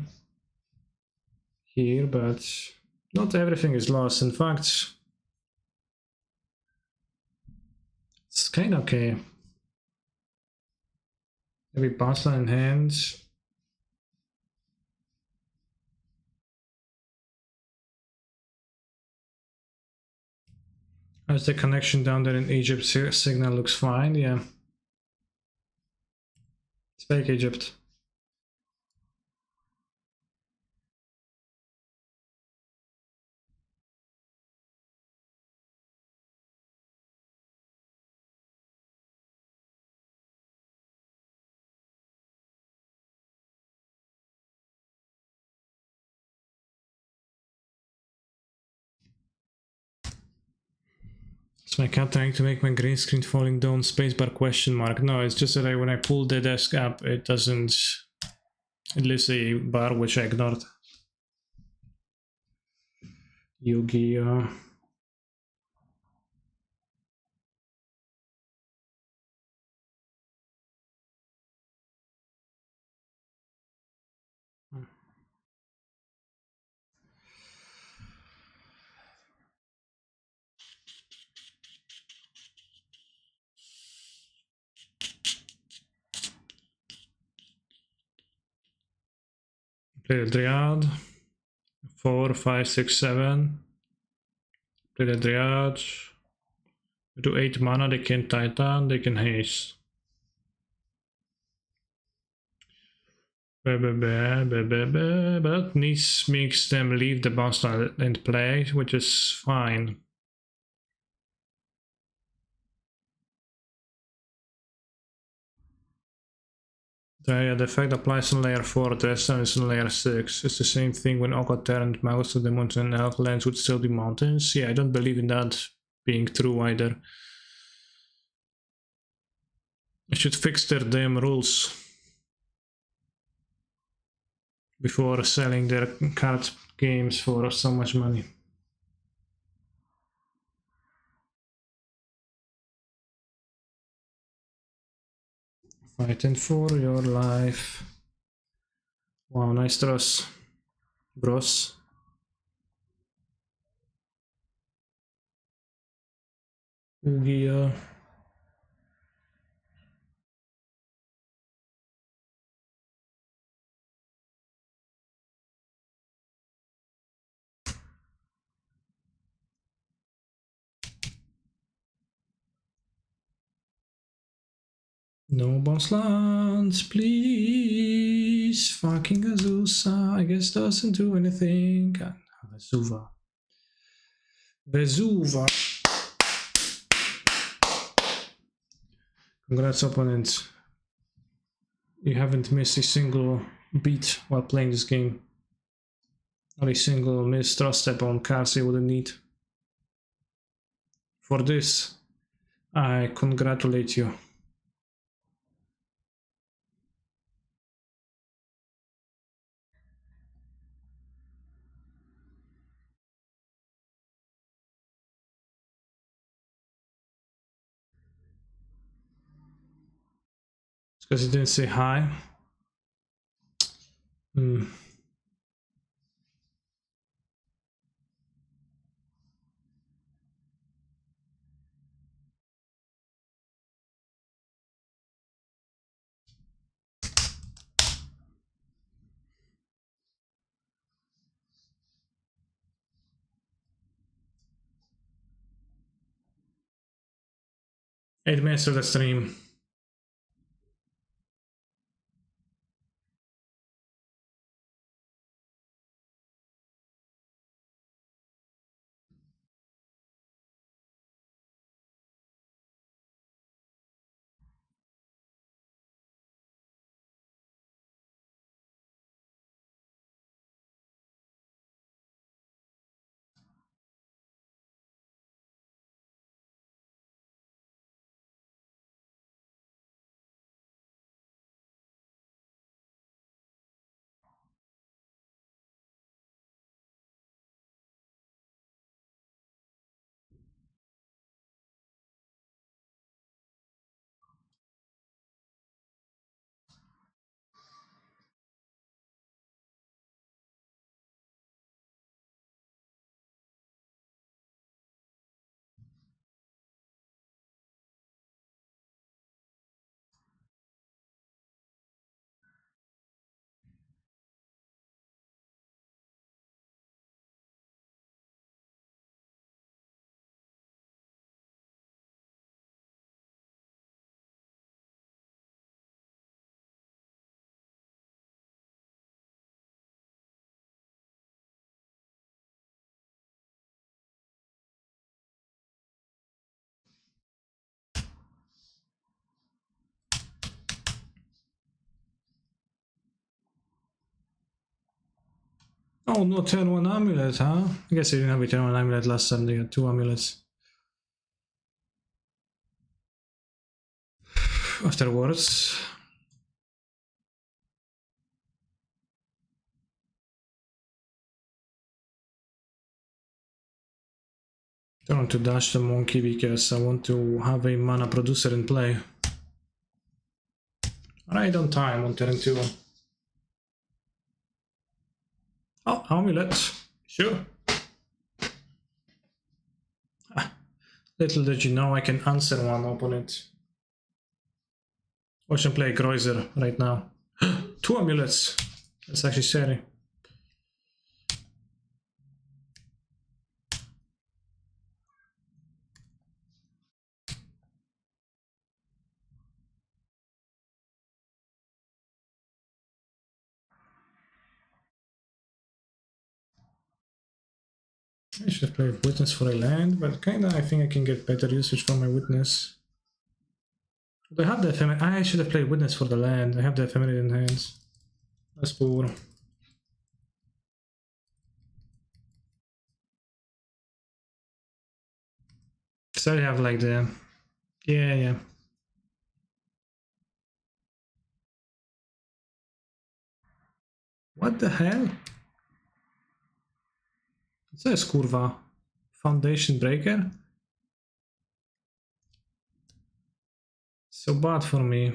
here, but not everything is lost. In fact, it's kinda okay. Maybe pasta in hand. As the connection down there in Egypt signal looks fine, yeah. It's fake Egypt. Is my cat trying to make my green screen falling down? Spacebar question mark. No, it's just that when I pull the desk up, it doesn't. It leaves a bar which I ignored. Yu-Gi-Oh! Play the Dryad. 4, 5, 6, 7. Play the Dryad. Do 8 mana, they can Titan, they can haste. But this makes them leave the bastard and play, which is fine. The effect applies on layer 4, the rest is on layer 6. It's the same thing when Okater and Magos of the Mountain and Elf lands would still be mountains. Yeah, I don't believe in that being true either. I should fix their damn rules before selling their card games for so much money. Fighting for your life. Wow, nice toss, bros. Yu-Gi-Oh! No boss lands, please. Fucking Azusa, I guess doesn't do anything. Vesuva. Vesuva. Congrats, opponent. You haven't missed a single beat while playing this game. Not a single missed thrust step on cards you wouldn't need. For this, I congratulate you. It's because you didn't say hi. Hmm. Eight minutes of the stream. Oh, no turn 1 amulet, huh? I guess they didn't have a turn 1 amulet last time, they had 2 amulets. Afterwards. I don't want to dash the monkey because I want to have a mana producer in play. Right on time on turn 2. Oh, amulet. Sure. Little did you know I can answer one opponent. Watch him play Kreuzer right now. 2 amulets. That's actually scary. I should have played Witness for a land, but kinda I think I can get better usage for my Witness. I have the ephemeral. I should have played Witness for the land. I have the ephemeral in hands. That's poor. So I have like the... Yeah. What the hell? Co jest kurwa? Foundation Breaker? So bad for me.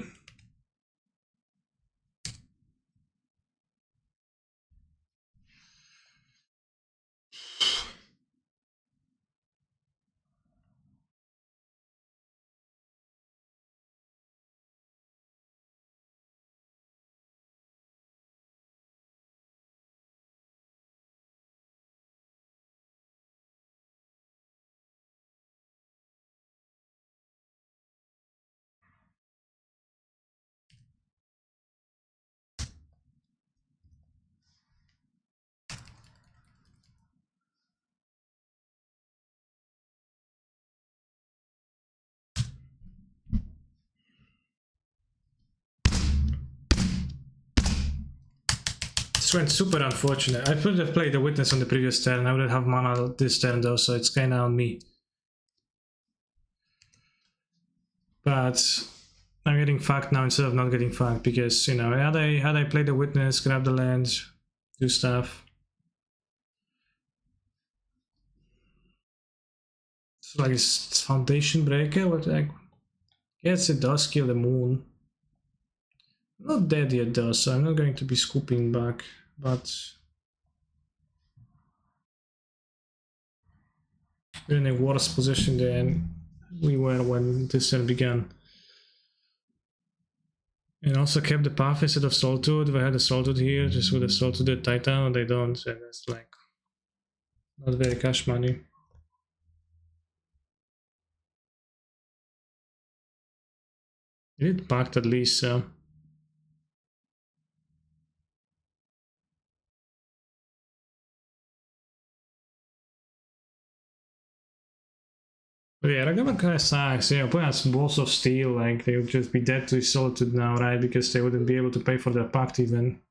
This went super unfortunate. I could have played the Witness on the previous turn. I wouldn't have mana this turn though, so it's kinda on me. But I'm getting fucked now instead of not getting fucked because, you know, had I played the Witness, grab the land, do stuff. It's like it's Foundation Breaker, what the heck? Yes, it does kill the moon. Not dead yet though, so I'm not going to be scooping back, but we're in a worse position than we were when this turn began. And also kept the path instead of Soultooth. If I had a Soultooth here, just would have Soultooth the Titan, they don't, and that's like not very cash money. It packed at least, so. But yeah, Ragavan kinda sucks. Yeah, opponents Balls of Steel, like they would just be dead to Soultooth now, right? Because they wouldn't be able to pay for their pact even.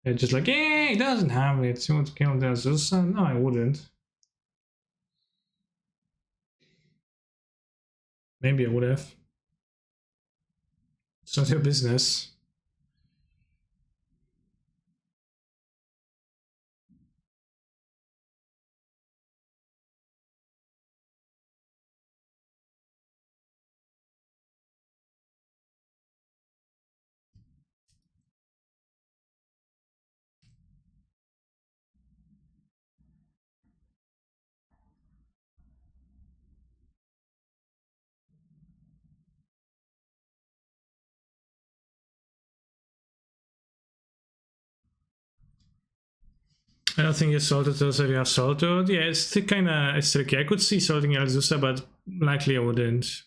They're just like, yeah, he doesn't have it. You want to kill the Azusa? No, I wouldn't. Maybe I would have. It's not your business. I don't think you Soultooth also if you have Soultooth. Yeah, it's kinda it's tricky. I could see salting Azusa, but likely I wouldn't.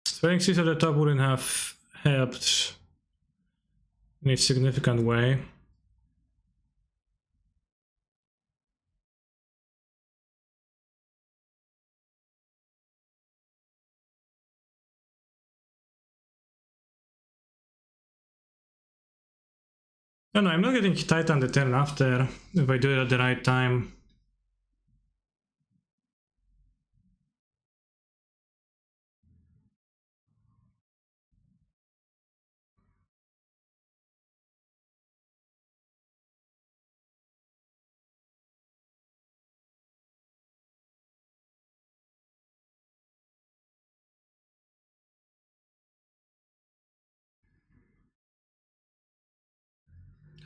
Spelling 6 at the top wouldn't have helped in a significant way. No, I'm not getting Titan the turn after, if I do it at the right time.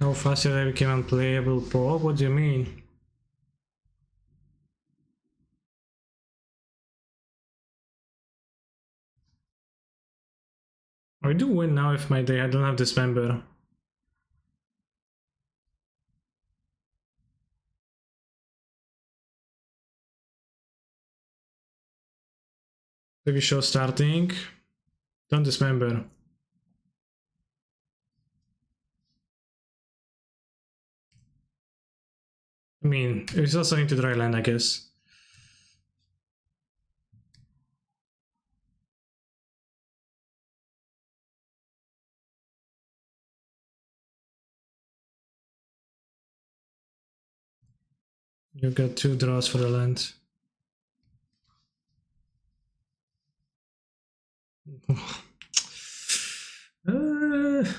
How fast did I became unplayable, Pog? What do you mean? I do win now if my day I don't have Dismember. Maybe show starting. Don't Dismember. I mean, it's also into dry land, I guess. You got 2 draws for the land. uh...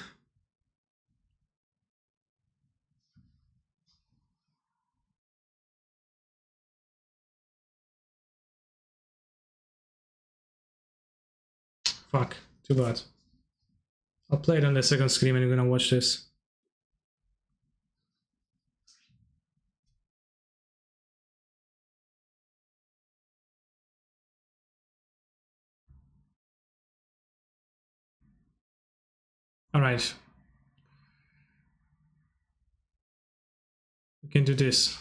Fuck, too bad. I'll play it on the second screen and you're gonna watch this. Alright. We can do this.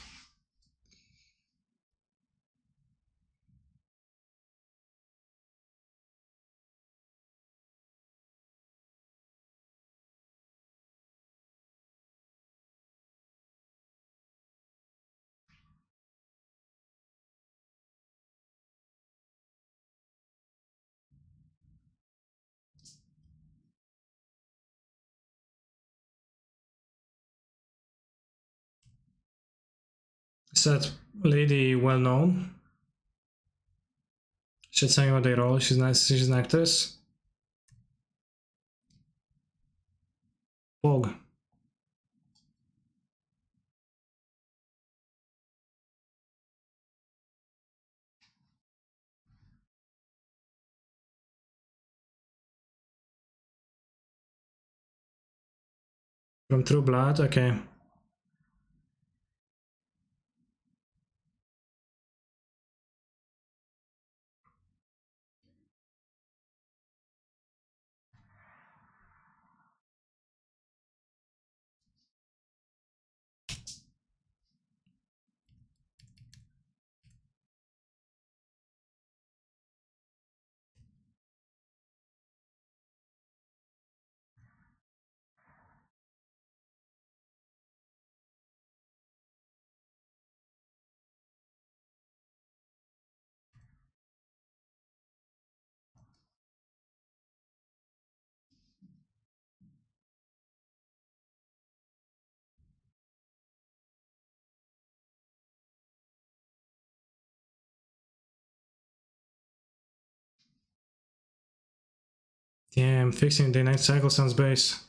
Is that lady well known? Should tell me what they roll. She's nice. She's an actress. Pog. From True Blood, okay. Damn, fixing the night cycle sounds base.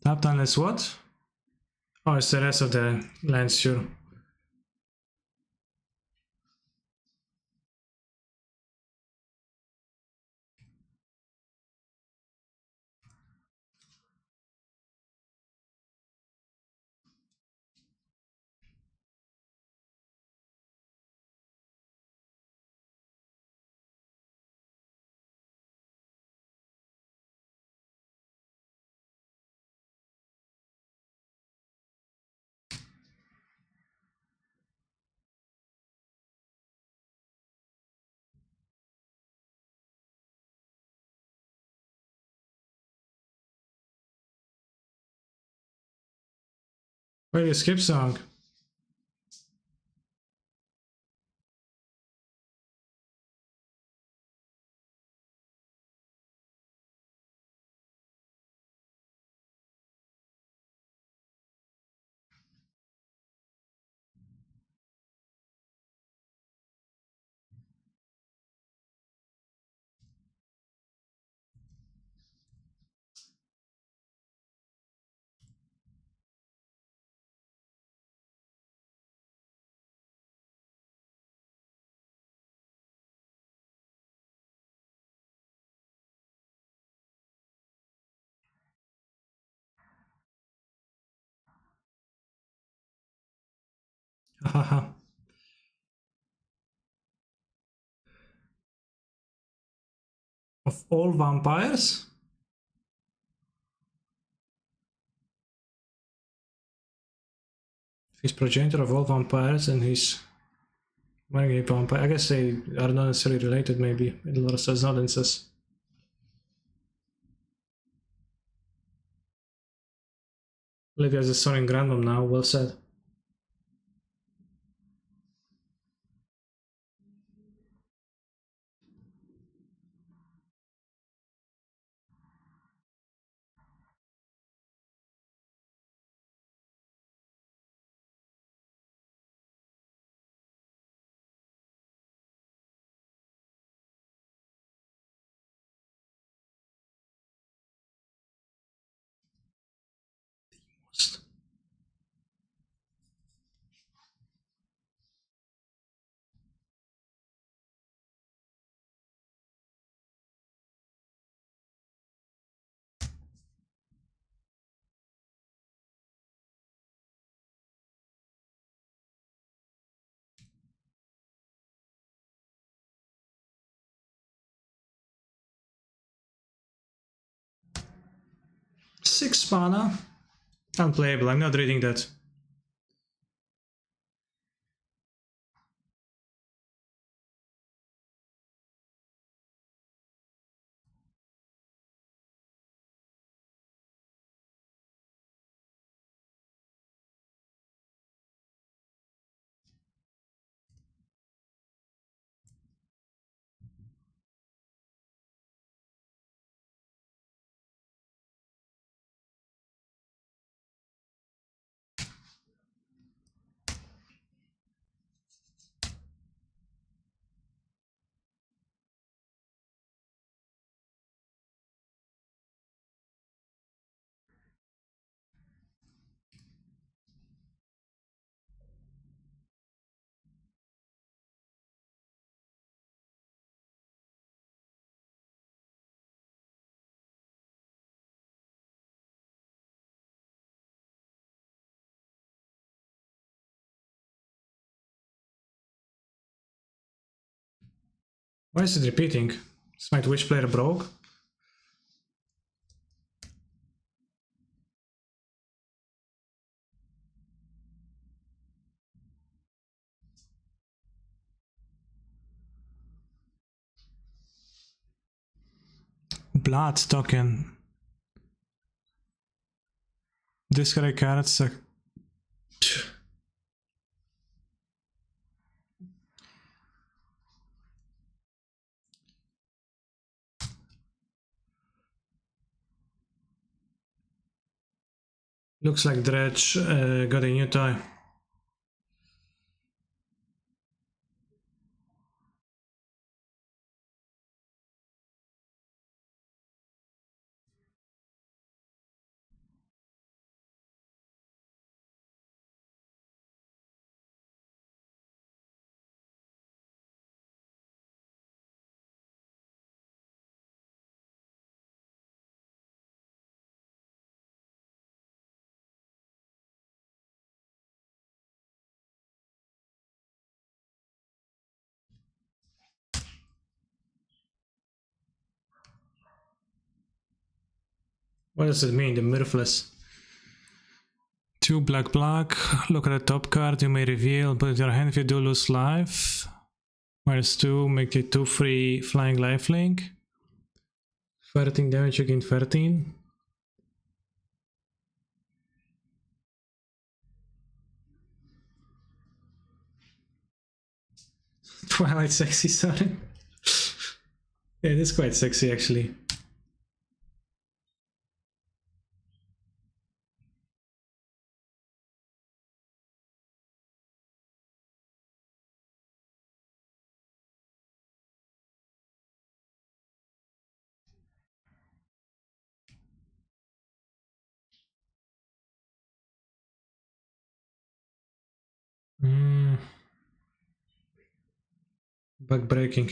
Tap unless what? Oh, it's the rest of the lands, sure. Why do you skip song? Haha. Of all vampires? He's progenitor of all vampires and he's marrying a vampire. I guess they are not necessarily related, maybe, in a lot of instances. Olivia's a son in Grandmom now, well said. Six mana. Unplayable, I'm not reading that. Why is it repeating? Smite which player broke? Blood token. Discard cards. Looks like Dredge got a new toy. What does it mean, the Mirthless? 2 black black, look at the top card, you may reveal, put it in your hand if you do lose life. -2, make it 2 free flying lifelink. 13 damage, you gain 13. Twilight sexy, sorry. Yeah, it is quite sexy actually. Bug breaking.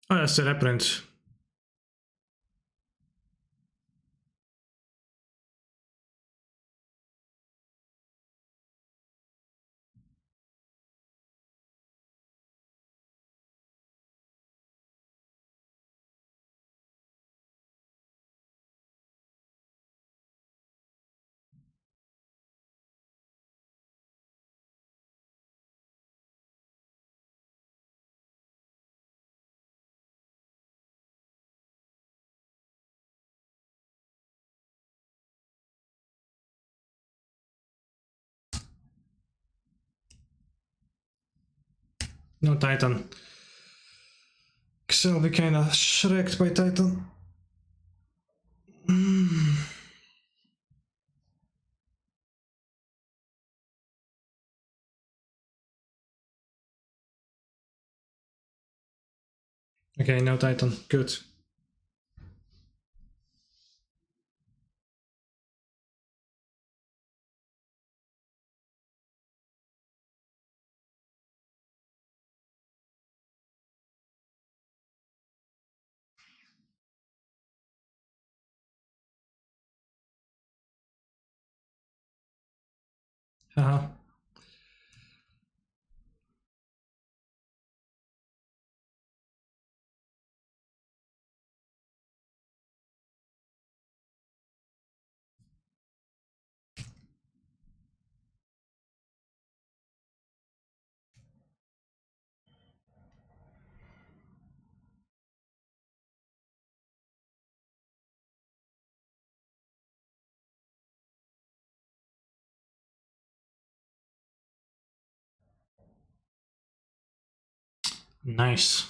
Oh, that's the reprint. No Titan. Xel be kinda shreked by Titan. Okay, no Titan. Good. Haha. Nice.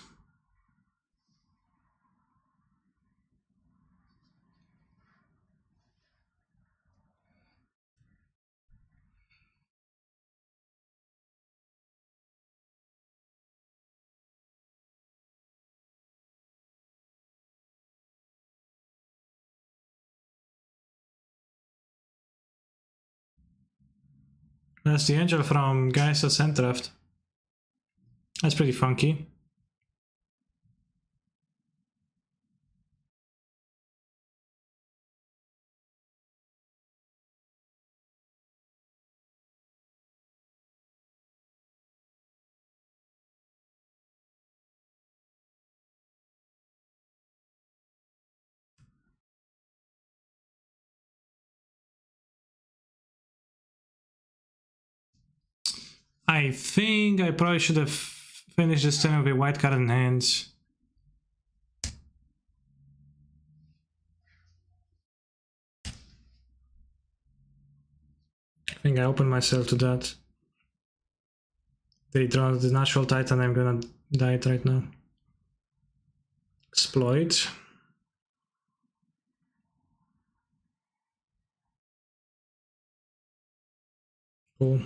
That's the angel from Geisel's Handcraft. That's pretty funky. I think I probably should have finished this turn with a white card in hand. I think I opened myself to that. They draw the natural Titan, I'm gonna die it right now. Exploit. Cool.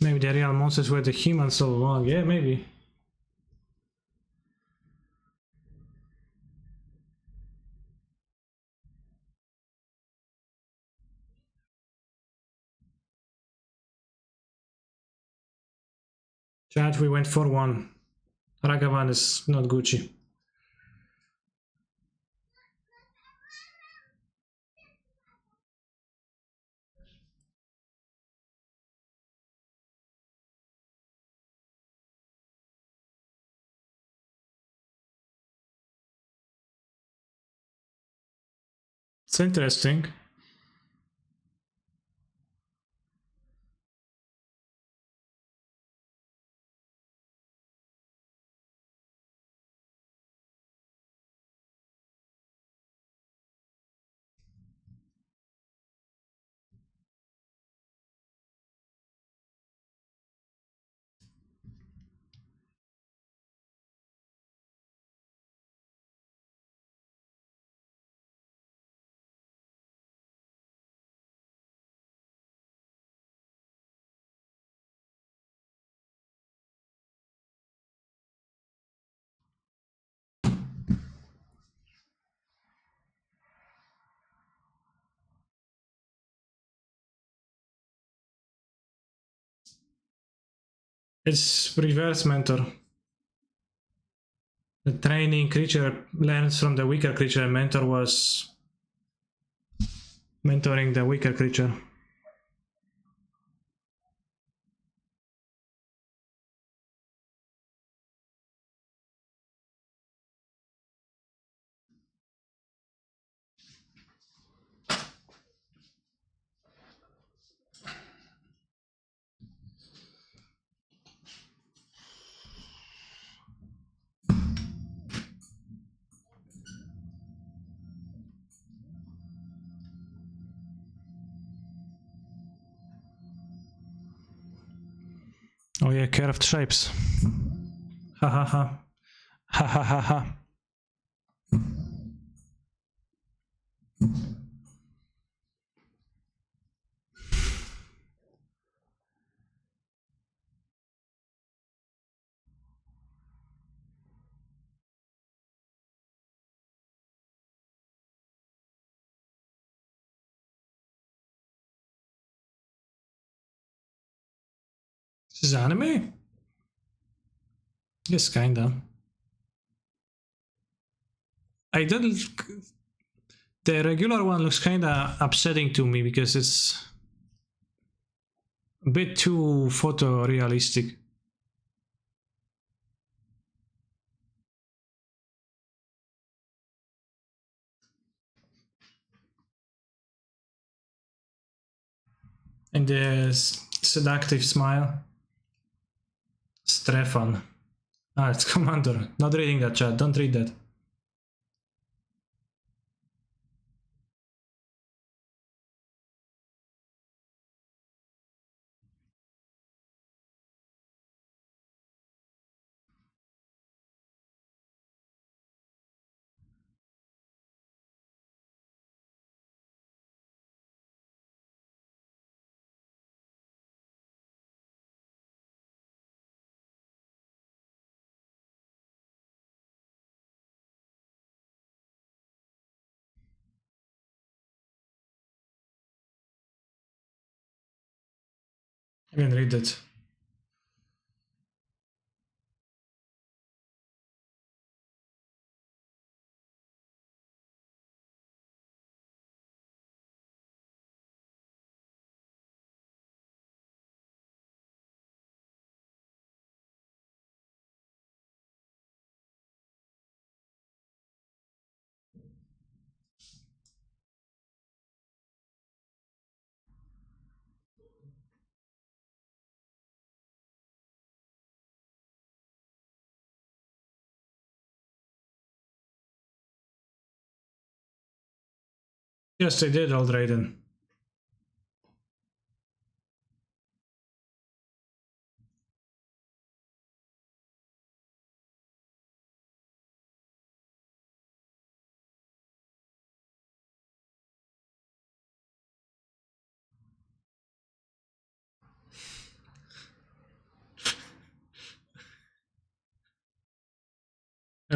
Maybe the real monsters were the humans all along. Yeah, maybe. Chat, we went for one. Ragavan is not Gucci. It's interesting. It's reverse mentor. The training creature learns from the weaker creature, and mentor was mentoring the weaker creature. Oh yeah, curved shapes. Ha ha ha. Ha ha ha ha. This is anime? Yes, kinda. I didn't. The regular one looks kinda upsetting to me because it's a bit too photorealistic. And the seductive smile. Strefan. Ah, it's Commander. Not reading that chat. Don't read that. I can read it. Yes, they did, Aldraden.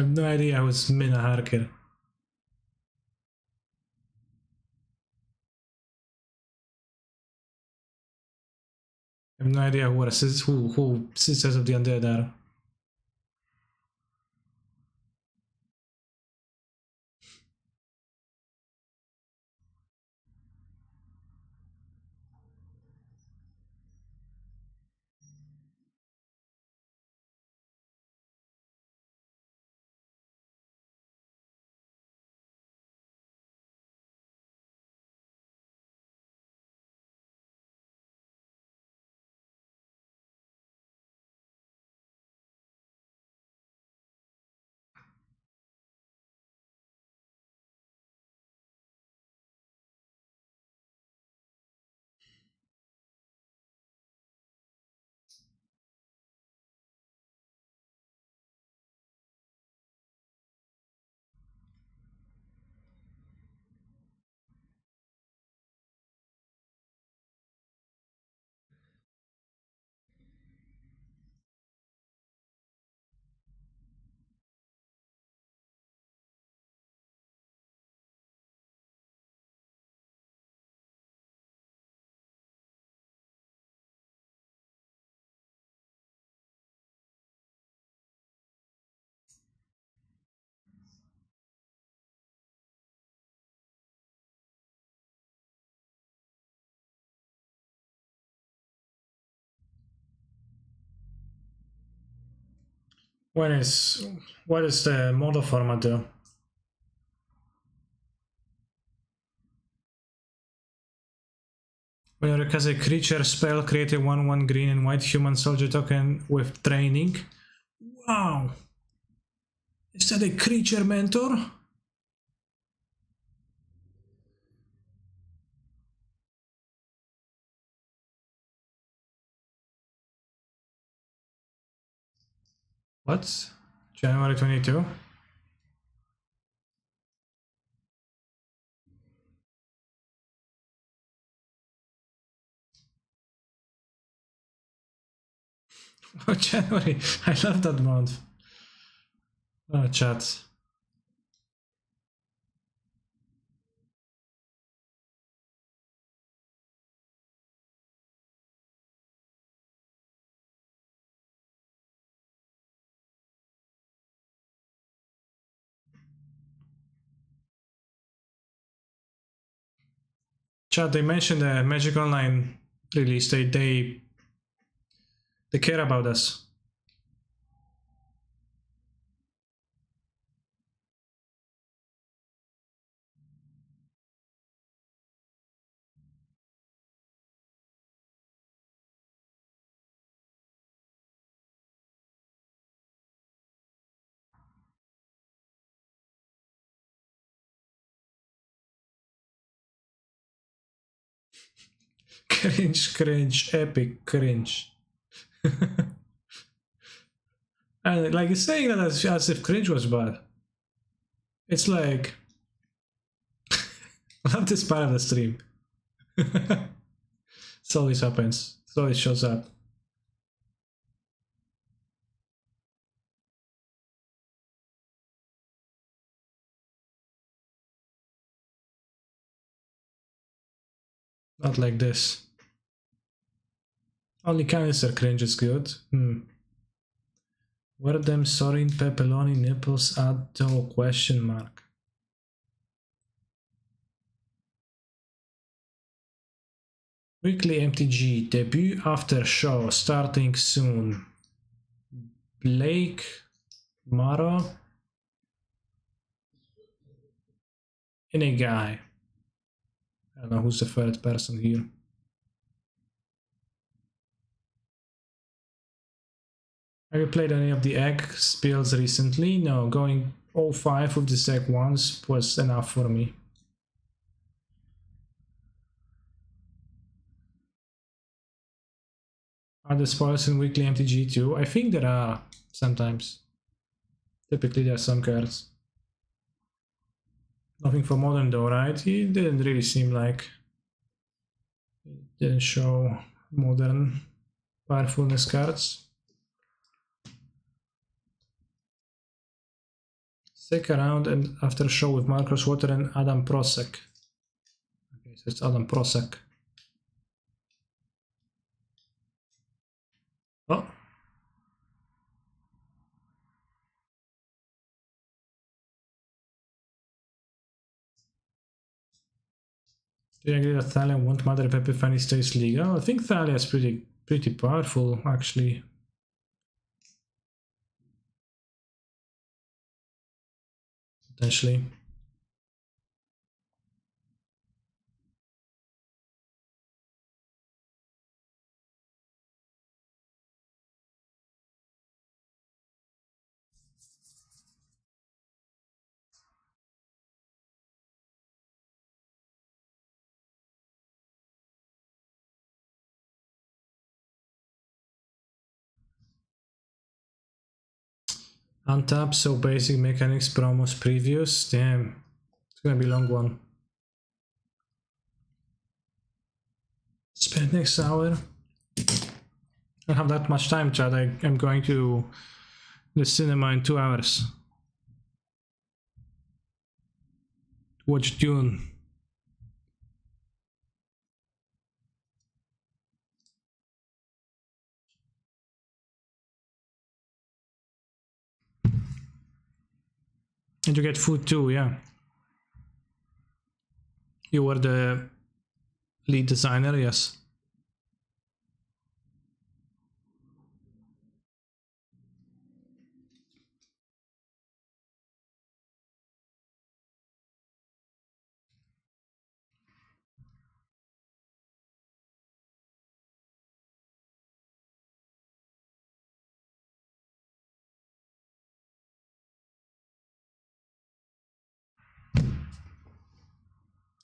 I have no idea who's Mina Harker. I have no idea who Sisters of the Undead are. What is the model format though? When you cast a creature spell, create a 1/1 green and white human soldier token with training. Wow! Is that a creature mentor? What? January 22? Oh, January. I love that month. Oh, chat. Chat, they mentioned the Magic Online release. They care about us. Cringe, cringe, epic cringe. And like it's saying that as if cringe was bad. It's like I love this part of the stream. It always happens. It always shows up. Not like this. Only canister cringe is good. Were them sorin pepperoni nipples at though? Question mark. Weekly MTG debut after show starting soon. Blake Maro in a guy. I don't know who's the third person here. Have you played any of the egg spills recently? No, going 05 with this egg once was enough for me. Are the spoilers in weekly MTG too? I think there are sometimes. Typically there are some cards. Nothing for modern though, right? It didn't really seem like it didn't show modern powerfulness cards. Stick around and after show with Marcus Water and Adam Prosek. Okay, so it's Adam Prosek. Oh. Do you agree that Thalia won't matter if Epiphany stays legal? I think Thalia is pretty powerful, actually. Potentially. Untap, so basic mechanics, promos, previews. Damn, it's gonna be a long one. Spend next hour. I don't have that much time, Chad. I'm going to the cinema in 2 hours. Watch Dune. And you get food too, yeah. You were the lead designer, yes.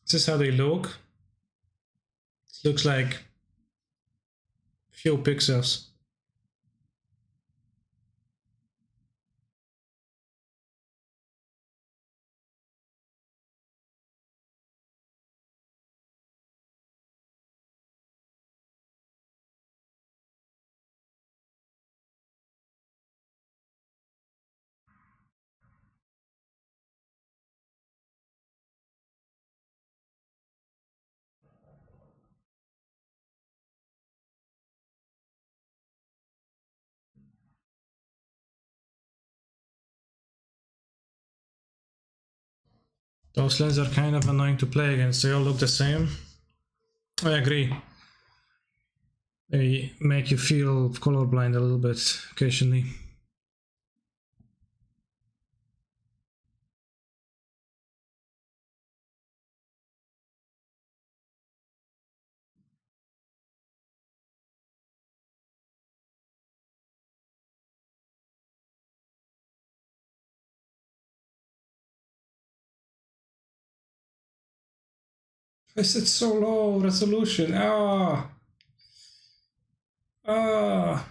This is how they look. It looks like few pixels. Those lenses are kind of annoying to play against. They all look the same. I agree. They make you feel colorblind a little bit occasionally. I said so low resolution. Ah. Ah.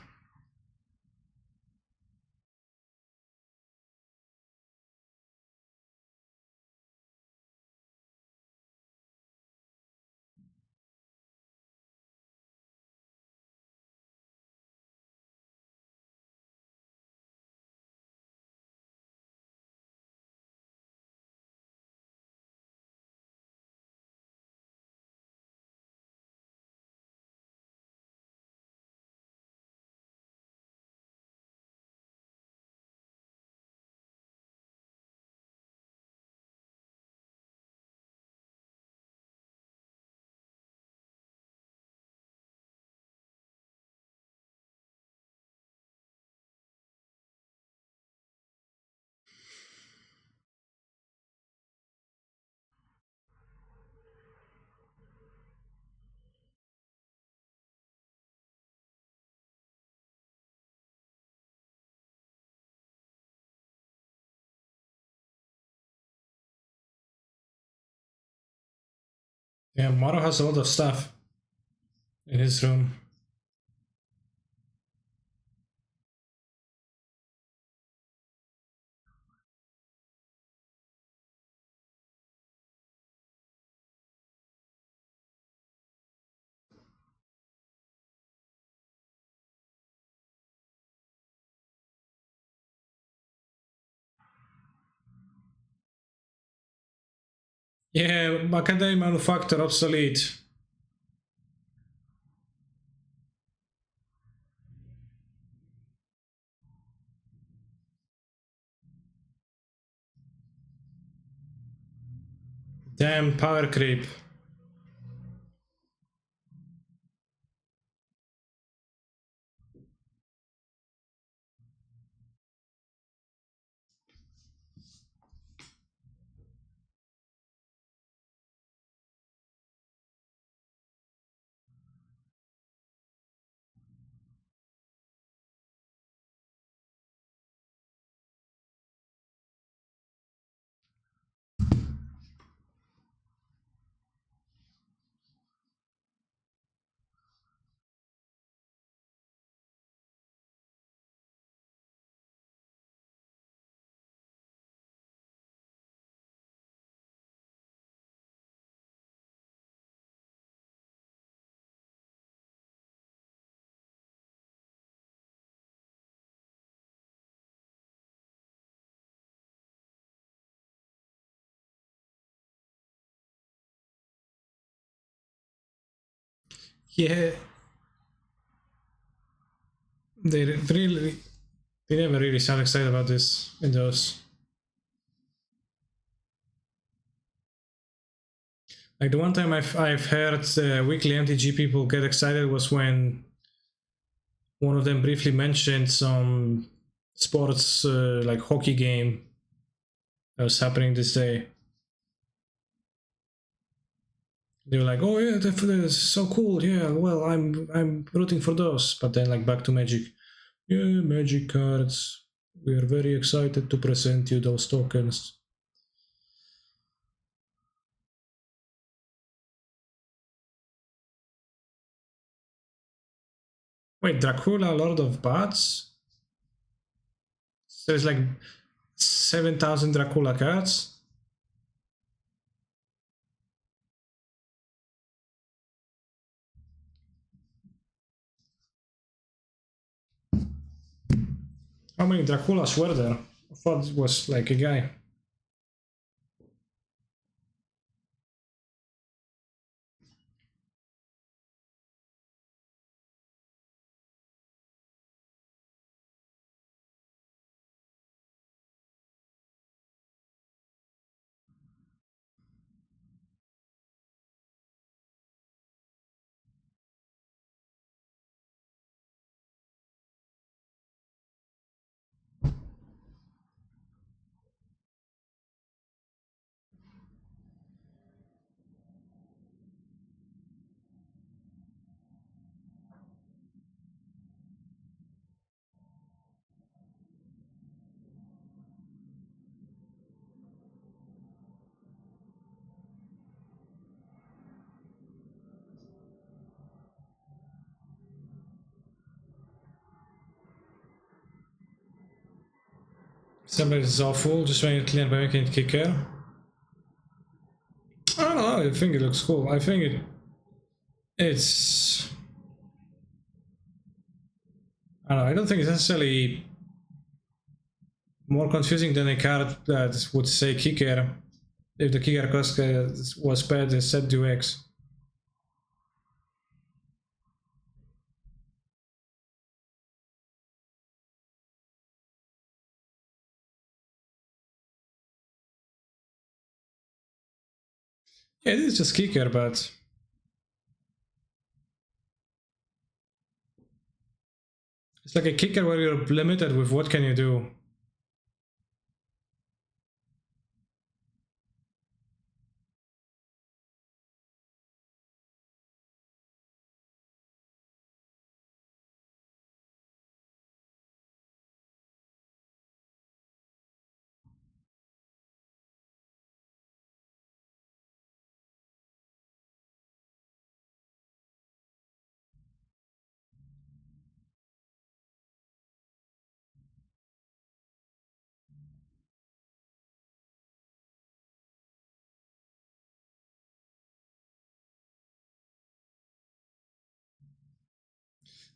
Yeah, Maro has a lot of stuff in his room. Yeah, Macadamia manufacture obsolete. Damn power creep. Yeah, they really, they never really sound excited about this in those. Like the one time I've heard weekly MTG people get excited was when one of them briefly mentioned some sports like hockey game that was happening this day. They were like, "Oh yeah, that's so cool! Yeah, well, I'm rooting for those." But then like back to Magic. Yeah, Magic cards. We are very excited to present you those tokens. Wait, Dracula, Lord of Bats? There's like 7,000 Dracula cards? How many Draculas were there? I thought it was like a guy. Somebody is awful, just trying to clean by making it kicker. I don't know, I think it looks cool. I think it's I don't know, I don't think it's necessarily more confusing than a card that would say kicker if the kicker cost was paired as set to X. Yeah, it is just kicker, but it's like a kicker where you're limited with what can you do.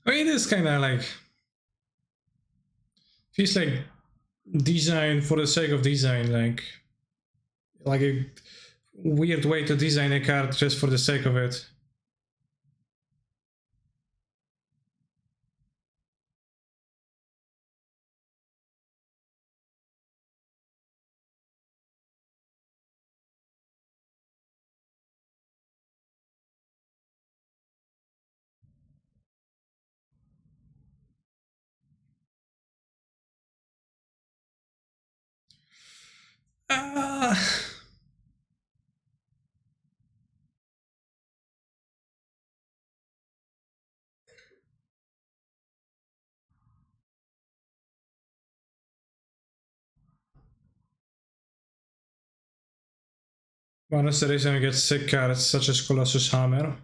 I mean, it is kind of like feels like design for the sake of design, like weird way to design a card just for the sake of it. Uh, One is the reason we get sick cards such as Colossus Hammer.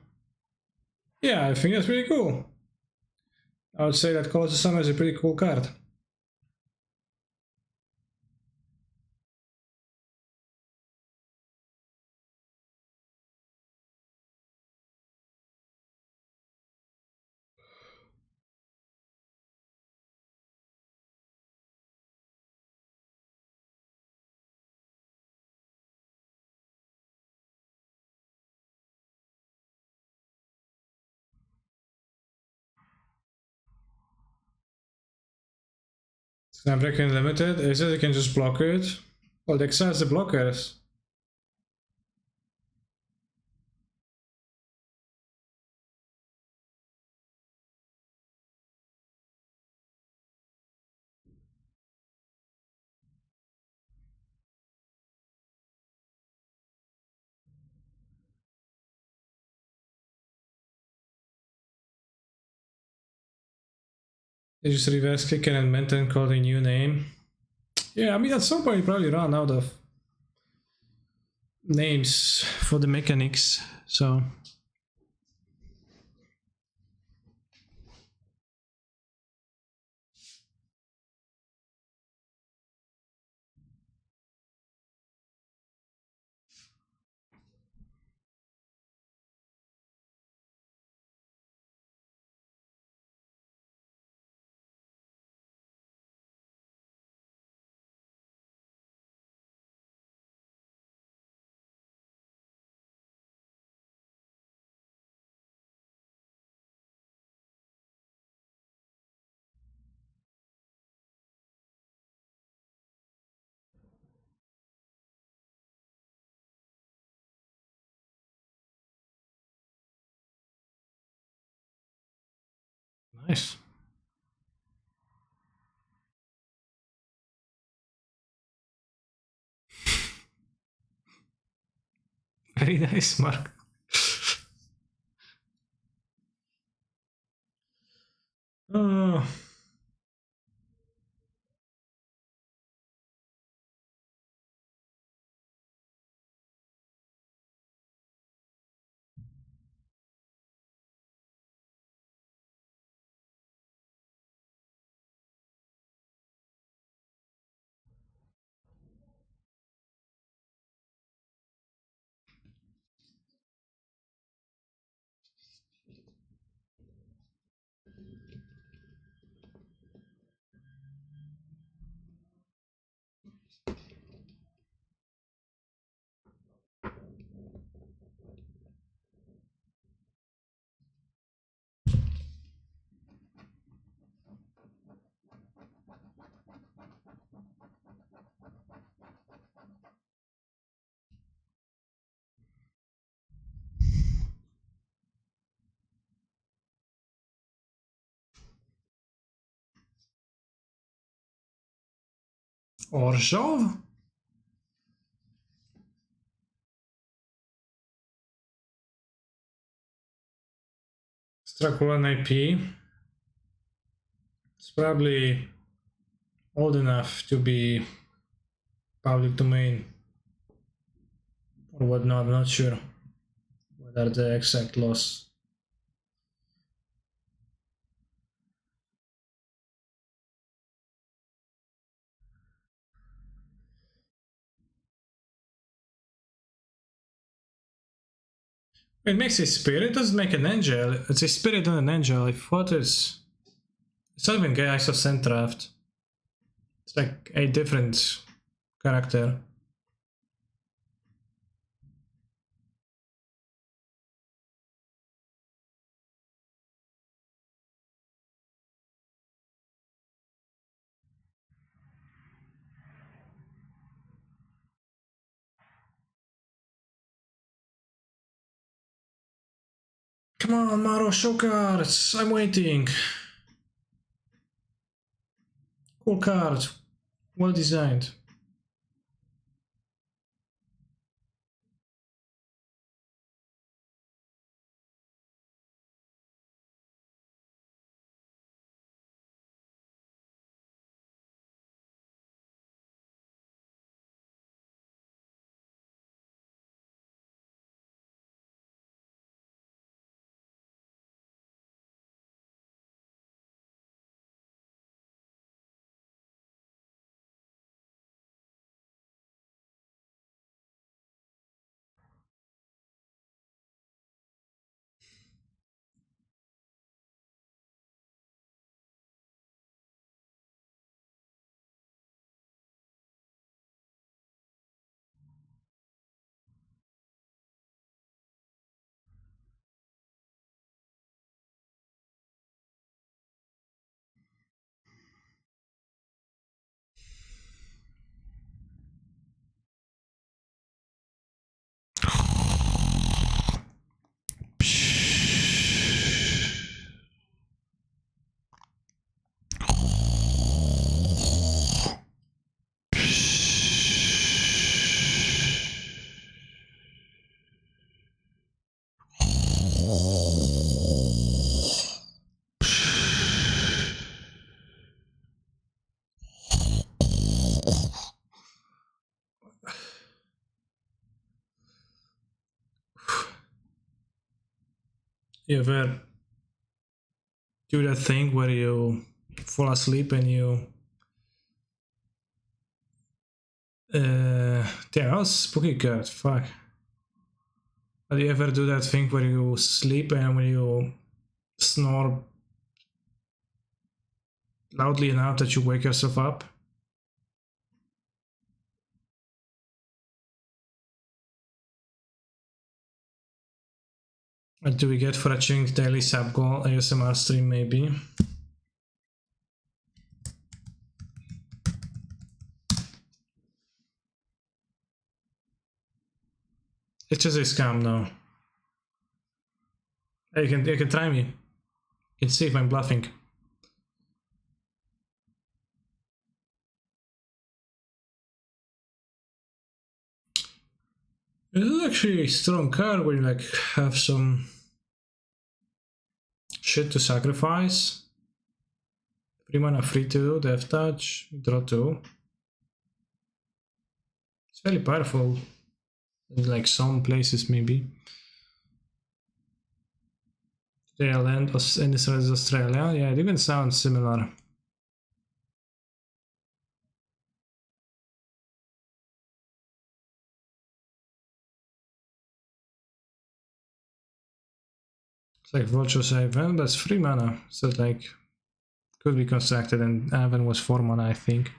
Yeah, I think that's pretty cool. I would say that Colossus Hammer is a pretty cool card. Snapdragon Limited, is it? You can just block it? Well, the exile the blockers. They just reverse kick and maintain called a new name. Yeah, I mean at some point you probably run out of names for the mechanics, so nice. Very nice, Mark. Oh. Orzhov? Dracula IP. It's probably old enough to be public domain or whatnot. I'm not sure what are the exact laws. It makes a spirit, it doesn't make an angel. It's a spirit and an angel. I thought it's not even Geist of Centraft. It's like a different character. Come on, Maro, show cards. I'm waiting. Cool cards. Well designed. You ever do that thing where you fall asleep and you damn, that was spooky card, fuck. Do you ever do that thing where you sleep and when you snore loudly enough that you wake yourself up? What do we get for achieving daily sub goal? ASMR stream maybe. It's just a scam now. Hey, you can try me. You can see if I'm bluffing. This is actually a strong card where you like have some shit to sacrifice. 3 mana, free 2, death touch, draw 2. It's very powerful in like some places maybe. Australia, and this is Australia. Yeah, it even sounds similar. It's like Vulture's Haven, that's 3 mana, so it like could be constructed, and Haven was 4 mana, I think.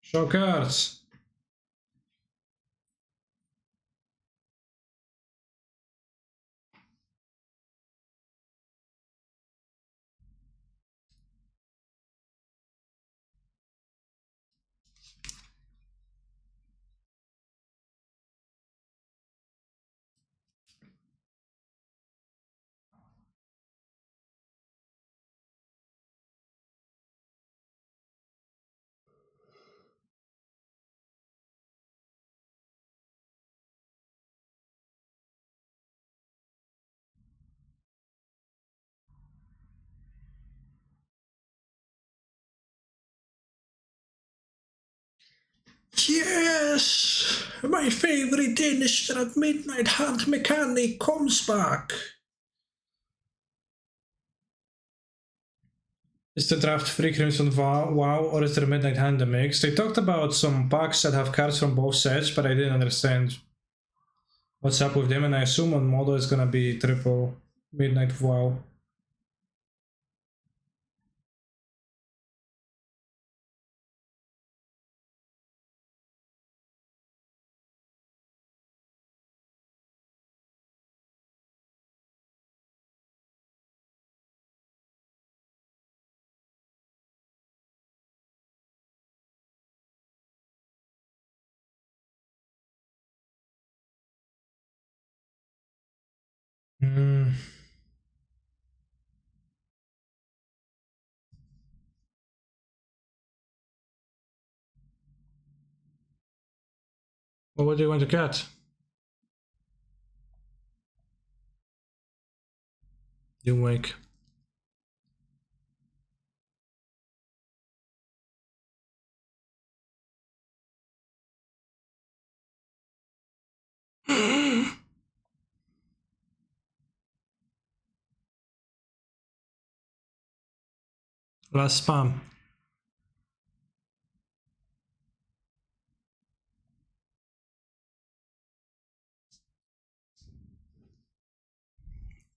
Show cards! Yes! My favorite Danish at midnight hunt mechanic comes back! Is the draft free Crimson WoW or is there a Midnight Hand the mix? They talked about some packs that have cards from both sets, but I didn't understand what's up with them, and I assume on Modo it's gonna be triple Midnight Wow. Mm. Well, what do you want to cut? You wake. Last spam.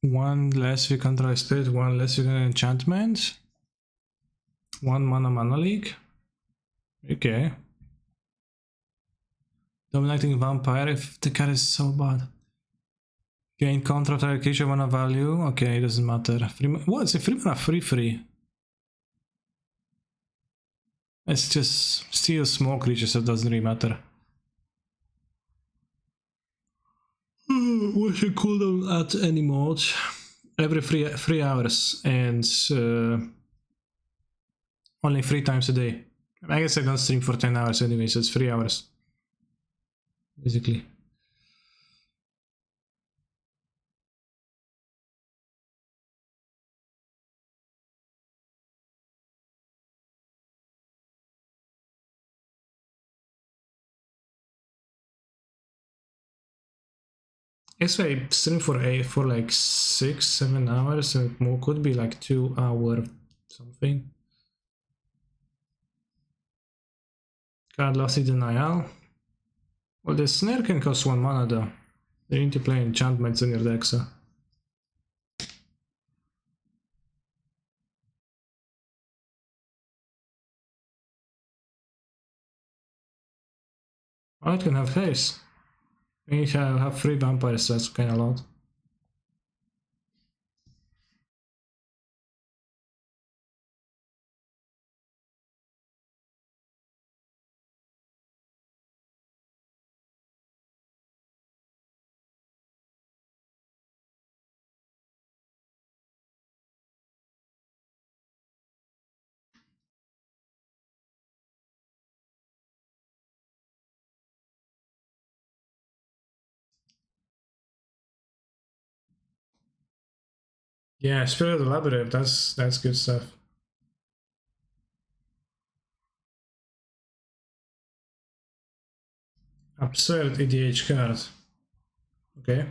One less we control spirit, one less we can enchantment. One mana leak. Okay. Dominating vampire if the card is so bad. Gain control of creature mana value. Okay, it doesn't matter. What? It's a free mana free. It's just still small creatures, so it doesn't really matter. What's your cooldown at any mode? Every 3 hours and only 3 times a day. I guess I don't stream for 10 hours anyway, so it's 3 hours. Basically. If I stream for like 6-7 hours, so it could be like 2 hour something. Card lost in denial. Well, the snare can cost 1 mana though. You need to play enchantments in your deck, so. Oh, it can have haste. We need to have 3 vampires, so that's kinda a lot. Yeah, Spirit of the Labyrinth, that's good stuff. Absurd EDH card. Okay.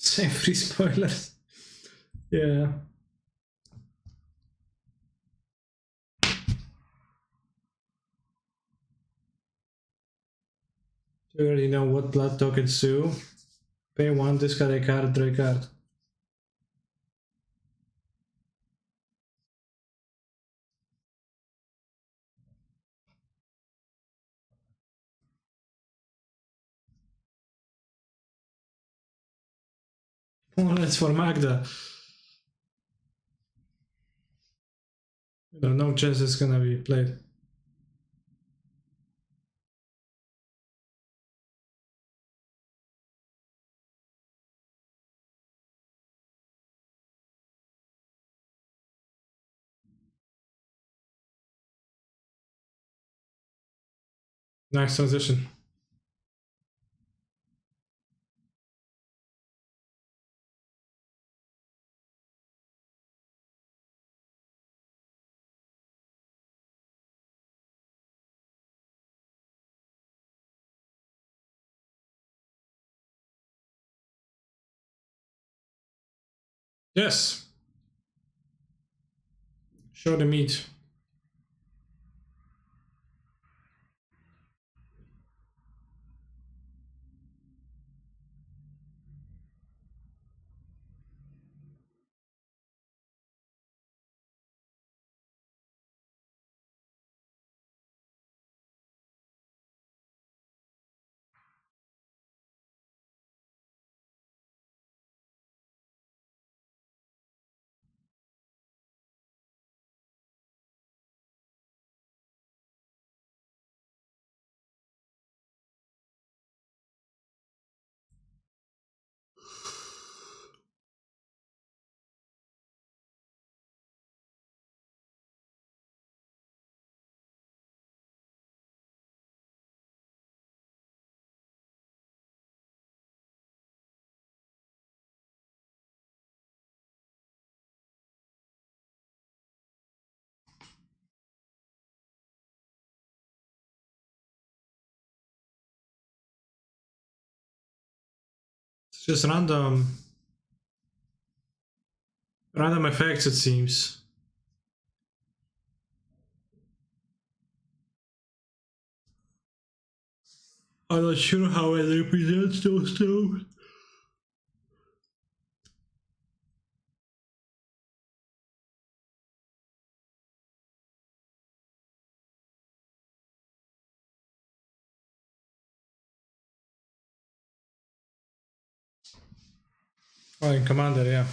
Same free spoilers. Yeah. You already know what blood tokens do. Pay 1, discard a card, draw a card. Oh, that's for Magda. There's no chance it's gonna be played. Nice transition. Yes. Show the meat. It's just random effects, it seems. I'm not sure how it represents those stones. Oh, in Commander, yeah.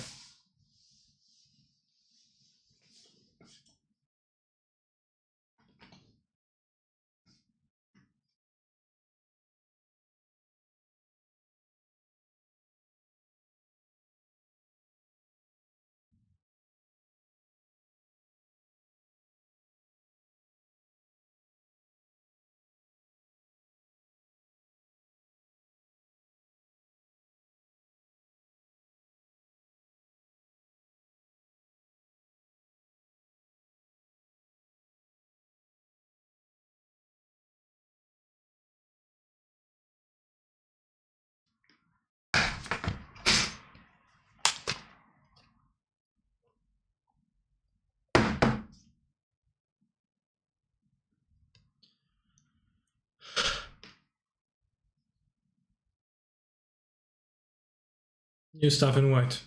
New stuff in white.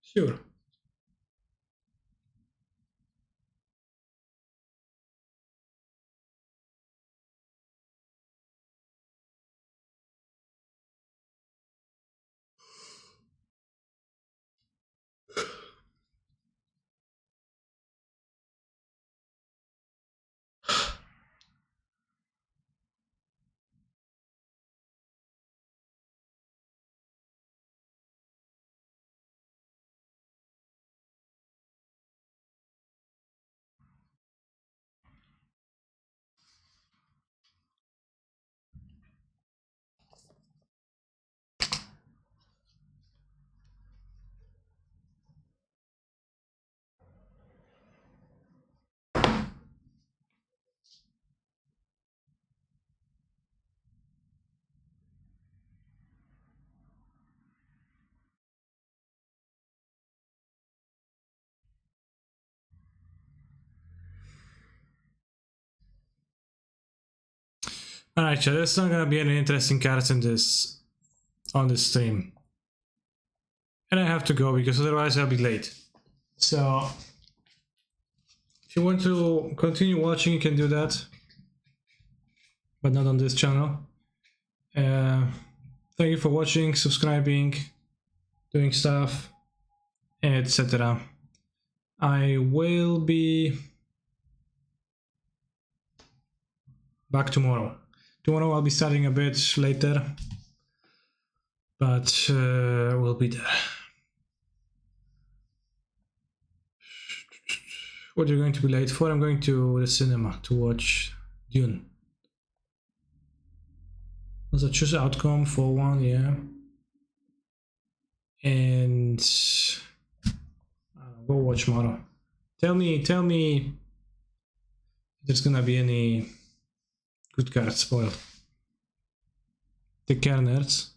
Sure. Alright, so there's not gonna be any interesting cards in this on this stream. And I have to go because otherwise I'll be late. So if you want to continue watching, you can do that. But not on this channel. Thank you for watching, subscribing, doing stuff, etc. I will be back tomorrow. Tomorrow I'll be starting a bit later, but we'll be there. What are you going to be late for? I'm going to the cinema to watch Dune. Was a choose outcome for one, yeah. And go watch tomorrow. Tell me if there's gonna be any good cards spoiled. Take care, nerds.